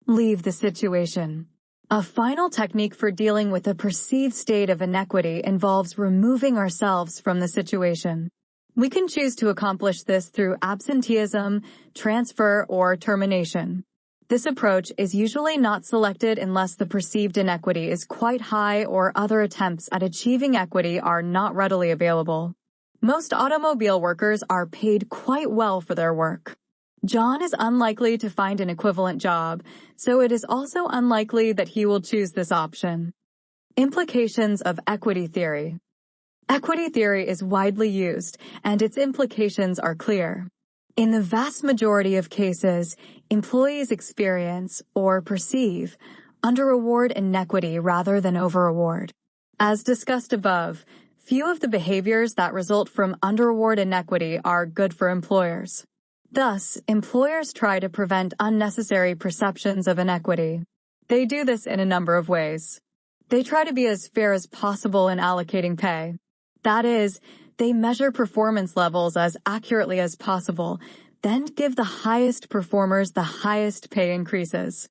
Leave the situation. A final technique for dealing with a perceived state of inequity involves removing ourselves from the situation. We can choose to accomplish this through absenteeism, transfer, or termination. This approach is usually not selected unless the perceived inequity is quite high or other attempts at achieving equity are not readily available. Most automobile workers are paid quite well for their work. John is unlikely to find an equivalent job, so it is also unlikely that he will choose this option. Implications of equity theory. Equity theory is widely used, and its implications are clear. In the vast majority of cases, employees experience or perceive underaward inequity rather than overaward. As discussed above, few of the behaviors that result from underaward inequity are good for employers. Thus, employers try to prevent unnecessary perceptions of inequity. They do this in a number of ways. They try to be as fair as possible in allocating pay. That is, they measure performance levels as accurately as possible, then give the highest performers the highest pay increases.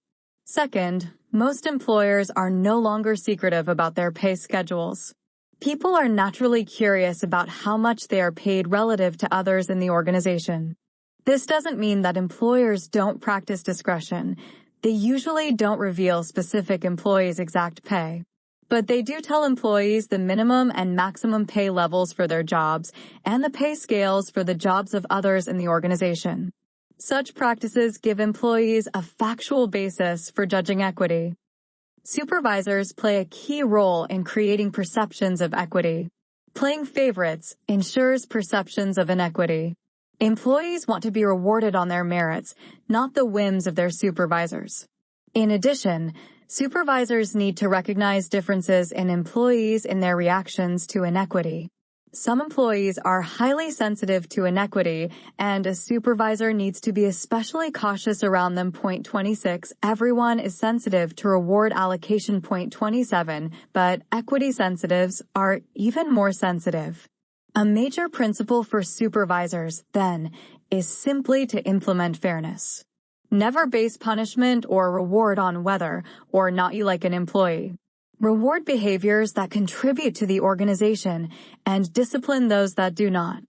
Second, most employers are no longer secretive about their pay schedules. People are naturally curious about how much they are paid relative to others in the organization. This doesn't mean that employers don't practice discretion. They usually don't reveal specific employees' exact pay. But they do tell employees the minimum and maximum pay levels for their jobs and the pay scales for the jobs of others in the organization. Such practices give employees a factual basis for judging equity. Supervisors play a key role in creating perceptions of equity. Playing favorites ensures perceptions of inequity. Employees want to be rewarded on their merits, not the whims of their supervisors. In addition, supervisors need to recognize differences in employees in their reactions to inequity. Some employees are highly sensitive to inequity, and a supervisor needs to be especially cautious around them. Point 26. Everyone is sensitive to reward allocation. Point 27, but equity sensitives are even more sensitive. A major principle for supervisors, then, is simply to implement fairness. Never base punishment or reward on whether or not you like an employee. Reward behaviors that contribute to the organization and discipline those that do not.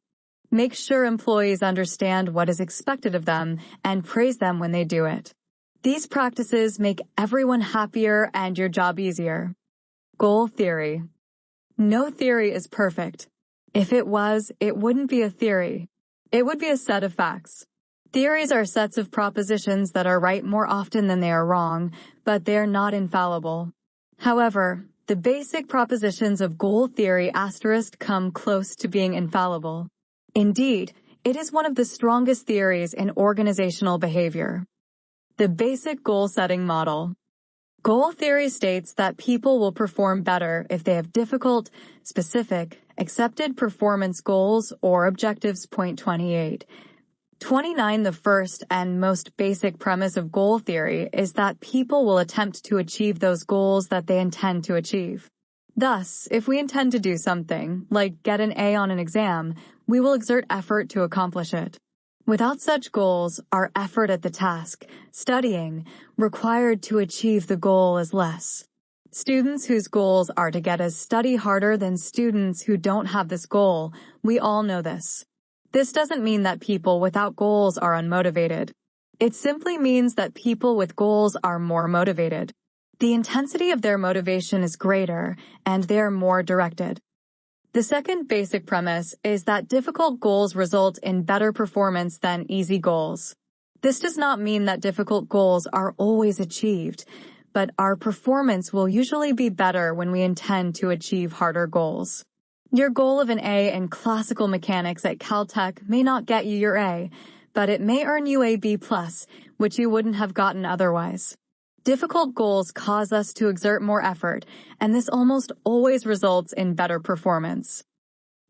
Make sure employees understand what is expected of them and praise them when they do it. These practices make everyone happier and your job easier. Goal theory. No theory is perfect. If it was, it wouldn't be a theory. It would be a set of facts. Theories are sets of propositions that are right more often than they are wrong, but they are not infallible. However, the basic propositions of goal theory * come close to being infallible. Indeed, it is one of the strongest theories in organizational behavior. The basic goal-setting model. Goal theory states that people will perform better if they have difficult, specific, accepted performance goals or objectives. Point 28. 29. The first and most basic premise of goal theory is that people will attempt to achieve those goals that they intend to achieve. Thus, if we intend to do something, like get an A on an exam, we will exert effort to accomplish it. Without such goals, our effort at the task, studying, required to achieve the goal is less. Students whose goals are to get as study harder than students who don't have this goal, we all know this. This doesn't mean that people without goals are unmotivated. It simply means that people with goals are more motivated. The intensity of their motivation is greater, and they are more directed. The second basic premise is that difficult goals result in better performance than easy goals. This does not mean that difficult goals are always achieved, but our performance will usually be better when we intend to achieve harder goals. Your goal of an A in classical mechanics at Caltech may not get you your A, but it may earn you a B+, which you wouldn't have gotten otherwise. Difficult goals cause us to exert more effort, and this almost always results in better performance.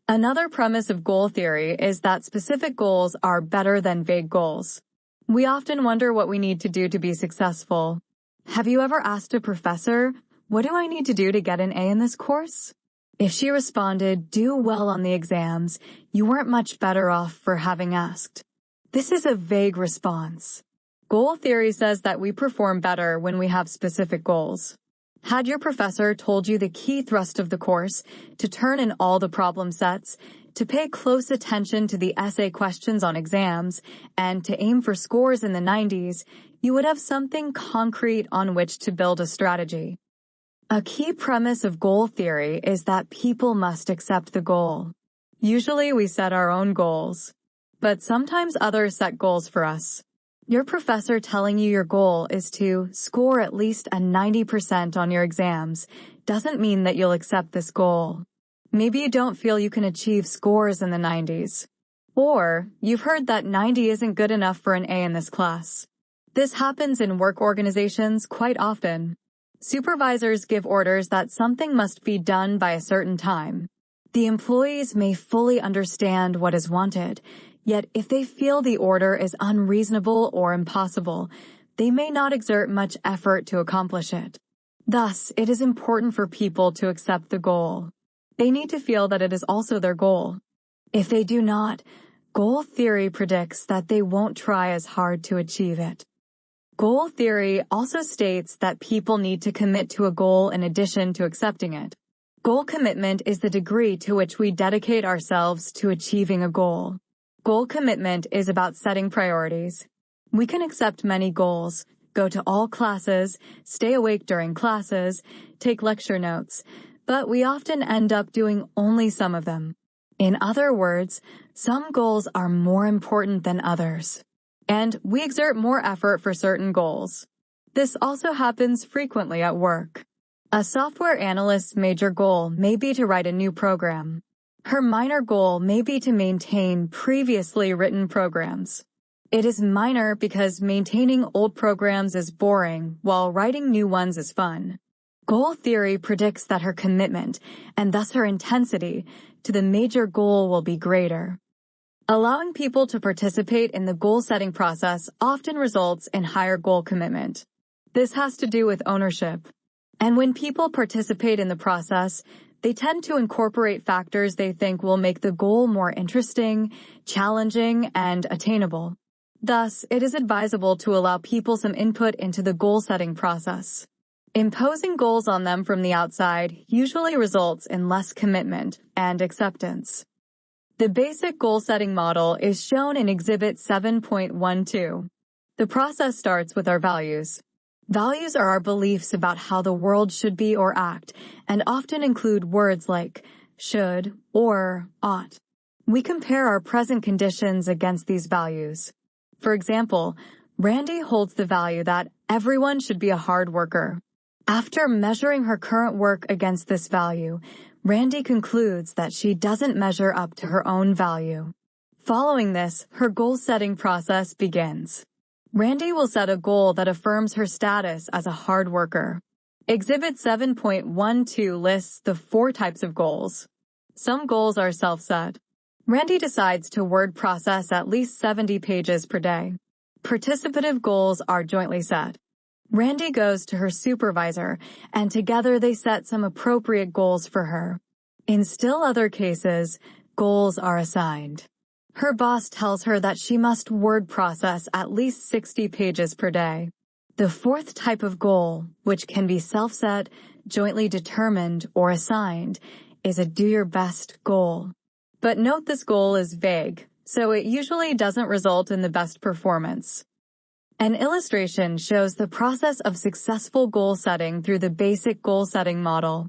Another premise of goal theory is that specific goals are better than vague goals. We often wonder what we need to do to be successful. Have you ever asked a professor, "What do I need to do to get an A in this course?" If she responded, "Do well on the exams," you weren't much better off for having asked. This is a vague response. Goal theory says that we perform better when we have specific goals. Had your professor told you the key thrust of the course, to turn in all the problem sets, to pay close attention to the essay questions on exams, and to aim for scores in the 90s, you would have something concrete on which to build a strategy. A key premise of goal theory is that people must accept the goal. Usually we set our own goals, but sometimes others set goals for us. Your professor telling you your goal is to score at least a 90% on your exams doesn't mean that you'll accept this goal. Maybe you don't feel you can achieve scores in the 90s. Or you've heard that 90 isn't good enough for an A in this class. This happens in work organizations quite often. Supervisors give orders that something must be done by a certain time. The employees may fully understand what is wanted, yet if they feel the order is unreasonable or impossible, they may not exert much effort to accomplish it. Thus, it is important for people to accept the goal. They need to feel that it is also their goal. If they do not, goal theory predicts that they won't try as hard to achieve it. Goal theory also states that people need to commit to a goal in addition to accepting it. Goal commitment is the degree to which we dedicate ourselves to achieving a goal. Goal commitment is about setting priorities. We can accept many goals, go to all classes, stay awake during classes, take lecture notes, but we often end up doing only some of them. In other words, some goals are more important than others, and we exert more effort for certain goals. This also happens frequently at work. A software analyst's major goal may be to write a new program. Her minor goal may be to maintain previously written programs. It is minor because maintaining old programs is boring, while writing new ones is fun. Goal theory predicts that her commitment, and thus her intensity, to the major goal will be greater. Allowing people to participate in the goal-setting process often results in higher goal commitment. This has to do with ownership. And when people participate in the process, they tend to incorporate factors they think will make the goal more interesting, challenging, and attainable. Thus, it is advisable to allow people some input into the goal-setting process. Imposing goals on them from the outside usually results in less commitment and acceptance. The basic goal-setting model is shown in Exhibit 7.12. The process starts with our values. Values are our beliefs about how the world should be or act, and often include words like should or ought. We compare our present conditions against these values. For example, Randy holds the value that everyone should be a hard worker. After measuring her current work against this value, Randy concludes that she doesn't measure up to her own value. Following this, her goal-setting process begins. Randy will set a goal that affirms her status as a hard worker. Exhibit 7.12 lists the 4 types of goals. Some goals are self-set. Randy decides to word process at least 70 pages per day. Participative goals are jointly set. Randy goes to her supervisor, and together they set some appropriate goals for her. In still other cases, goals are assigned. Her boss tells her that she must word process at least 60 pages per day. The 4th type of goal, which can be self-set, jointly determined, or assigned, is a do-your-best goal. But note this goal is vague, so it usually doesn't result in the best performance. An illustration shows the process of successful goal setting through the basic goal setting model.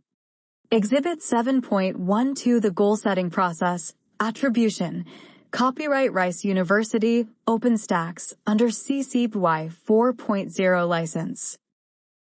Exhibit 7.12 The goal setting process, attribution. Copyright Rice University, OpenStax, under CC BY 4.0 license.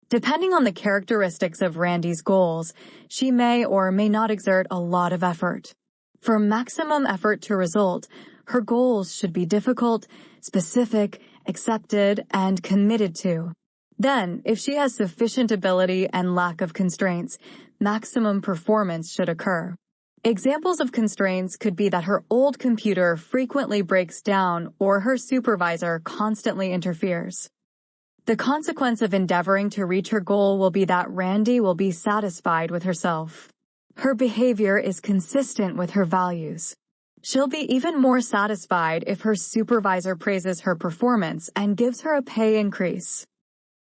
Depending on the characteristics of Randy's goals, she may or may not exert a lot of effort. For maximum effort to result, her goals should be difficult, specific, accepted, and committed to. Then, if she has sufficient ability and lack of constraints, maximum performance should occur. Examples of constraints could be that her old computer frequently breaks down or her supervisor constantly interferes. The consequence of endeavoring to reach her goal will be that Randy will be satisfied with herself. Her behavior is consistent with her values. She'll be even more satisfied if her supervisor praises her performance and gives her a pay increase.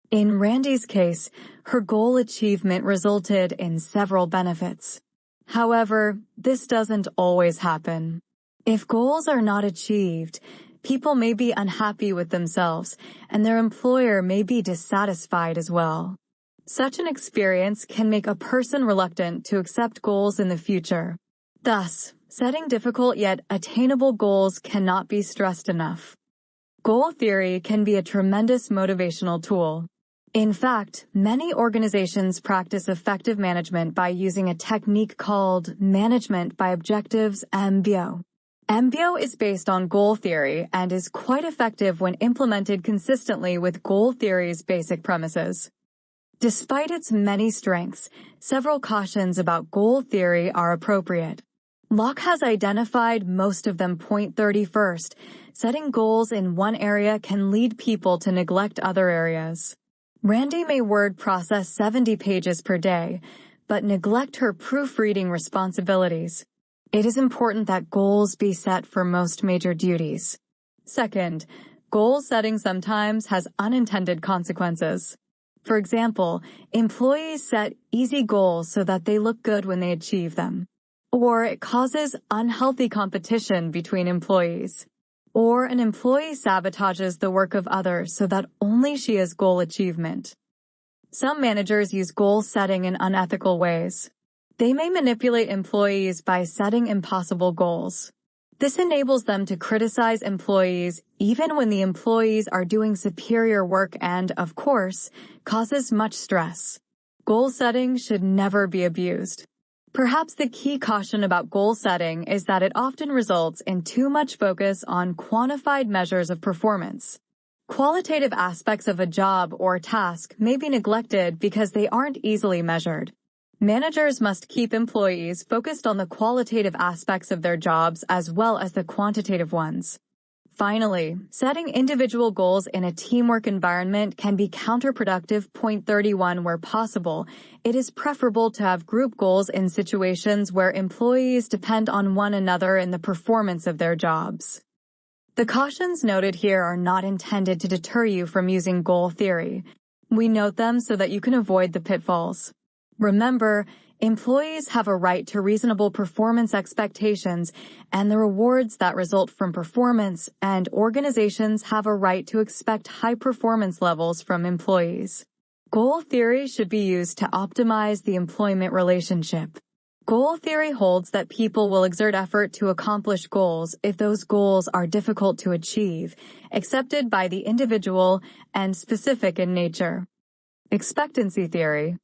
In Randy's case, her goal achievement resulted in several benefits. However, this doesn't always happen. If goals are not achieved, people may be unhappy with themselves, and their employer may be dissatisfied as well. Such an experience can make a person reluctant to accept goals in the future. Thus, setting difficult yet attainable goals cannot be stressed enough. Goal theory can be a tremendous motivational tool. In fact, many organizations practice effective management by using a technique called Management by Objectives, MBO. MBO is based on goal theory and is quite effective when implemented consistently with goal theory's basic premises. Despite its many strengths, several cautions about goal theory are appropriate. Locke has identified most of them. Point 31st, setting goals in one area can lead people to neglect other areas. Randy may word process 70 pages per day, but neglect her proofreading responsibilities. It is important that goals be set for most major duties. Second, goal setting sometimes has unintended consequences. For example, employees set easy goals so that they look good when they achieve them. Or it causes unhealthy competition between employees. Or an employee sabotages the work of others so that only she has goal achievement. Some managers use goal setting in unethical ways. They may manipulate employees by setting impossible goals. This enables them to criticize employees even when the employees are doing superior work and, of course, causes much stress. Goal setting should never be abused. Perhaps the key caution about goal setting is that it often results in too much focus on quantified measures of performance. Qualitative aspects of a job or task may be neglected because they aren't easily measured. Managers must keep employees focused on the qualitative aspects of their jobs as well as the quantitative ones. Finally, setting individual goals in a teamwork environment can be counterproductive. Point 31 Where possible, it is preferable to have group goals in situations where employees depend on one another in the performance of their jobs. The cautions noted here are not intended to deter you from using goal theory. We note them so that you can avoid the pitfalls. Remember, employees have a right to reasonable performance expectations and the rewards that result from performance, and organizations have a right to expect high performance levels from employees. Goal theory should be used to optimize the employment relationship. Goal theory holds that people will exert effort to accomplish goals if those goals are difficult to achieve, accepted by the individual, and specific in nature. Expectancy theory.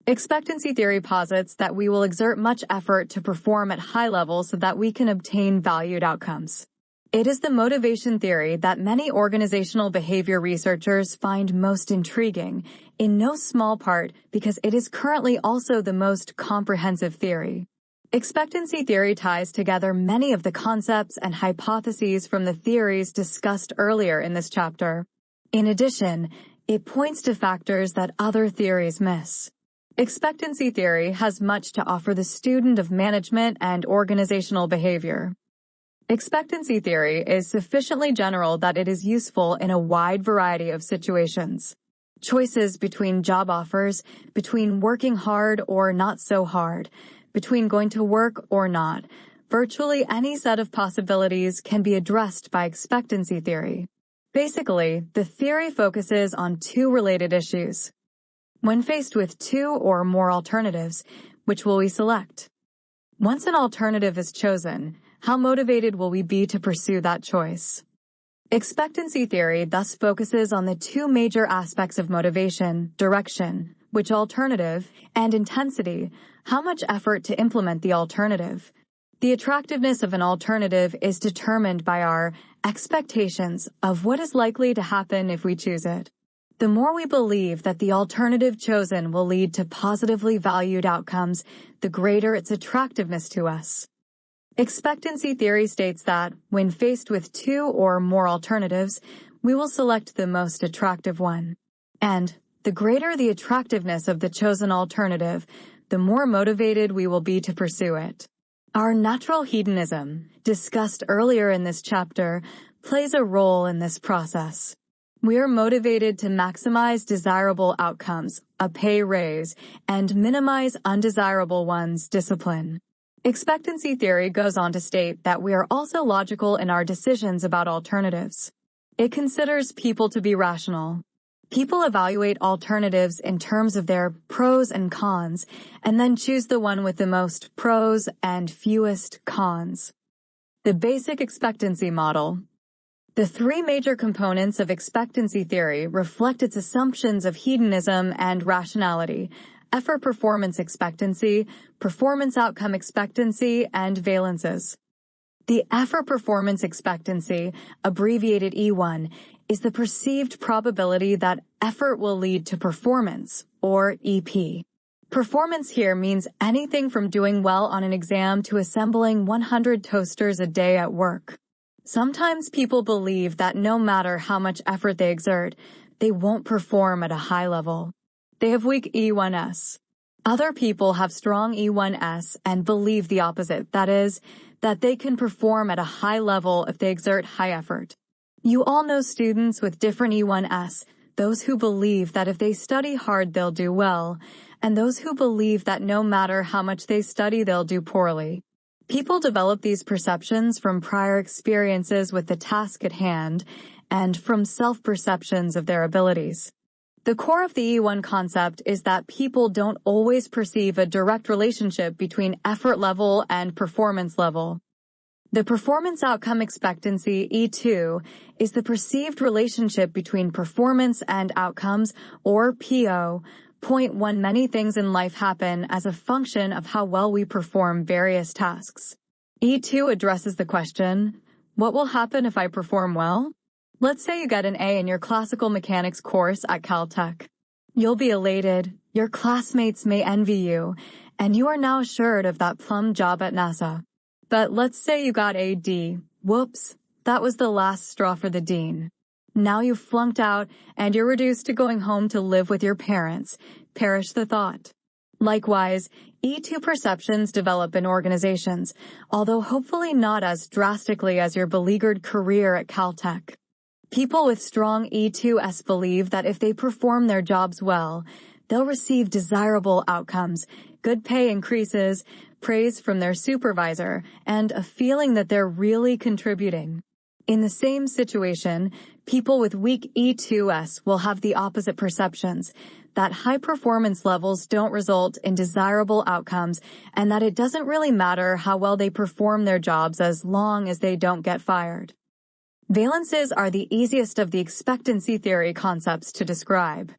Expectancy theory posits that we will exert much effort to perform at high levels so that we can obtain valued outcomes. It is the motivation theory that many organizational behavior researchers find most intriguing, in no small part because it is currently also the most comprehensive theory. Expectancy theory ties together many of the concepts and hypotheses from the theories discussed earlier in this chapter. In addition, it points to factors that other theories miss. Expectancy theory has much to offer the student of management and organizational behavior. Expectancy theory is sufficiently general that it is useful in a wide variety of situations. Choices between job offers, between working hard or not so hard, between going to work or not, virtually any set of possibilities can be addressed by expectancy theory. Basically, the theory focuses on two related issues. When faced with two or more alternatives, which will we select? Once an alternative is chosen, how motivated will we be to pursue that choice? Expectancy theory thus focuses on the two major aspects of motivation, direction, which alternative, and intensity, how much effort to implement the alternative. The attractiveness of an alternative is determined by our expectations of what is likely to happen if we choose it. The more we believe that the alternative chosen will lead to positively valued outcomes, the greater its attractiveness to us. Expectancy theory states that, when faced with two or more alternatives, we will select the most attractive one. And, the greater the attractiveness of the chosen alternative, the more motivated we will be to pursue it. Our natural hedonism, discussed earlier in this chapter, plays a role in this process. We are motivated to maximize desirable outcomes, a pay raise, and minimize undesirable ones, discipline. Expectancy theory goes on to state that we are also logical in our decisions about alternatives. It considers people to be rational. People evaluate alternatives in terms of their pros and cons, and then choose the one with the most pros and fewest cons. The basic expectancy model. The three major components of expectancy theory reflect its assumptions of hedonism and rationality: effort-performance expectancy, performance outcome expectancy, and valences. The effort-performance expectancy, abbreviated E1, is the perceived probability that effort will lead to performance, or EP. Performance here means anything from doing well on an exam to assembling 100 toasters a day at work. Sometimes people believe that no matter how much effort they exert, they won't perform at a high level. They have weak E1S. Other people have strong E1S and believe the opposite, that is, that they can perform at a high level if they exert high effort. You all know students with different E1S, those who believe that if they study hard they'll do well, and those who believe that no matter how much they study they'll do poorly. People develop these perceptions from prior experiences with the task at hand and from self-perceptions of their abilities. The core of the E1 concept is that people don't always perceive a direct relationship between effort level and performance level. The performance outcome expectancy, E2, is the perceived relationship between performance and outcomes, or PO. Point one: many things in life happen as a function of how well we perform various tasks. E2 addresses the question, what will happen if I perform well? Let's say you get an A in your classical mechanics course at Caltech. You'll be elated, your classmates may envy you, and you are now assured of that plum job at NASA. But let's say you got a D. Whoops, that was the last straw for the dean. Now you've flunked out and you're reduced to going home to live with your parents. Perish the thought. Likewise, E2 perceptions develop in organizations, although hopefully not as drastically as your beleaguered career at Caltech. People with strong E2S believe that if they perform their jobs well, they'll receive desirable outcomes, good pay increases, praise from their supervisor, and a feeling that they're really contributing. In the same situation, people with weak E2S will have the opposite perceptions, that high performance levels don't result in desirable outcomes and that it doesn't really matter how well they perform their jobs as long as they don't get fired. Valences are the easiest of the expectancy theory concepts to describe.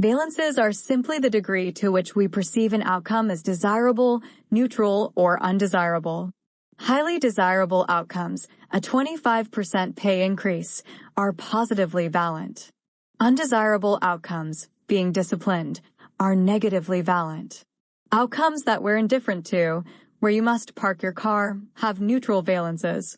Valences are simply the degree to which we perceive an outcome as desirable, neutral, or undesirable. Highly desirable outcomes, a 25% pay increase, are positively valent. Undesirable outcomes, being disciplined, are negatively valent. Outcomes that we're indifferent to, where you must park your car, have neutral valences.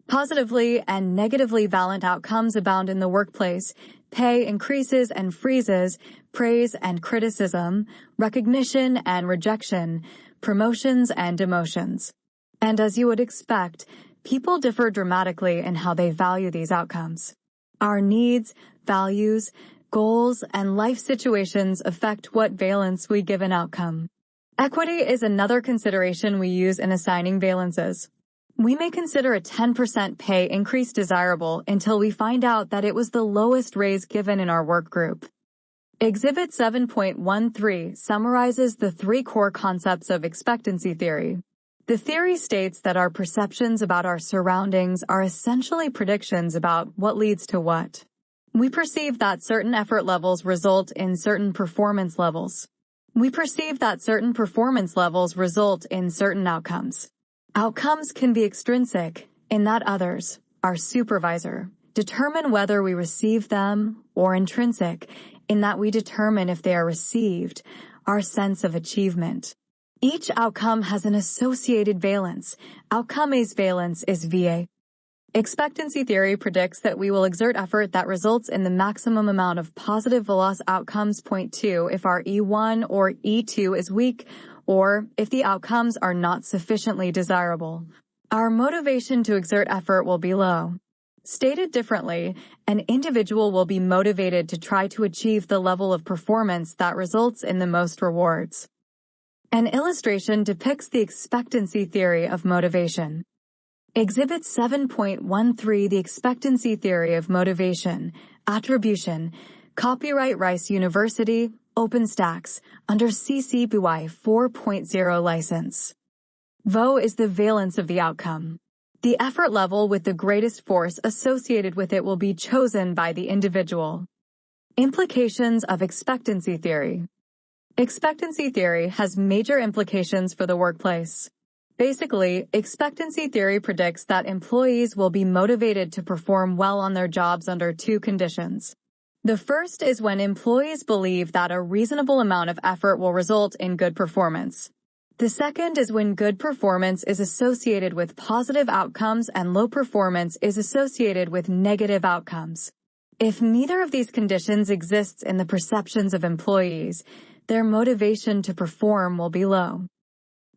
Positively and negatively valent outcomes abound in the workplace. Pay increases and freezes, praise and criticism, recognition and rejection, promotions and demotions. And as you would expect, people differ dramatically in how they value these outcomes. Our needs, values, goals, and life situations affect what valence we give an outcome. Equity is another consideration we use in assigning valences. We may consider a 10% pay increase desirable until we find out that it was the lowest raise given in our work group. Exhibit 7.13 summarizes the 3 core concepts of expectancy theory. The theory states that our perceptions about our surroundings are essentially predictions about what leads to what. We perceive that certain effort levels result in certain performance levels. We perceive that certain performance levels result in certain outcomes. Outcomes can be extrinsic, in that others, our supervisor, determine whether we receive them, or intrinsic, in that we determine if they are received, our sense of achievement. Each outcome has an associated valence. Outcome A's valence is VA. Expectancy theory predicts that we will exert effort that results in the maximum amount of positive veloce outcomes. Point 2 if our E1 or E2 is weak, or if the outcomes are not sufficiently desirable. Our motivation to exert effort will be low. Stated differently, an individual will be motivated to try to achieve the level of performance that results in the most rewards. An illustration depicts the expectancy theory of motivation. Exhibit 7.13 The expectancy theory of motivation, attribution, copyright Rice University, OpenStax, under CC BY 4.0 license. VO is the valence of the outcome. The effort level with the greatest force associated with it will be chosen by the individual. Implications of expectancy theory. Expectancy theory has major implications for the workplace. Basically, expectancy theory predicts that employees will be motivated to perform well on their jobs under 2 conditions. The first is when employees believe that a reasonable amount of effort will result in good performance. The second is when good performance is associated with positive outcomes and low performance is associated with negative outcomes. If neither of these conditions exists in the perceptions of employees, their motivation to perform will be low.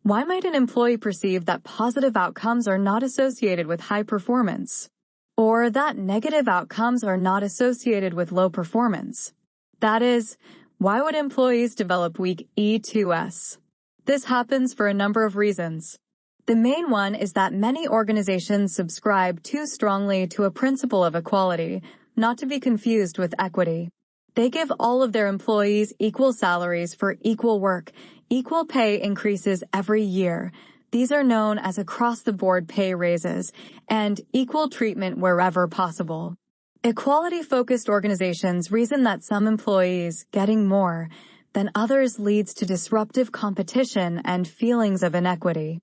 Why might an employee perceive that positive outcomes are not associated with high performance? Or that negative outcomes are not associated with low performance? That is, why would employees develop weak E2S? This happens for a number of reasons. The main one is that many organizations subscribe too strongly to a principle of equality, not to be confused with equity. They give all of their employees equal salaries for equal work, equal pay increases every year. These are known as across-the-board pay raises, and equal treatment wherever possible. Equality-focused organizations reason that some employees getting more than others leads to disruptive competition and feelings of inequity.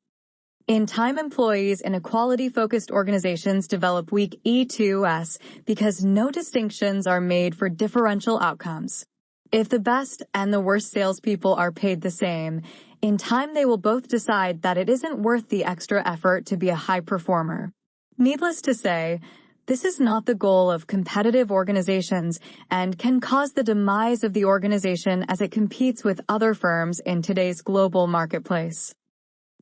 In time, employees in equality-focused organizations develop weak E2S because no distinctions are made for differential outcomes. If the best and the worst salespeople are paid the same, in time they will both decide that it isn't worth the extra effort to be a high performer. Needless to say, this is not the goal of competitive organizations and can cause the demise of the organization as it competes with other firms in today's global marketplace.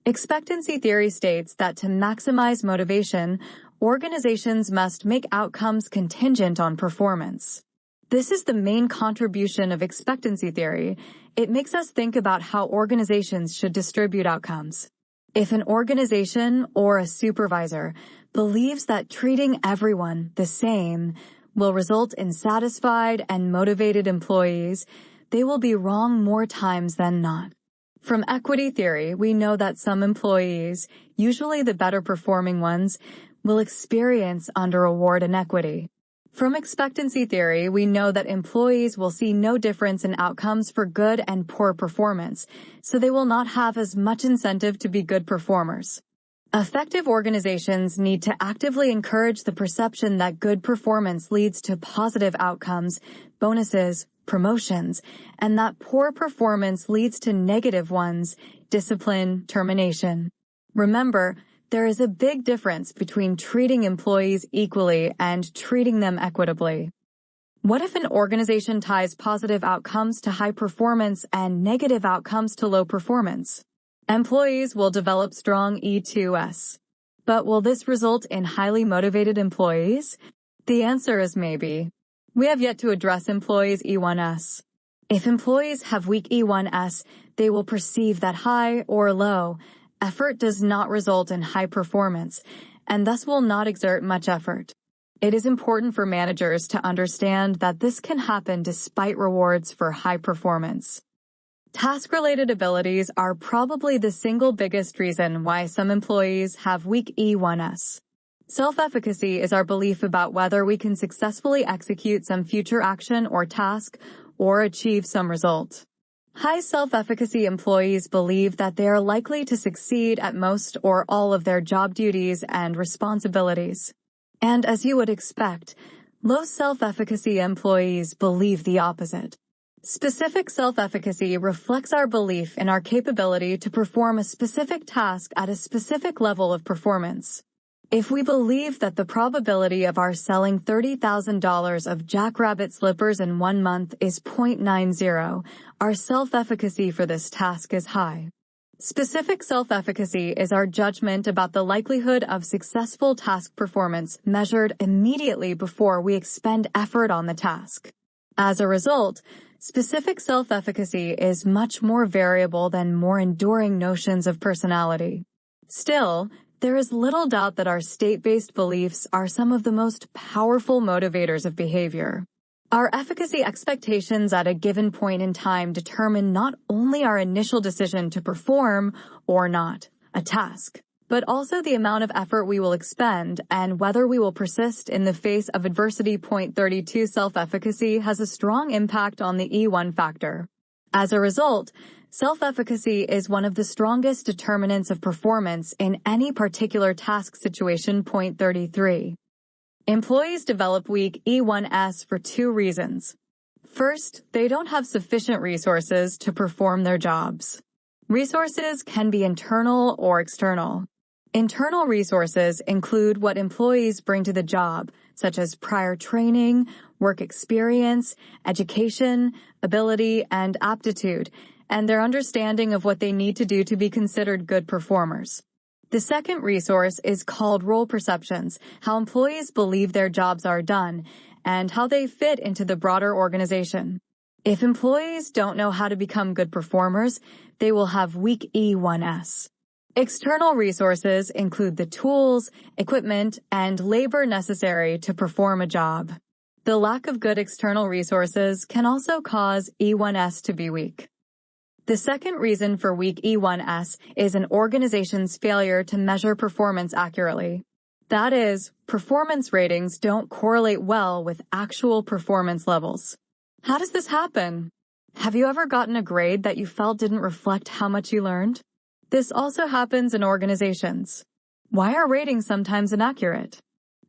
Expectancy theory states that to maximize motivation, organizations must make outcomes contingent on performance. This is the main contribution of expectancy theory. It makes us think about how organizations should distribute outcomes. If an organization or a supervisor believes that treating everyone the same will result in satisfied and motivated employees, they will be wrong more times than not. From equity theory, we know that some employees, usually the better performing ones, will experience under-reward inequity. From expectancy theory, we know that employees will see no difference in outcomes for good and poor performance, so they will not have as much incentive to be good performers. Effective organizations need to actively encourage the perception that good performance leads to positive outcomes, bonuses, promotions, and that poor performance leads to negative ones, discipline, termination. Remember, there is a big difference between treating employees equally and treating them equitably. What if an organization ties positive outcomes to high performance and negative outcomes to low performance? Employees will develop strong E2S. But will this result in highly motivated employees? The answer is maybe. We have yet to address employees' E1S. If employees have weak E1S, they will perceive that high or low effort does not result in high performance, and thus will not exert much effort. It is important for managers to understand that this can happen despite rewards for high performance. Task-related abilities are probably the single biggest reason why some employees have weak E1S. Self-efficacy is our belief about whether we can successfully execute some future action or task or achieve some result. High self-efficacy employees believe that they are likely to succeed at most or all of their job duties and responsibilities. And as you would expect, low self-efficacy employees believe the opposite. Specific self-efficacy reflects our belief in our capability to perform a specific task at a specific level of performance. If we believe that the probability of our selling $30,000 of Jackrabbit slippers in 1 month is 0.90, our self-efficacy for this task is high. Specific self-efficacy is our judgment about the likelihood of successful task performance measured immediately before we expend effort on the task. As a result, specific self-efficacy is much more variable than more enduring notions of personality. Still, there is little doubt that our state-based beliefs are some of the most powerful motivators of behavior. Our efficacy expectations at a given point in time determine not only our initial decision to perform or not a task, but also the amount of effort we will expend and whether we will persist in the face of adversity. 32 Self-efficacy has a strong impact on the E1 factor. As a result, self-efficacy is one of the strongest determinants of performance in any particular task situation. 33. Employees develop weak E1S for 2 reasons. First, they don't have sufficient resources to perform their jobs. Resources can be internal or external. Internal resources include what employees bring to the job, such as prior training, work experience, education, ability, and aptitude, and their understanding of what they need to do to be considered good performers. The second resource is called role perceptions, how employees believe their jobs are done, and how they fit into the broader organization. If employees don't know how to become good performers, they will have weak E1S. External resources include the tools, equipment, and labor necessary to perform a job. The lack of good external resources can also cause E1S to be weak. The second reason for weak E1S is an organization's failure to measure performance accurately. That is, performance ratings don't correlate well with actual performance levels. How does this happen? Have you ever gotten a grade that you felt didn't reflect how much you learned? This also happens in organizations. Why are ratings sometimes inaccurate?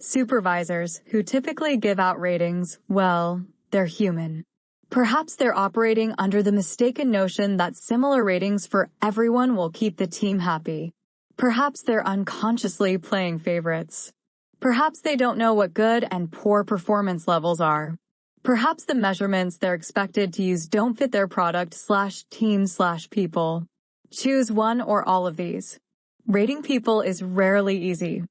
Supervisors, who typically give out ratings, well, they're human. Perhaps they're operating under the mistaken notion that similar ratings for everyone will keep the team happy. Perhaps they're unconsciously playing favorites. Perhaps they don't know what good and poor performance levels are. Perhaps the measurements they're expected to use don't fit their product/team/people. Choose one or all of these. Rating people is rarely easy.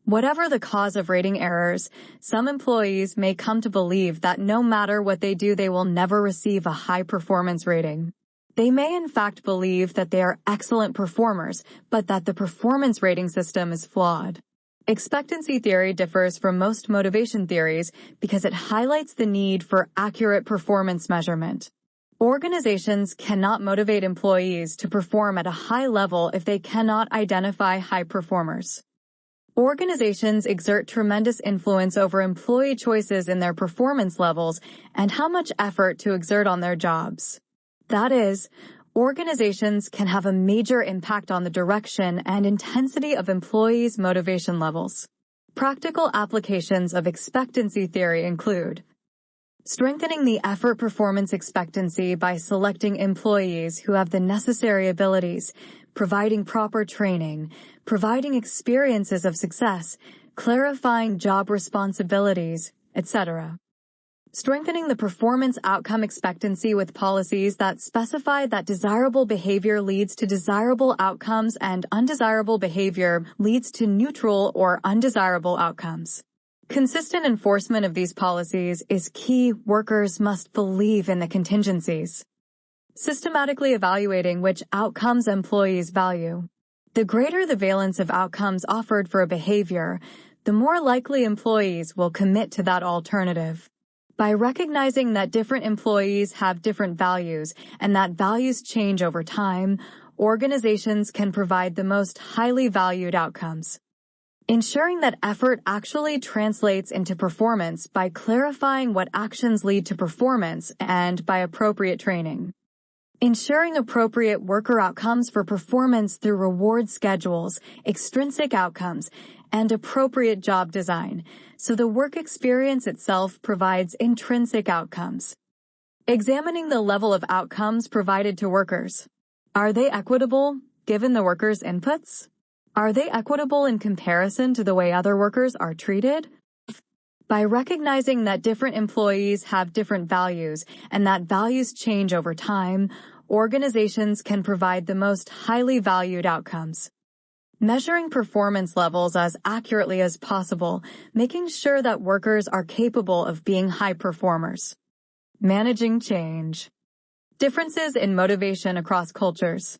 Whatever the cause of rating errors, some employees may come to believe that no matter what they do, they will never receive a high performance rating. They may in fact believe that they are excellent performers, but that the performance rating system is flawed. Expectancy theory differs from most motivation theories because it highlights the need for accurate performance measurement. Organizations cannot motivate employees to perform at a high level if they cannot identify high performers. Organizations exert tremendous influence over employee choices in their performance levels and how much effort to exert on their jobs. That is, organizations can have a major impact on the direction and intensity of employees' motivation levels. Practical applications of expectancy theory include strengthening the effort performance expectancy by selecting employees who have the necessary abilities, providing proper training, providing experiences of success, clarifying job responsibilities, etc. Strengthening the performance outcome expectancy with policies that specify that desirable behavior leads to desirable outcomes and undesirable behavior leads to neutral or undesirable outcomes. Consistent enforcement of these policies is key. Workers must believe in the contingencies. Systematically evaluating which outcomes employees value. The greater the valence of outcomes offered for a behavior, the more likely employees will commit to that alternative. By recognizing that different employees have different values and that values change over time, organizations can provide the most highly valued outcomes. Ensuring that effort actually translates into performance by clarifying what actions lead to performance and by appropriate training. Ensuring appropriate worker outcomes for performance through reward schedules, extrinsic outcomes, and appropriate job design, so the work experience itself provides intrinsic outcomes. Examining the level of outcomes provided to workers. Are they equitable, given the workers' inputs? Are they equitable in comparison to the way other workers are treated? By recognizing that different employees have different values and that values change over time, organizations can provide the most highly valued outcomes. Measuring performance levels as accurately as possible, making sure that workers are capable of being high performers. Managing change. Differences in motivation across cultures.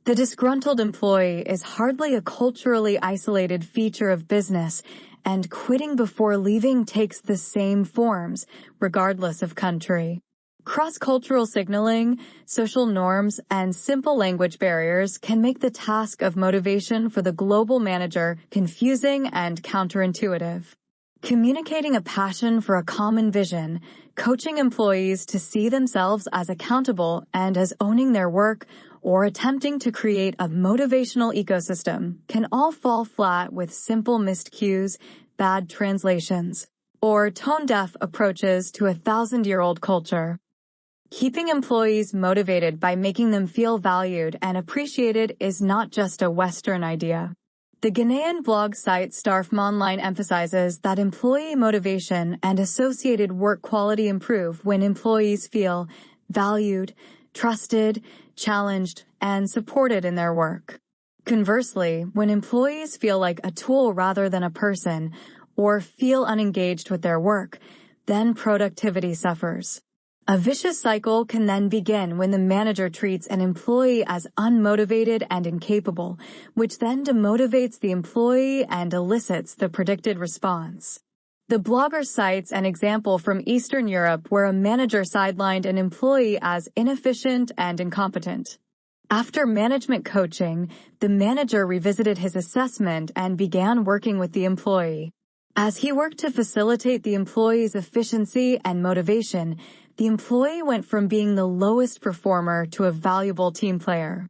The disgruntled employee is hardly a culturally isolated feature of business, and quitting before leaving takes the same forms, regardless of country. Cross-cultural signaling, social norms, and simple language barriers can make the task of motivation for the global manager confusing and counterintuitive. Communicating a passion for a common vision, coaching employees to see themselves as accountable and as owning their work, or attempting to create a motivational ecosystem can all fall flat with simple missed cues, bad translations, or tone-deaf approaches to a 1,000-year-old culture. Keeping employees motivated by making them feel valued and appreciated is not just a Western idea. The Ghanaian blog site Starfmonline emphasizes that employee motivation and associated work quality improve when employees feel valued, trusted, challenged, and supported in their work. Conversely, when employees feel like a tool rather than a person, or feel unengaged with their work, then productivity suffers. A vicious cycle can then begin when the manager treats an employee as unmotivated and incapable, which then demotivates the employee and elicits the predicted response. The blogger cites an example from Eastern Europe where a manager sidelined an employee as inefficient and incompetent. After management coaching, the manager revisited his assessment and began working with the employee. As he worked to facilitate the employee's efficiency and motivation, the employee went from being the lowest performer to a valuable team player.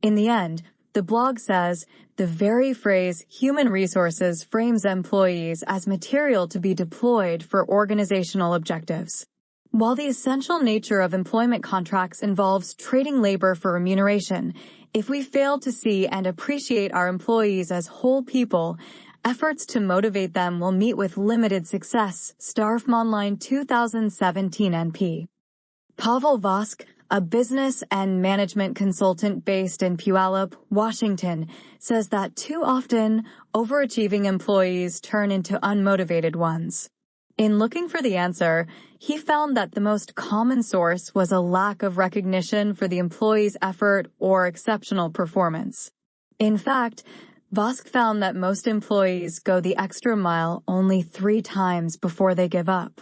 In the end, the blog says, the very phrase human resources frames employees as material to be deployed for organizational objectives. While the essential nature of employment contracts involves trading labor for remuneration, if we fail to see and appreciate our employees as whole people, efforts to motivate them will meet with limited success. Starfmonline 2017 NP. Pavel Vosk, a business and management consultant based in Puyallup, Washington, says that too often, overachieving employees turn into unmotivated ones. In looking for the answer, he found that the most common source was a lack of recognition for the employee's effort or exceptional performance. In fact, Vosk found that most employees go the extra mile only 3 times before they give up.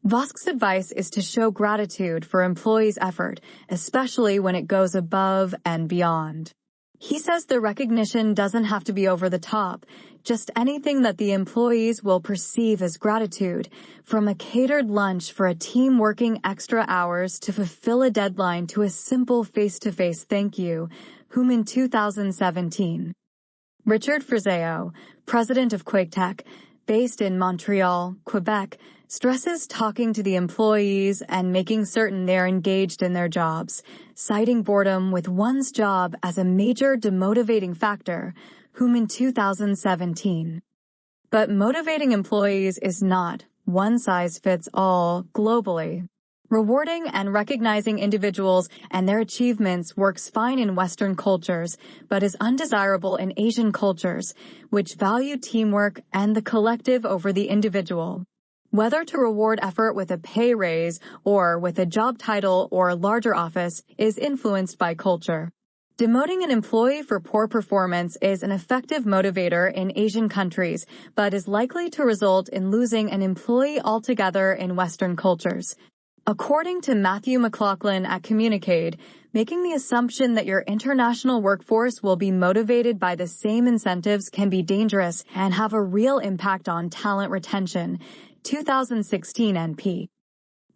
Vosk's advice is to show gratitude for employees' effort, especially when it goes above and beyond. He says the recognition doesn't have to be over the top, just anything that the employees will perceive as gratitude, from a catered lunch for a team working extra hours to fulfill a deadline to a simple face-to-face thank you, whom in 2017. Richard Friseo, president of QuakeTech, based in Montreal, Quebec, stresses talking to the employees and making certain they're engaged in their jobs, citing boredom with one's job as a major demotivating factor, whom in 2017. But motivating employees is not one-size-fits-all globally. Rewarding and recognizing individuals and their achievements works fine in Western cultures, but is undesirable in Asian cultures, which value teamwork and the collective over the individual. Whether to reward effort with a pay raise or with a job title or a larger office is influenced by culture. Demoting an employee for poor performance is an effective motivator in Asian countries, but is likely to result in losing an employee altogether in Western cultures. According to Matthew McLaughlin at Communicade, making the assumption that your international workforce will be motivated by the same incentives can be dangerous and have a real impact on talent retention. 2016 NP.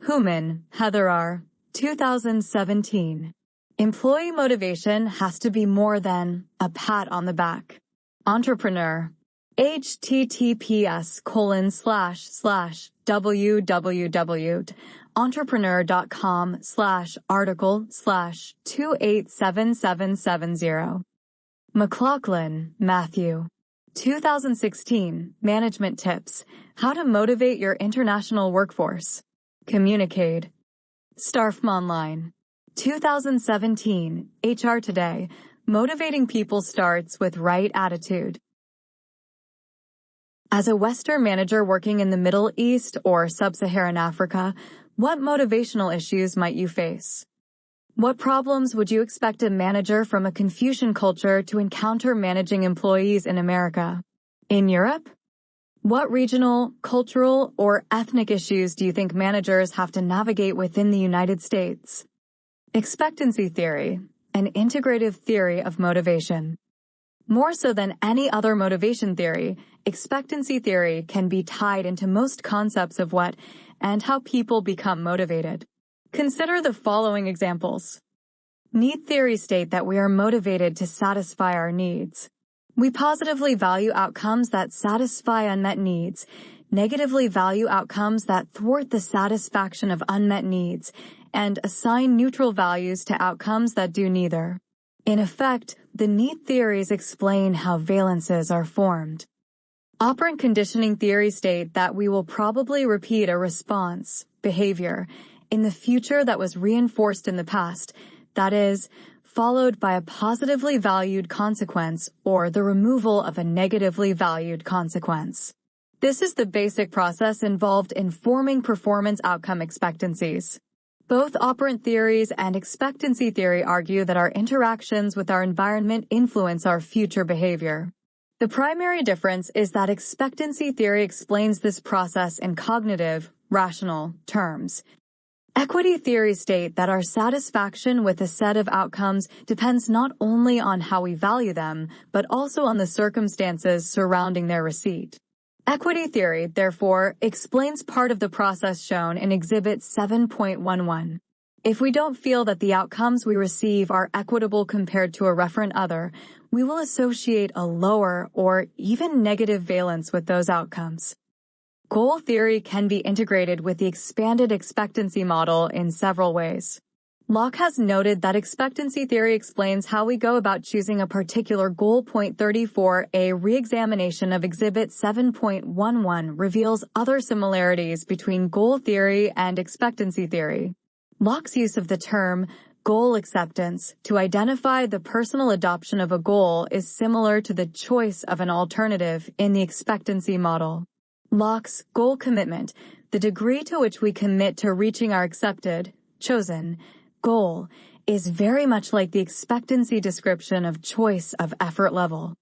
Hooman, Heather R. 2017. Employee motivation has to be more than a pat on the back. Entrepreneur. https://www.entrepreneur.com/article/287770. McLaughlin, Matthew. 2016 Management Tips: How to Motivate Your International Workforce. Communicade. Starfm Online. 2017 HR Today. Motivating people starts with right attitude. As a Western manager working in the Middle East or Sub-Saharan Africa, what motivational issues might you face? What problems would you expect a manager from a Confucian culture to encounter managing employees in America? In Europe? What regional, cultural, or ethnic issues do you think managers have to navigate within the United States? Expectancy theory, an integrative theory of motivation. More so than any other motivation theory, expectancy theory can be tied into most concepts of what and how people become motivated. Consider the following examples. Need theories state that we are motivated to satisfy our needs. We positively value outcomes that satisfy unmet needs, negatively value outcomes that thwart the satisfaction of unmet needs, and assign neutral values to outcomes that do neither. In effect, the need theories explain how valences are formed. Operant conditioning theories state that we will probably repeat a response, behavior, in the future that was reinforced in the past, that is, followed by a positively valued consequence or the removal of a negatively valued consequence. This is the basic process involved in forming performance outcome expectancies. Both operant theories and expectancy theory argue that our interactions with our environment influence our future behavior. The primary difference is that expectancy theory explains this process in cognitive, rational terms. Equity theories state that our satisfaction with a set of outcomes depends not only on how we value them, but also on the circumstances surrounding their receipt. Equity theory, therefore, explains part of the process shown in Exhibit 7.11. If we don't feel that the outcomes we receive are equitable compared to a referent other, we will associate a lower or even negative valence with those outcomes. Goal theory can be integrated with the expanded expectancy model in several ways. Locke has noted that expectancy theory explains how we go about choosing a particular goal. 34. A re-examination of Exhibit 7.11 reveals other similarities between goal theory and expectancy theory. Locke's use of the term goal acceptance to identify the personal adoption of a goal is similar to the choice of an alternative in the expectancy model. Locke's goal commitment, the degree to which we commit to reaching our accepted, chosen, goal, is very much like the expectancy description of choice of effort level.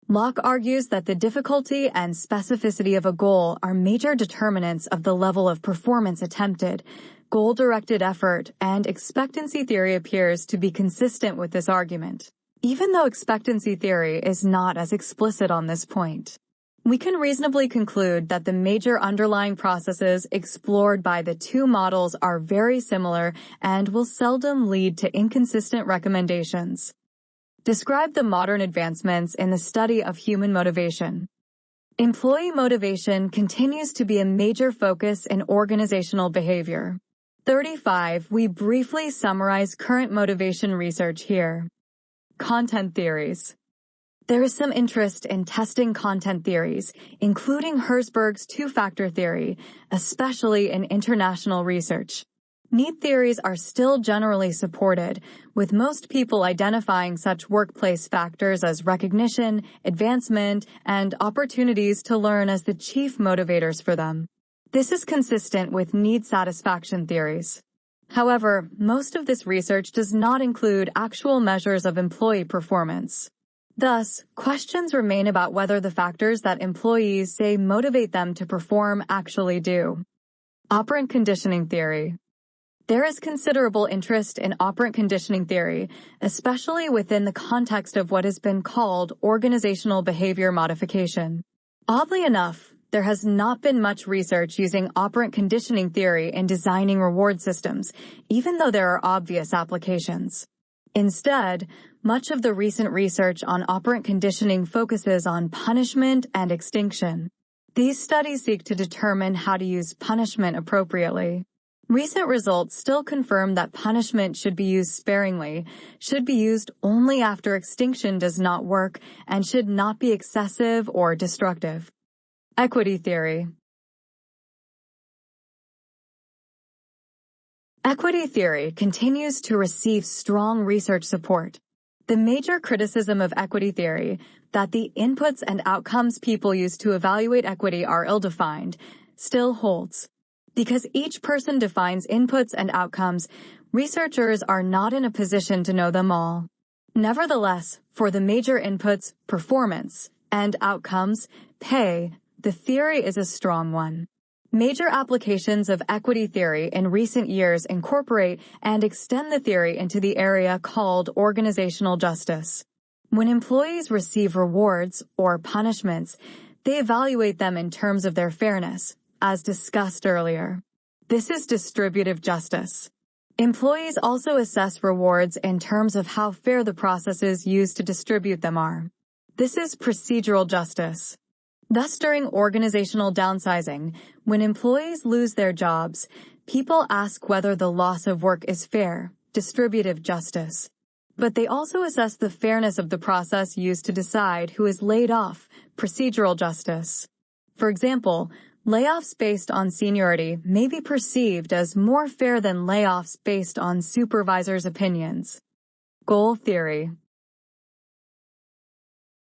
Locke argues that the difficulty and specificity of a goal are major determinants of the level of performance attempted. Goal-directed effort and expectancy theory appears to be consistent with this argument. even though expectancy theory is not as explicit on this point. We can reasonably conclude that the major underlying processes explored by the two models are very similar and will seldom lead to inconsistent recommendations. Describe the modern advancements in the study of human motivation. Employee motivation continues to be a major focus in organizational behavior. 35. We briefly summarize current motivation research here. Content theories. There is some interest in testing content theories, including Herzberg's two-factor theory, especially in international research. Need theories are still generally supported, with most people identifying such workplace factors as recognition, advancement, and opportunities to learn as the chief motivators for them. This is consistent with need satisfaction theories. However, most of this research does not include actual measures of employee performance. Thus, questions remain about whether the factors that employees say motivate them to perform actually do. Operant conditioning theory. There is considerable interest in operant conditioning theory, especially within the context of what has been called organizational behavior modification. Oddly enough, there has not been much research using operant conditioning theory in designing reward systems, even though there are obvious applications. Instead, much of the recent research on operant conditioning focuses on punishment and extinction. These studies seek to determine how to use punishment appropriately. Recent results still confirm that punishment should be used sparingly, should be used only after extinction does not work, and should not be excessive or destructive. Equity theory. Equity theory continues to receive strong research support. The major criticism of equity theory, that the inputs and outcomes people use to evaluate equity are ill-defined, still holds. Because each person defines inputs and outcomes, researchers are not in a position to know them all. Nevertheless, for the major inputs, performance, and outcomes, pay, the theory is a strong one. Major applications of equity theory in recent years incorporate and extend the theory into the area called organizational justice. When employees receive rewards or punishments, they evaluate them in terms of their fairness, as discussed earlier. This is distributive justice. Employees also assess rewards in terms of how fair the processes used to distribute them are. This is procedural justice. Thus, during organizational downsizing, when employees lose their jobs, people ask whether the loss of work is fair, distributive justice. But they also assess the fairness of the process used to decide who is laid off, procedural justice. For example, layoffs based on seniority may be perceived as more fair than layoffs based on supervisors' opinions. Goal theory.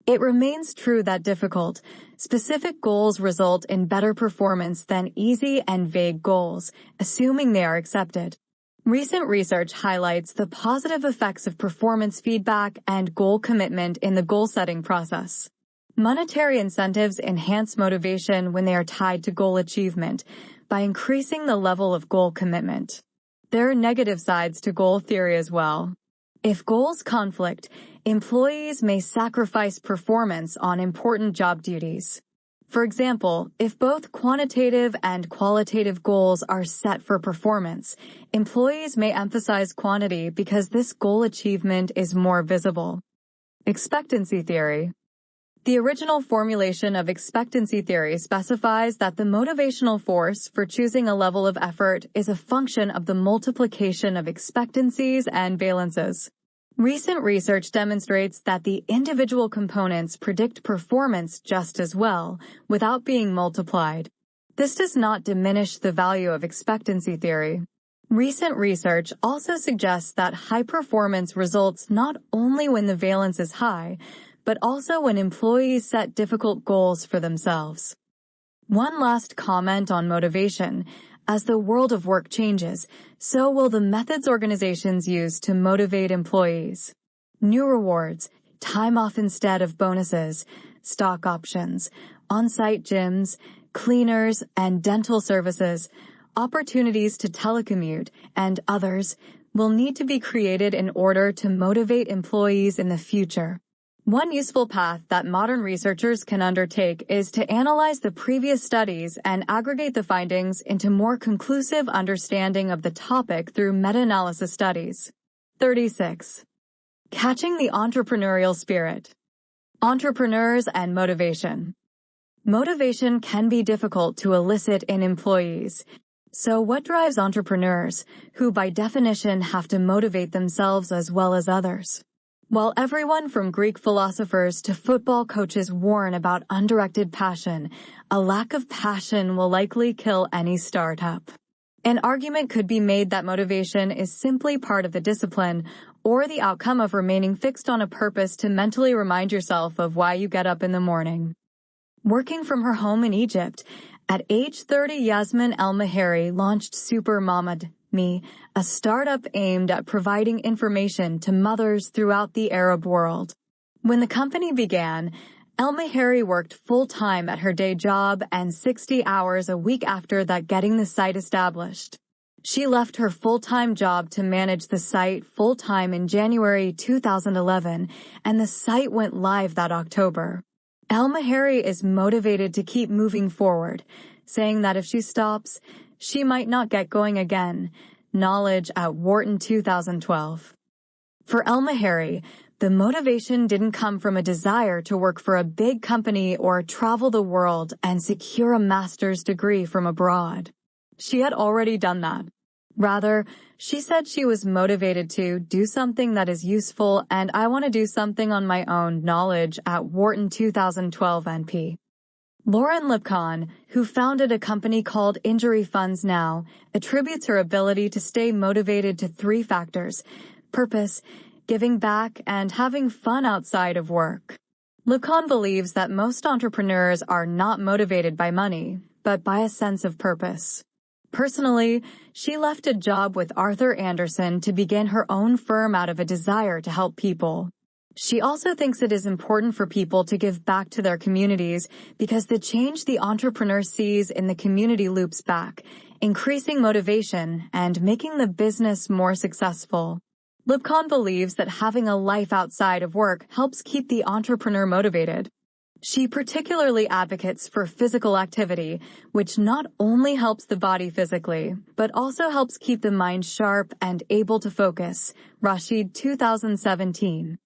It remains true that difficult, specific goals result in better performance than easy and vague goals, assuming they are accepted. Recent research highlights the positive effects of performance feedback and goal commitment in the goal-setting process. Monetary incentives enhance motivation when they are tied to goal achievement by increasing the level of goal commitment. There are negative sides to goal theory as well. If goals conflict, employees may sacrifice performance on important job duties. For example, if both quantitative and qualitative goals are set for performance, employees may emphasize quantity because this goal achievement is more visible. Expectancy theory. The original formulation of expectancy theory specifies that the motivational force for choosing a level of effort is a function of the multiplication of expectancies and valences. Recent research demonstrates that the individual components predict performance just as well, without being multiplied. This does not diminish the value of expectancy theory. Recent research also suggests that high performance results not only when the valence is high, but also when employees set difficult goals for themselves. One last comment on motivation. As the world of work changes, so will the methods organizations use to motivate employees. New rewards, time off instead of bonuses, stock options, on-site gyms, cleaners, and dental services, opportunities to telecommute, and others will need to be created in order to motivate employees in the future. One useful path that modern researchers can undertake is to analyze the previous studies and aggregate the findings into more conclusive understanding of the topic through meta-analysis studies. 36. Catching the entrepreneurial spirit. Entrepreneurs and motivation. Motivation can be difficult to elicit in employees. So what drives entrepreneurs, who by definition have to motivate themselves as well as others? While everyone from Greek philosophers to football coaches warn about undirected passion, a lack of passion will likely kill any startup. An argument could be made that motivation is simply part of the discipline or the outcome of remaining fixed on a purpose to mentally remind yourself of why you get up in the morning. Working from her home in Egypt, at age 30, Yasmin El-Maheri launched Super Mamad Me, a startup aimed at providing information to mothers throughout the Arab world. When the company began, El-Maheri worked full-time at her day job and 60 hours a week after that, getting the site established. She left her full-time job to manage the site full-time in January 2011, and the site went live that October. El-Maheri is motivated to keep moving forward, saying that if she stops, she might not get going again. Knowledge at Wharton 2012. For El-Maheri, the motivation didn't come from a desire to work for a big company or travel the world and secure a master's degree from abroad. She had already done that. Rather, she said she was motivated to do something that is useful, and I want to do something on my own. Knowledge at Wharton 2012 NP. Lauren Lipcon, who founded a company called Injury Funds Now, attributes her ability to stay motivated to 3 factors: purpose, giving back, and having fun outside of work. Lipcon believes that most entrepreneurs are not motivated by money, but by a sense of purpose. Personally, she left a job with Arthur Andersen to begin her own firm out of a desire to help people. She also thinks it is important for people to give back to their communities because the change the entrepreneur sees in the community loops back, increasing motivation and making the business more successful. Lipcon believes that having a life outside of work helps keep the entrepreneur motivated. She particularly advocates for physical activity, which not only helps the body physically, but also helps keep the mind sharp and able to focus. Rashid 2017.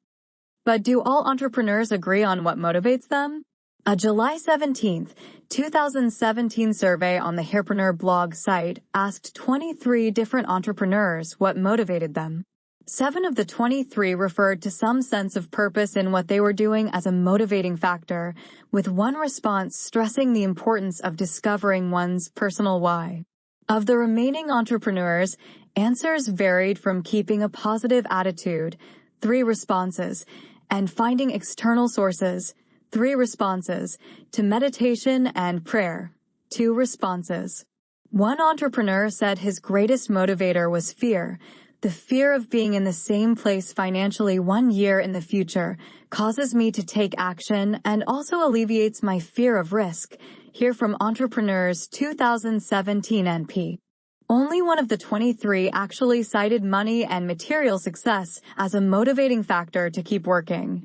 But do all entrepreneurs agree on what motivates them? A July 17, 2017 survey on the Hairpreneur blog site asked 23 different entrepreneurs what motivated them. 7 of the 23 referred to some sense of purpose in what they were doing as a motivating factor, with one response stressing the importance of discovering one's personal why. Of the remaining entrepreneurs, answers varied from keeping a positive attitude, 3 responses, and finding external sources, 3 responses, to meditation and prayer, 2 responses. One entrepreneur said his greatest motivator was fear. The fear of being in the same place financially 1 year in the future causes me to take action and also alleviates my fear of risk. Hear from Entrepreneurs 2017 NP. Only one of the 23 actually cited money and material success as a motivating factor to keep working.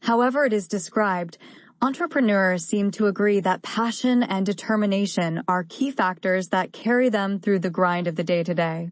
However it is described, entrepreneurs seem to agree that passion and determination are key factors that carry them through the grind of the day-to-day.